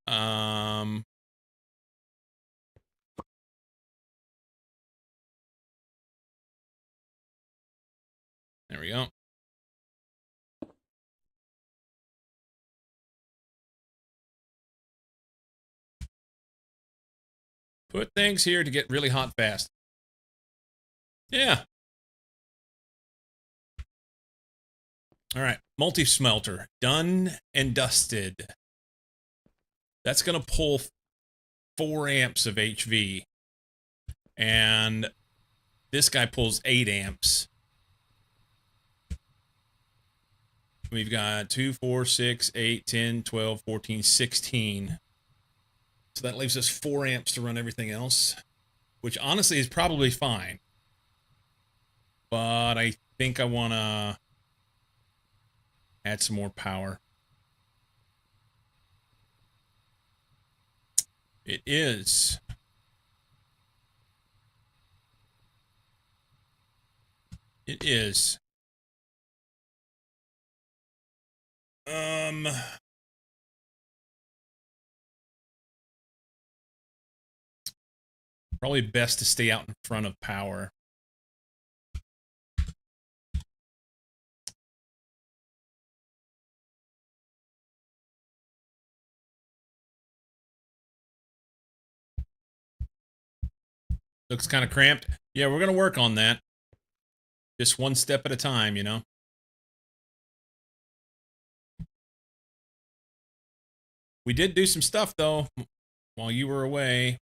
There we go. Put things here to get really hot fast. Yeah. All right. Multi-smelter. Done and dusted. That's going to pull 4 amps of HV. And this guy pulls 8 amps. We've got 2, 4, 6, 8, 10, 12, 14, 16. So that leaves us 4 amps to run everything else, which honestly is probably fine. But I think I want to add some more power. It is. It is. Probably best to stay out in front of power. Looks kind of cramped. Yeah, we're going to work on that. Just one step at a time, you know? We did do some stuff, though, while you were away.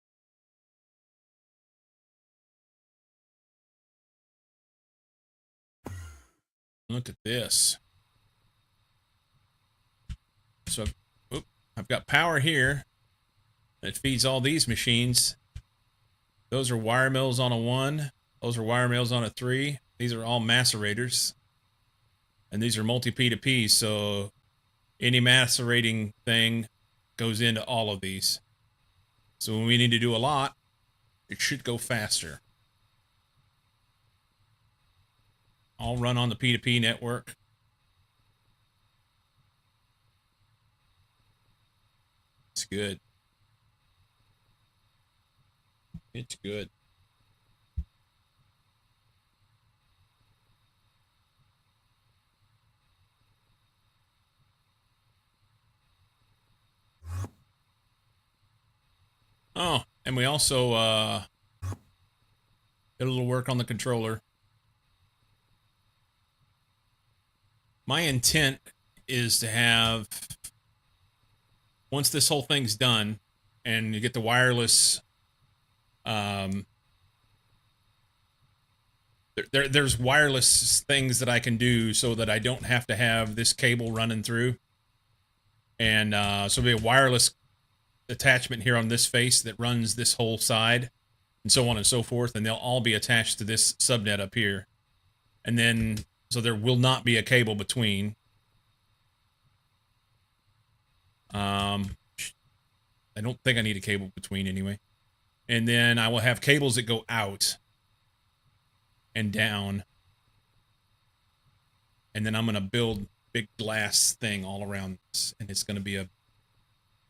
Look at this. So, I've got power here that feeds all these machines. Those are wire mills on a 1. Those are wire mills on a 3. These are all macerators. And these are multi P2Ps, so any macerating thing goes into all of these. So when we need to do a lot, it should go faster. All run on the P2P network. It's good. It's good. Oh, and we also did a little work on the controller. My intent is to have once this whole thing's done and you get the wireless, there's wireless things that I can do so that I don't have to have this cable running through. And so there'll be a wireless attachment here on this face that runs this whole side and so on and so forth. And they'll all be attached to this subnet up here. And then, so there will not be a cable between. I don't think I need a cable between anyway. And then I will have cables that go out and down. And then I'm going to build big glass thing all around this. And it's going to be a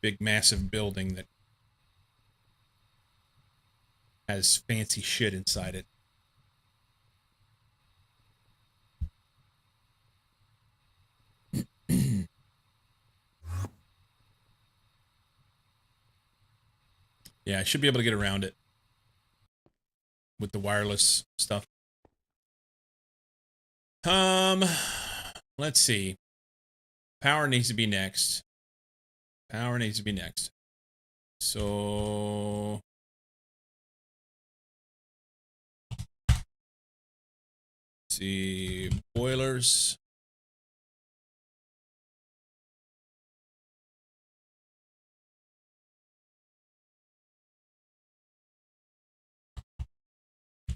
big, massive building that has fancy shit inside it. Yeah, I should be able to get around it with the wireless stuff. Let's see. Power needs to be next. Power needs to be next. So let's see, boilers.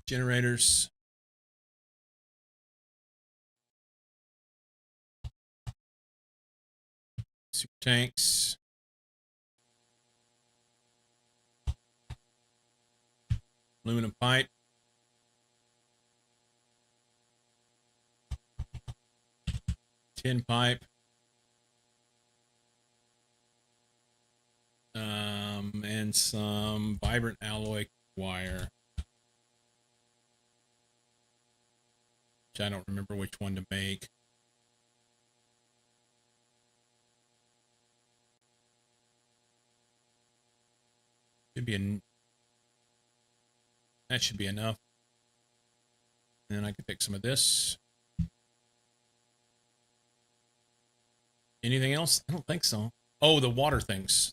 Generators. Super tanks. Aluminum pipe. Tin pipe. And some vibrant alloy wire. Which I don't remember which one to make. Should be that should be enough. And then I can pick some of this. Anything else? I don't think so. Oh, the water things.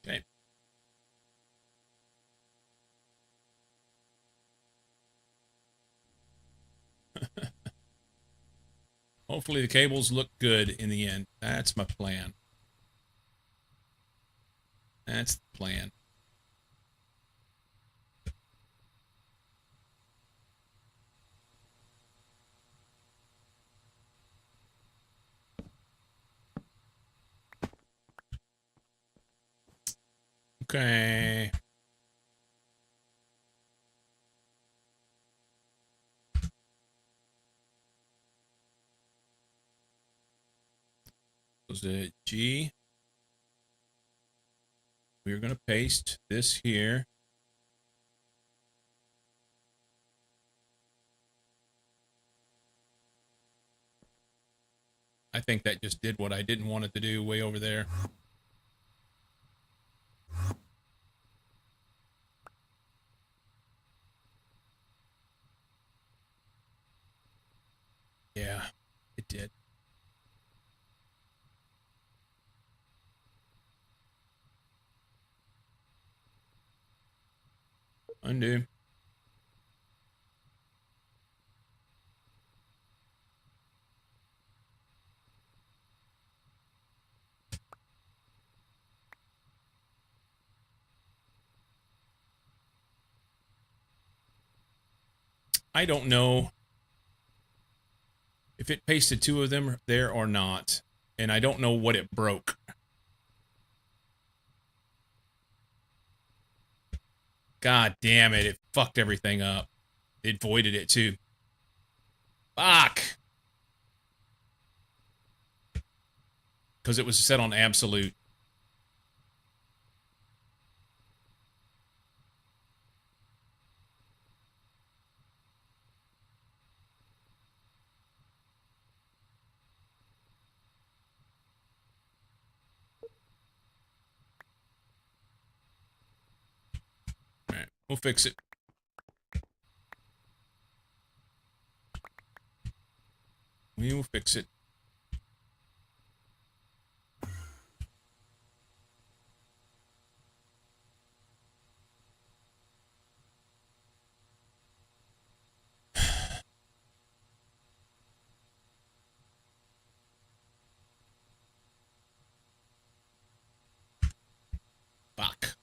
Okay. Hopefully the cables look good in the end. That's my plan. That's the plan. Okay. Was it G? We're going to paste this here. I think that just did what I didn't want it to do way over there. Yeah, it did. Undo. I don't know if it pasted two of them there or not, and I don't know what it broke. God damn it, it fucked everything up. It voided it too. Fuck! Because it was set on absolute. Alright, we'll fix it. We will fix it. Fuck.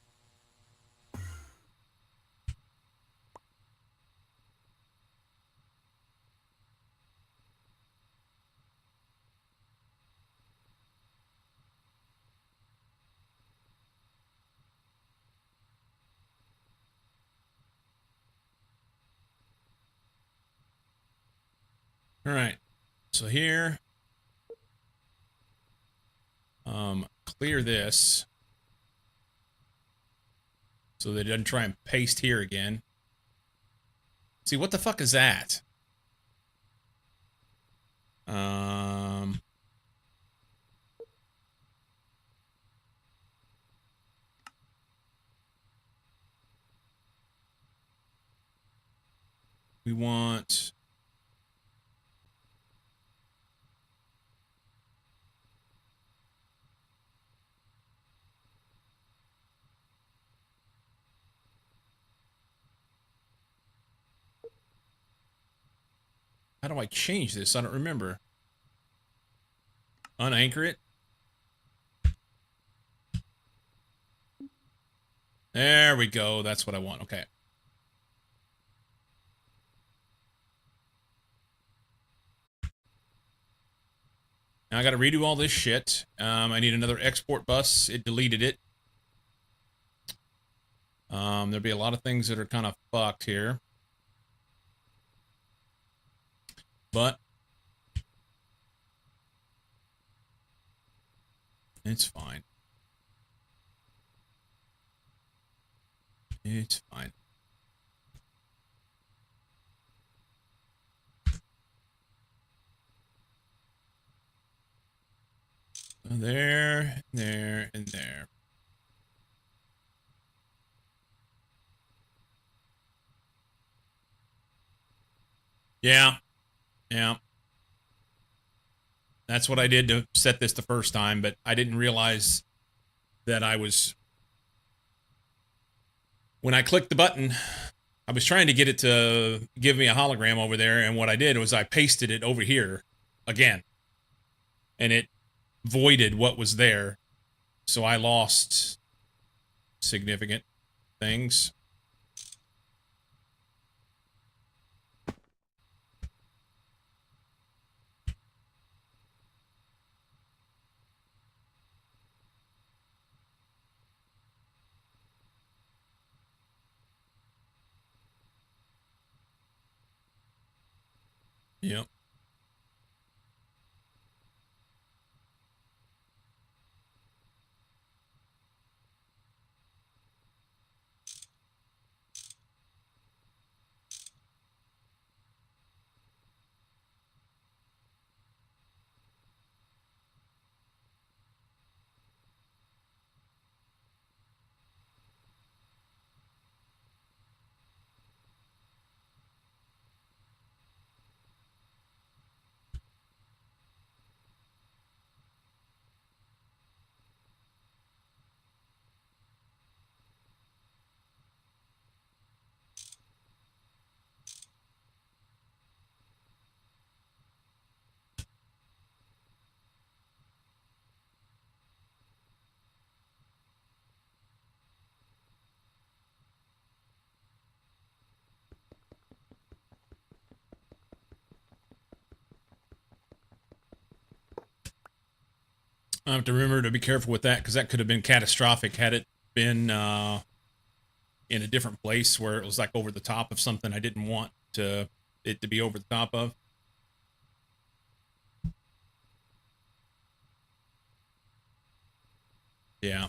All right. So here, clear this so that it doesn't try and paste here again. See, what the fuck is that? We want... How do I change this? I don't remember. Unanchor it. There we go. That's what I want. Okay. Now I got to redo all this shit. I need another export bus. It deleted it. There'll be a lot of things that are kind of fucked here. But it's fine. It's fine. So there, there, and there. Yeah. Yeah. That's what I did to set this the first time, but I didn't realize that I was... When I clicked the button, I was trying to get it to give me a hologram over there, and what I did was I pasted it over here again. And it voided what was there. So I lost significant things. Yep. I have to remember to be careful with that, because that could have been catastrophic had it been in a different place where it was like over the top of something I didn't want it to be over the top of. Yeah.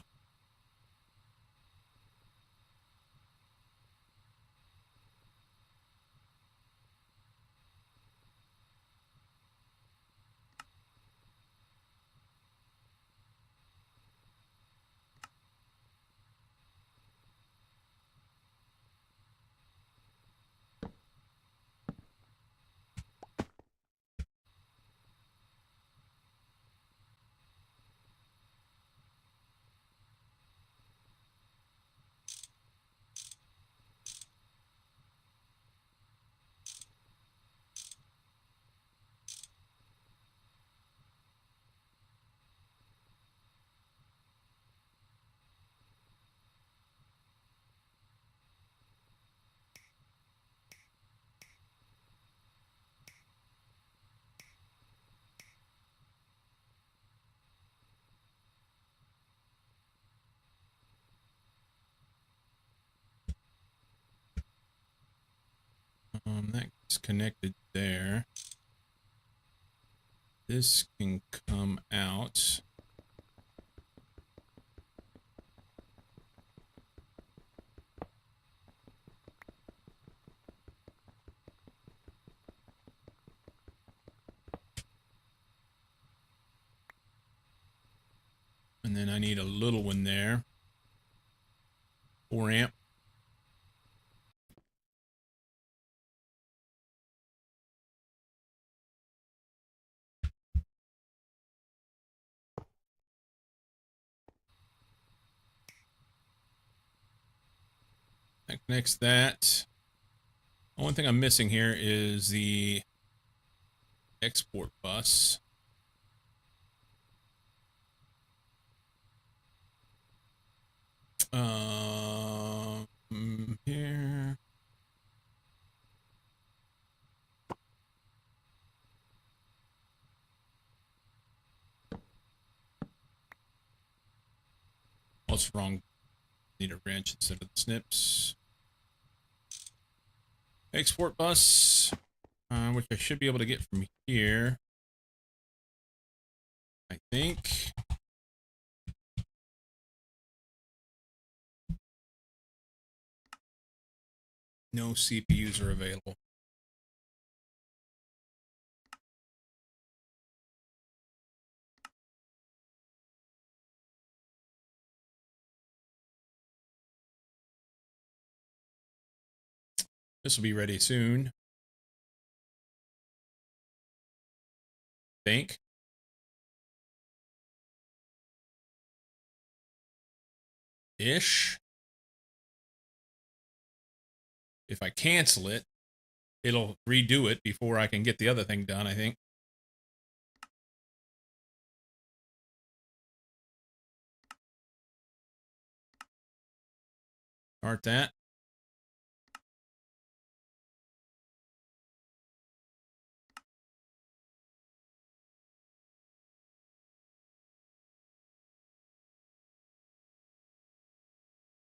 It's connected there. This can come out. And then I need a little one there. 4 amp. That connects that. The only thing I'm missing here is the export bus. Here. What's wrong? Need a wrench instead of the snips. Export bus, which I should be able to get from here. I think. No CPUs are available. This will be ready soon. Think. Ish. If I cancel it, it'll redo it before I can get the other thing done, I think. Start that.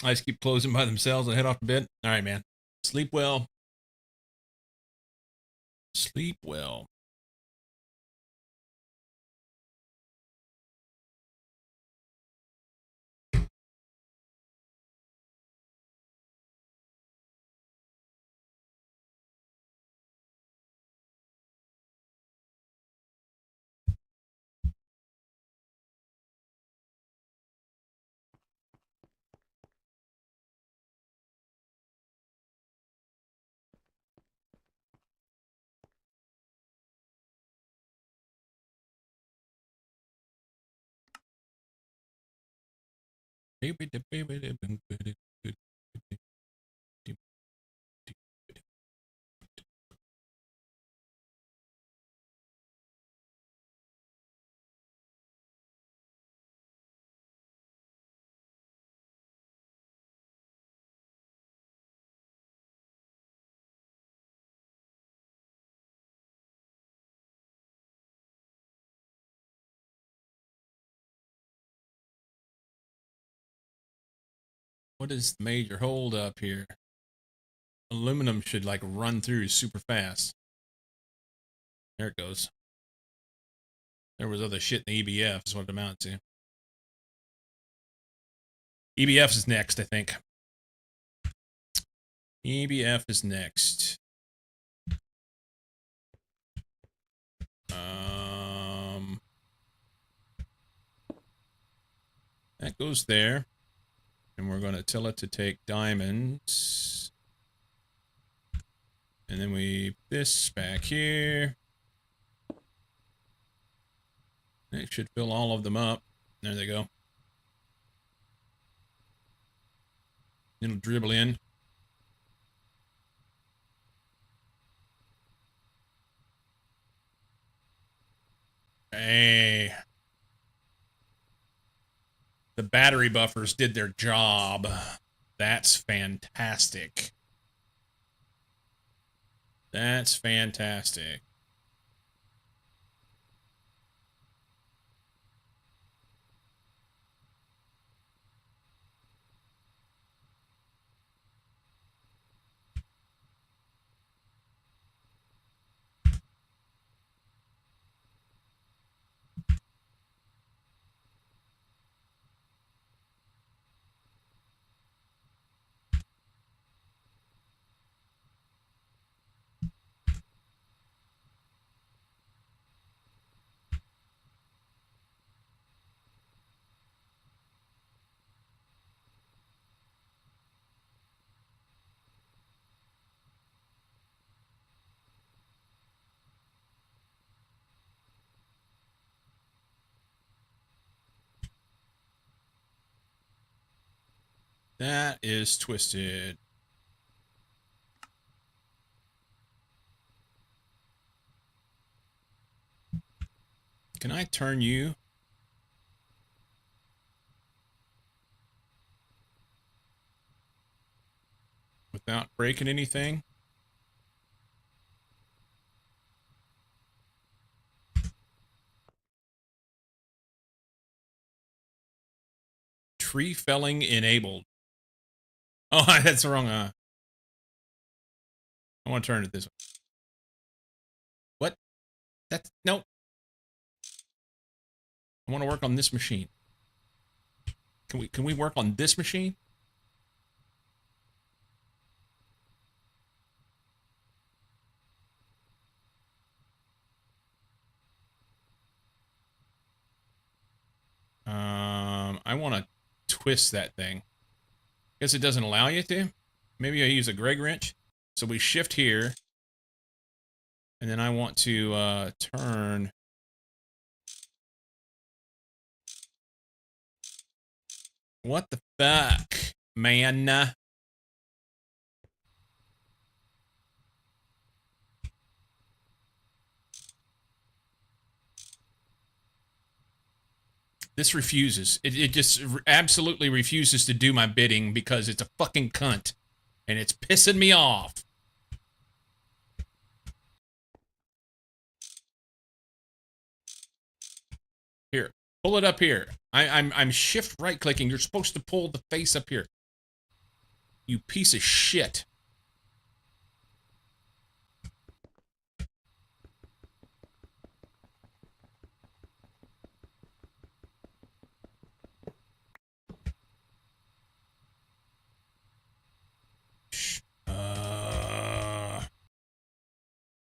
I just keep closing by themselves and head off to bed. All right, man. Sleep well. Sleep well. What is the major hold up here? Aluminum should like run through super fast. There it goes. There was other shit in the EBF is what it amounted to. EBF is next, I think. EBF is next. That goes there. And we're going to tell it to take diamonds. And then we this back here. It should fill all of them up. There they go. It'll dribble in. Hey. The battery buffers did their job. That's fantastic. That's fantastic. That is twisted. Can I turn you? Without breaking anything? Tree felling enabled. Oh, that's wrong. I want to turn it this way. What? That's nope. I want to work on this machine. Can we work on this machine? I want to twist that thing. Guess it doesn't allow you to. Maybe I use a Greg wrench. So we shift here. And then I want to turn. What the fuck, man? This refuses. It just absolutely refuses to do my bidding because it's a fucking cunt. And it's pissing me off. Here, pull it up here. I'm shift right clicking. You're supposed to pull the face up here. You piece of shit.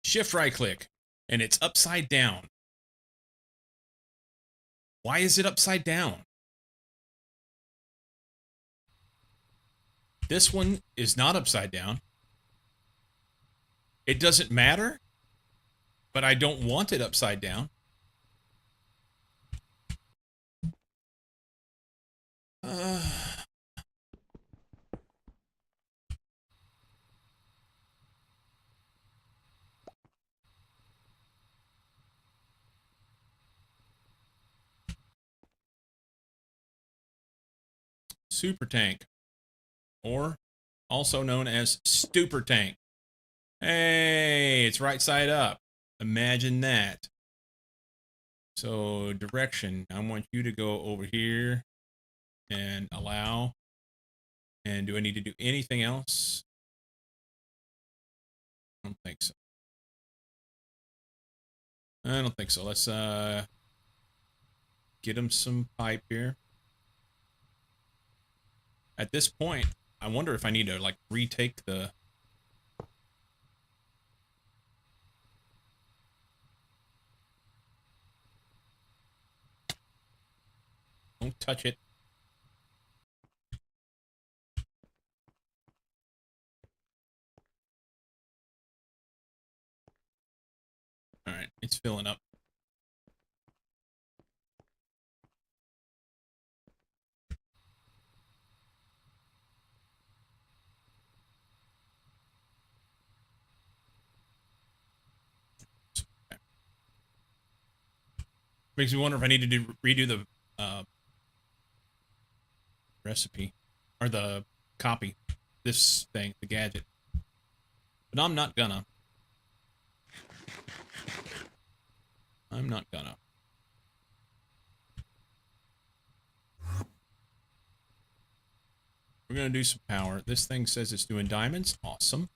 Shift right click. And it's upside down. Why is it upside down? This one is not upside down. It doesn't matter, but I don't want it upside down. Super tank, or also known as stupor tank. Hey, it's right side up. Imagine that. So direction, I want you to go over here and allow. And do I need to do anything else? I don't think so. I don't think so. Let's get him some pipe here. At this point, I wonder if I need to like retake the. Don't touch it. All right, it's filling up. Okay. Makes me wonder if I need to redo the recipe or the copy. This thing, the gadget. But I'm not gonna. I'm not gonna. We're gonna do some power. This thing says it's doing diamonds. Awesome.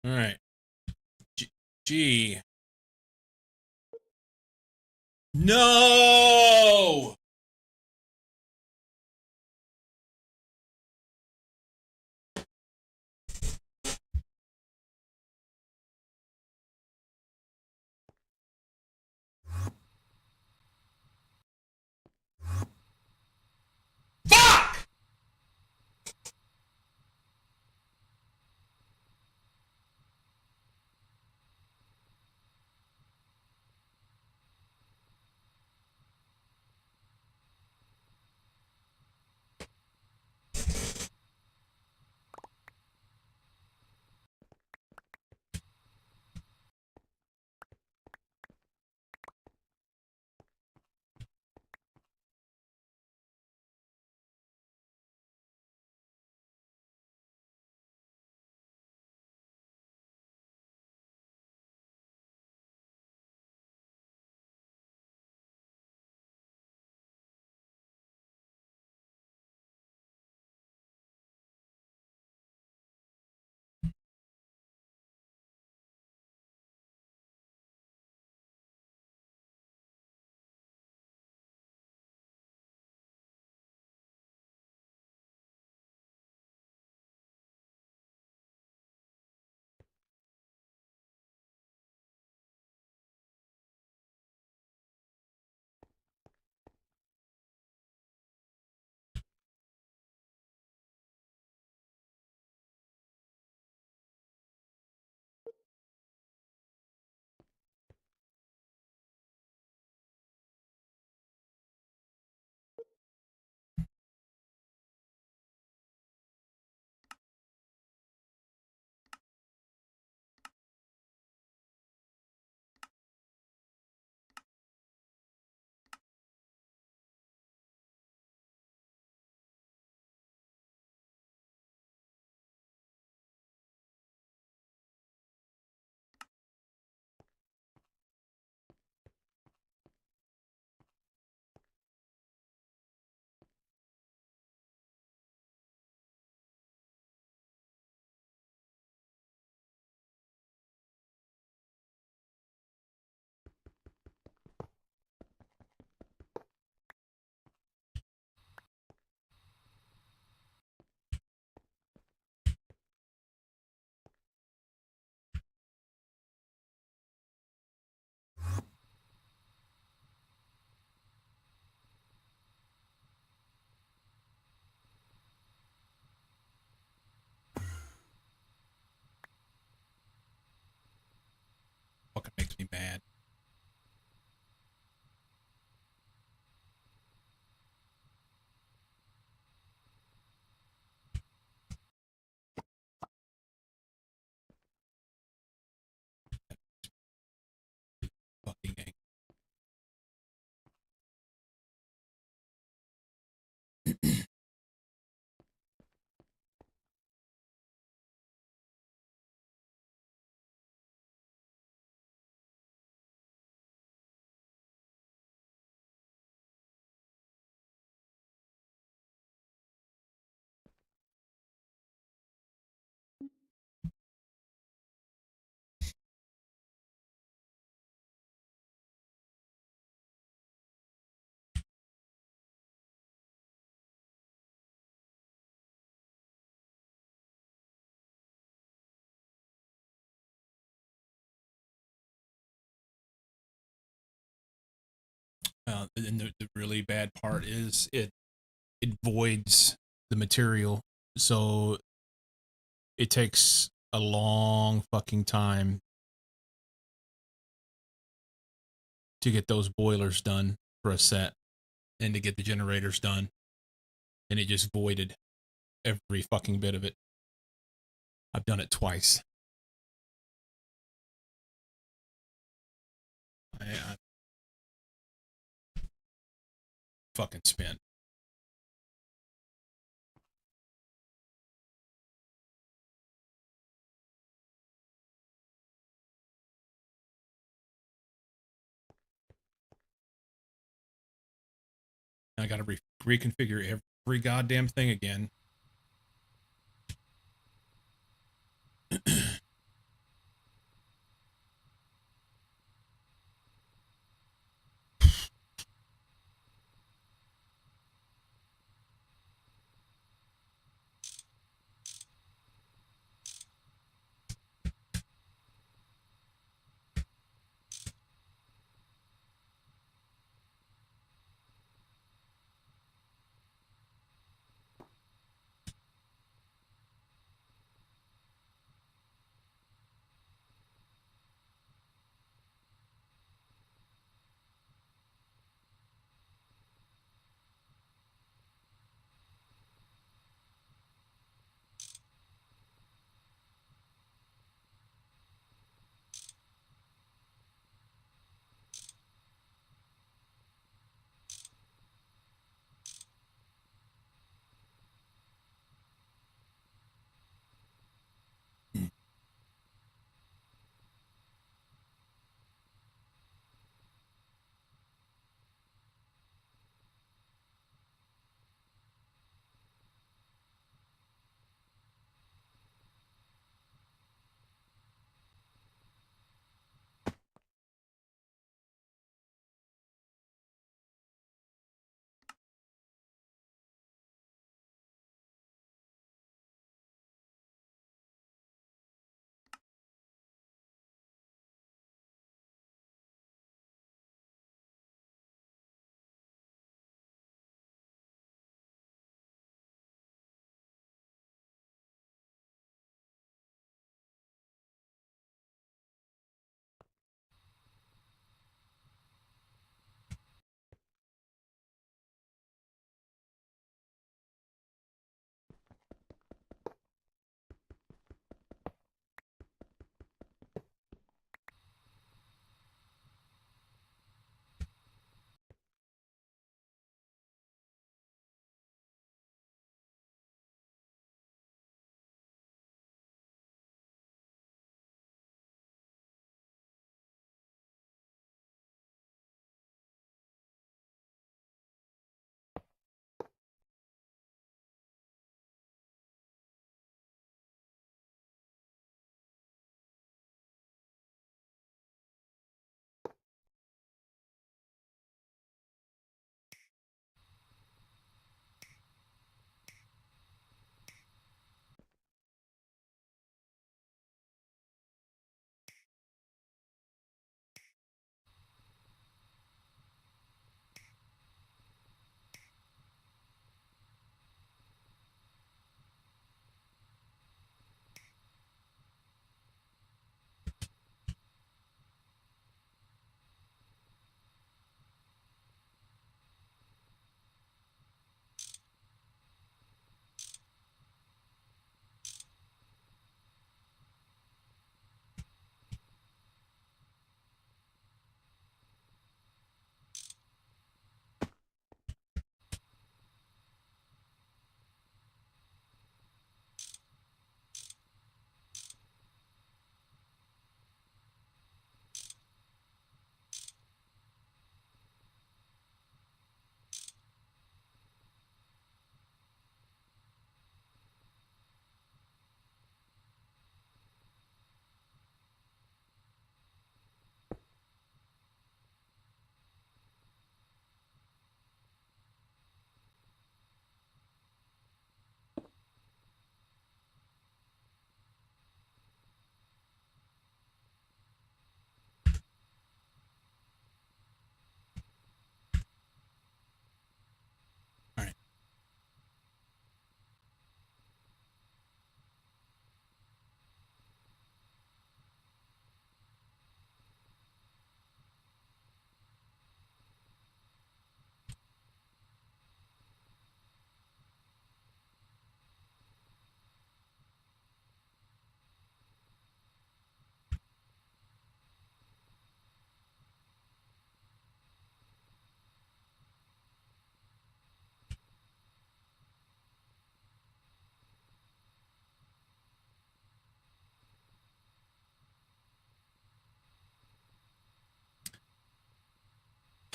All right. G. No! bad. Fucking angry. And the really bad part is it voids the material, so it takes a long fucking time to get those boilers done for a set and to get the generators done, and it just voided every fucking bit of it. I've done it twice. I fucking spent. I got to reconfigure every goddamn thing again.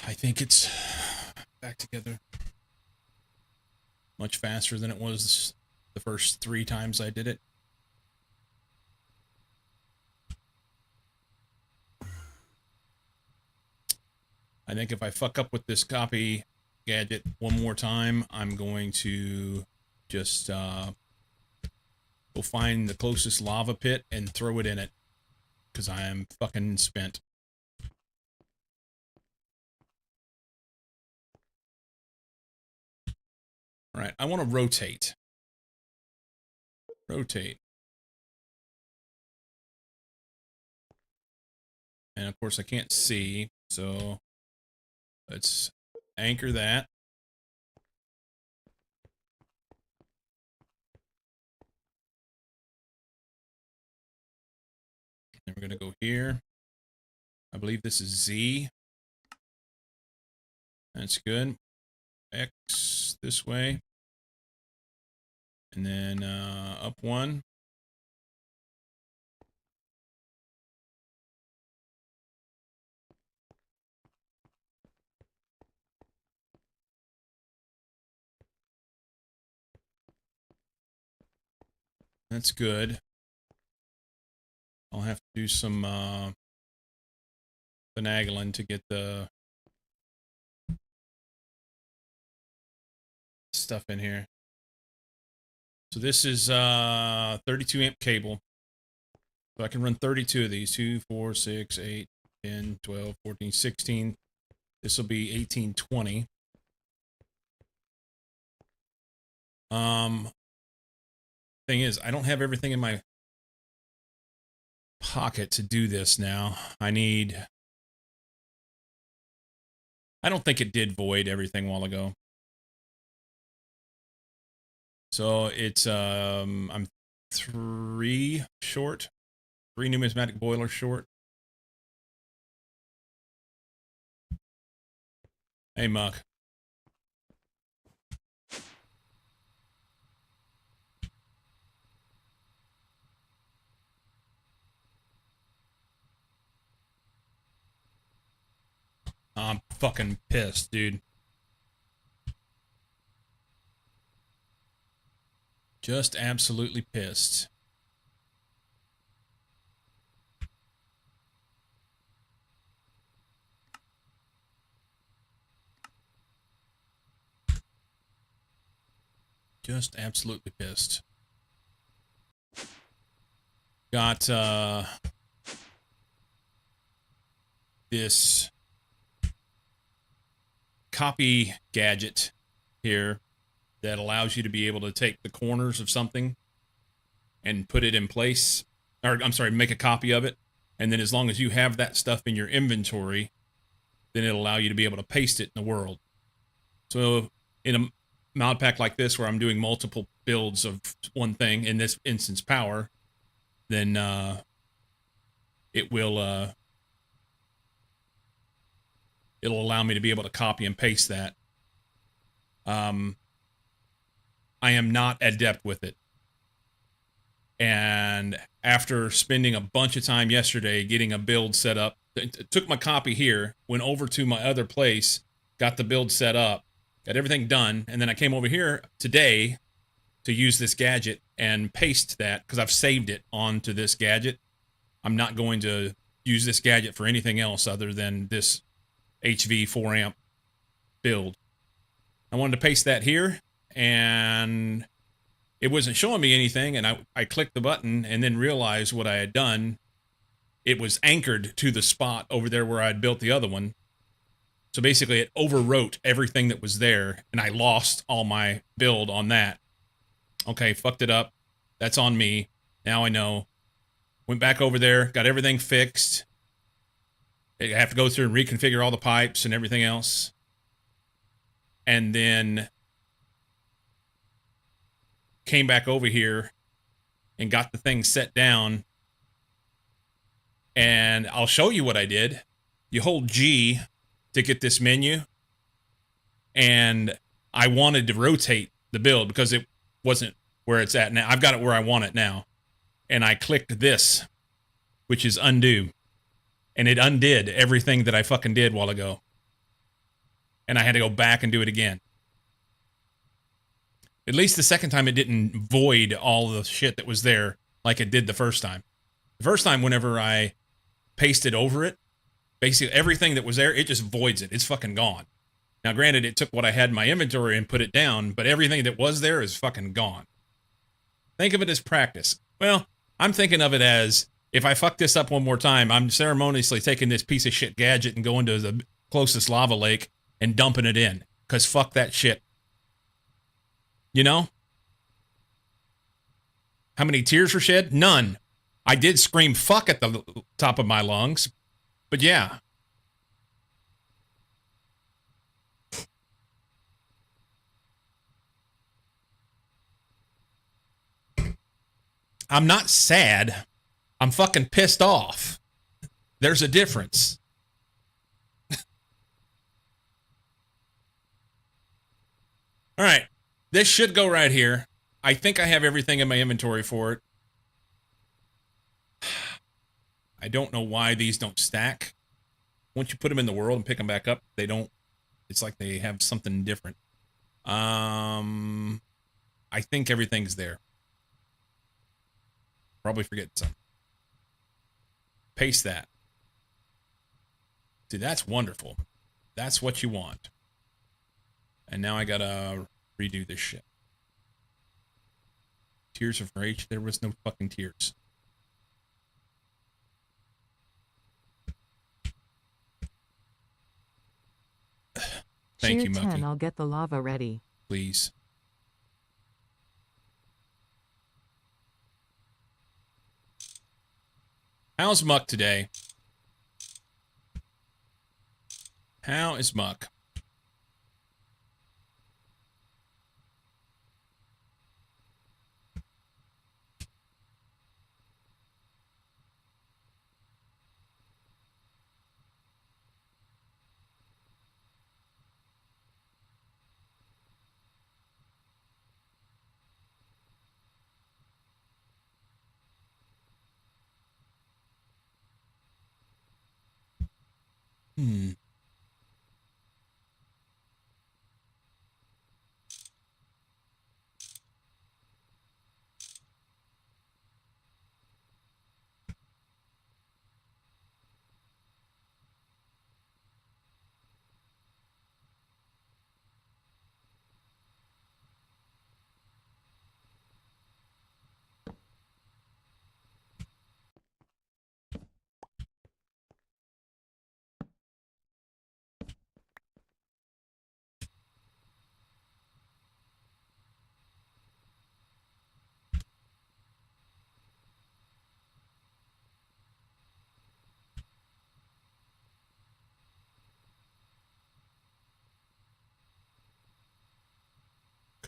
I think it's back together much faster than it was the first 3 times I did it. I think if I fuck up with this copy gadget one more time, I'm going to just go find the closest lava pit and throw it in it, because I am fucking spent. All right, I want to rotate. Rotate. And of course I can't see, so let's anchor that. And we're going to go here. I believe this is Z. That's good. X this way. And then up 1. That's good. I'll have to do some finagling to get the stuff in here. So this is 32 amp cable. So I can run 32 of these. 2, 4, 6, 8, 10, 12, 14, 16. This will be 18, 20. Thing is, I don't have everything in my pocket to do this now. I don't think it did void everything a while ago. So it's I'm 3 short. 3 numismatic boilers short. Hey, Muck. I'm fucking pissed, dude. Just absolutely pissed. Just absolutely pissed. Got this copy gadget here that allows you to be able to take the corners of something and put it in place, or I'm sorry, make a copy of it. And then as long as you have that stuff in your inventory, then it'll allow you to be able to paste it in the world. So in a mod pack like this, where I'm doing multiple builds of one thing, in this instance power, then it will it'll allow me to be able to copy and paste that. I am not adept with it. And after spending a bunch of time yesterday getting a build set up, took my copy here, went over to my other place, got the build set up, got everything done, and then I came over here today to use this gadget and paste that, because I've saved it onto this gadget. I'm not going to use this gadget for anything else other than this HV 4 amp build. I wanted to paste that here, and it wasn't showing me anything, and I clicked the button and then realized what I had done. It was anchored to the spot over there where I'd built the other one. So basically it overwrote everything that was there, and I lost all my build on that. Okay, fucked it up. That's on me. Now I know. Went back over there, got everything fixed. I have to go through and reconfigure all the pipes and everything else. And then came back over here and got the thing set down. And I'll show you what I did. You hold G to get this menu. And I wanted to rotate the build because it wasn't where it's at now. I've got it where I want it now. And I clicked this, which is undo. And it undid everything that I fucking did a while ago. and I had to go back and do it again. At least the second time it didn't void all the shit that was there like it did the first time. The first time, whenever I pasted over it, basically everything that was there, it just voids it. It's fucking gone. Now, granted, it took what I had in my inventory and put it down, but everything that was there is fucking gone. Think of it as practice. Well, I'm thinking of it as, if I fuck this up one more time, I'm ceremoniously taking this piece of shit gadget and going to the closest lava lake and dumping it in. Because fuck that shit. You know? How many tears were shed? None. I did scream fuck at the top of my lungs. But yeah. I'm not sad. I'm fucking pissed off. There's a difference. All right. This should go right here. I think I have everything in my inventory for it. I don't know why these don't stack. Once you put them in the world and pick them back up, they don't. It's like they have something different. I think everything's there. Probably forgetting something. Paste that. See, that's wonderful. That's what you want. And now I gotta redo this shit. Tears of rage. There was no fucking tears. Thank you, Cheer Mucky. 10, I'll get the lava ready. Please. How's Muck today? How is Muck?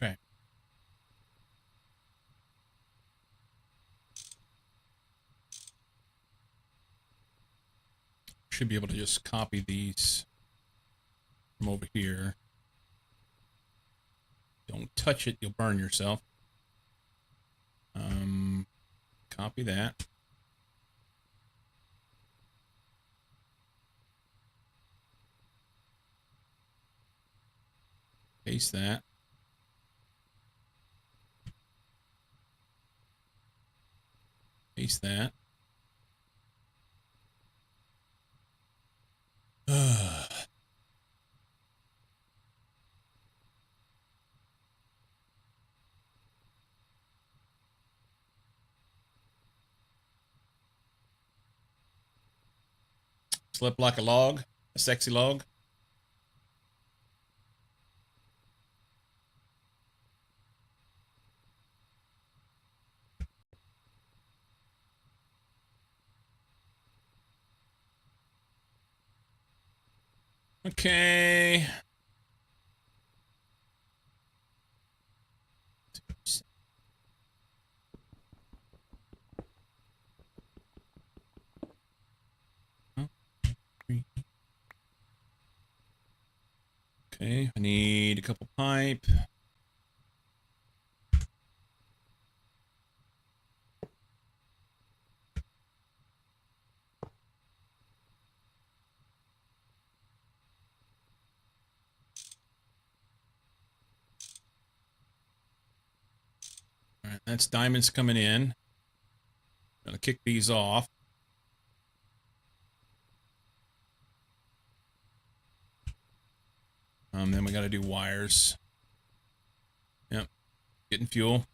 Okay. Should be able to just copy these from over here. Don't touch it, you'll burn yourself. Copy that. Paste that. Paste that. Slept like a log, a sexy log. Okay. Okay, I need a couple pipe. That's diamonds coming in. Gonna kick these off. Then we got to do wires. Yep. Getting fuel.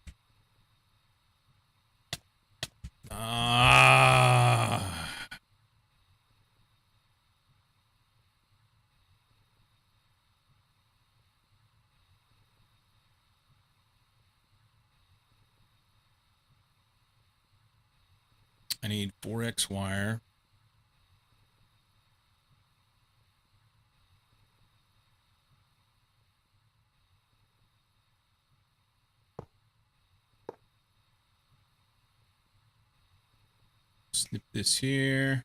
Ah. I need 4x wire. Snip this here.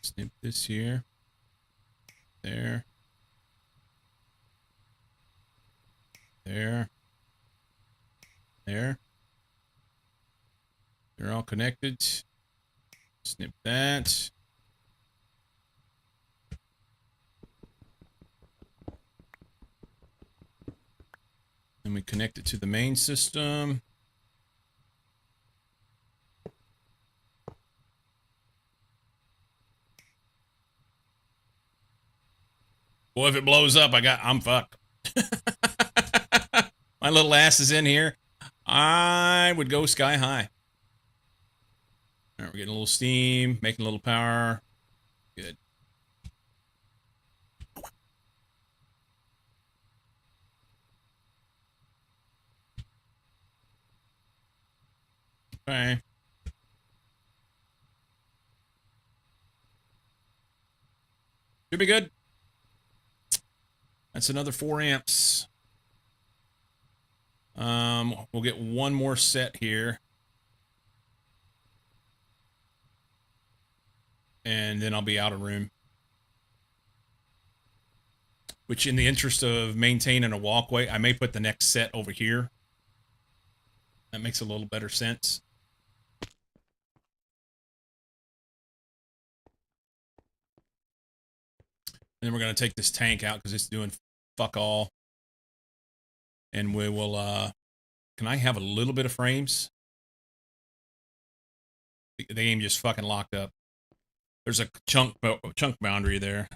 Snip this here. There. There. There. They're all connected. Snip that. Then we connect it to the main system. Boy, if it blows up, I'm fucked. My little ass is in here. I would go sky high. All right, we're getting a little steam, making a little power. Good. Okay. Should be good. That's another 4 amps. We'll get one more set here. And then I'll be out of room. Which, in the interest of maintaining a walkway, I may put the next set over here. That makes a little better sense. And then we're going to take this tank out because it's doing fuck all. And we will, can I have a little bit of frames? The game just fucking locked up. There's a chunk boundary there.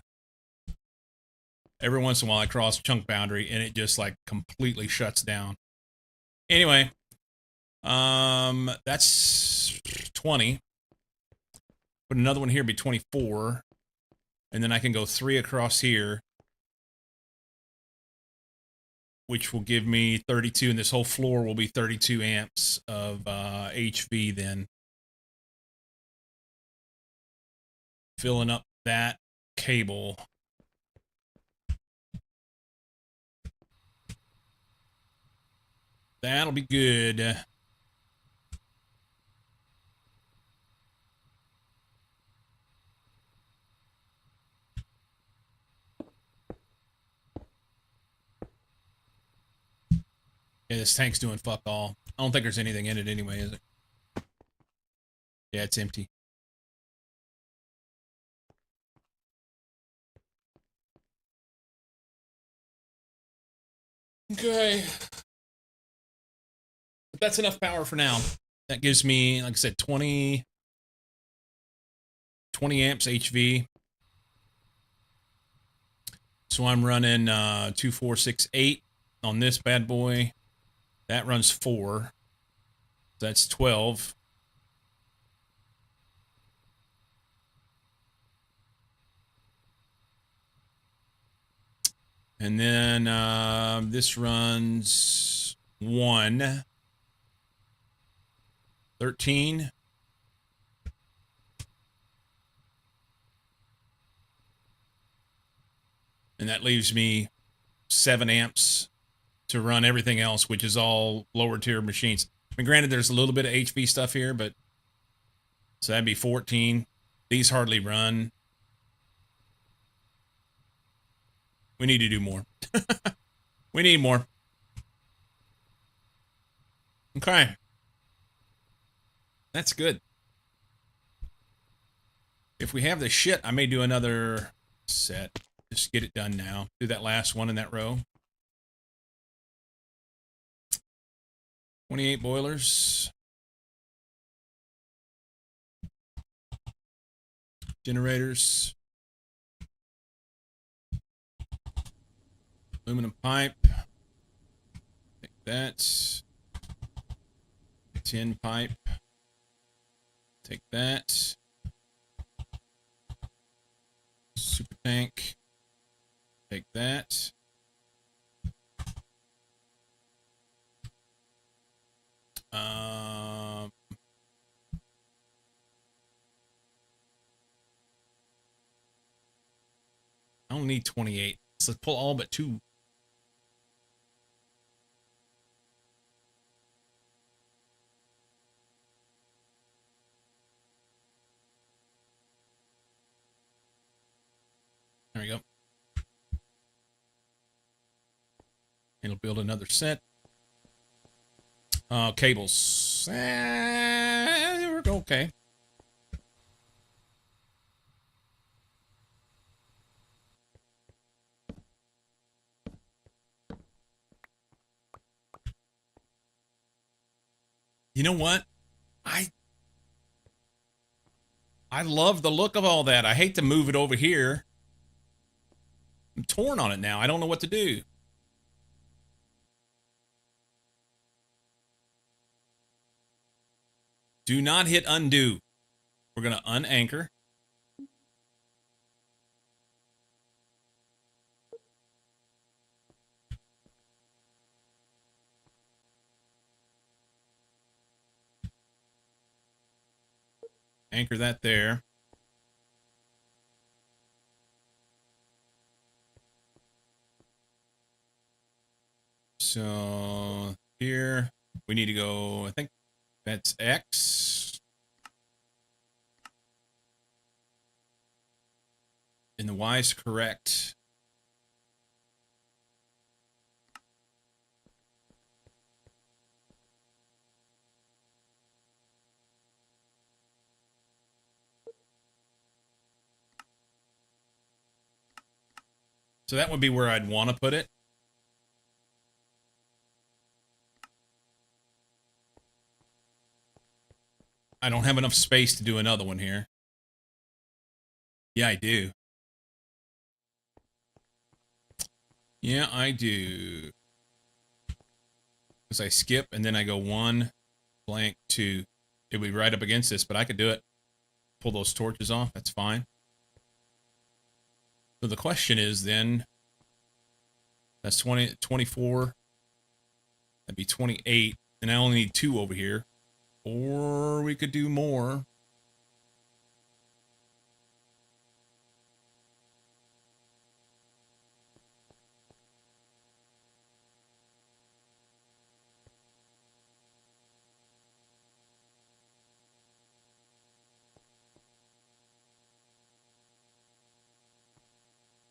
Every once in a while I cross chunk boundary and it just like completely shuts down. Anyway, that's 20. Put another one here, be 24. And then I can go 3 across here, which will give me 32, and this whole floor will be 32 amps of HV then. Filling up that cable. That'll be good. Yeah, this tank's doing fuck all. I don't think there's anything in it anyway, is it? Yeah, it's empty. Okay. But that's enough power for now. That gives me, like I said, 20 amps HV. So I'm running 2, 4, 6, 8 on this bad boy. That runs 4. That's 12. And then this runs 1. 13. And that leaves me 7 amps to run everything else, which is all lower tier machines. I mean, granted, there's a little bit of HV stuff here, but so that'd be 14. These hardly run. We need to do more. We need more. Okay. That's good. If we have the shit, I may do another set. Just get it done now. Do that last one in that row. 28 boilers. Generators. Aluminum pipe. Take that. Tin pipe. Take that. Super tank. Take that. I don't need 28. So let's pull all but 2. There we go. It'll build another set. Cables. We're okay. You know what? I love the look of all that. I hate to move it over here. I'm torn on it now. I don't know what to do. Do not hit undo. We're going to unanchor. Anchor that there. So here we need to go, I think that's X. And the Y is correct. So that would be where I'd want to put it. I don't have enough space to do another one here. Yeah, I do. Yeah, I do. Because I skip and then I go 1, blank, 2. It would be right up against this, but I could do it. Pull those torches off. That's fine. So the question is then, that's 20, 24. That'd be 28. And I only need 2 over here. Or we could do more.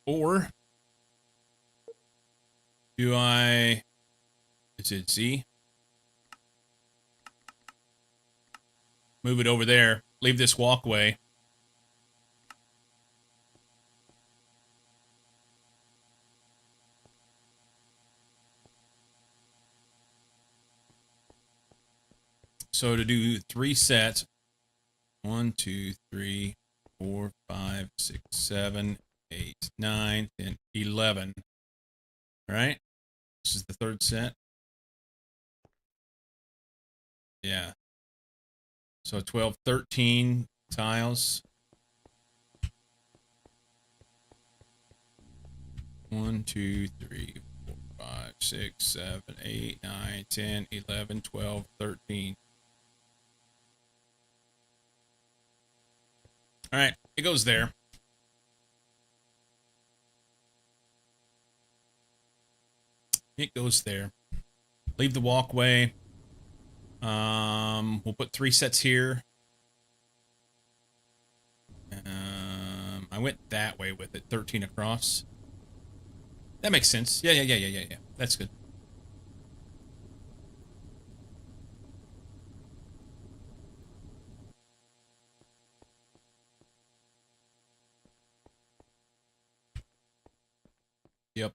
Or do I, is it Z? Move it over there. Leave this walkway. So to do 3 sets, 1, 2, 3, 4, 5, 6, 7, 8, 9, 10, 11. All right. This is the 3rd set. Yeah. So 12, 13 tiles. 1, 2, 3, 4, 5, 6, 7, 8, 9, 10, 11, 12, 13. All right, it goes there. It goes there. Leave the walkway. We'll put 3 sets here. I went that way with it, 13 across. That makes sense. Yeah. That's good. Yep.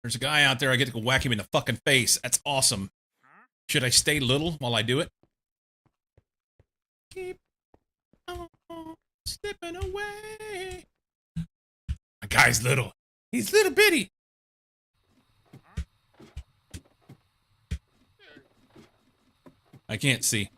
There's a guy out there. I get to go whack him in the fucking face. That's awesome. Should I stay little while I do it? Keep on slipping away. My guy's little. He's little bitty. I can't see.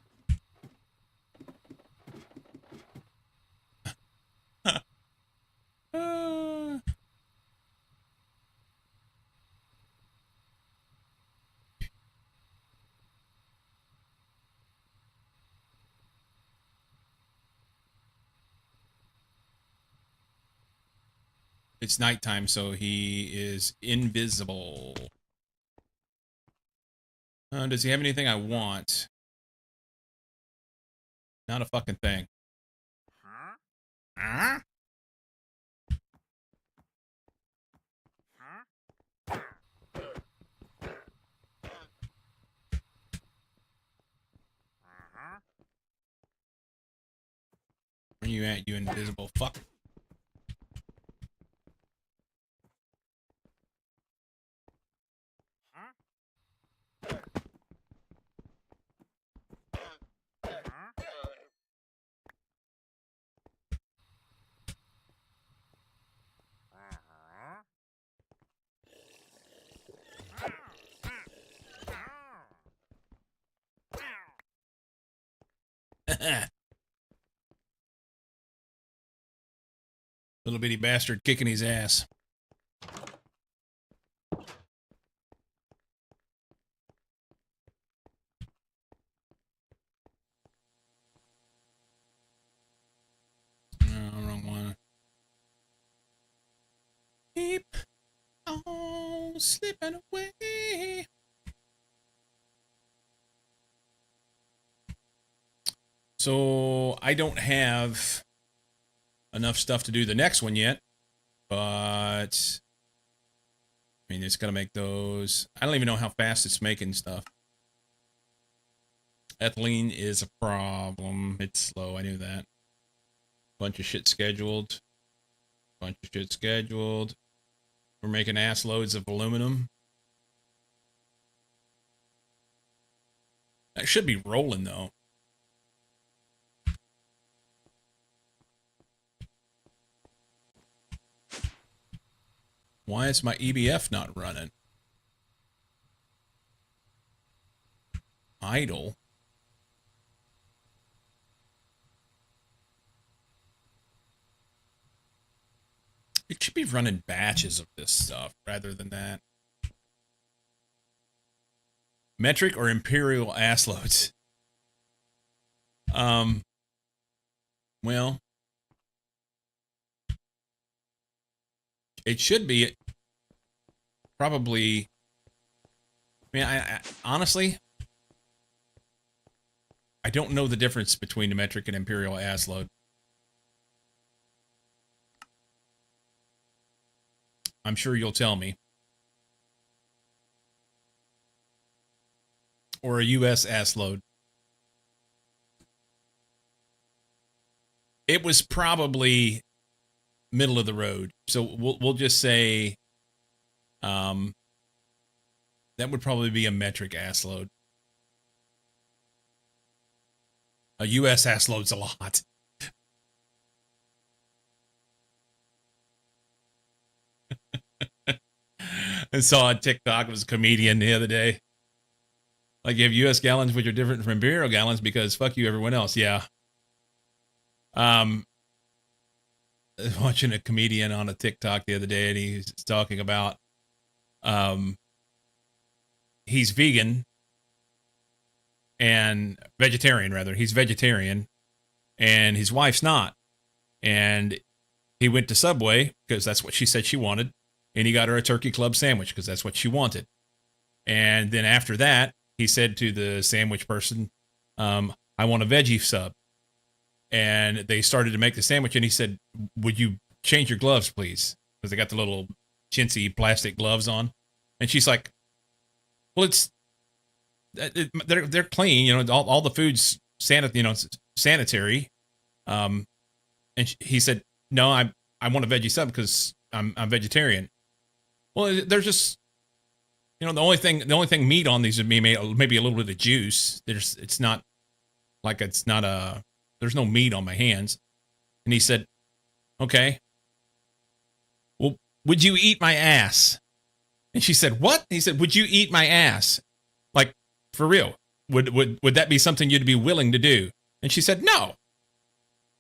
It's nighttime, so he is invisible. Does he have anything I want? Not a fucking thing. Huh? Where you at, you invisible fuck? Little bitty bastard kicking his ass. No, wrong one. Keep on slipping away. So I don't have enough stuff to do the next one yet, but I mean, it's gonna make those. I don't even know how fast it's making stuff. Ethylene is a problem. It's slow. I knew that. Bunch of shit scheduled. Bunch of shit scheduled. We're making ass loads of aluminum. That should be rolling though. Why is my EBF not running? Idle. It should be running batches of this stuff rather than that. Metric or imperial ass loads? Well, it should be probably. I mean, I honestly, I don't know the difference between the metric and imperial ass load. I'm sure you'll tell me. Or a US ass load. It was probably middle of the road. So we'll just say that would probably be a metric ass load. A US ass load's a lot. I saw on TikTok, it was a comedian the other day. Like, you have US gallons, which are different from imperial gallons because fuck you, everyone else. Yeah. I was watching a comedian on a TikTok the other day, and he's talking about he's vegan and vegetarian, rather. He's vegetarian, and his wife's not. And he went to Subway because that's what she said she wanted, and he got her a turkey club sandwich because that's what she wanted. And then after that, he said to the sandwich person, I want a veggie sub. And they started to make the sandwich, and he said, would you change your gloves, please? Because they got the little chintzy plastic gloves on. And she's like, well, they're clean, you know, all the food's sanitary. And he said, no, I want a veggie sub because I'm vegetarian. Well, they're just You know, the only thing meat on these would be maybe a little bit of juice. It's not like there's no meat on my hands. And he said, okay, well, would you eat my ass? And she said, what? He said, would you eat my ass? Like, for real? Would that be something you'd be willing to do? And she said, no.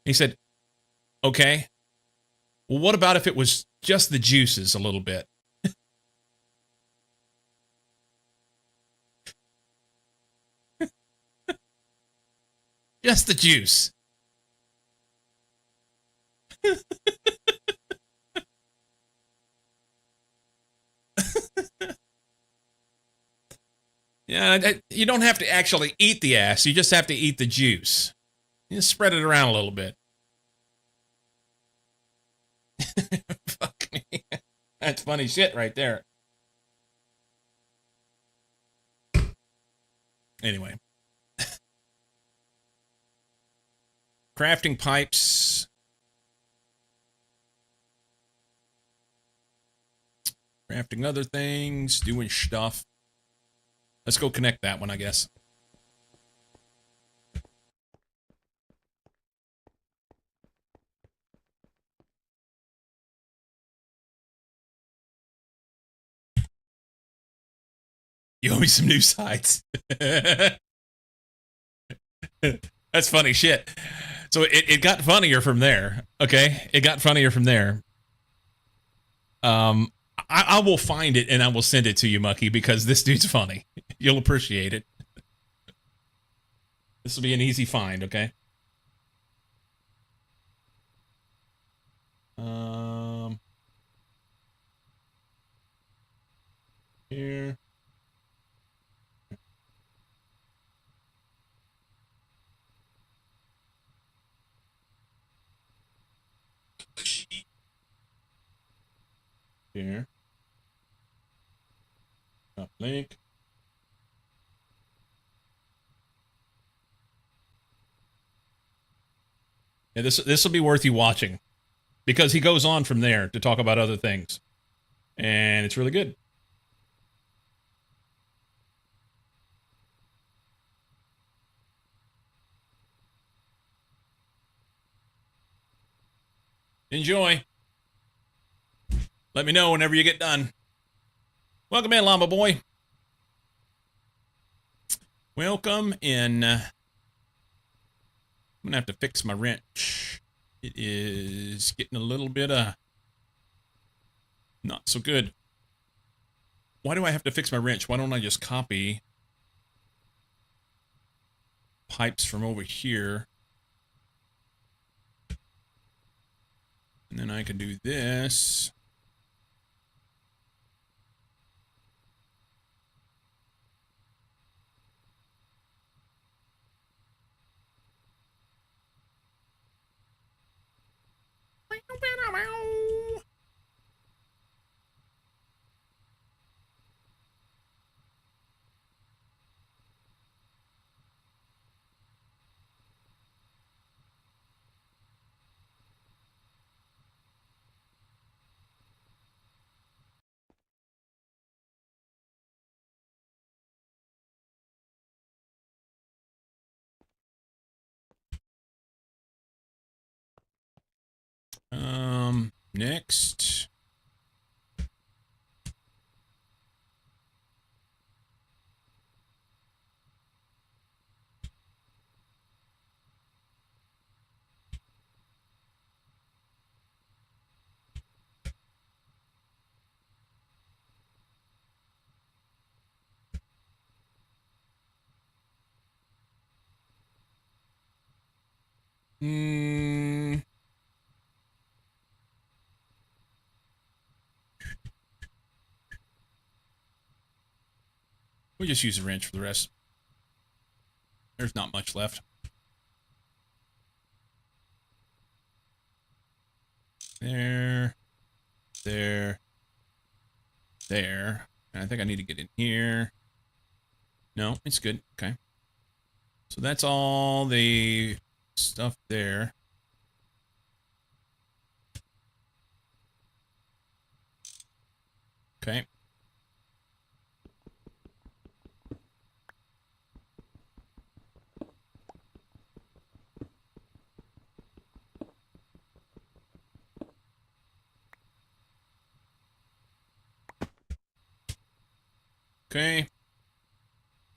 He said, okay, well, what about if it was just the juices a little bit? Just the juice. Yeah, you don't have to actually eat the ass. You just have to eat the juice. You just spread it around a little bit. Fuck me. That's funny shit right there. Anyway. Crafting pipes. Crafting other things. Doing stuff. Let's go connect that one, I guess. You owe me some new sites. That's funny shit. So it got funnier from there. Okay? It got funnier from there. I will find it and I will send it to you, Mucky, because this dude's funny. You'll appreciate it. This will be an easy find, okay? Here. Here. Up link. Yeah, this will be worth you watching because he goes on from there to talk about other things, and it's really good. Enjoy. Let me know whenever you get done. Welcome in, Llama Boy. Welcome in. I'm gonna have to fix my wrench. It is getting a little bit not so good. Why do I have to fix my wrench? Why don't I just copy pipes from over here? And then I can do this. Next. We'll just use a wrench for the rest. There's not much left. There. There. There. And I think I need to get in here. No, it's good. Okay. So that's all the stuff there. Okay. Okay.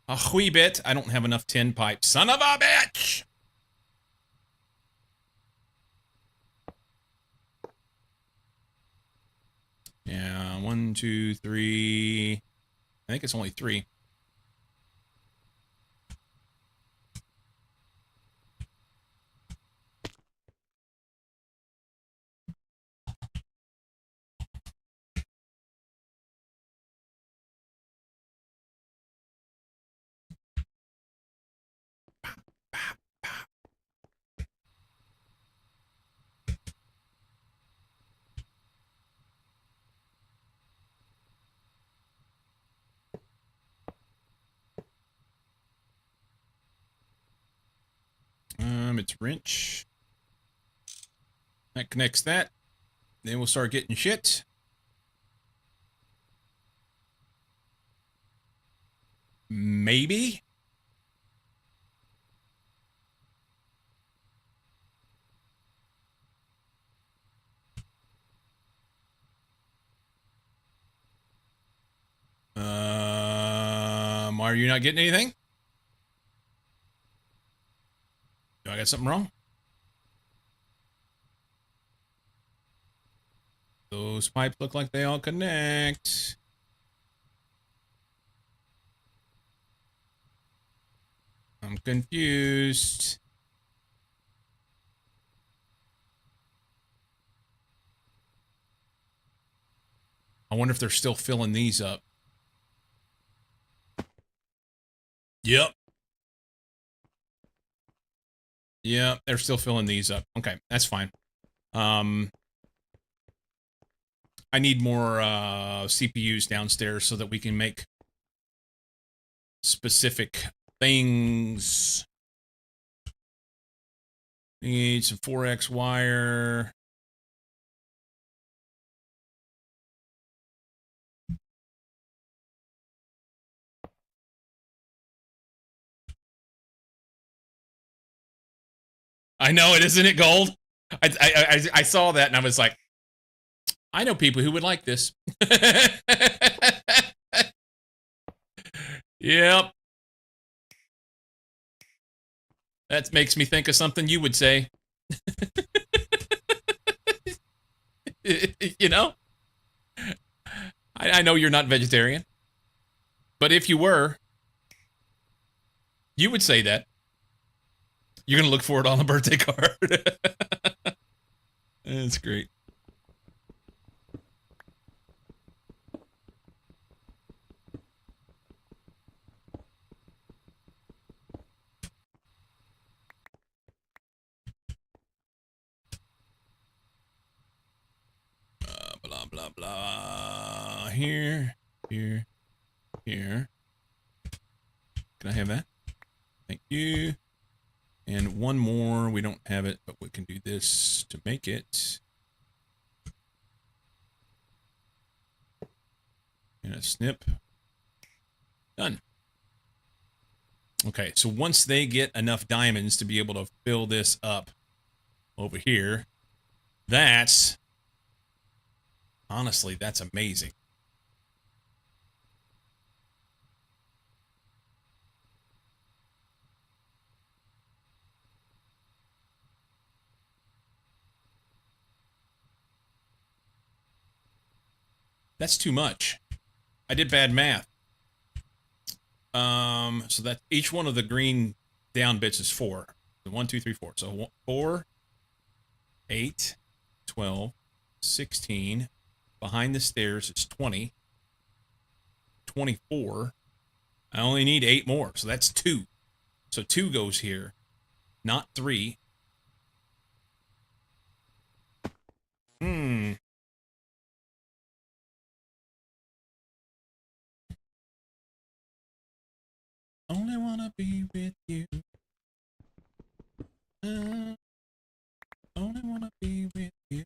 A wee bit. I don't have enough tin pipe. Son of a bitch! Yeah, 1, 2, 3. I think it's only 3. It's wrench. That connects that. Then we'll start getting shit. Maybe. Are you not getting anything? Do I got something wrong? Those pipes look like they all connect. I'm confused. I wonder if they're still filling these up. Yep. Yeah, they're still filling these up. Okay, that's fine. I need more CPUs downstairs so that we can make specific things. Need some 4x wire. I know it, isn't it gold? I saw that and I was like, I know people who would like this. Yep. That makes me think of something you would say. You know? I know you're not vegetarian. But if you were, you would say that. You're going to look for it on a birthday card. That's great. Blah, blah, blah. Here, here, here. Can I have that? Thank you. And one more. We don't have it, but we can do this to make it. And a snip. Done. Okay, so once they get enough diamonds to be able to fill this up over here, that's... honestly, that's amazing. That's too much. I did bad math. So that each one of the green down bits is 4. 1, 2, 3, 4. So 4, 8, 12, 16. Behind the stairs is 20. 24. I only need 8 more, so that's 2. So 2 goes here, not 3. Hmm. Only wanna be with you. Only wanna be with you.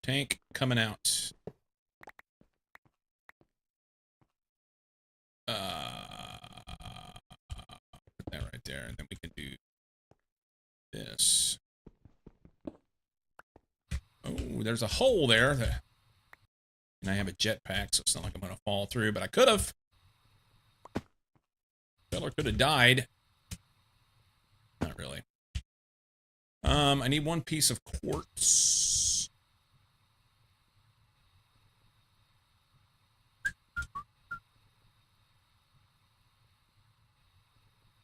Tank coming out. Put that right there, and then we can do this. Oh, there's a hole there that, and I have a jetpack, so it's not like I'm going to fall through, but I could have. Fella could have died. Not really. I need one piece of quartz.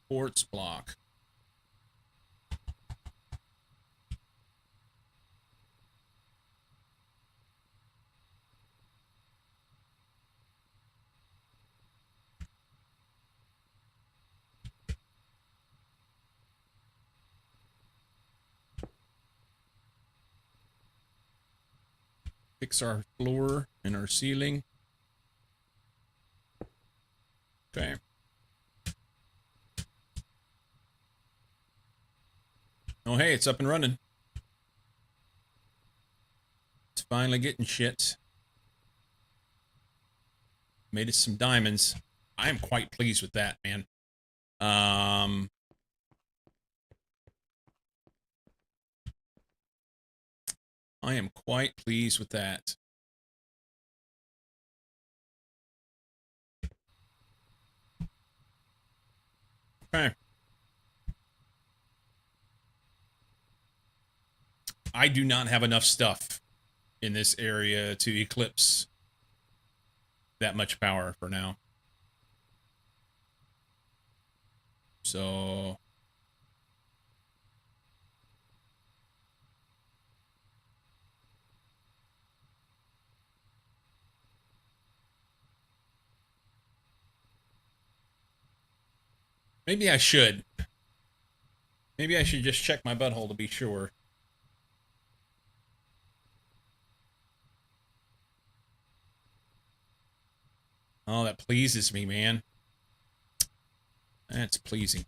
Quartz block. Fix our floor and our ceiling. Okay. Oh, hey, it's up and running. It's finally getting shit. Made us some diamonds. I am quite pleased with that, man. I am quite pleased with that. Okay. I do not have enough stuff in this area to eclipse that much power for now. So maybe I should. Maybe I should just check my butthole to be sure. Oh, that pleases me, man. That's pleasing.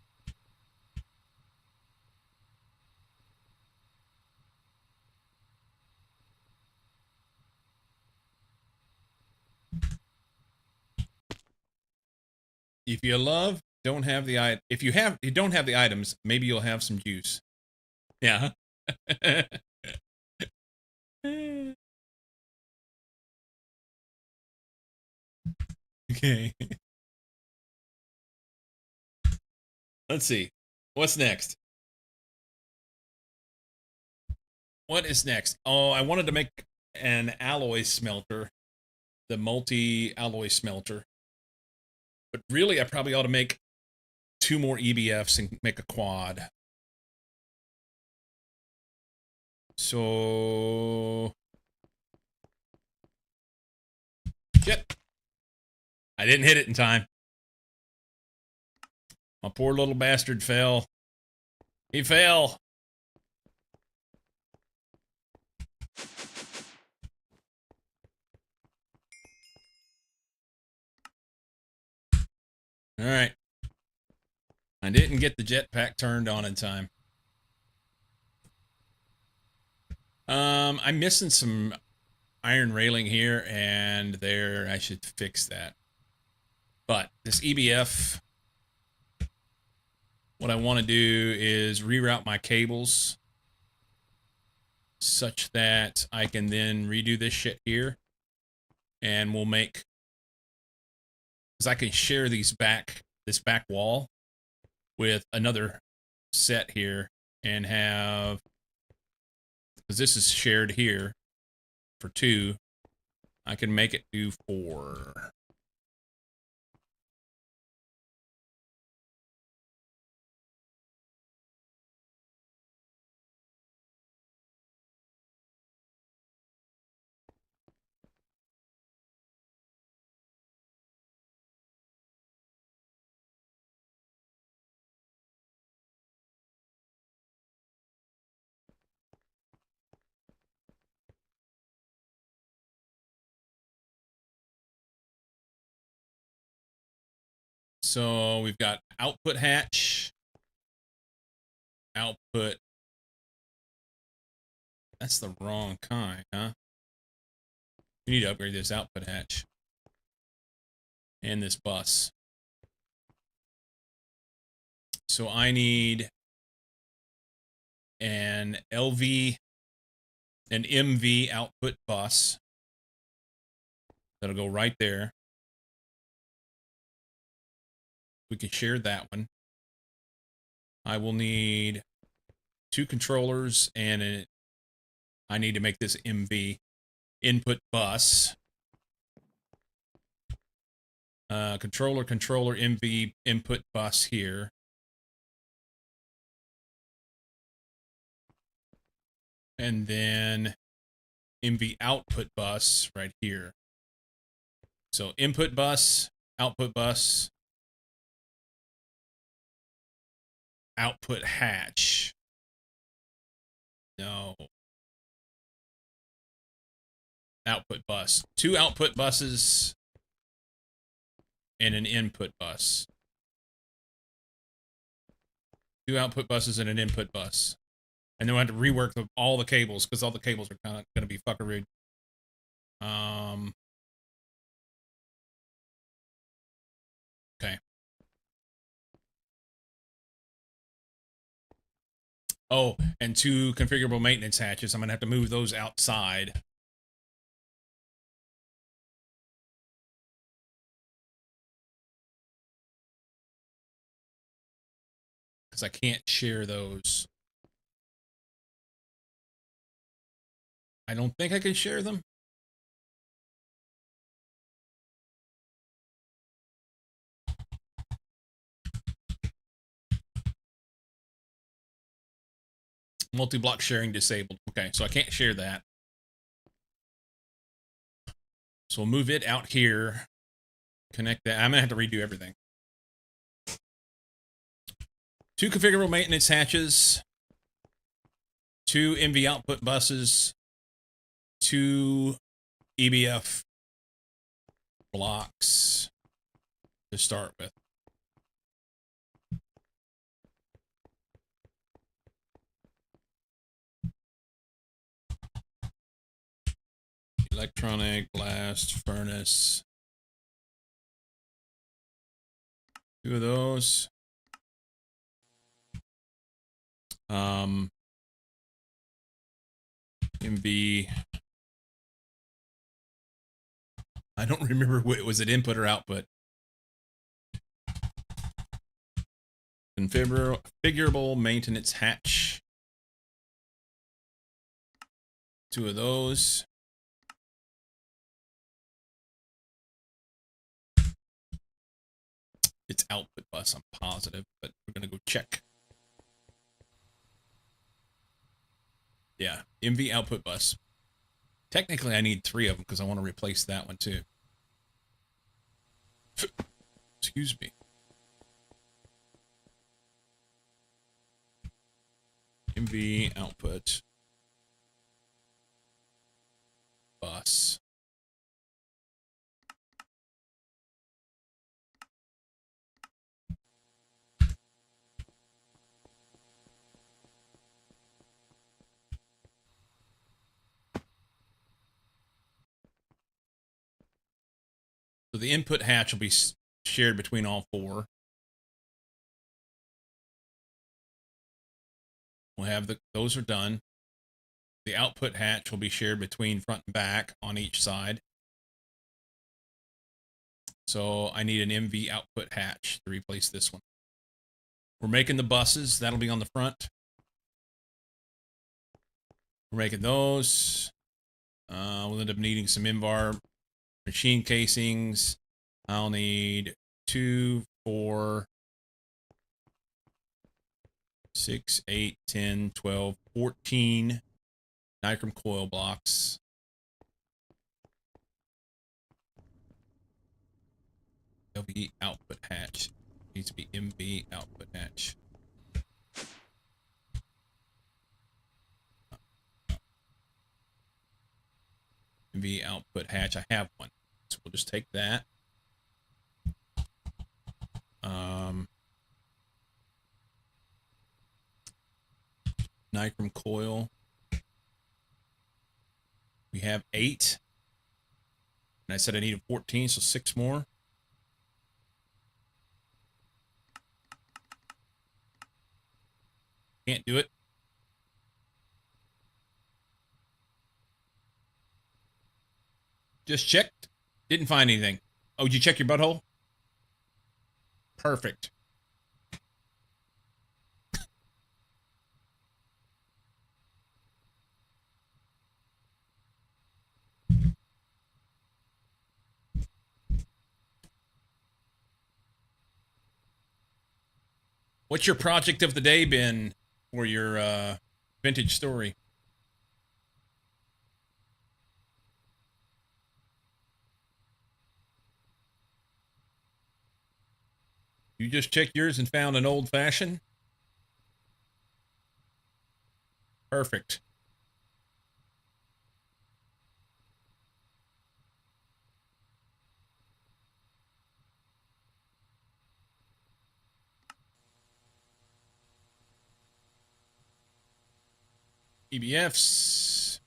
If you love, don't have the if you don't have the items, maybe you'll have some juice. Yeah. Okay. Let's see. What's next? What is next? Oh, I wanted to make an alloy smelter, the multi-alloy smelter. But really, I probably ought to make 2 more EBFs and make a quad. So... Shit. I didn't hit it in time. My poor little bastard fell. He fell. All right. I didn't get the jetpack turned on in time. I'm missing some iron railing here and there. I should fix that. But this EBF, what I want to do is reroute my cables such that I can then redo this shit here. And we'll make, because I can share this back wall with another set here and have, because this is shared here for 2, I can make it do 4. So we've got output hatch, output. That's the wrong kind, huh? We need to upgrade this output hatch and this bus. So I need an LV an MV output bus. That'll go right there. We can share that one. I will need 2 controllers and I need to make this MV input bus. Controller, MV input bus here. And then MV output bus right here. So input bus, output bus, output hatch. No. Output bus. 2 output buses and an input bus. 2 output buses and an input bus. And then we have to rework all the cables because all the cables are kind of going to be fuckerood. Okay. Oh, and 2 configurable maintenance hatches. I'm going to have to move those outside. Because I can't share those. I don't think I can share them. Multi-block sharing disabled. Okay, so I can't share that. So we'll move it out here. Connect that. I'm going to have to redo everything. 2 configurable maintenance hatches. 2 MV output buses. 2 EBF blocks to start with. Electronic, blast, furnace. 2 of those. MV. I don't remember what was it, input or output. Configurable maintenance hatch. 2 of those. It's output bus, I'm positive, but we're going to go check. Yeah, MV output bus. Technically, I need 3 of them because I want to replace that one too. Excuse me. MV output bus. So the input hatch will be shared between all 4. We'll have those are done. The output hatch will be shared between front and back on each side. So I need an MV output hatch to replace this one. We're making the buses. That'll be on the front. We're making those. We'll end up needing some Invar machine casings. I'll need 2, 4, 6, 8, 10, 12, 14 nichrome coil blocks. LV output hatch. Needs to be MV output hatch. MV output hatch. I have one. So we'll just take that. Nichrome coil. We have 8. And I said I needed 14, so 6 more. Can't do it. Just checked. Didn't find anything. Oh, did you check your butthole? Perfect. What's your project of the day been for your vintage story? You just checked yours and found an old fashioned? Perfect. EBFs.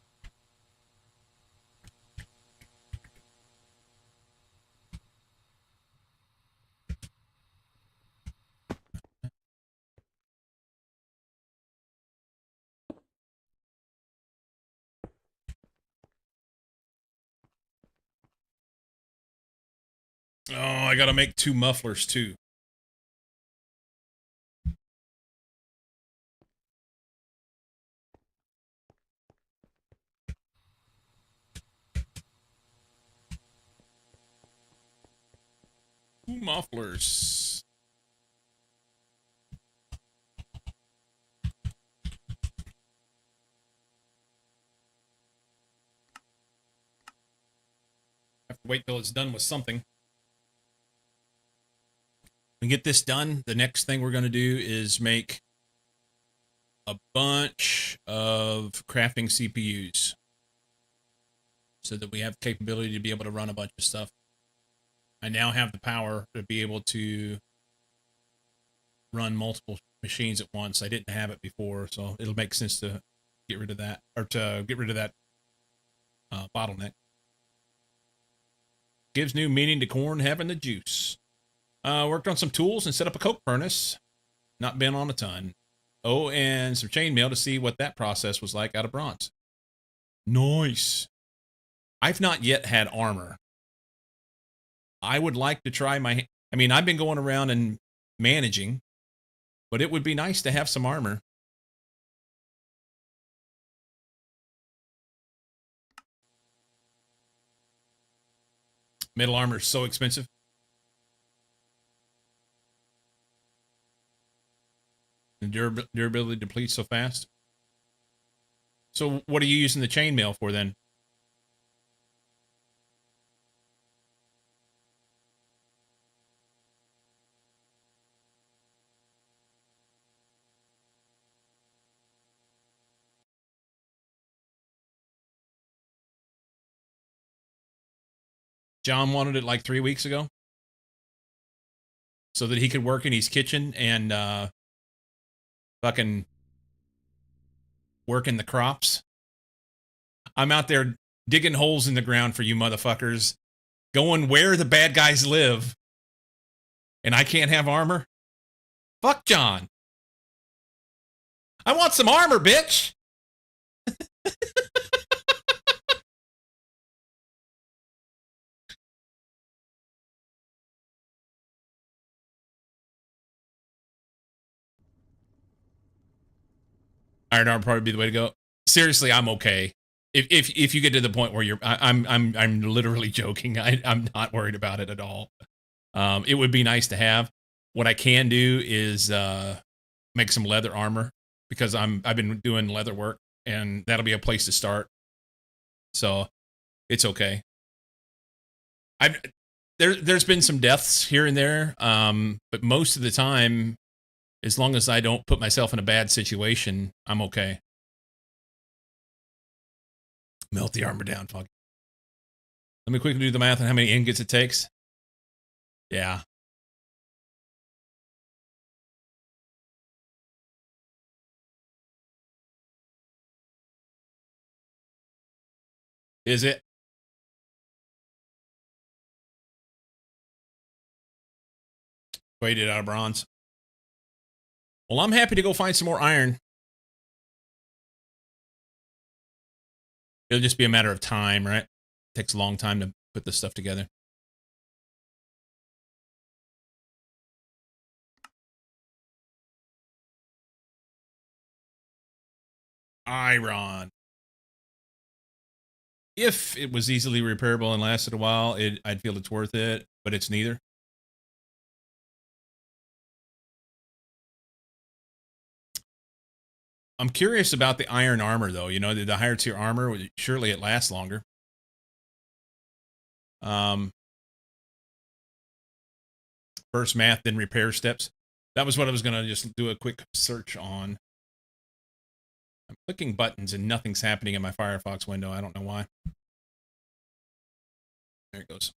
Oh, I gotta make 2 mufflers too. Two mufflers. Have to wait till it's done with something. We get this done. The next thing we're gonna do is make a bunch of crafting CPUs so that we have capability to be able to run a bunch of stuff. I now have the power to be able to run multiple machines at once. I didn't have it before, so it'll make sense to get rid of that, or to get rid of that bottleneck. Gives new meaning to corn having the juice. Worked on some tools and set up a coke furnace. Not been on a ton. Oh, and some chainmail to see what that process was like out of bronze. Nice. I've not yet had armor. I would like to try my... I mean, I've been going around and managing, but it would be nice to have some armor. Metal armor is so expensive. The durability depletes so fast. So what are you using the chainmail for then? John wanted it like 3 weeks ago so that he could work in his kitchen and fucking work in the crops. I'm out there digging holes in the ground for you motherfuckers, going where the bad guys live, and I can't have armor? Fuck John. I want some armor, bitch. Iron armor probably be the way to go. Seriously, I'm okay. If you get to the point where I'm literally joking. I'm not worried about it at all. It would be nice to have. What I can do is make some leather armor because I've been doing leather work and that'll be a place to start. So it's okay. There's been some deaths here and there, but most of the time, as long as I don't put myself in a bad situation, I'm okay. Melt the armor down, fuck. Let me quickly do the math on how many ingots it takes. Yeah. Is it? Weighted out of bronze. Well, I'm happy to go find some more iron. It'll just be a matter of time, right? takes a long time to put this stuff together. Iron. If it was easily repairable and lasted a while, I'd feel it's worth it, but it's neither. I'm curious about the iron armor, though. You know, the higher tier armor, surely it lasts longer. First math, then repair steps. That was what I was going to just do a quick search on. I'm clicking buttons and nothing's happening in my Firefox window. I don't know why. There it goes.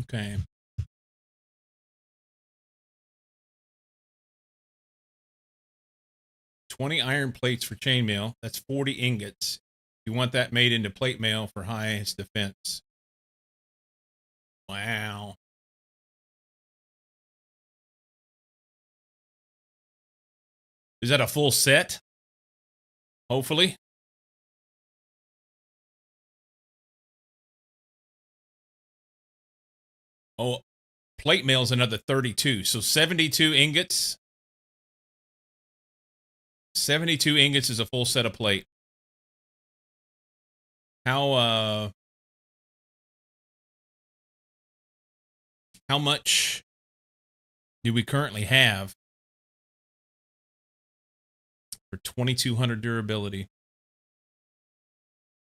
Okay. $20 iron plates for chainmail. That's 40 ingots. You want that made into plate mail for highest defense. Wow. Is that a full set? Hopefully. Oh, plate mail is another 32. So 72 ingots. 72 ingots is a full set of plate. How much do we currently have for 2200 durability?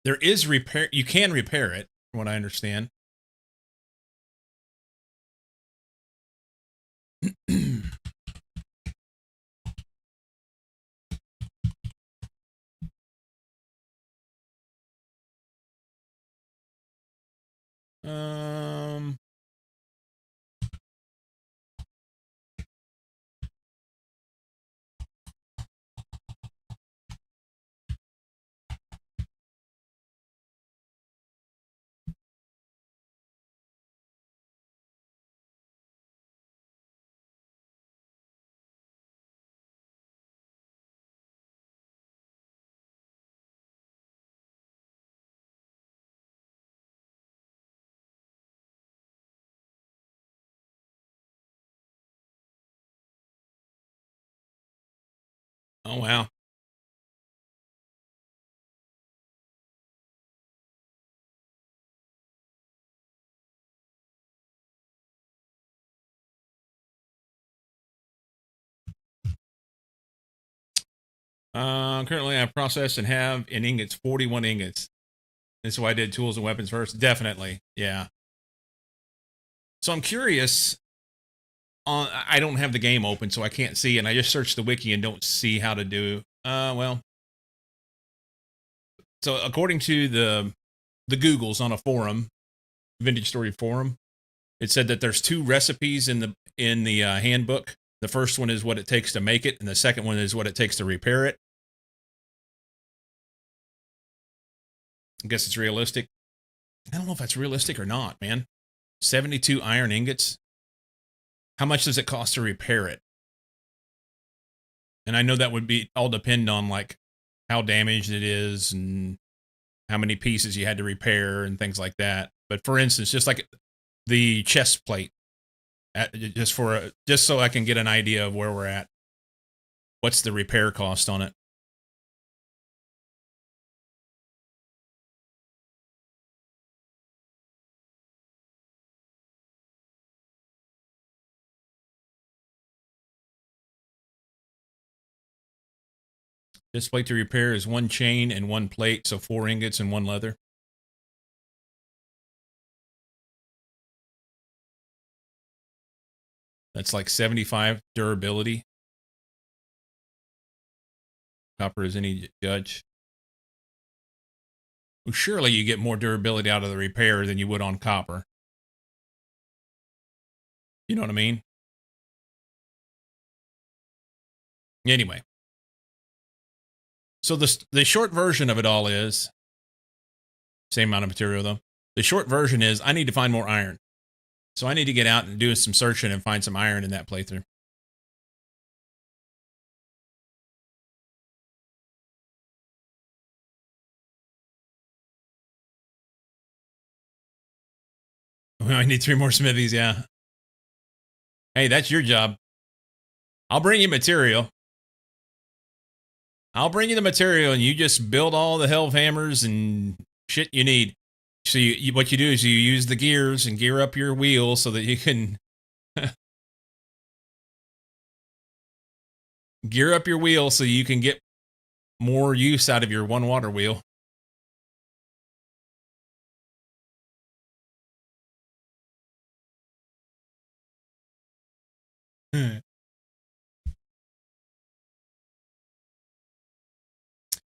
There is repair. You can repair it, from what I understand. um. Oh, wow. Currently I process and have in ingots 41 ingots. That's why I did tools and weapons first. Definitely. Yeah. So I'm curious. I don't have the game open, so I can't see, and I just searched the wiki and don't see how to do. Well. So according to the Googles on a forum, Vintage Story forum, it said that there's two recipes in the handbook. The first one is what it takes to make it, and the second one is what it takes to repair it. I guess it's realistic. I don't know if that's realistic or not, man. 72 iron ingots. How much does it cost to repair it? And I know that would be all depend on like how damaged it is and how many pieces you had to repair and things like that. But for instance, just like the chest plate, just so I can get an idea of where we're at. What's the repair cost on it? This plate to repair is 1 chain and 1 plate, so 4 ingots and 1 leather. That's like 75 durability. Copper is any judge. Well, surely you get more durability out of the repair than you would on copper. You know what I mean? Anyway. So the short version of it all is, same amount of material though. The short version is I need to find more iron. So I need to get out and do some searching and find some iron in that playthrough. I need 3 more smithies, yeah. Hey, that's your job. I'll bring you material. I'll bring you the material and you just build all the helve hammers and shit you need. So what you do is you use the gears and gear up your wheel so that you can gear up your wheel so you can get more use out of your 1 water wheel.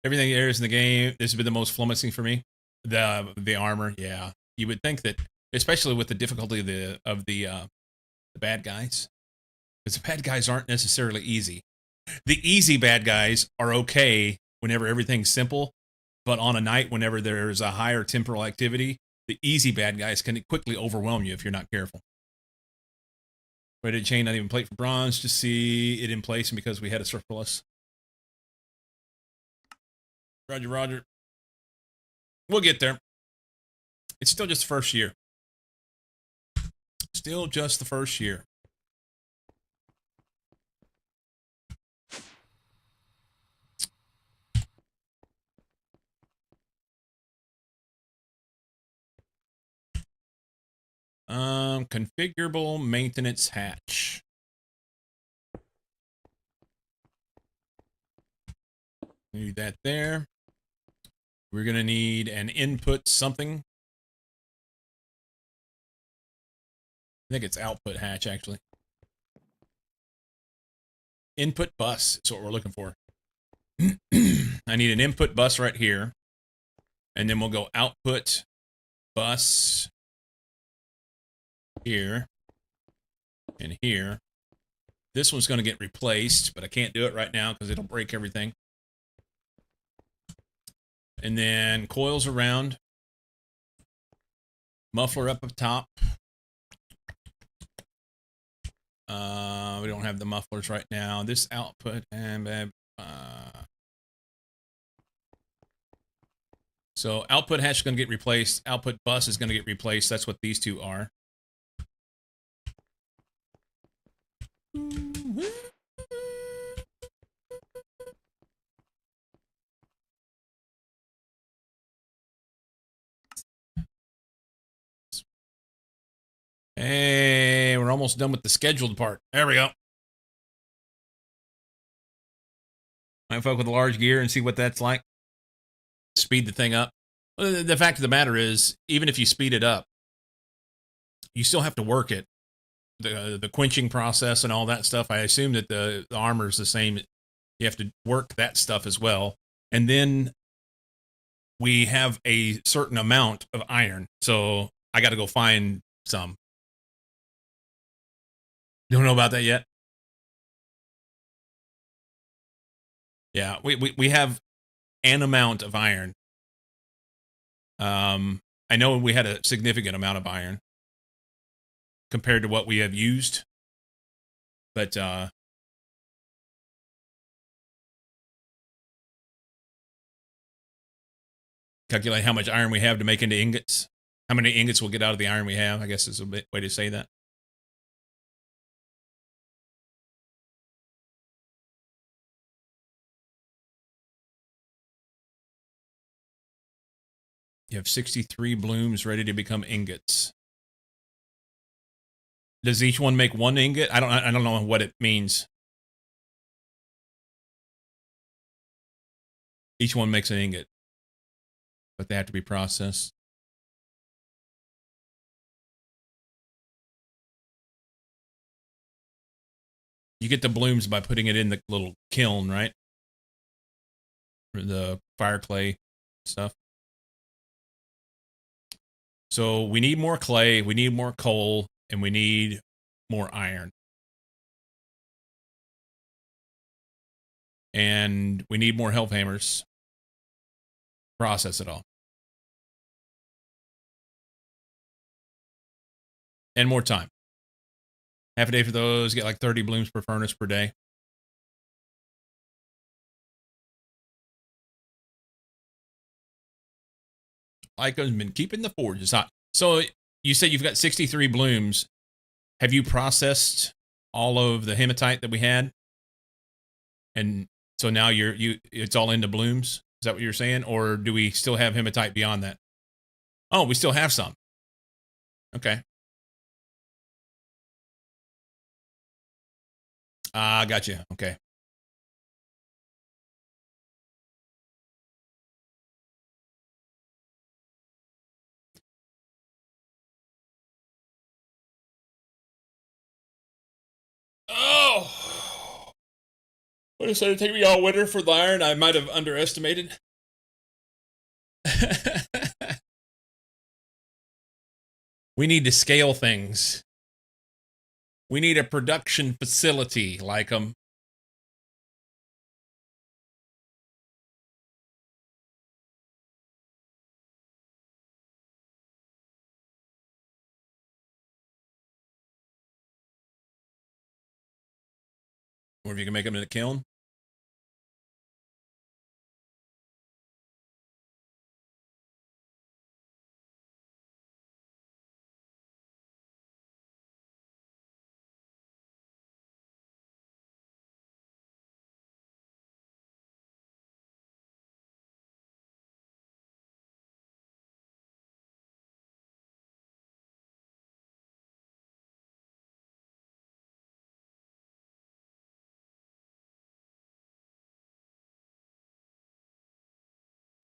Everything there is in the game. This has been the most flummoxing for me. The armor, yeah. You would think that, especially with the difficulty of the bad guys, because the bad guys aren't necessarily easy. The easy bad guys are okay whenever everything's simple, but on a night whenever there's a higher temporal activity, the easy bad guys can quickly overwhelm you if you're not careful. Rated chain, not even plate for bronze, just see it in place, and because we had a surplus. Roger, roger. We'll get there. It's still just the first year. Still just the first year. Configurable maintenance hatch. Need that there. We're going to need an input something. I think it's output hatch, actually. Input bus is what we're looking for. I need an input bus right here. And then we'll go output bus here and here. This one's going to get replaced, but I can't do it right now because it'll break everything. And then coils around. Muffler up top. We don't have the mufflers right now. This output and so output hatch is going to get replaced. Output bus is going to get replaced. That's what these two are. Hey, we're almost done with the scheduled part. There we go. Might fuck with a large gear and see what that's like. Speed the thing up. The fact of the matter is, even if you speed it up, you still have to work it. The quenching process and all that stuff. I assume that the armor is the same. You have to work that stuff as well. And then we have a certain amount of iron. So I got to go find some. Don't know about that yet? Yeah, we have an amount of iron. I know we had a significant amount of iron compared to what we have used. But calculate how much iron we have to make into ingots. How many ingots we'll get out of the iron we have, I guess is a way to say that. You have 63 blooms ready to become ingots. Does each one make 1 ingot? I don't know what it means. Each one makes an ingot, but they have to be processed. You get the blooms by putting it in the little kiln, right? For the fire clay stuff. So we need more clay, we need more coal, and we need more iron. And we need more help hammers. Process it all. And more time. Half a day for those, get like 30 blooms per furnace per day. Lyco's been keeping the forges hot. So you said you've got 63 blooms. Have you processed all of the hematite that we had? And so now it's all into blooms? Is that what you're saying? Or do we still have hematite beyond that? Oh, we still have some. Okay. Ah, gotcha. Okay. Oh. What is it? Take me all winter for the iron? I might have underestimated. We need to scale things. We need a production facility like them. Or if you can make them in a kiln.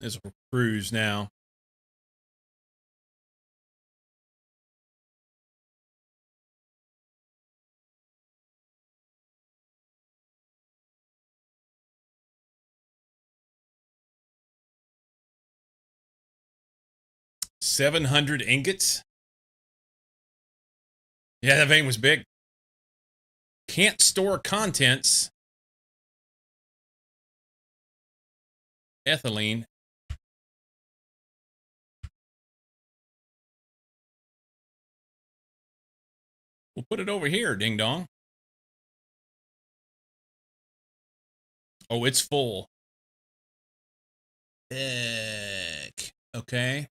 This will cruise now. $700 ingots. Yeah, that vein was big. Can't store contents. Ethylene. We'll put it over here, ding dong. Oh, it's full. Heck. Okay.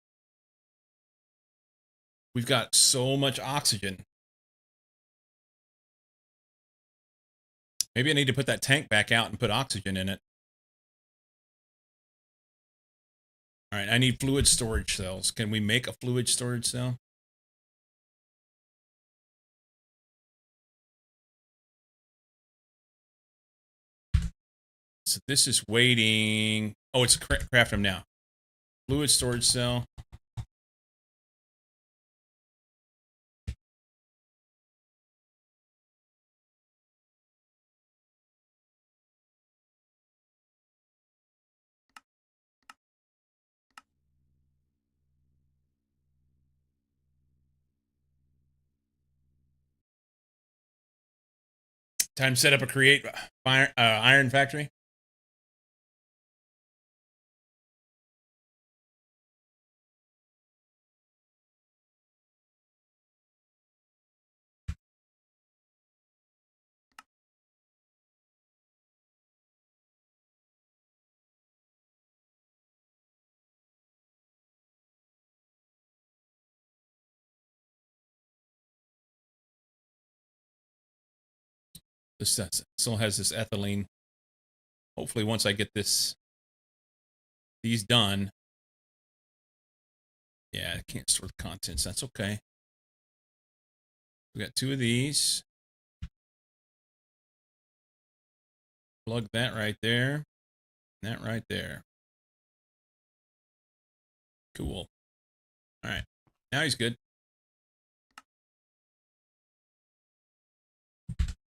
We've got so much oxygen. Maybe I need to put that tank back out and put oxygen in it. All right, I need fluid storage cells. Can we make a fluid storage cell? So this is waiting. Oh, it's craft them now. Fluid storage cell. Time to set up a create iron factory. This still has this ethylene. Hopefully, once I get these done. Yeah, I can't store the contents. That's okay. We got 2 of these. Plug that right there. That right there. Cool. All right. Now he's good.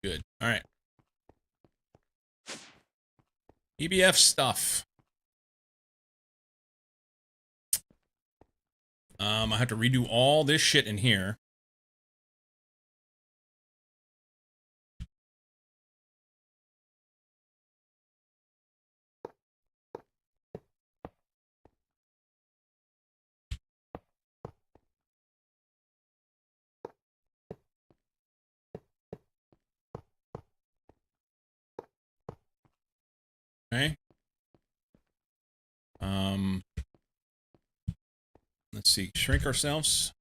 Good. All right. EBF stuff. I have to redo all this shit in here. Okay. Let's see. Shrink ourselves.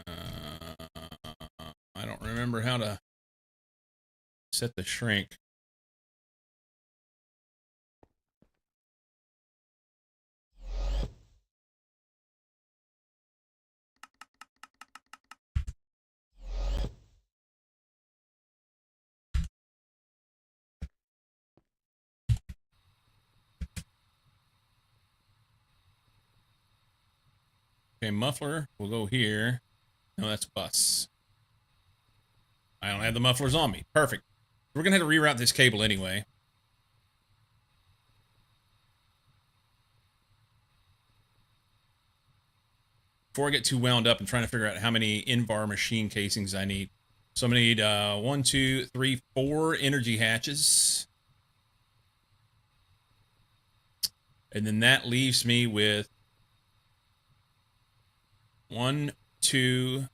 I don't remember how to set the shrink. Okay, muffler will go here. No, that's bus. I don't have the mufflers on me. Perfect. We're going to have to reroute this cable anyway. Before I get too wound up and trying to figure out how many in-bar machine casings I need. So I'm going to need 1, 2, 3, 4 energy hatches. And then that leaves me with 1, 2,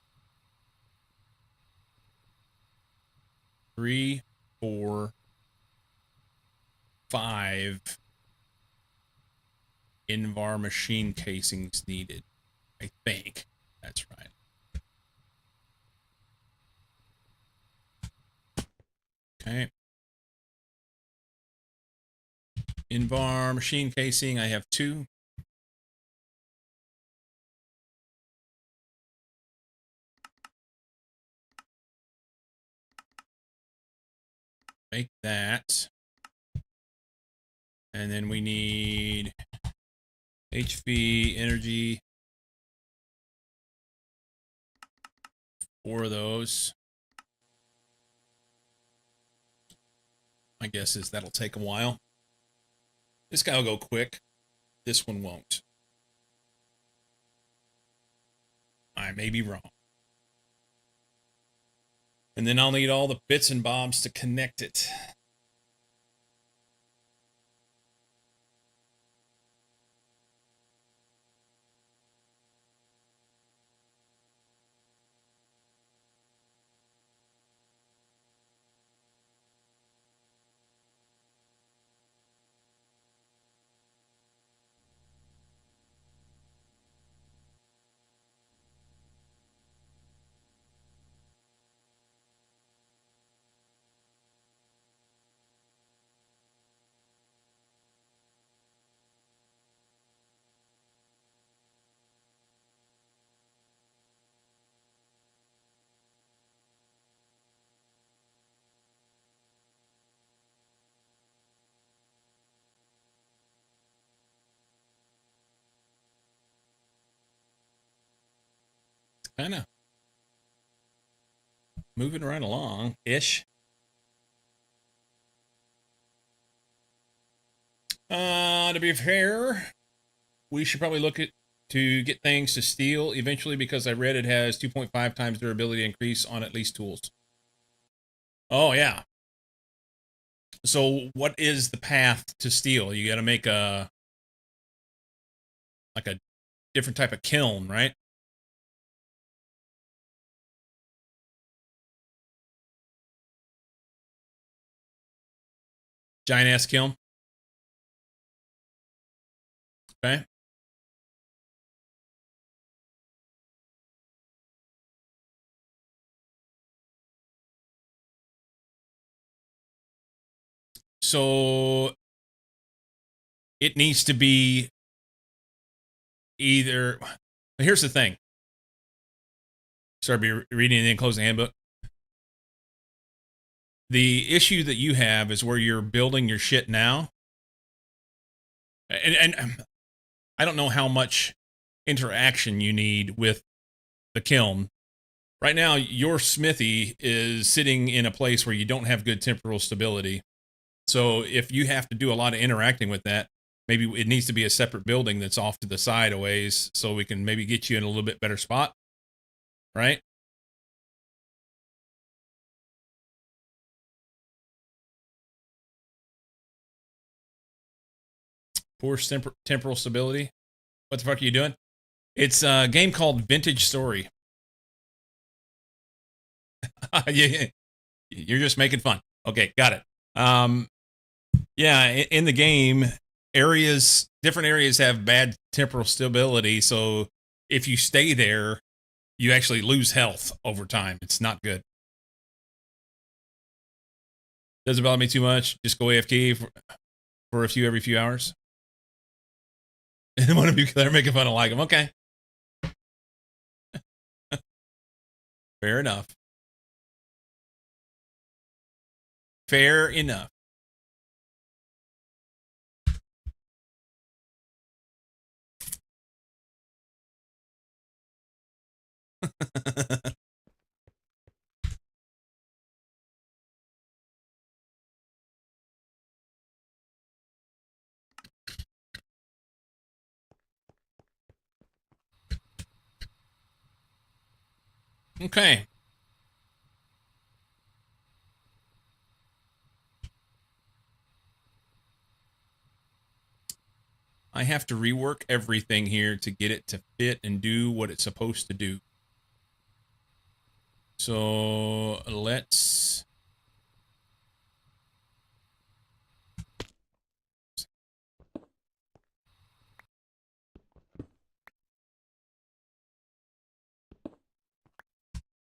3, 4, 5 in-var machine casings needed. I think that's right. Okay. In-var machine casing, I have 2. Make that. And then we need HV energy. 4 of those. My guess is that'll take a while. This guy will go quick. This one won't. I may be wrong. And then I'll need all the bits and bobs to connect it. Kind of moving right along-ish. To be fair, we should probably look at to get things to steel eventually because I read it has 2.5 times durability increase on at least tools. Oh, yeah. So what is the path to steel? You got to make a different type of kiln, right? Giant ass kiln. Okay. So it needs to be either Here's the thing. Start reading the enclosed handbook. The issue that you have is where you're building your shit now. And I don't know how much interaction you need with the kiln. Right now, your smithy is sitting in a place where you don't have good temporal stability. So if you have to do a lot of interacting with that, maybe it needs to be a separate building that's off to the side a ways so we can maybe get you in a little bit better spot. Right? Poor temporal stability. What the fuck are you doing? It's a game called Vintage Story. Yeah, you're just making fun. Okay, got it. Yeah, in the game, different areas have bad temporal stability. So if you stay there, you actually lose health over time. It's not good. Doesn't bother me too much. Just go AFK for every few hours. And one of you are making fun of like him. Okay. Fair enough. Fair enough. Okay. I have to rework everything here to get it to fit and do what it's supposed to do. So let's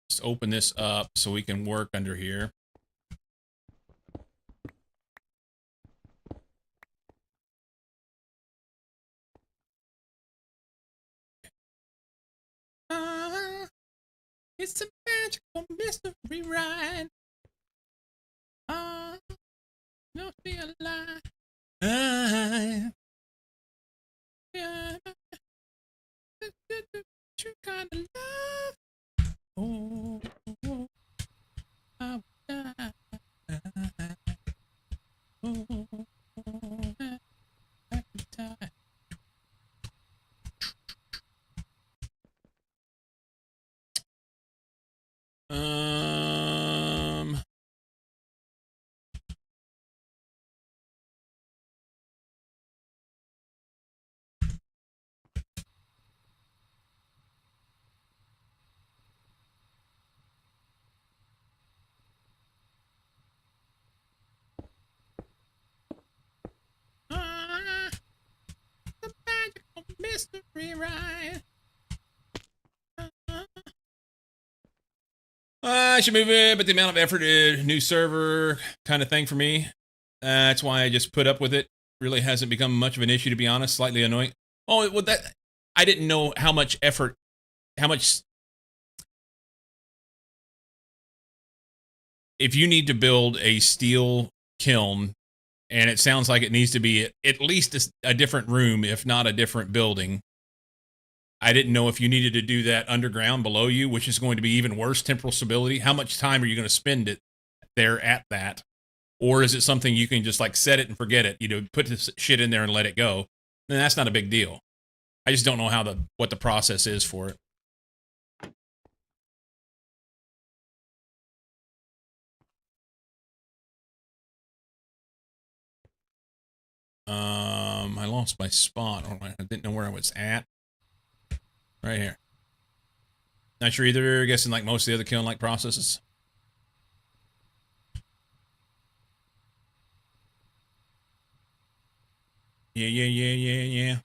just open this up so we can work under here. It's a magical mystery ride. Don't be a lie. Yeah, true kind of love. Oh, I would die. Oh, I could die. Um. The magical mystery ride. I should move it, but the amount of effort, new server kind of thing for me. That's why I just put up with it. Really hasn't become much of an issue, to be honest. Slightly annoying. Oh, well, that I didn't know how much effort, how much. If you need to build a steel kiln, and it sounds like it needs to be at least a different room, if not a different building. I didn't know if you needed to do that underground below you, which is going to be even worse temporal stability. How much time are you going to spend it there at that? Or is it something you can just like set it and forget it? You know, put this shit in there and let it go. Then that's not a big deal. I just don't know how what the process is for it. I lost my spot. I didn't know where I was at. Right here. Not sure either. Guessing like most of the other kiln-like processes. Yeah.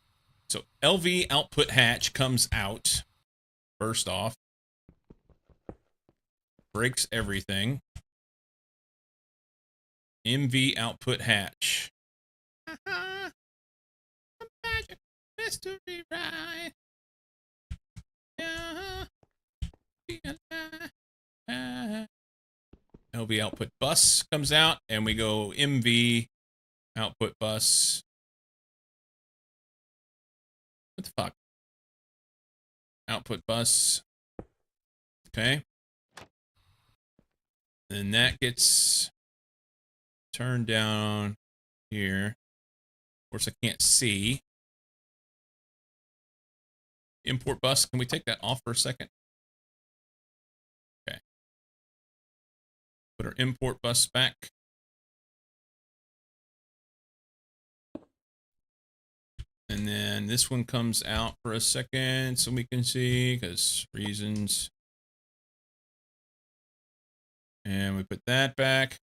So LV output hatch comes out. First off. Breaks everything. MV output hatch. Magic mystery ride. LV output bus comes out, and we go MV output bus. What the fuck? Output bus. Okay. Then that gets turned down here. Of course, I can't see. Import bus. Can we take that off for a second? Okay. Put our import bus back. And then this one comes out for a second so we can see, because reasons. And we put that back.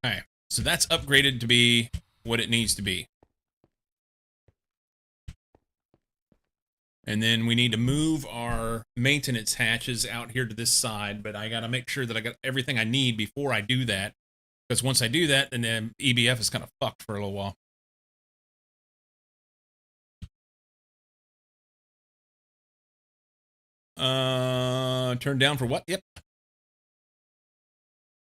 All right. So that's upgraded to be what it needs to be. And then we need to move our maintenance hatches out here to this side, but I got to make sure that I got everything I need before I do that. Because once I do that, then EBF is kind of fucked for a little while. Turned down for what? Yep.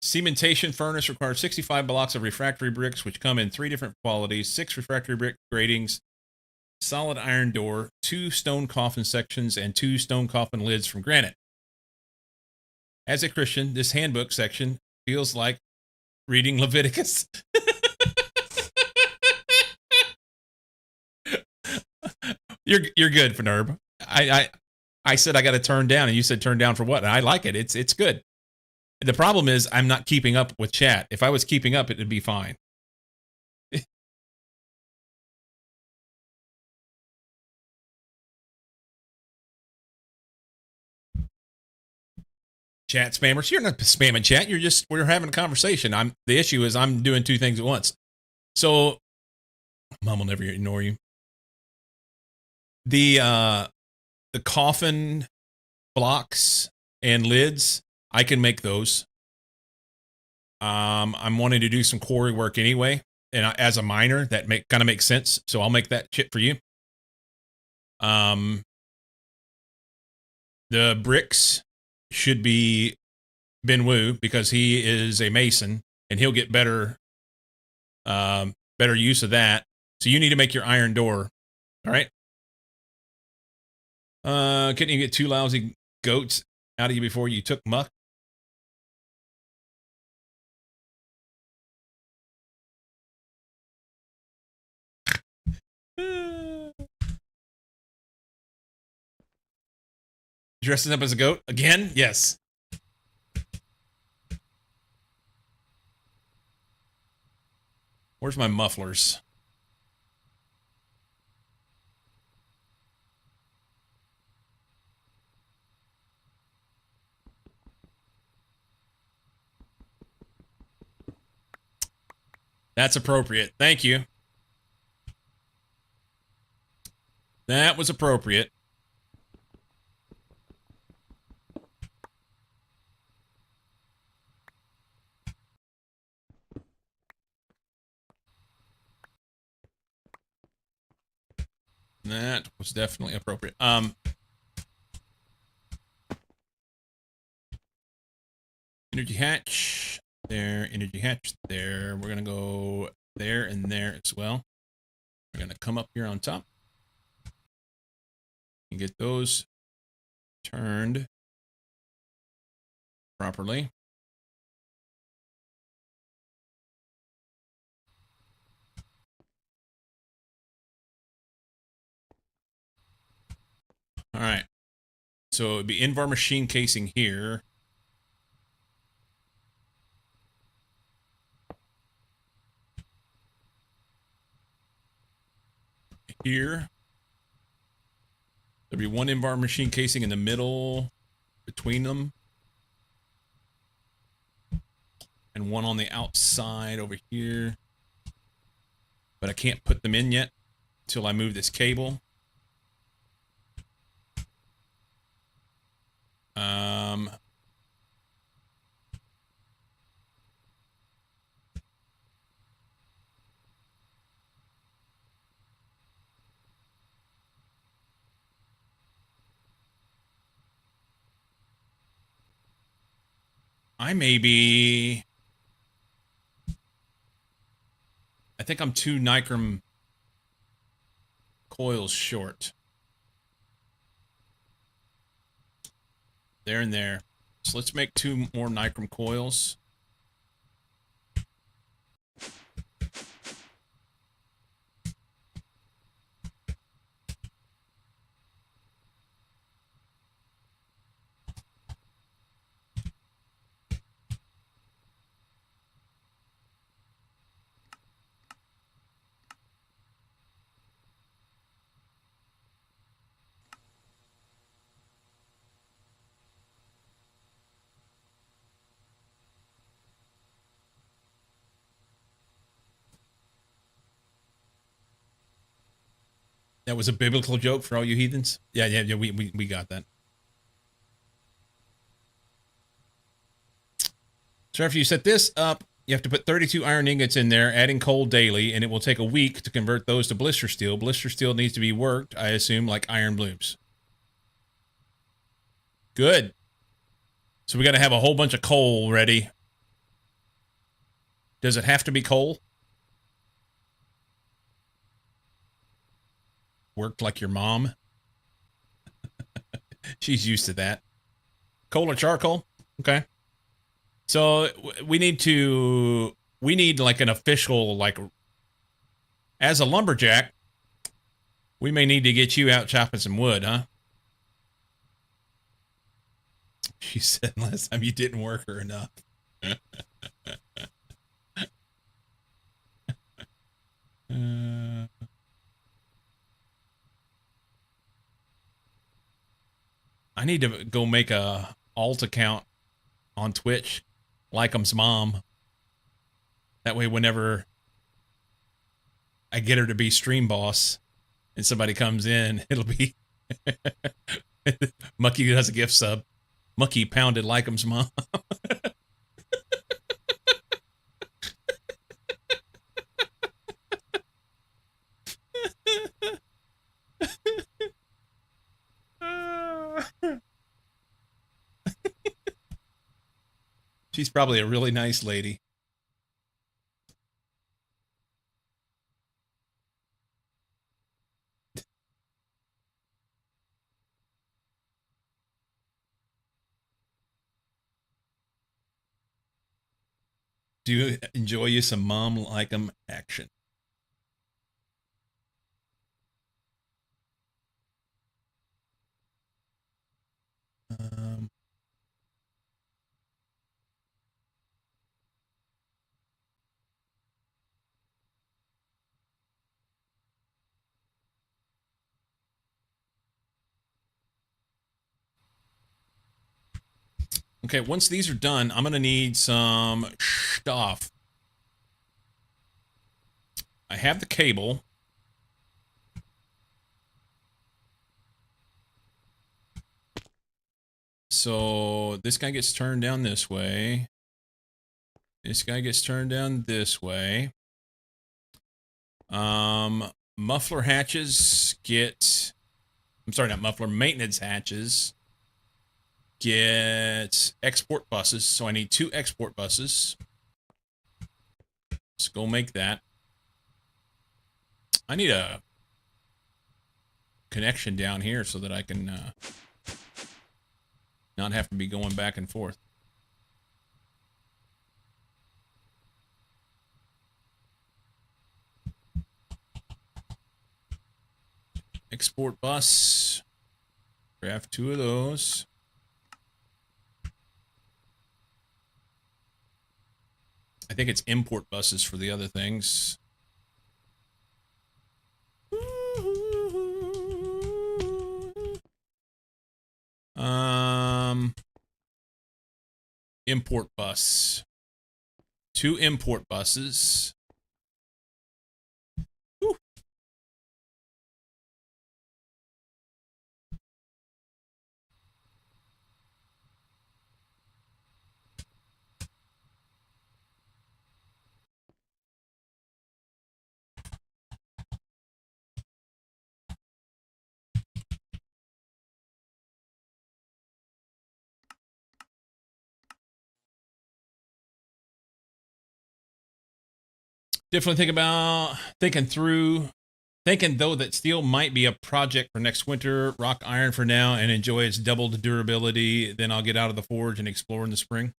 Cementation furnace requires 65 blocks of refractory bricks, which come in 3 different qualities: 6 refractory brick gratings, solid iron door, 2 stone coffin sections, and 2 stone coffin lids from granite. As a Christian, this handbook section feels like reading Leviticus. You're good, Fnerb. I said I got to turn down, and you said turn down for what? And I like it. It's good. The problem is I'm not keeping up with chat. If I was keeping up, it'd be fine. Chat spammers, you're not spamming chat. We're having a conversation. The issue is I'm doing 2 things at once. So Mom will never ignore you. The coffin blocks and lids, I can make those. I'm wanting to do some quarry work anyway, and as a miner, that kind of makes sense. So I'll make that chip for you. The bricks should be Ben Wu, because he is a mason and he'll get better use of that. So you need to make your iron door. All right. Couldn't you get 2 lousy goats out of you before you took muck? Dressing up as a goat again? Yes. Where's my mufflers? That's appropriate. Thank you. That was appropriate. That was definitely appropriate. Energy hatch there, energy hatch there. We're gonna go there and there as well. We're gonna come up here on top and get those turned properly. All right. So it'd be Invar machine casing here. Here. There'd be 1 Invar machine casing in the middle between them. And 1 on the outside over here. But I can't put them in yet until I move this cable. I may be... I think I'm 2 nicrom coils short. There and there. So let's make 2 more nicrom coils. That was a biblical joke for all you heathens. Yeah, we got that. So after you set this up, you have to put 32 iron ingots in there, adding coal daily, and it will take a week to convert those to blister steel. Blister steel needs to be worked, I assume, like iron blooms. Good. So we got to have a whole bunch of coal ready. Does it have to be coal? Worked like your mom? She's used to that. Coal or charcoal? Okay. So we need like an official, like, as a lumberjack, we may need to get you out chopping some wood, huh? She said last time you didn't work her enough. I need to go make a alt account on Twitch, like 'em's mom. That way, whenever I get her to be stream boss and somebody comes in, it'll be Mucky does a gift sub. Mucky pounded like 'em's mom. She's probably a really nice lady. Do you enjoy you some mom like 'em action? Um, okay, once these are done, I'm gonna need some stuff. I have the cable. So this guy gets turned down this way. This guy gets turned down this way. Muffler hatches get... I'm sorry, not muffler. Maintenance hatches get export buses. So I need 2 export buses. Let's go make that. I need a connection down here so that I can not have to be going back and forth. Export bus. Craft 2 of those. I think it's import buses for the other things. Import bus. 2 import buses. Whew. Definitely thinking though that steel might be a project for next winter. Rock iron for now and enjoy its doubled durability. Then I'll get out of the forge and explore in the spring.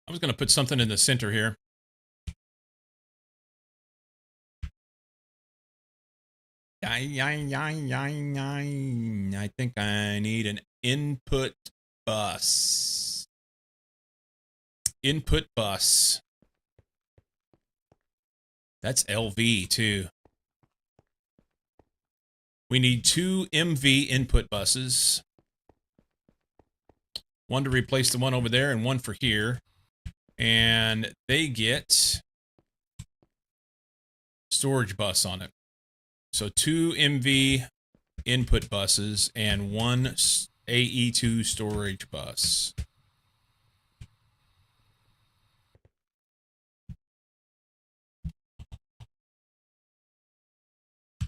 I was going to put something in the center here. I think I need an input bus. Input bus. That's LV too. We need 2 MV input buses. One to replace the one over there and one for here. And they get storage bus on it. So 2 MV input buses and 1 AE2 storage bus.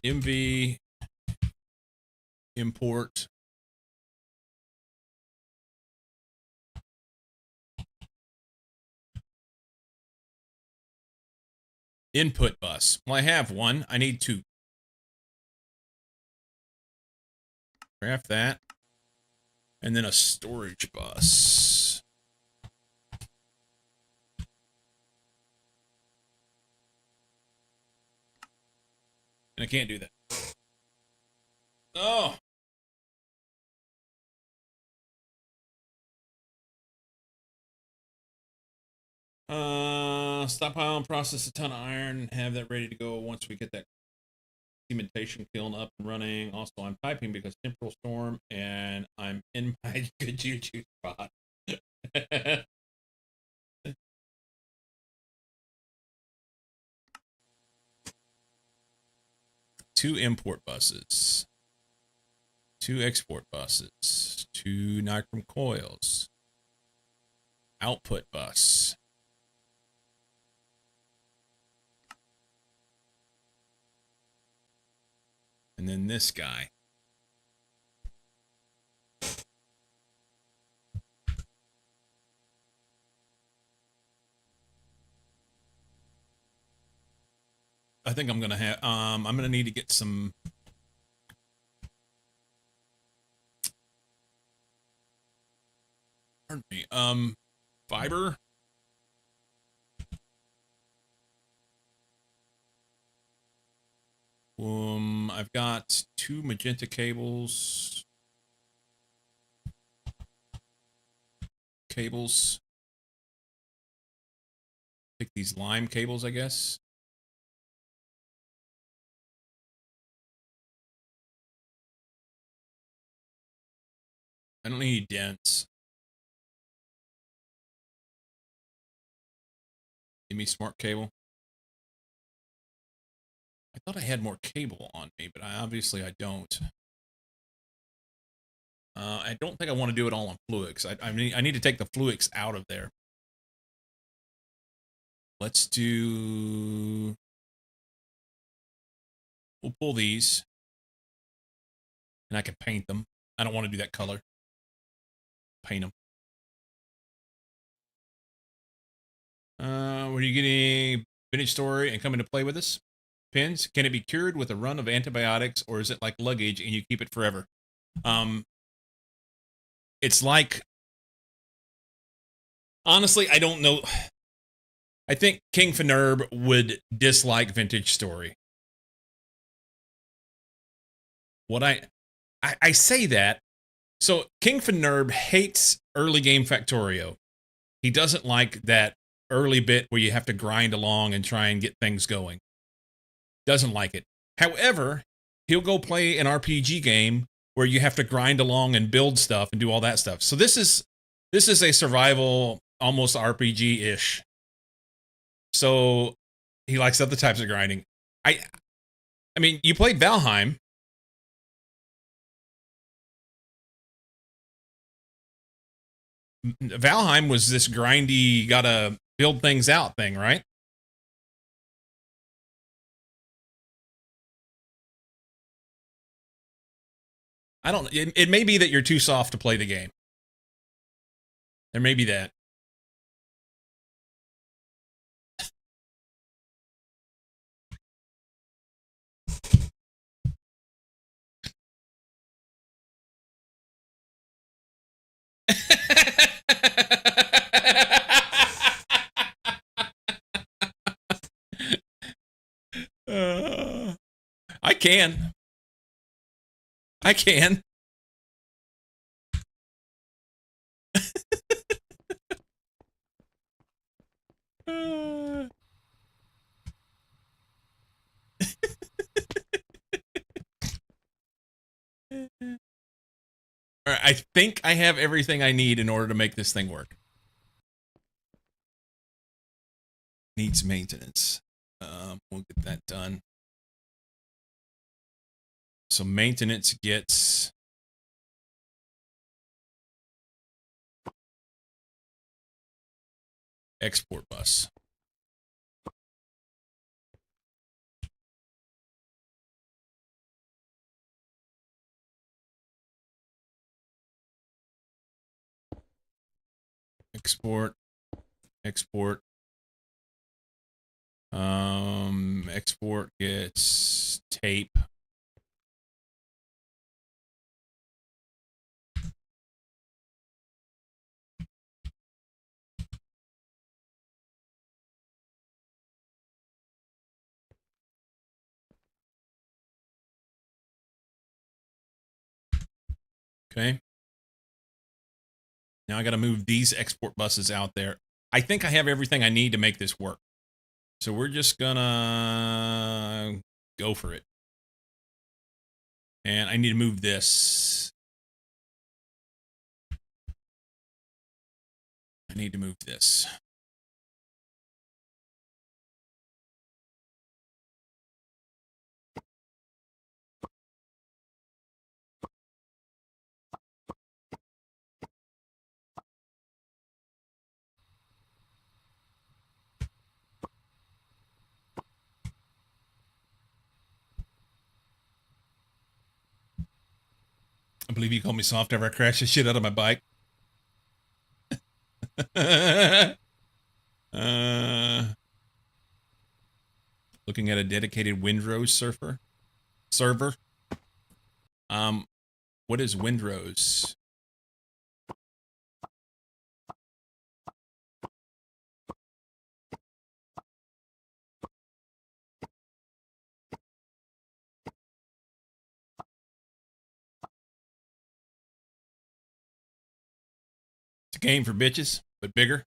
MV import input bus. Well, I have one. I need 2. Craft that. And then a storage bus. And I can't do that. Oh. Stockpile and process a ton of iron and have that ready to go once we get that cementation kiln up and running. Also, I'm typing because temporal storm and I'm in my good juju spot. 2 import buses. 2 export buses. 2 nichrome coils. Output bus. And then this guy. I think I'm gonna have I'm gonna need to get some pardon me, fiber. I've got 2 magenta cables. Take these lime cables, I guess. I don't need dents. Give me smart cable. I thought I had more cable on me, but obviously I don't. I don't think I want to do it all on Fluix. I need to take the Fluix out of there. Let's do... We'll pull these. And I can paint them. I don't want to do that color. Paint them. Were you getting vintage story and coming to play with us? Pins, can it be cured with a run of antibiotics, or is it like luggage and you keep it forever? It's like, honestly, I don't know. I think King Finerb would dislike vintage story. What I say that, so King Finerb hates early game Factorio. He doesn't like that early bit where you have to grind along and try and get things going. Doesn't like it. However, he'll go play an RPG game where you have to grind along and build stuff and do all that stuff. So this is a survival, almost RPG-ish. So he likes other types of grinding. I mean, you played Valheim. Valheim was this grindy, gotta build things out thing, right? I don't. It may be that you're too soft to play the game. There may be that. I can. I can. All right, I think I have everything I need in order to make this thing work. Needs maintenance. We'll get that done. So maintenance gets export bus. Export. Export. Export gets tape. Okay. Now I got to move these export buses out there. I think I have everything I need to make this work. So we're just gonna go for it. And I need to move this. I need to move this. I believe you called me soft after I crashed the shit out of my bike. Looking at a dedicated Windrose server. What is Windrose? It's a game for bitches, but bigger.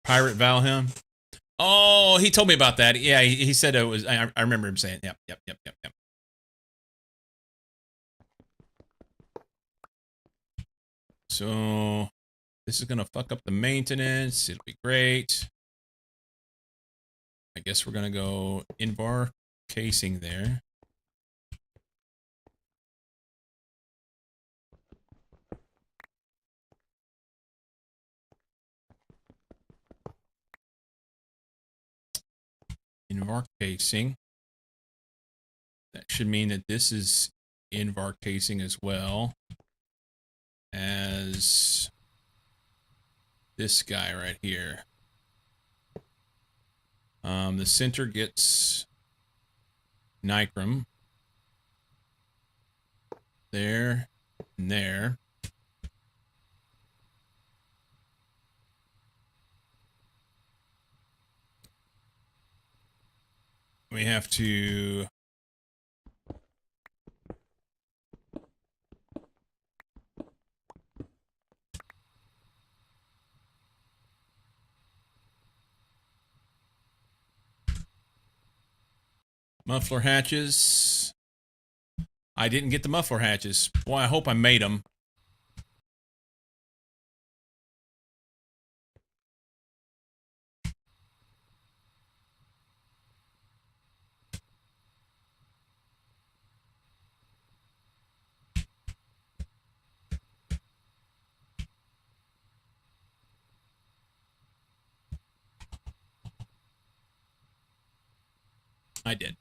Pirate Valheim. Oh, he told me about that. Yeah, he said it was. I remember him saying, yep. So this is gonna fuck up the maintenance. It'll be great. I guess we're gonna go Invar casing there. Invar casing. That should mean that this is Invar casing as well as this guy right here. The center gets Nicrum. There and there. We have to muffler hatches. I didn't get the muffler hatches. Boy, I hope I made them. I did.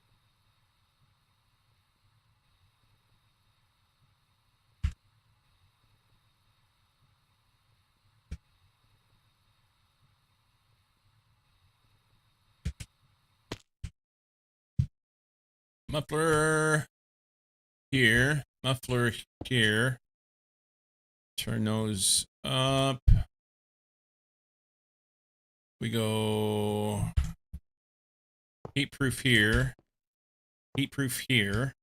Muffler here. Muffler here. Turn those up. We go heat proof here. Heat proof here.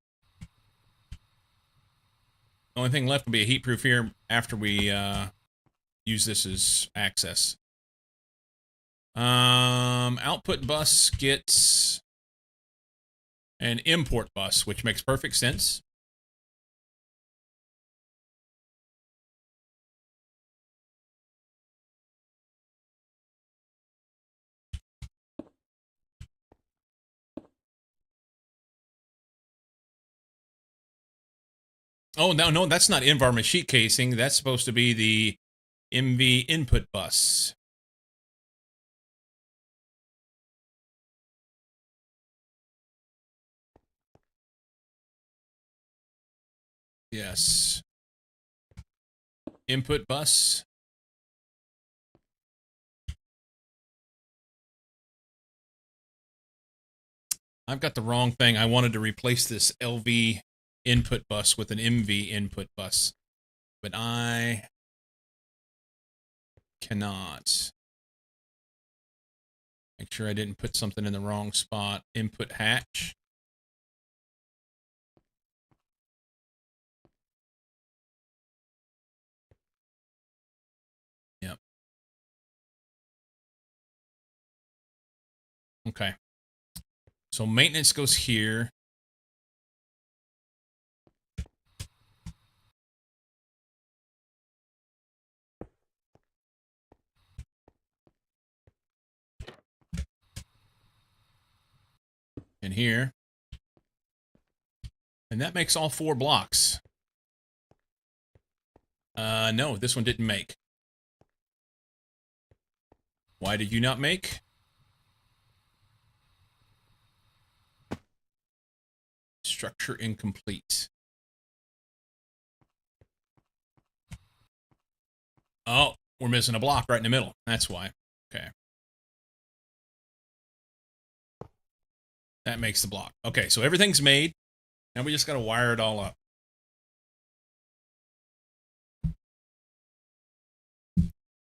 The only thing left will be a heat proof here after we use this as access. Output bus gets an import bus, which makes perfect sense. Oh, no, that's not environment sheet casing. That's supposed to be the MV input bus. Yes. Input bus. I've got the wrong thing. I wanted to replace this LV input bus with an MV input bus, but I cannot. Make sure I didn't put something in the wrong spot. Input hatch. Yep. Okay. So maintenance goes here. And here. And that makes all 4 blocks. No, this one didn't make. Why did you not make? Structure incomplete. Oh, we're missing a block right in the middle. That's why. Okay. That makes the block. Okay, so everything's made. Now we just got to wire it all up.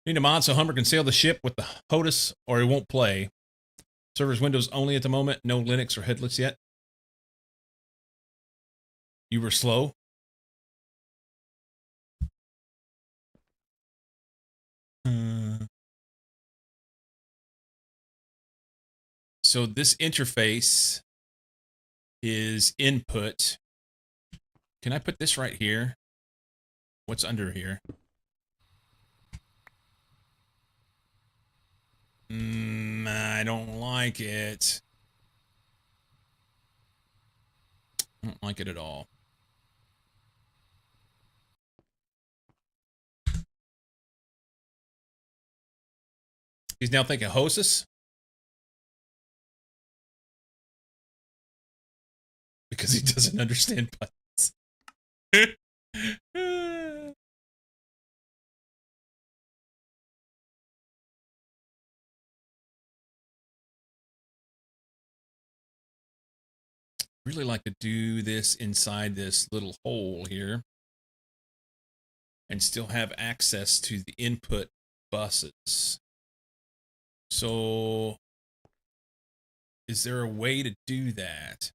Need a mod so Humber can sail the ship with the HOTUS or it won't play. Server's Windows only at the moment. No Linux or headless yet. You were slow. So this interface is input. Can I put this right here? What's under here? I don't like it. I don't like it at all. He's now thinking hostess? Because he doesn't understand buttons. Really like to do this inside this little hole here and still have access to the input buses. So is there a way to do that?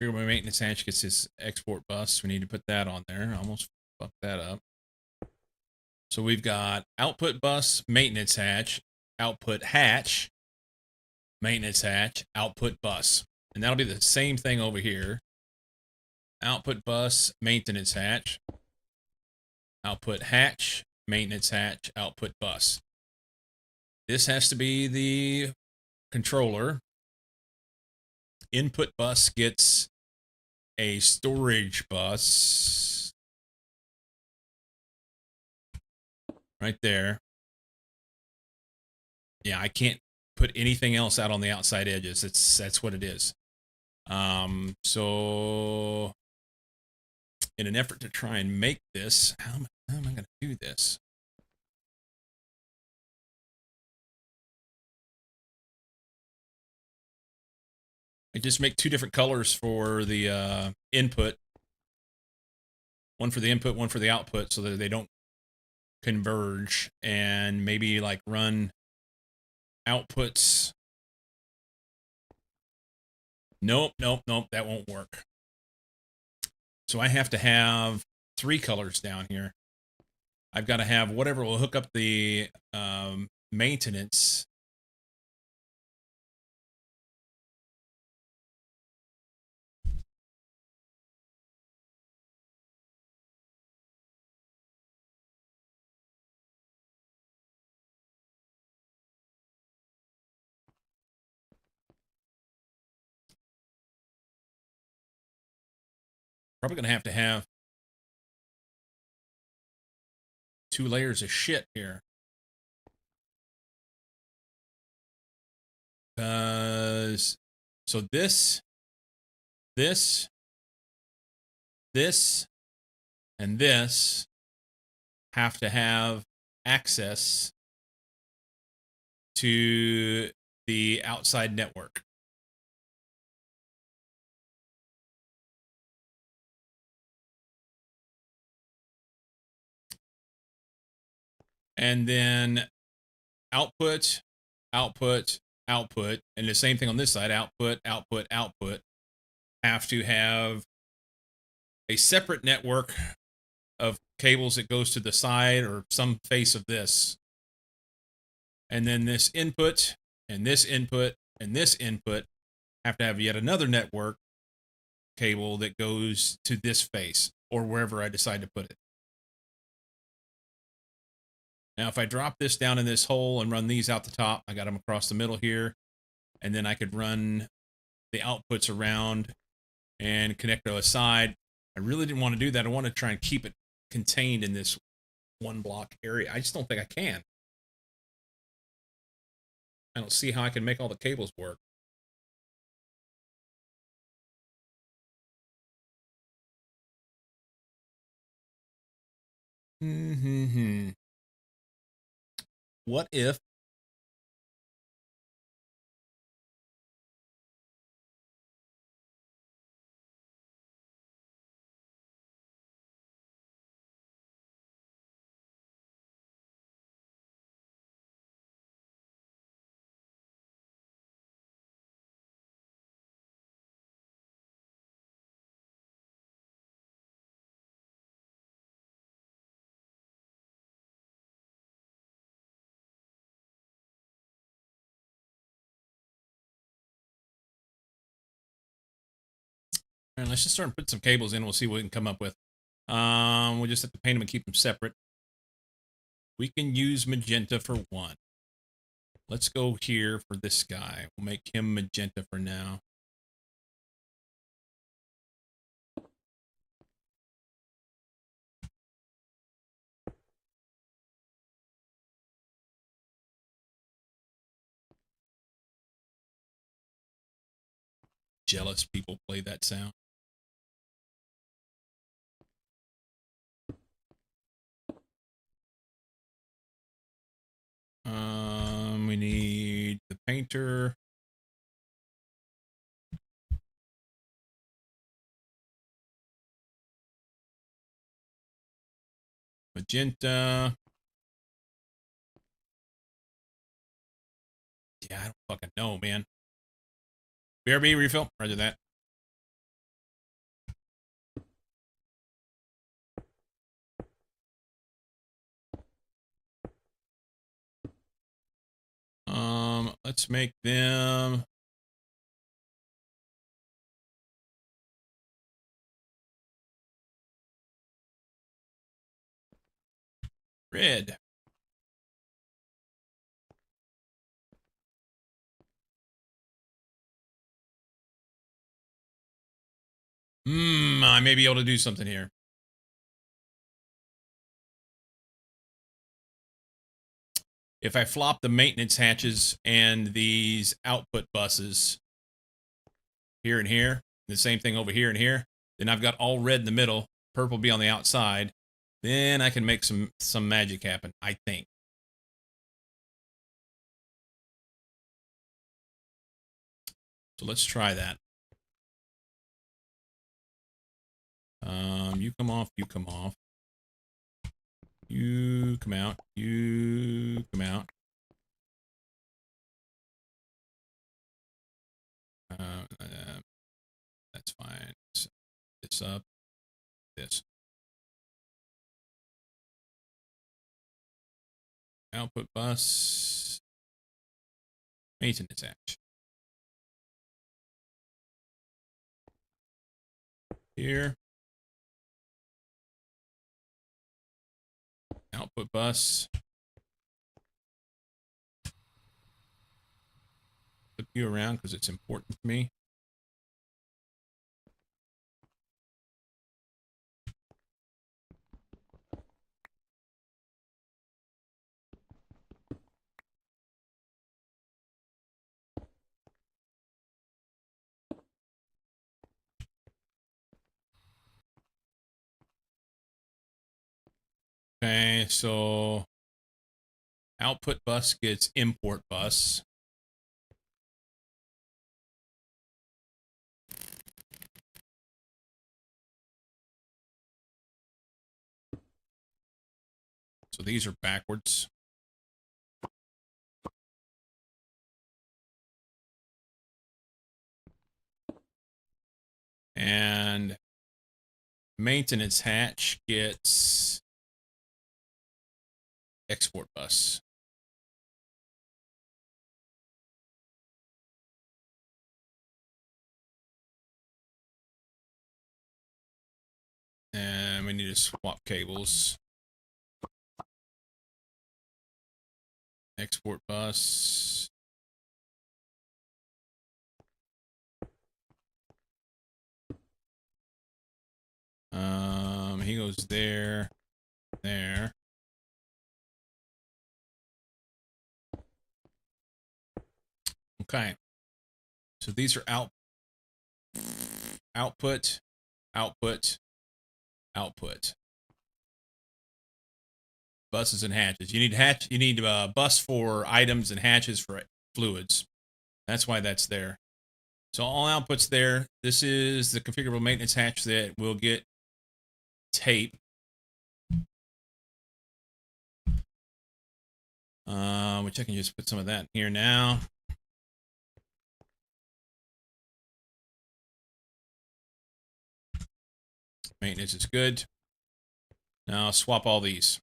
Here my maintenance hatch gets his export bus. We need to put that on there. I almost fucked that up. So we've got output bus, maintenance hatch, output hatch, maintenance hatch, output bus. And that'll be the same thing over here. Output bus, maintenance hatch, output hatch, maintenance hatch, output bus. This has to be the controller. Input bus gets a storage bus. Right there. Yeah, I can't put anything else out on the outside edges. That's what it is. So in an effort to try and make this, how am I going to do this? I just make two different colors for the input. One for the input, one for the output, so that they don't converge, and maybe like run outputs. Nope, that won't work. So I have to have three colors down here. I've got to have whatever will hook up the maintenance. Probably going to have two layers of shit here. So this, and this have to have access to the outside network. And then output, output, output, and the same thing on this side, output, output, output, have to have a separate network of cables that goes to the side or some face of this. And then this input and this input and this input have to have yet another network cable that goes to this face or wherever I decide to put it. Now, if I drop this down in this hole and run these out the top, I got them across the middle here, and then I could run the outputs around and connect to a side. I really didn't want to do that. I want to try and keep it contained in this one block area. I just don't think I can. I don't see how I can make all the cables work. What if and let's just start and put some cables in. We'll see what we can come up with. We'll just have to paint them and keep them separate. We can use magenta for one. Let's go here for this guy. We'll make him magenta for now. Jealous people play that sound. We need the painter. Magenta. Yeah, I don't fucking know, man. BRB refill. Roger that. Let's make them red. I may be able to do something here. if I flop the maintenance hatches and these output buses here and here, the same thing over here and here, then I've got all red in the middle, purple be on the outside, then I can make some magic happen, I think. So let's try that. You come off, you come off. You come out, you come out. That's fine. Set this up. This. Output bus. Maintenance hatch. Here. Output bus. Flip you around because it's important to me. Okay, so output bus gets import bus. So these are backwards. And maintenance hatch gets export bus. And we need to swap cables. Export bus. He goes there, there. Okay. So these are output, output, output. Buses and hatches. You need bus for items and hatches for fluids. That's why that's there. So all outputs there. This is the configurable maintenance hatch that will get tape. Which I can just put some of that here now. Maintenance is good. Now I'll swap all these.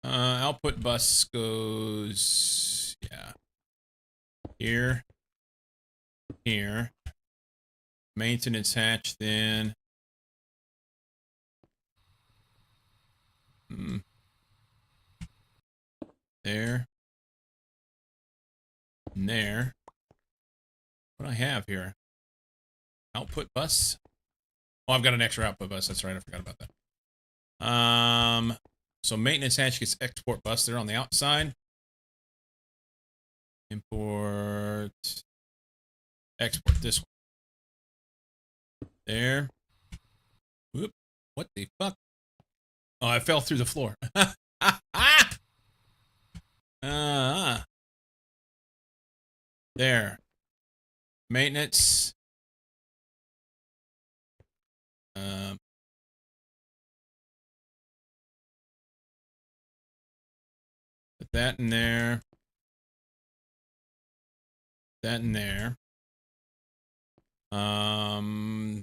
Output bus goes, yeah, here, here. Maintenance hatch then. There. And there. What do I have here? Output bus? Oh, I've got an extra output bus. That's right. I forgot about that. So maintenance hatch gets export bus there on the outside. Import. Export this one. There. Whoop. What the fuck? Oh, I fell through the floor. There. Maintenance. Put that in there. That in there.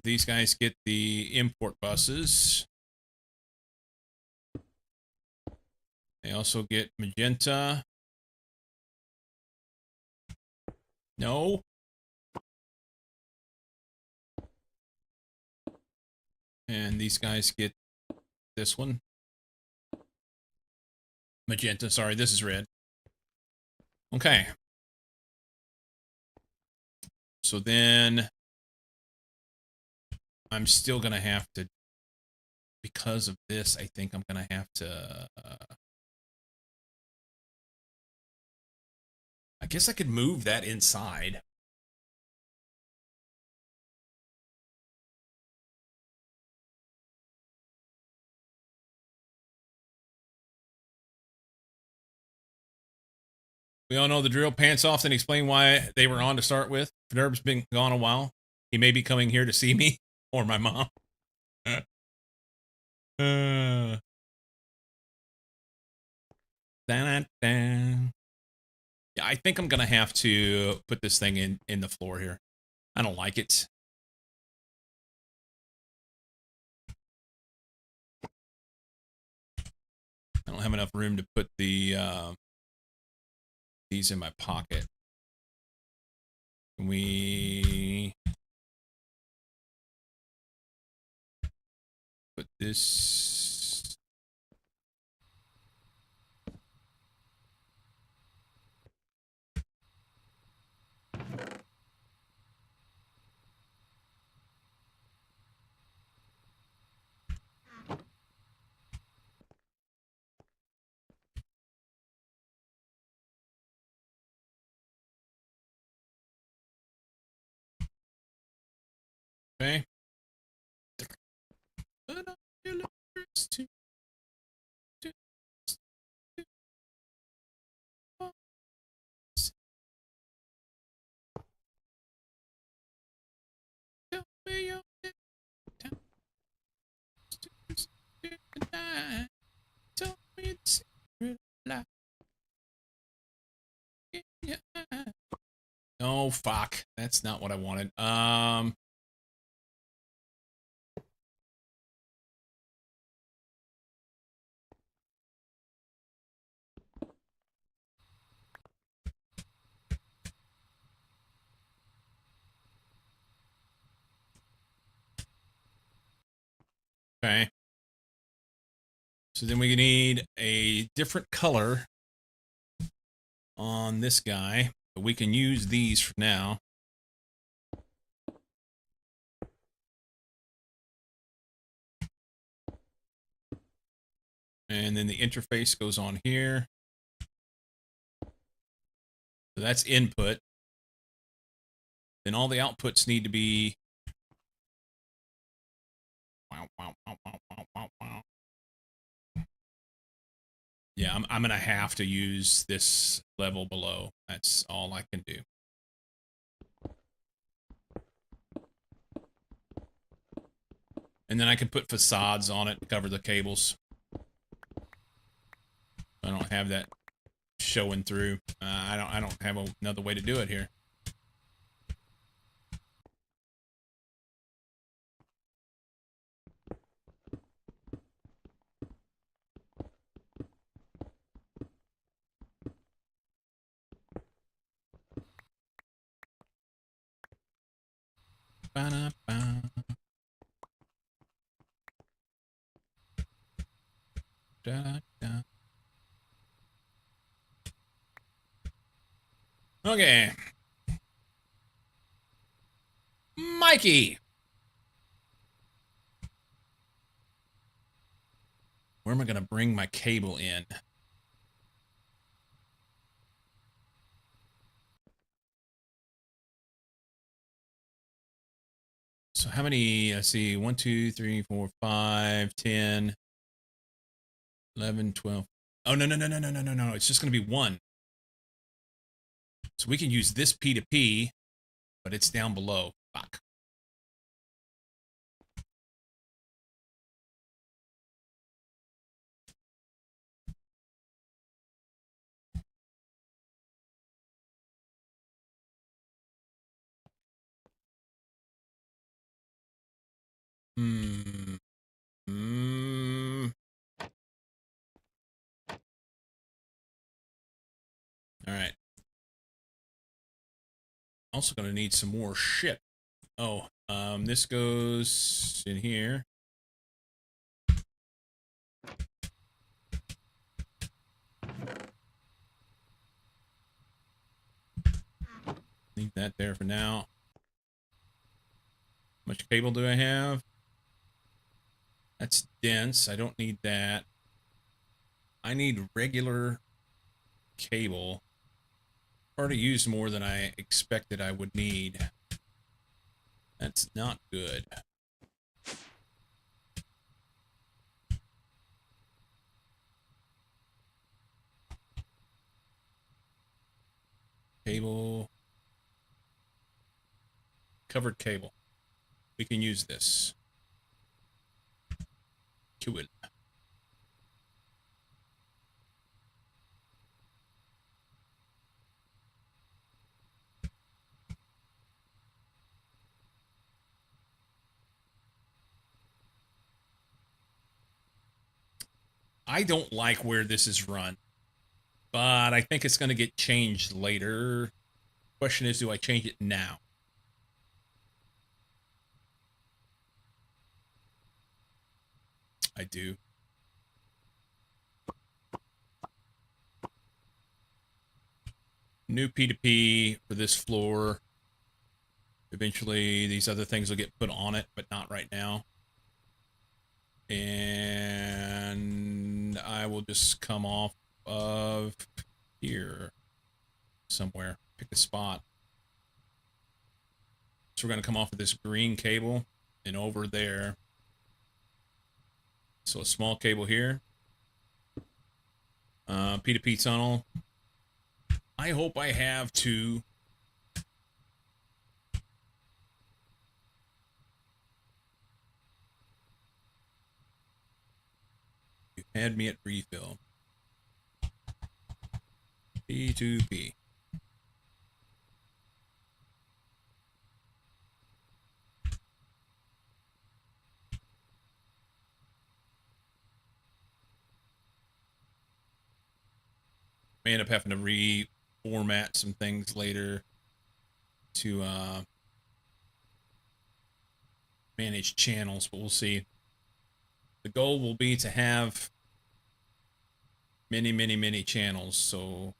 These guys get the import buses. They also get magenta. No. And these guys get this one. Magenta, sorry, this is red. Okay. So then I'm still going to have to, because of this, I think I'm going to have to, I guess I could move that inside. We all know the drill. Pants off, then explain why they were on to start with. Nerv's been gone a while. He may be coming here to see me or my mom. Yeah, I think I'm gonna have to put this thing in the floor here. I don't like it. I don't have enough room to put the these in my pocket. Can we put this? Okay. Oh fuck. That's not what I wanted. Okay. So then we need a different color on this guy, but we can use these for now. And then the interface goes on here. So that's input. Then all the outputs need to be yeah, I'm gonna have to use this level below. That's all I can do. And then I can put facades on it to cover the cables. I don't have that showing through. I don't have another way to do it here. Ba-da-ba. Da-da-da. Okay. Mikey! Where am I going to bring my cable in? So how many, let's see, 1, 2, 3, 4, 5, 10, 11, 12. Oh, no. It's just going to be one. So we can use this P2P, but it's down below. Fuck. Hmm. Hmm. All right. Also going to need some more shit. Oh, this goes in here. Leave that there for now. How much cable do I have? That's dense. I don't need that. I need regular cable. Already used more than I expected I would need. That's not good. Cable. Covered cable. We can use this. Cool. I don't like where this is run, but I think it's going to get changed later. Question is, do I change it now? I do. New P2P for this floor. Eventually, these other things will get put on it, but not right now. And I will just come off of here somewhere. Pick a spot. So we're going to come off of this green cable and over there. So a small cable here. P2P tunnel. I hope I have to. You had me at refill. P2P. May end up having to reformat some things later to manage channels, but we'll see. The goal will be to have many channels, so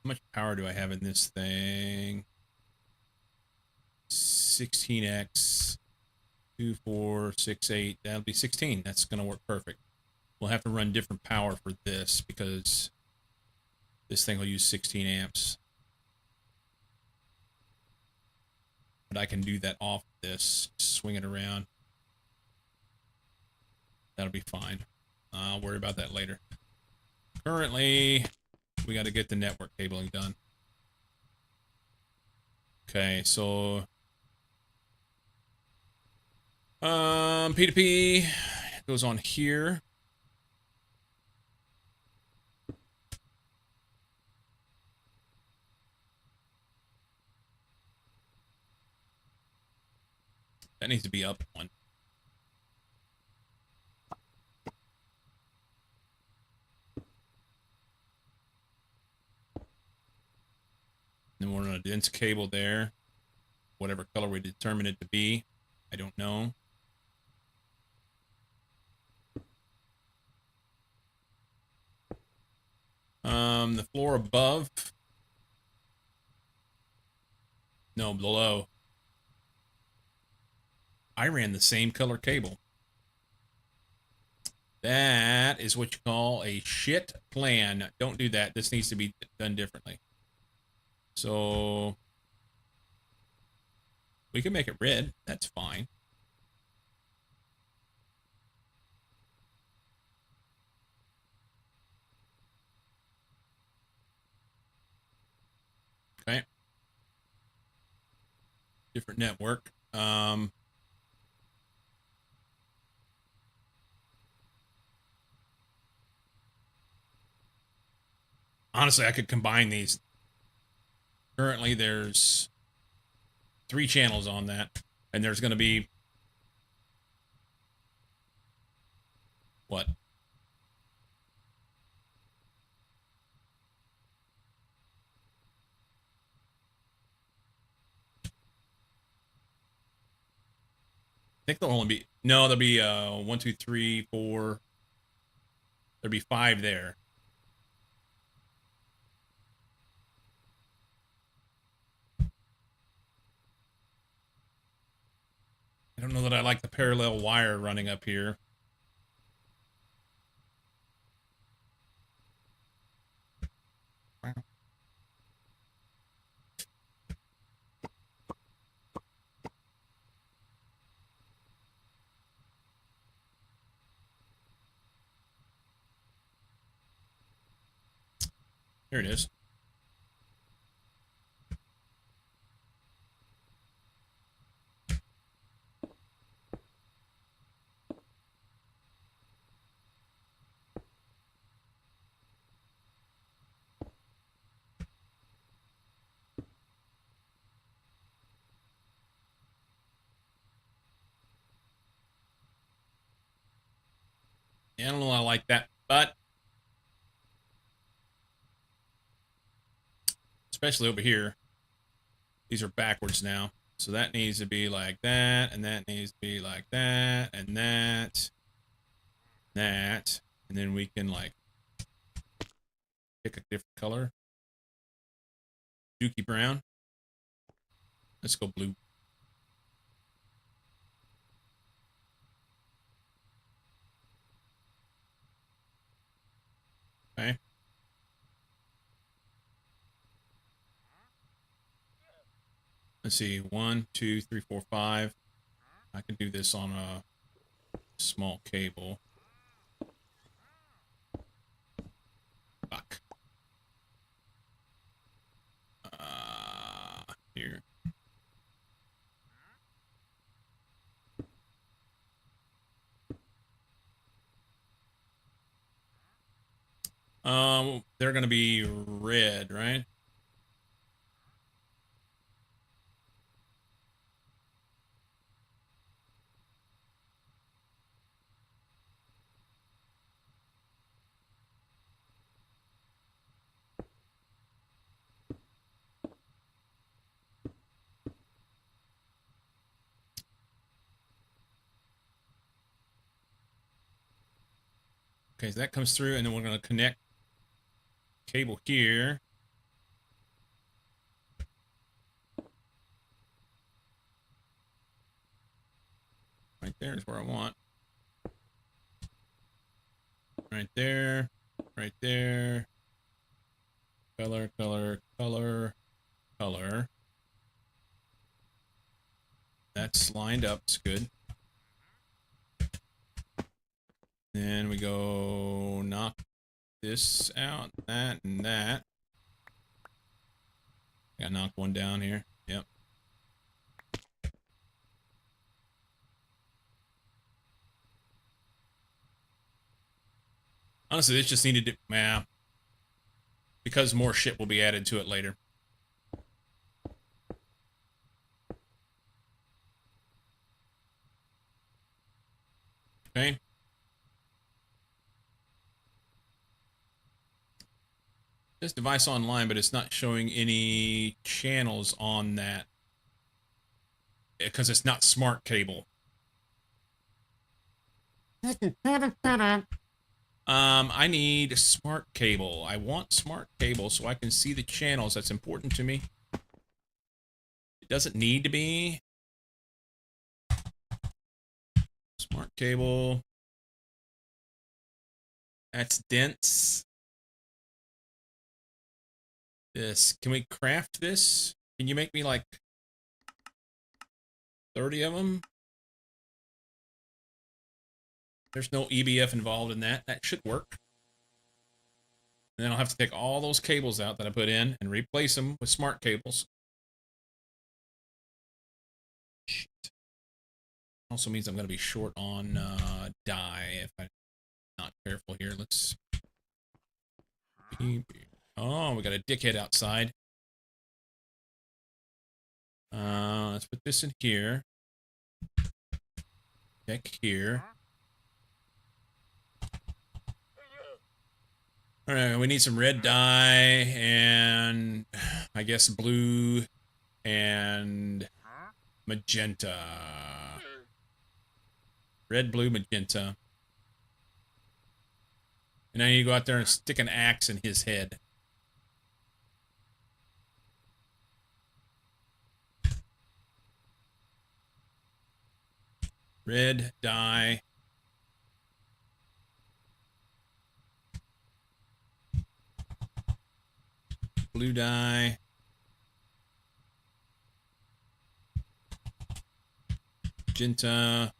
how much power do I have in this thing? 16x 2468. That'll be 16. That's gonna work perfect. We'll have to run different power for this because this thing will use 16 amps. But I can do that off this, swing it around. That'll be fine. I'll worry about that later. Currently, we got to get the network cabling done. Okay, so P2P goes on here. That needs to be up one. Then we're on a dense cable there. Whatever color we determine it to be. I don't know. The floor above. No, below. I ran the same color cable. That is what you call a shit plan. Don't do that. This needs to be done differently. So we can make it red. That's fine. Okay. Different network. Honestly, I could combine these. Currently, there's 3 channels on that, and there's going to be what? I think there'll only be there'll be 1, 2, 3, 4. There'll be 5 there. I don't know that I like the parallel wire running up here. Here it is. Yeah, I don't know I like that, but especially over here, these are backwards now. So that needs to be like that, and that needs to be like that, and that, and then we can like pick a different color. Dookie brown. Let's go blue. Okay. Let's see. 1, 2, 3, 4, 5. I can do this on a small cable. Fuck. Here. They're gonna be red, right? Okay, so that comes through, and then we're gonna connect cable here. Right there is where I want. Right there. Right there. Color, color, color, color. That's lined up. It's good. Then we go knock this out, that, and that. Got knocked one down here. Yep. Honestly, this just needed to, because more shit will be added to it later. Okay. This device online, but it's not showing any channels on that because it's not smart cable. I need smart cable. I want smart cable so I can see the channels. That's important to me. It doesn't need to be. Smart cable. That's dense. This. Can we craft this? Can you make me like 30 of them? There's no EBF involved in that. That should work. And then I'll have to take all those cables out that I put in and replace them with smart cables. Shit. Also means I'm going to be short on dye if I'm not careful here. Let's... Oh, we got a dickhead outside. Let's put this in here. Deck here. All right, we need some red dye and I guess blue and magenta. Red, blue, magenta. And I need to go out there and stick an axe in his head. Red dye. Blue dye. Magenta.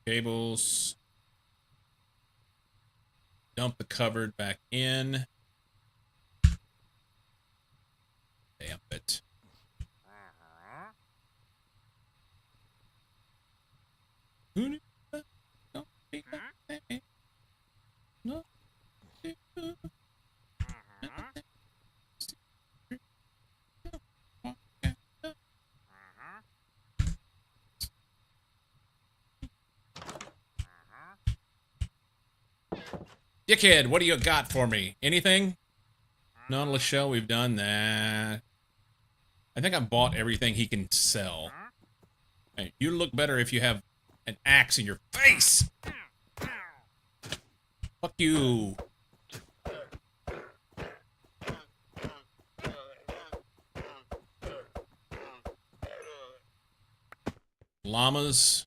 Cables. Dump the covered back in. Damn it. Dickhead, what do you got for me? Anything? Nautilus shell, we've done that. I think I bought everything he can sell. Hey, you look better if you have an axe in your face! Fuck you. Llamas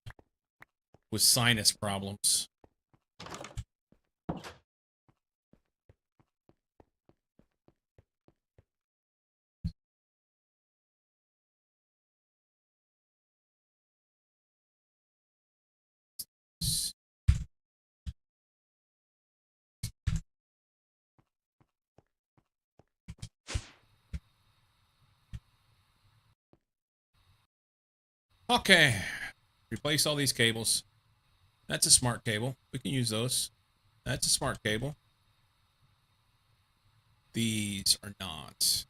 with sinus problems. Okay. Replace all these cables. That's a smart cable. We can use those. That's a smart cable. These are not.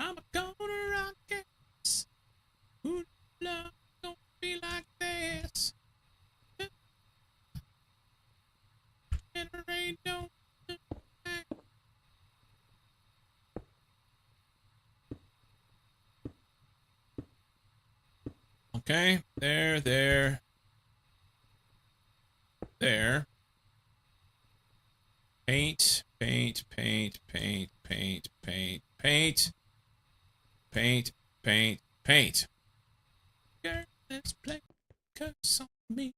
I'm gonna rock this. Who love don't be like this? And there ain't no. Okay, there. Paint. Girl, let's play curse on me.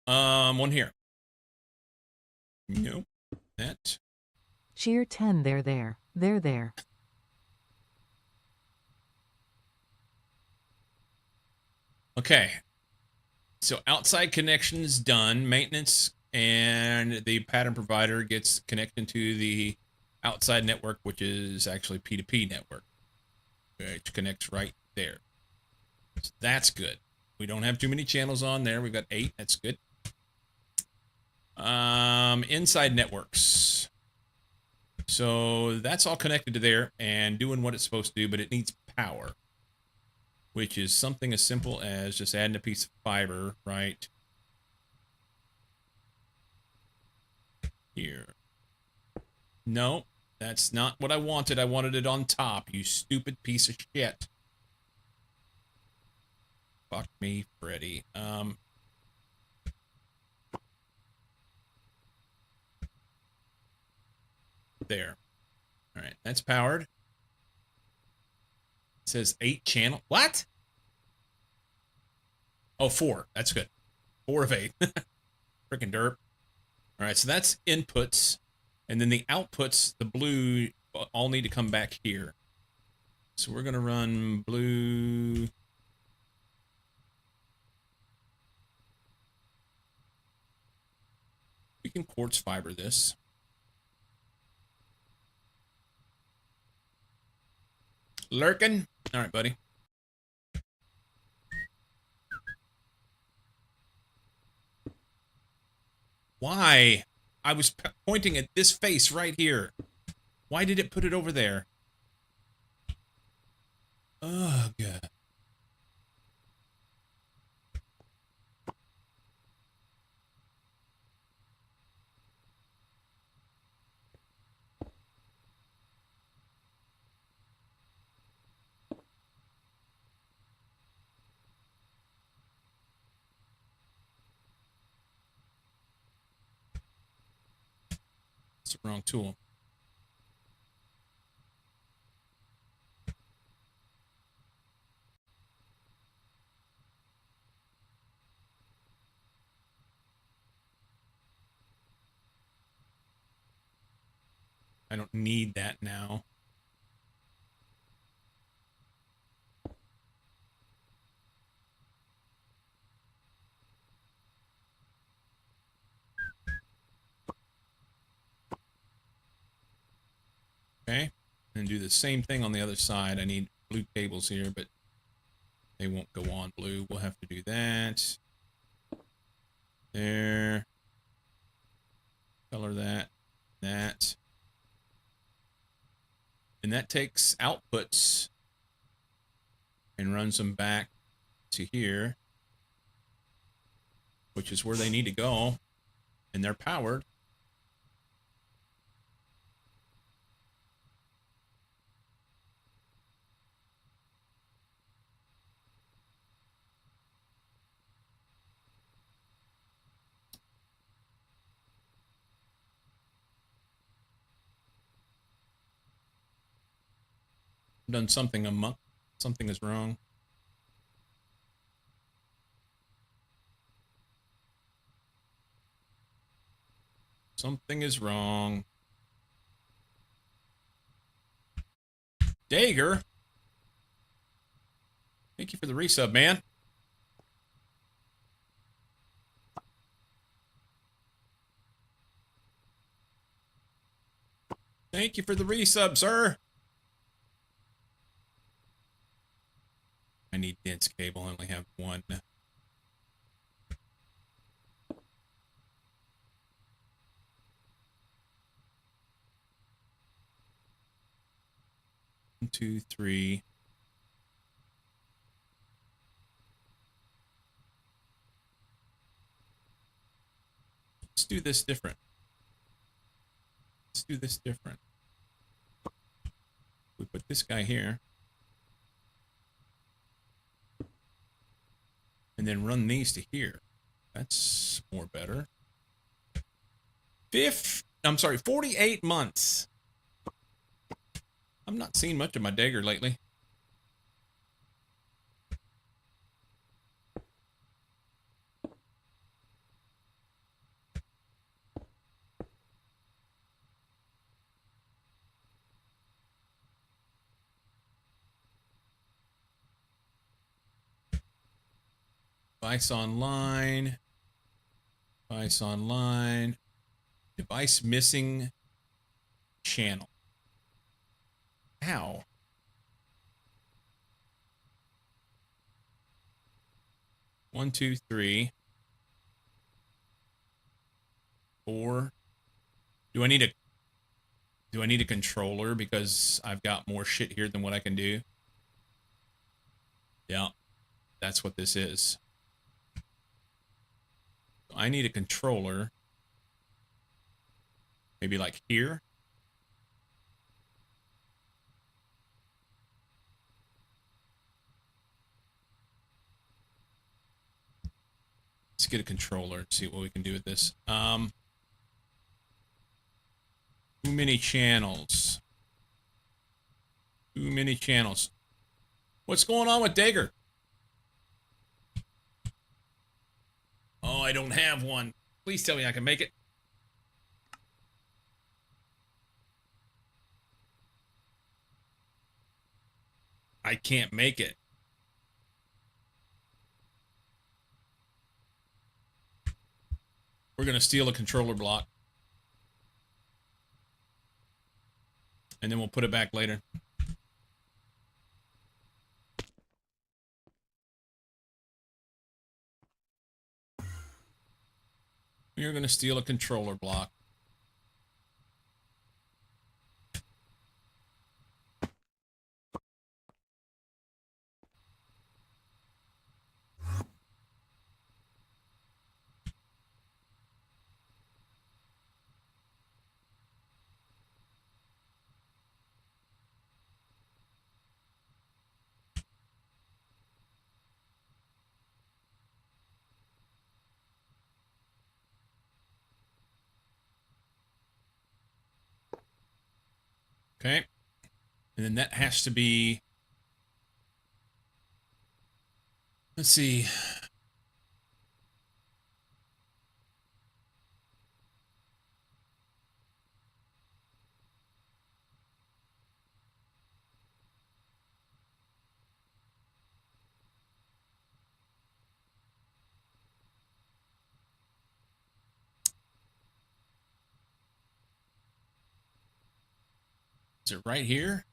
One here. Nope. That. Cheer 10 there. Okay. So outside connection is done. Maintenance and the pattern provider gets connected to the outside network, which is actually P2P network, which connects right there. So that's good. We don't have too many channels on there. We've got 8. That's good. Inside networks. So that's all connected to there and doing what it's supposed to do, but it needs power, which is something as simple as just adding a piece of fiber right here. No, that's not what I wanted. I wanted it on top, you stupid piece of shit. Fuck me, Freddy. There. All right, that's powered. It says 8 channel. What? Oh, 4. That's good. 4 of 8. Freaking derp. All right, so that's inputs. And then the outputs, the blue, all need to come back here. So we're going to run blue. We can quartz fiber this. Lurking? All right, buddy. Why? I was pointing at this face right here. Why did it put it over there? Ugh. It's the wrong tool. I don't need that now. Okay, and do the same thing on the other side. I need blue cables here, but they won't go on blue. We'll have to do that. There. Color that. That. And that takes outputs and runs them back to here, which is where they need to go. And they're powered. I've done something amok. Something is wrong. Something is wrong. Dagger? Thank you for the resub, man. Thank you for the resub, sir. I need dense cable. I only have one. 1, 2, 3. Let's do this different. Let's do this different. We put this guy here. And then run these to here. That's more better. 48 months. I'm not seeing much of my dagger lately. Device online. Device online. Device missing channel. How? One, two, three, 4. Do I need a controller because I've got more shit here than what I can do? Yeah, that's what this is. I need a controller. Maybe like here. Let's get a controller and see what we can do with this. Too many channels. Too many channels. What's going on with Dagger? Oh, I don't have one. Please tell me I can make it. I can't make it. We're going to steal a controller block. And then we'll put it back later. We're going to steal a controller block. Okay. And then that has to be, let's see. Is it right here?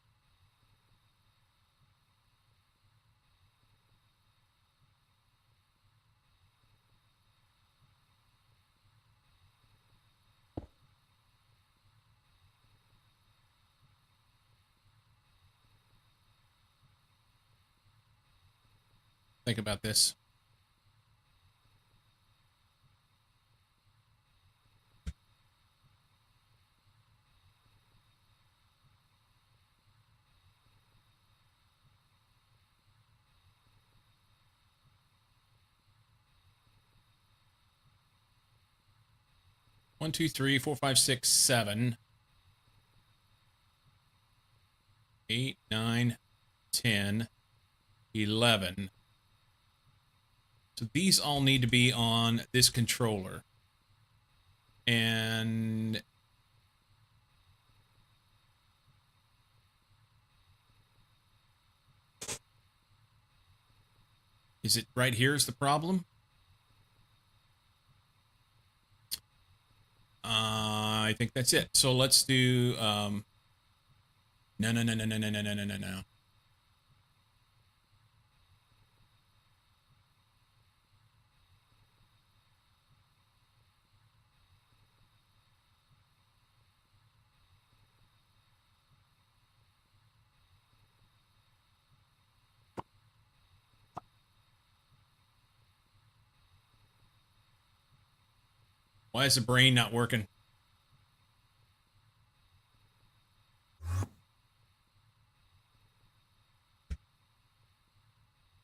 Think about this. One, two, three, four, five, six, 7, 8, 9, 10, 11. So these all need to be on this controller. And is it right here is the problem? I think that's it. So let's do, no, no, no, no, no, no, no, no, no, no, no. Why is the brain not working?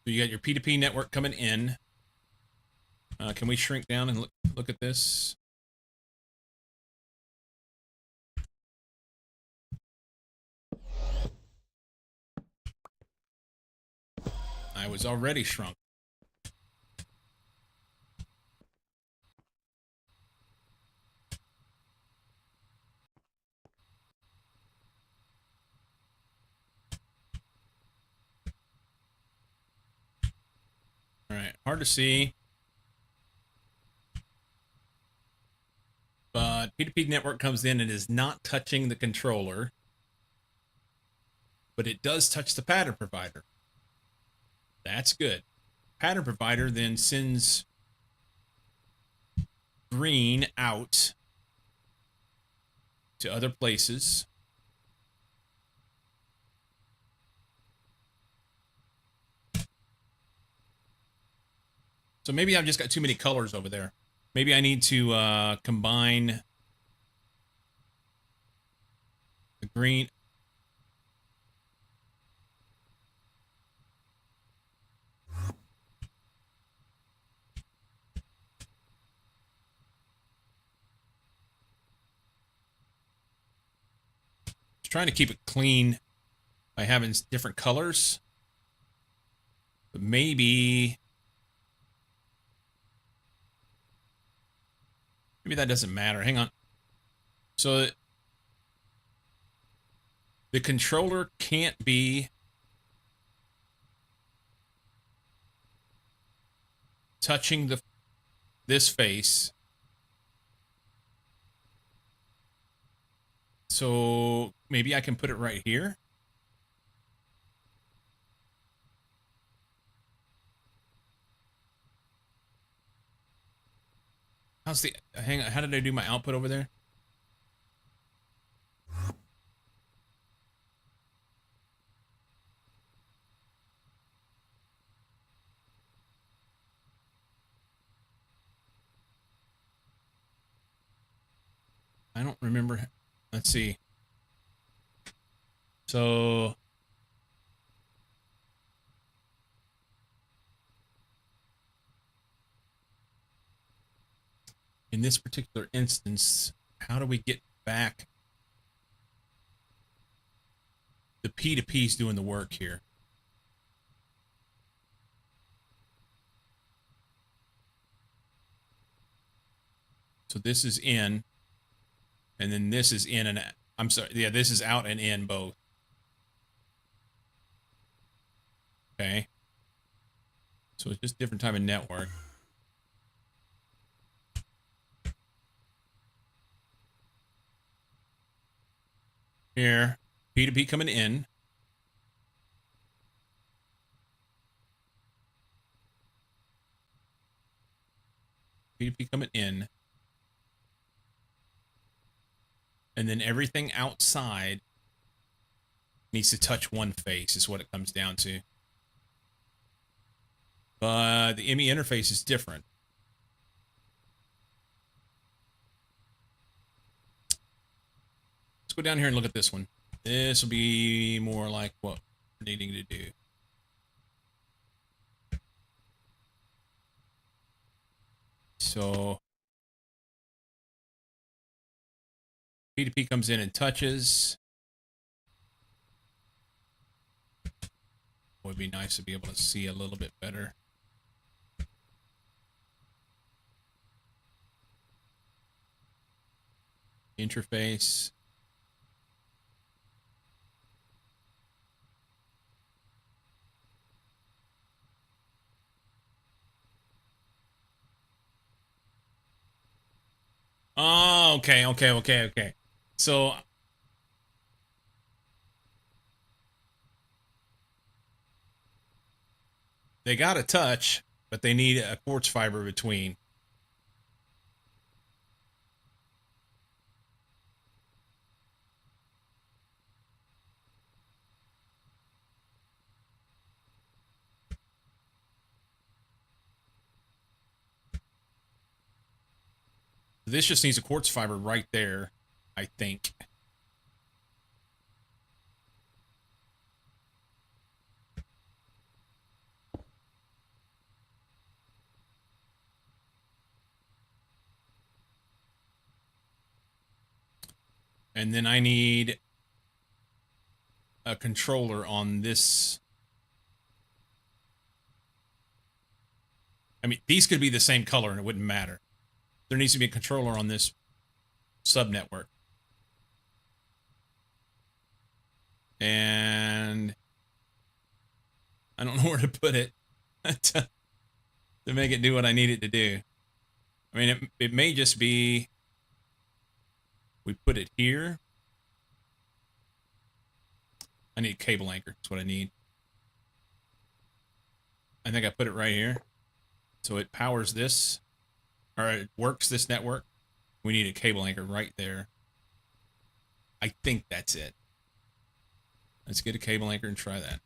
So you got your P2P network coming in. Can we shrink down and look at this? I was already shrunk. All right, hard to see. But P2P network comes in and is not touching the controller, but it does touch the pattern provider. That's good. Pattern provider then sends green out to other places. So maybe I've just got too many colors over there. Maybe I need to combine the green. Just trying to keep it clean by having different colors. But maybe that doesn't matter. Hang on. So the controller can't be touching this face. So maybe I can put it right here. Hang on, how did I do my output over there? I don't remember. Let's see. So in this particular instance, how do we get back? the P2P is doing the work here. So this is in, and then this is in and I'm sorry, yeah, this is out and in both. Okay. So it's just different type of network. Here, P2P coming in. P2P coming in. And then everything outside needs to touch one face is what it comes down to. But the ME interface is different. Let's go down here and look at this one. This will be more like what we're needing to do. So P2P comes in and touches. Would be nice to be able to see a little bit better. Interface. Oh, okay. So they got a touch, but they need a quartz fiber between. This just needs a quartz fiber right there, I think. And then I need a controller on this. I mean, these could be the same color and it wouldn't matter. There needs to be a controller on this subnetwork. And I don't know where to put it to make it do what I need it to do. I mean, it may just be we put it here. I need a cable anchor. That's what I need. I think I put it right here. So it powers this, or it works this network. We need a cable anchor right there. I think that's it. Let's get a cable anchor and try that.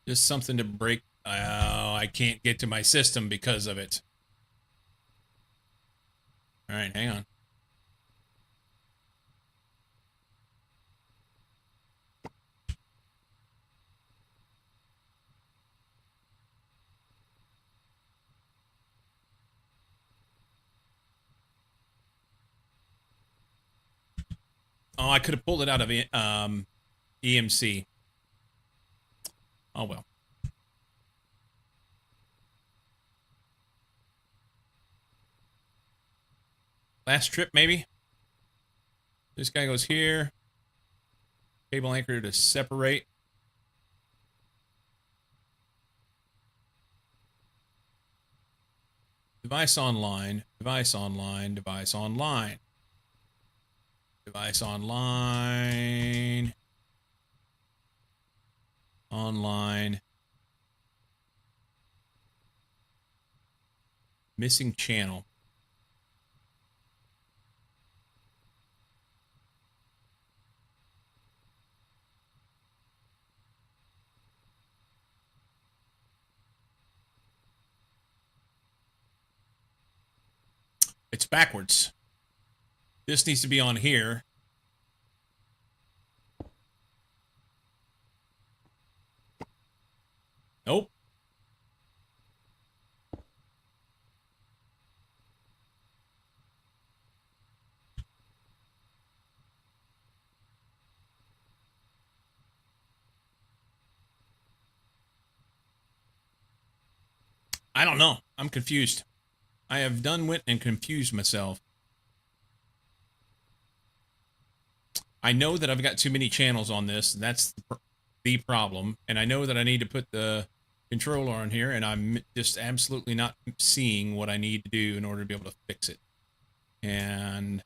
Just something to break. Oh, I can't get to my system because of it. All right, hang on. Oh, I could have pulled it out of EMC. Oh, well. Last trip, maybe? This guy goes here. Cable anchor to separate. Device online. Device online. Device online. Device online. Online. Missing channel. It's backwards. This needs to be on here. Nope. I don't know. I'm confused. I have went and confused myself. I know that I've got too many channels on this. That's the problem. And I know that I need to put the controller on here, and I'm just absolutely not seeing what I need to do in order to be able to fix it. And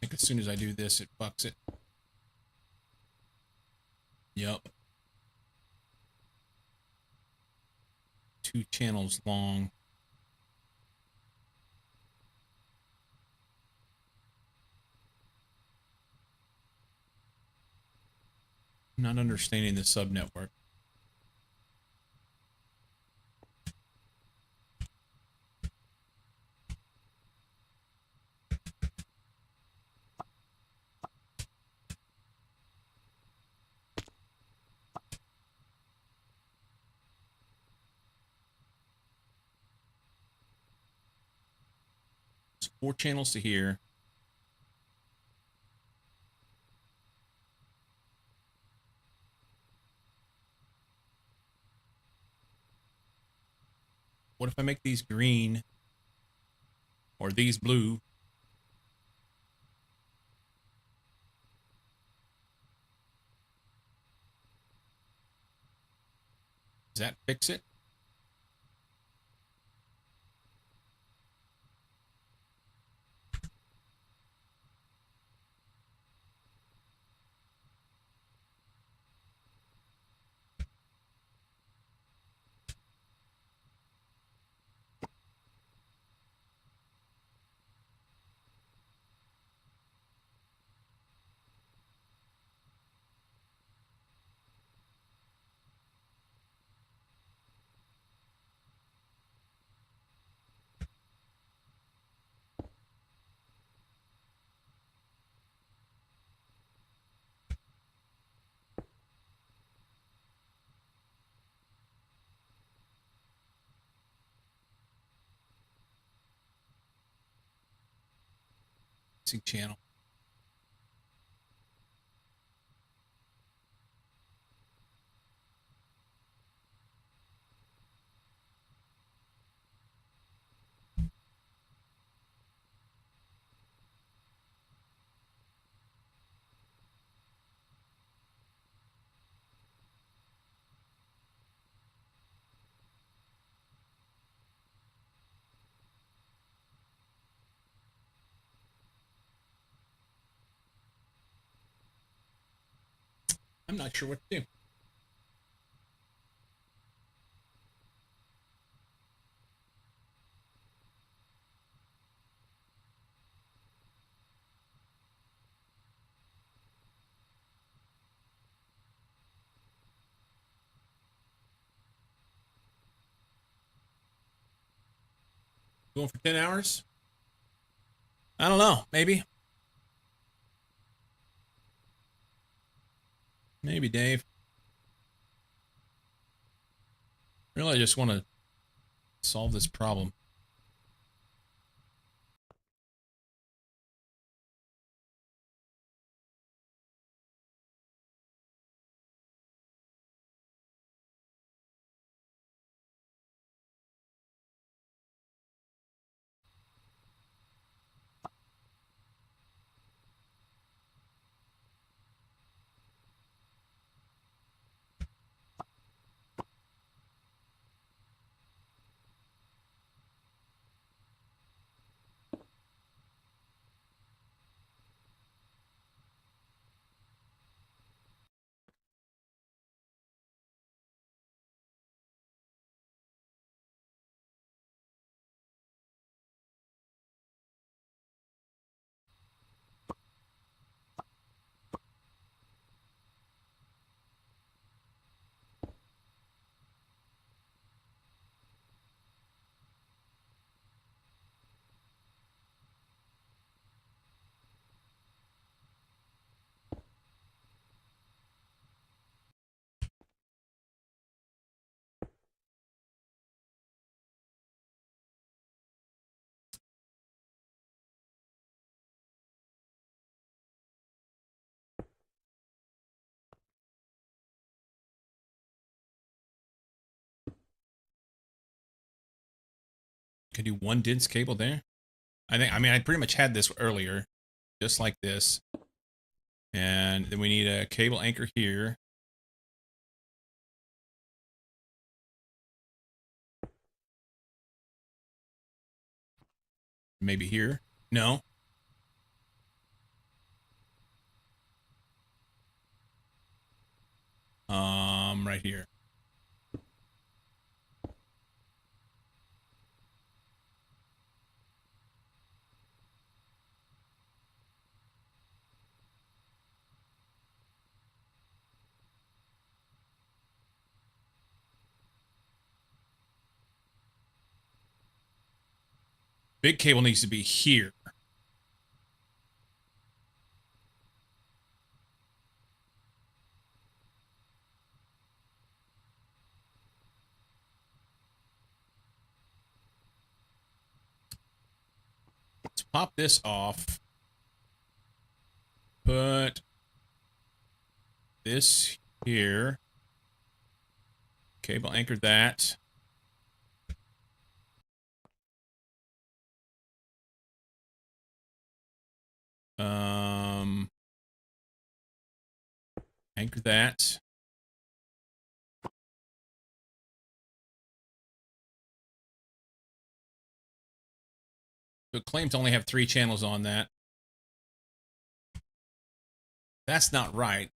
I think as soon as I do this, it fucks it. Yep. 2 channels long. Not understanding the subnetwork. It's 4 channels to here. What if I make these green or these blue? Does that fix it? Missing channel. I'm not sure what to do. Going for 10 hours? I don't know. Maybe. Maybe, Dave. Really, I just want to solve this problem. Can do one dense cable there. I mean, I pretty much had this earlier, just like this. And then we need a cable anchor here. Maybe here. No. Right here. Big cable needs to be here. Let's pop this off. Put this here. Cable anchor that. Anchor that. It claims to only have 3 channels on that. That's not right.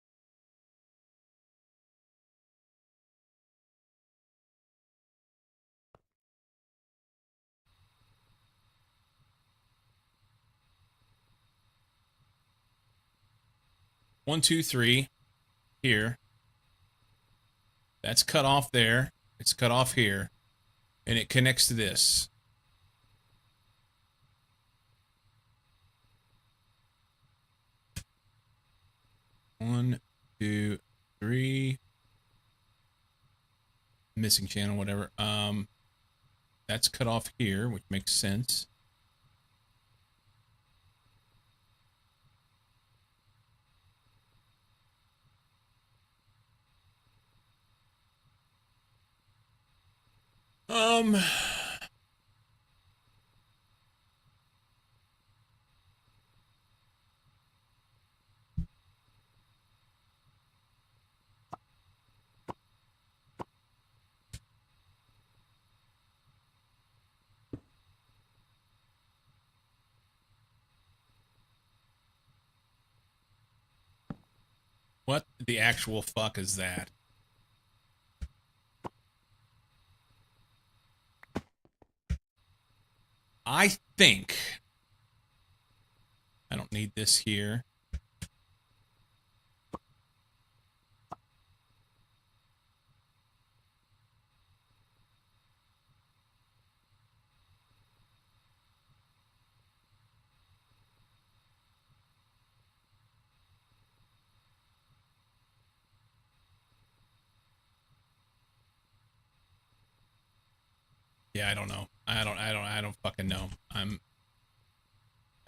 One, two, three. Here. That's cut off there. It's cut off here. And it connects to this. One, two, three. Missing channel, whatever. That's cut off here, which makes sense. What the actual fuck is that? I think I don't need this here. Yeah, I don't know. I don't fucking know. I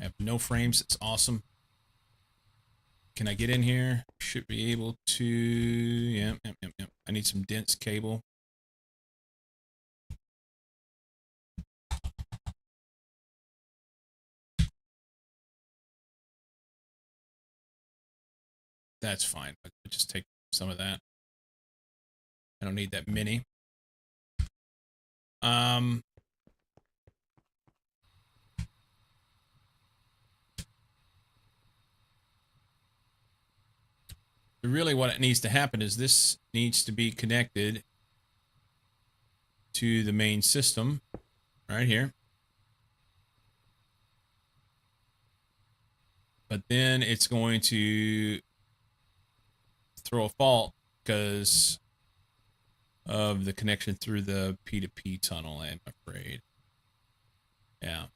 have no frames. It's awesome. Can I get in here? Should be able to. Yep. I need some dense cable. That's fine. I'll just take some of that. I don't need that many. Really what it needs to happen is this needs to be connected to the main system right here. But then it's going to throw a fault because of the connection through the P2P tunnel, I'm afraid. Yeah.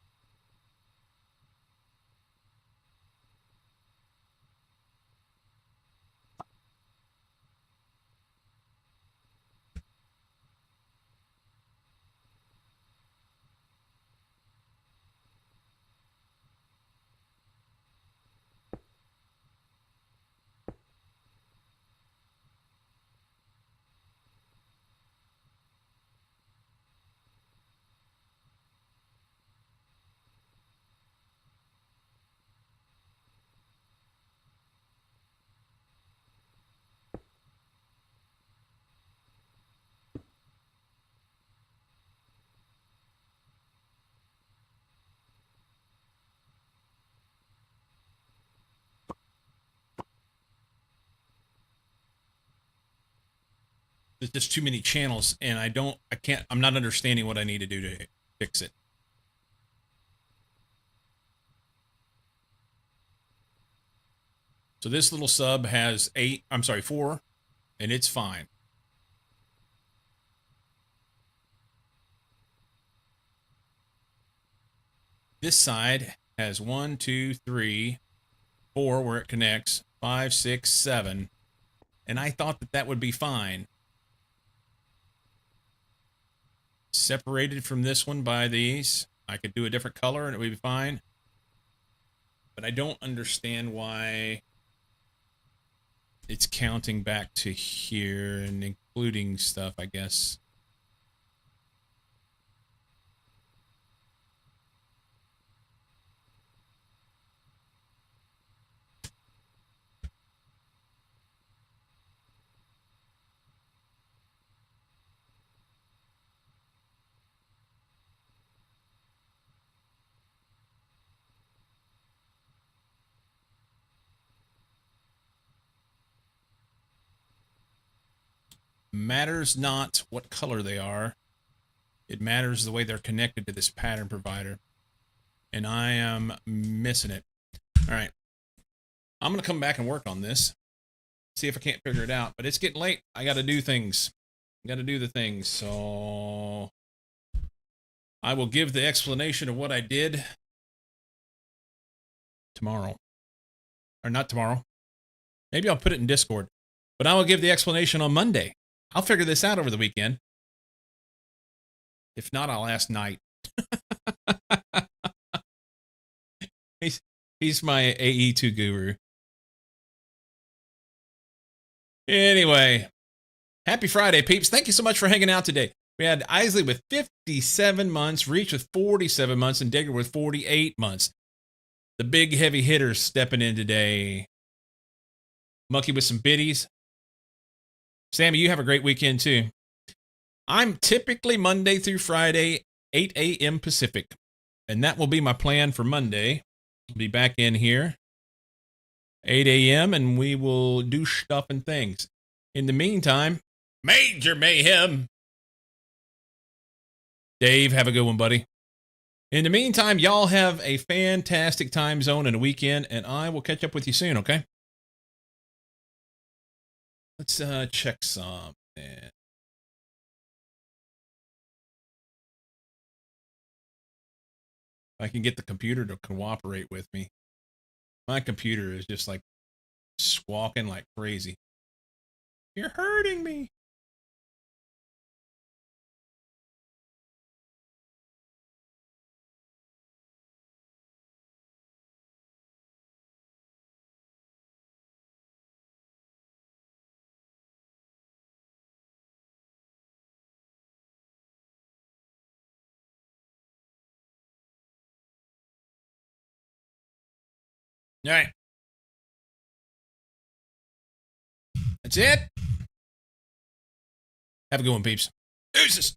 There's just too many channels, and I'm not understanding what I need to do to fix it. So this little sub has 4, and it's fine. This side has 1, 2, 3, 4 where it connects, 5, 6, 7, and I thought that would be fine. Separated from this one by these. I could do a different color and it would be fine. But I don't understand why it's counting back to here and including stuff, I guess. Matters not what color they are. It matters the way they're connected to this pattern provider. And I am missing it. All right. I'm going to come back and work on this. See if I can't figure it out. But it's getting late. I got to do things. I got to do the things. So I will give the explanation of what I did tomorrow. Or not tomorrow. Maybe I'll put it in Discord. But I will give the explanation on Monday. I'll figure this out over the weekend. If not, I'll ask Knight. He's my AE2 guru. Anyway, happy Friday, peeps. Thank you so much for hanging out today. We had Isley with 57 months, Reach with 47 months, and Digger with 48 months. The big heavy hitters stepping in today. Monkey with some biddies. Sammy, you have a great weekend too. I'm typically Monday through Friday, 8 a.m. Pacific. And that will be my plan for Monday. I'll be back in here, 8 a.m., and we will do stuff and things. In the meantime, Major Mayhem. Dave, have a good one, buddy. In the meantime, y'all have a fantastic time zone and a weekend, and I will catch up with you soon, okay? Let's check something. I can get the computer to cooperate with me. My computer is just like squawking like crazy. You're hurting me. All right. That's it. Have a good one, peeps. Deuces.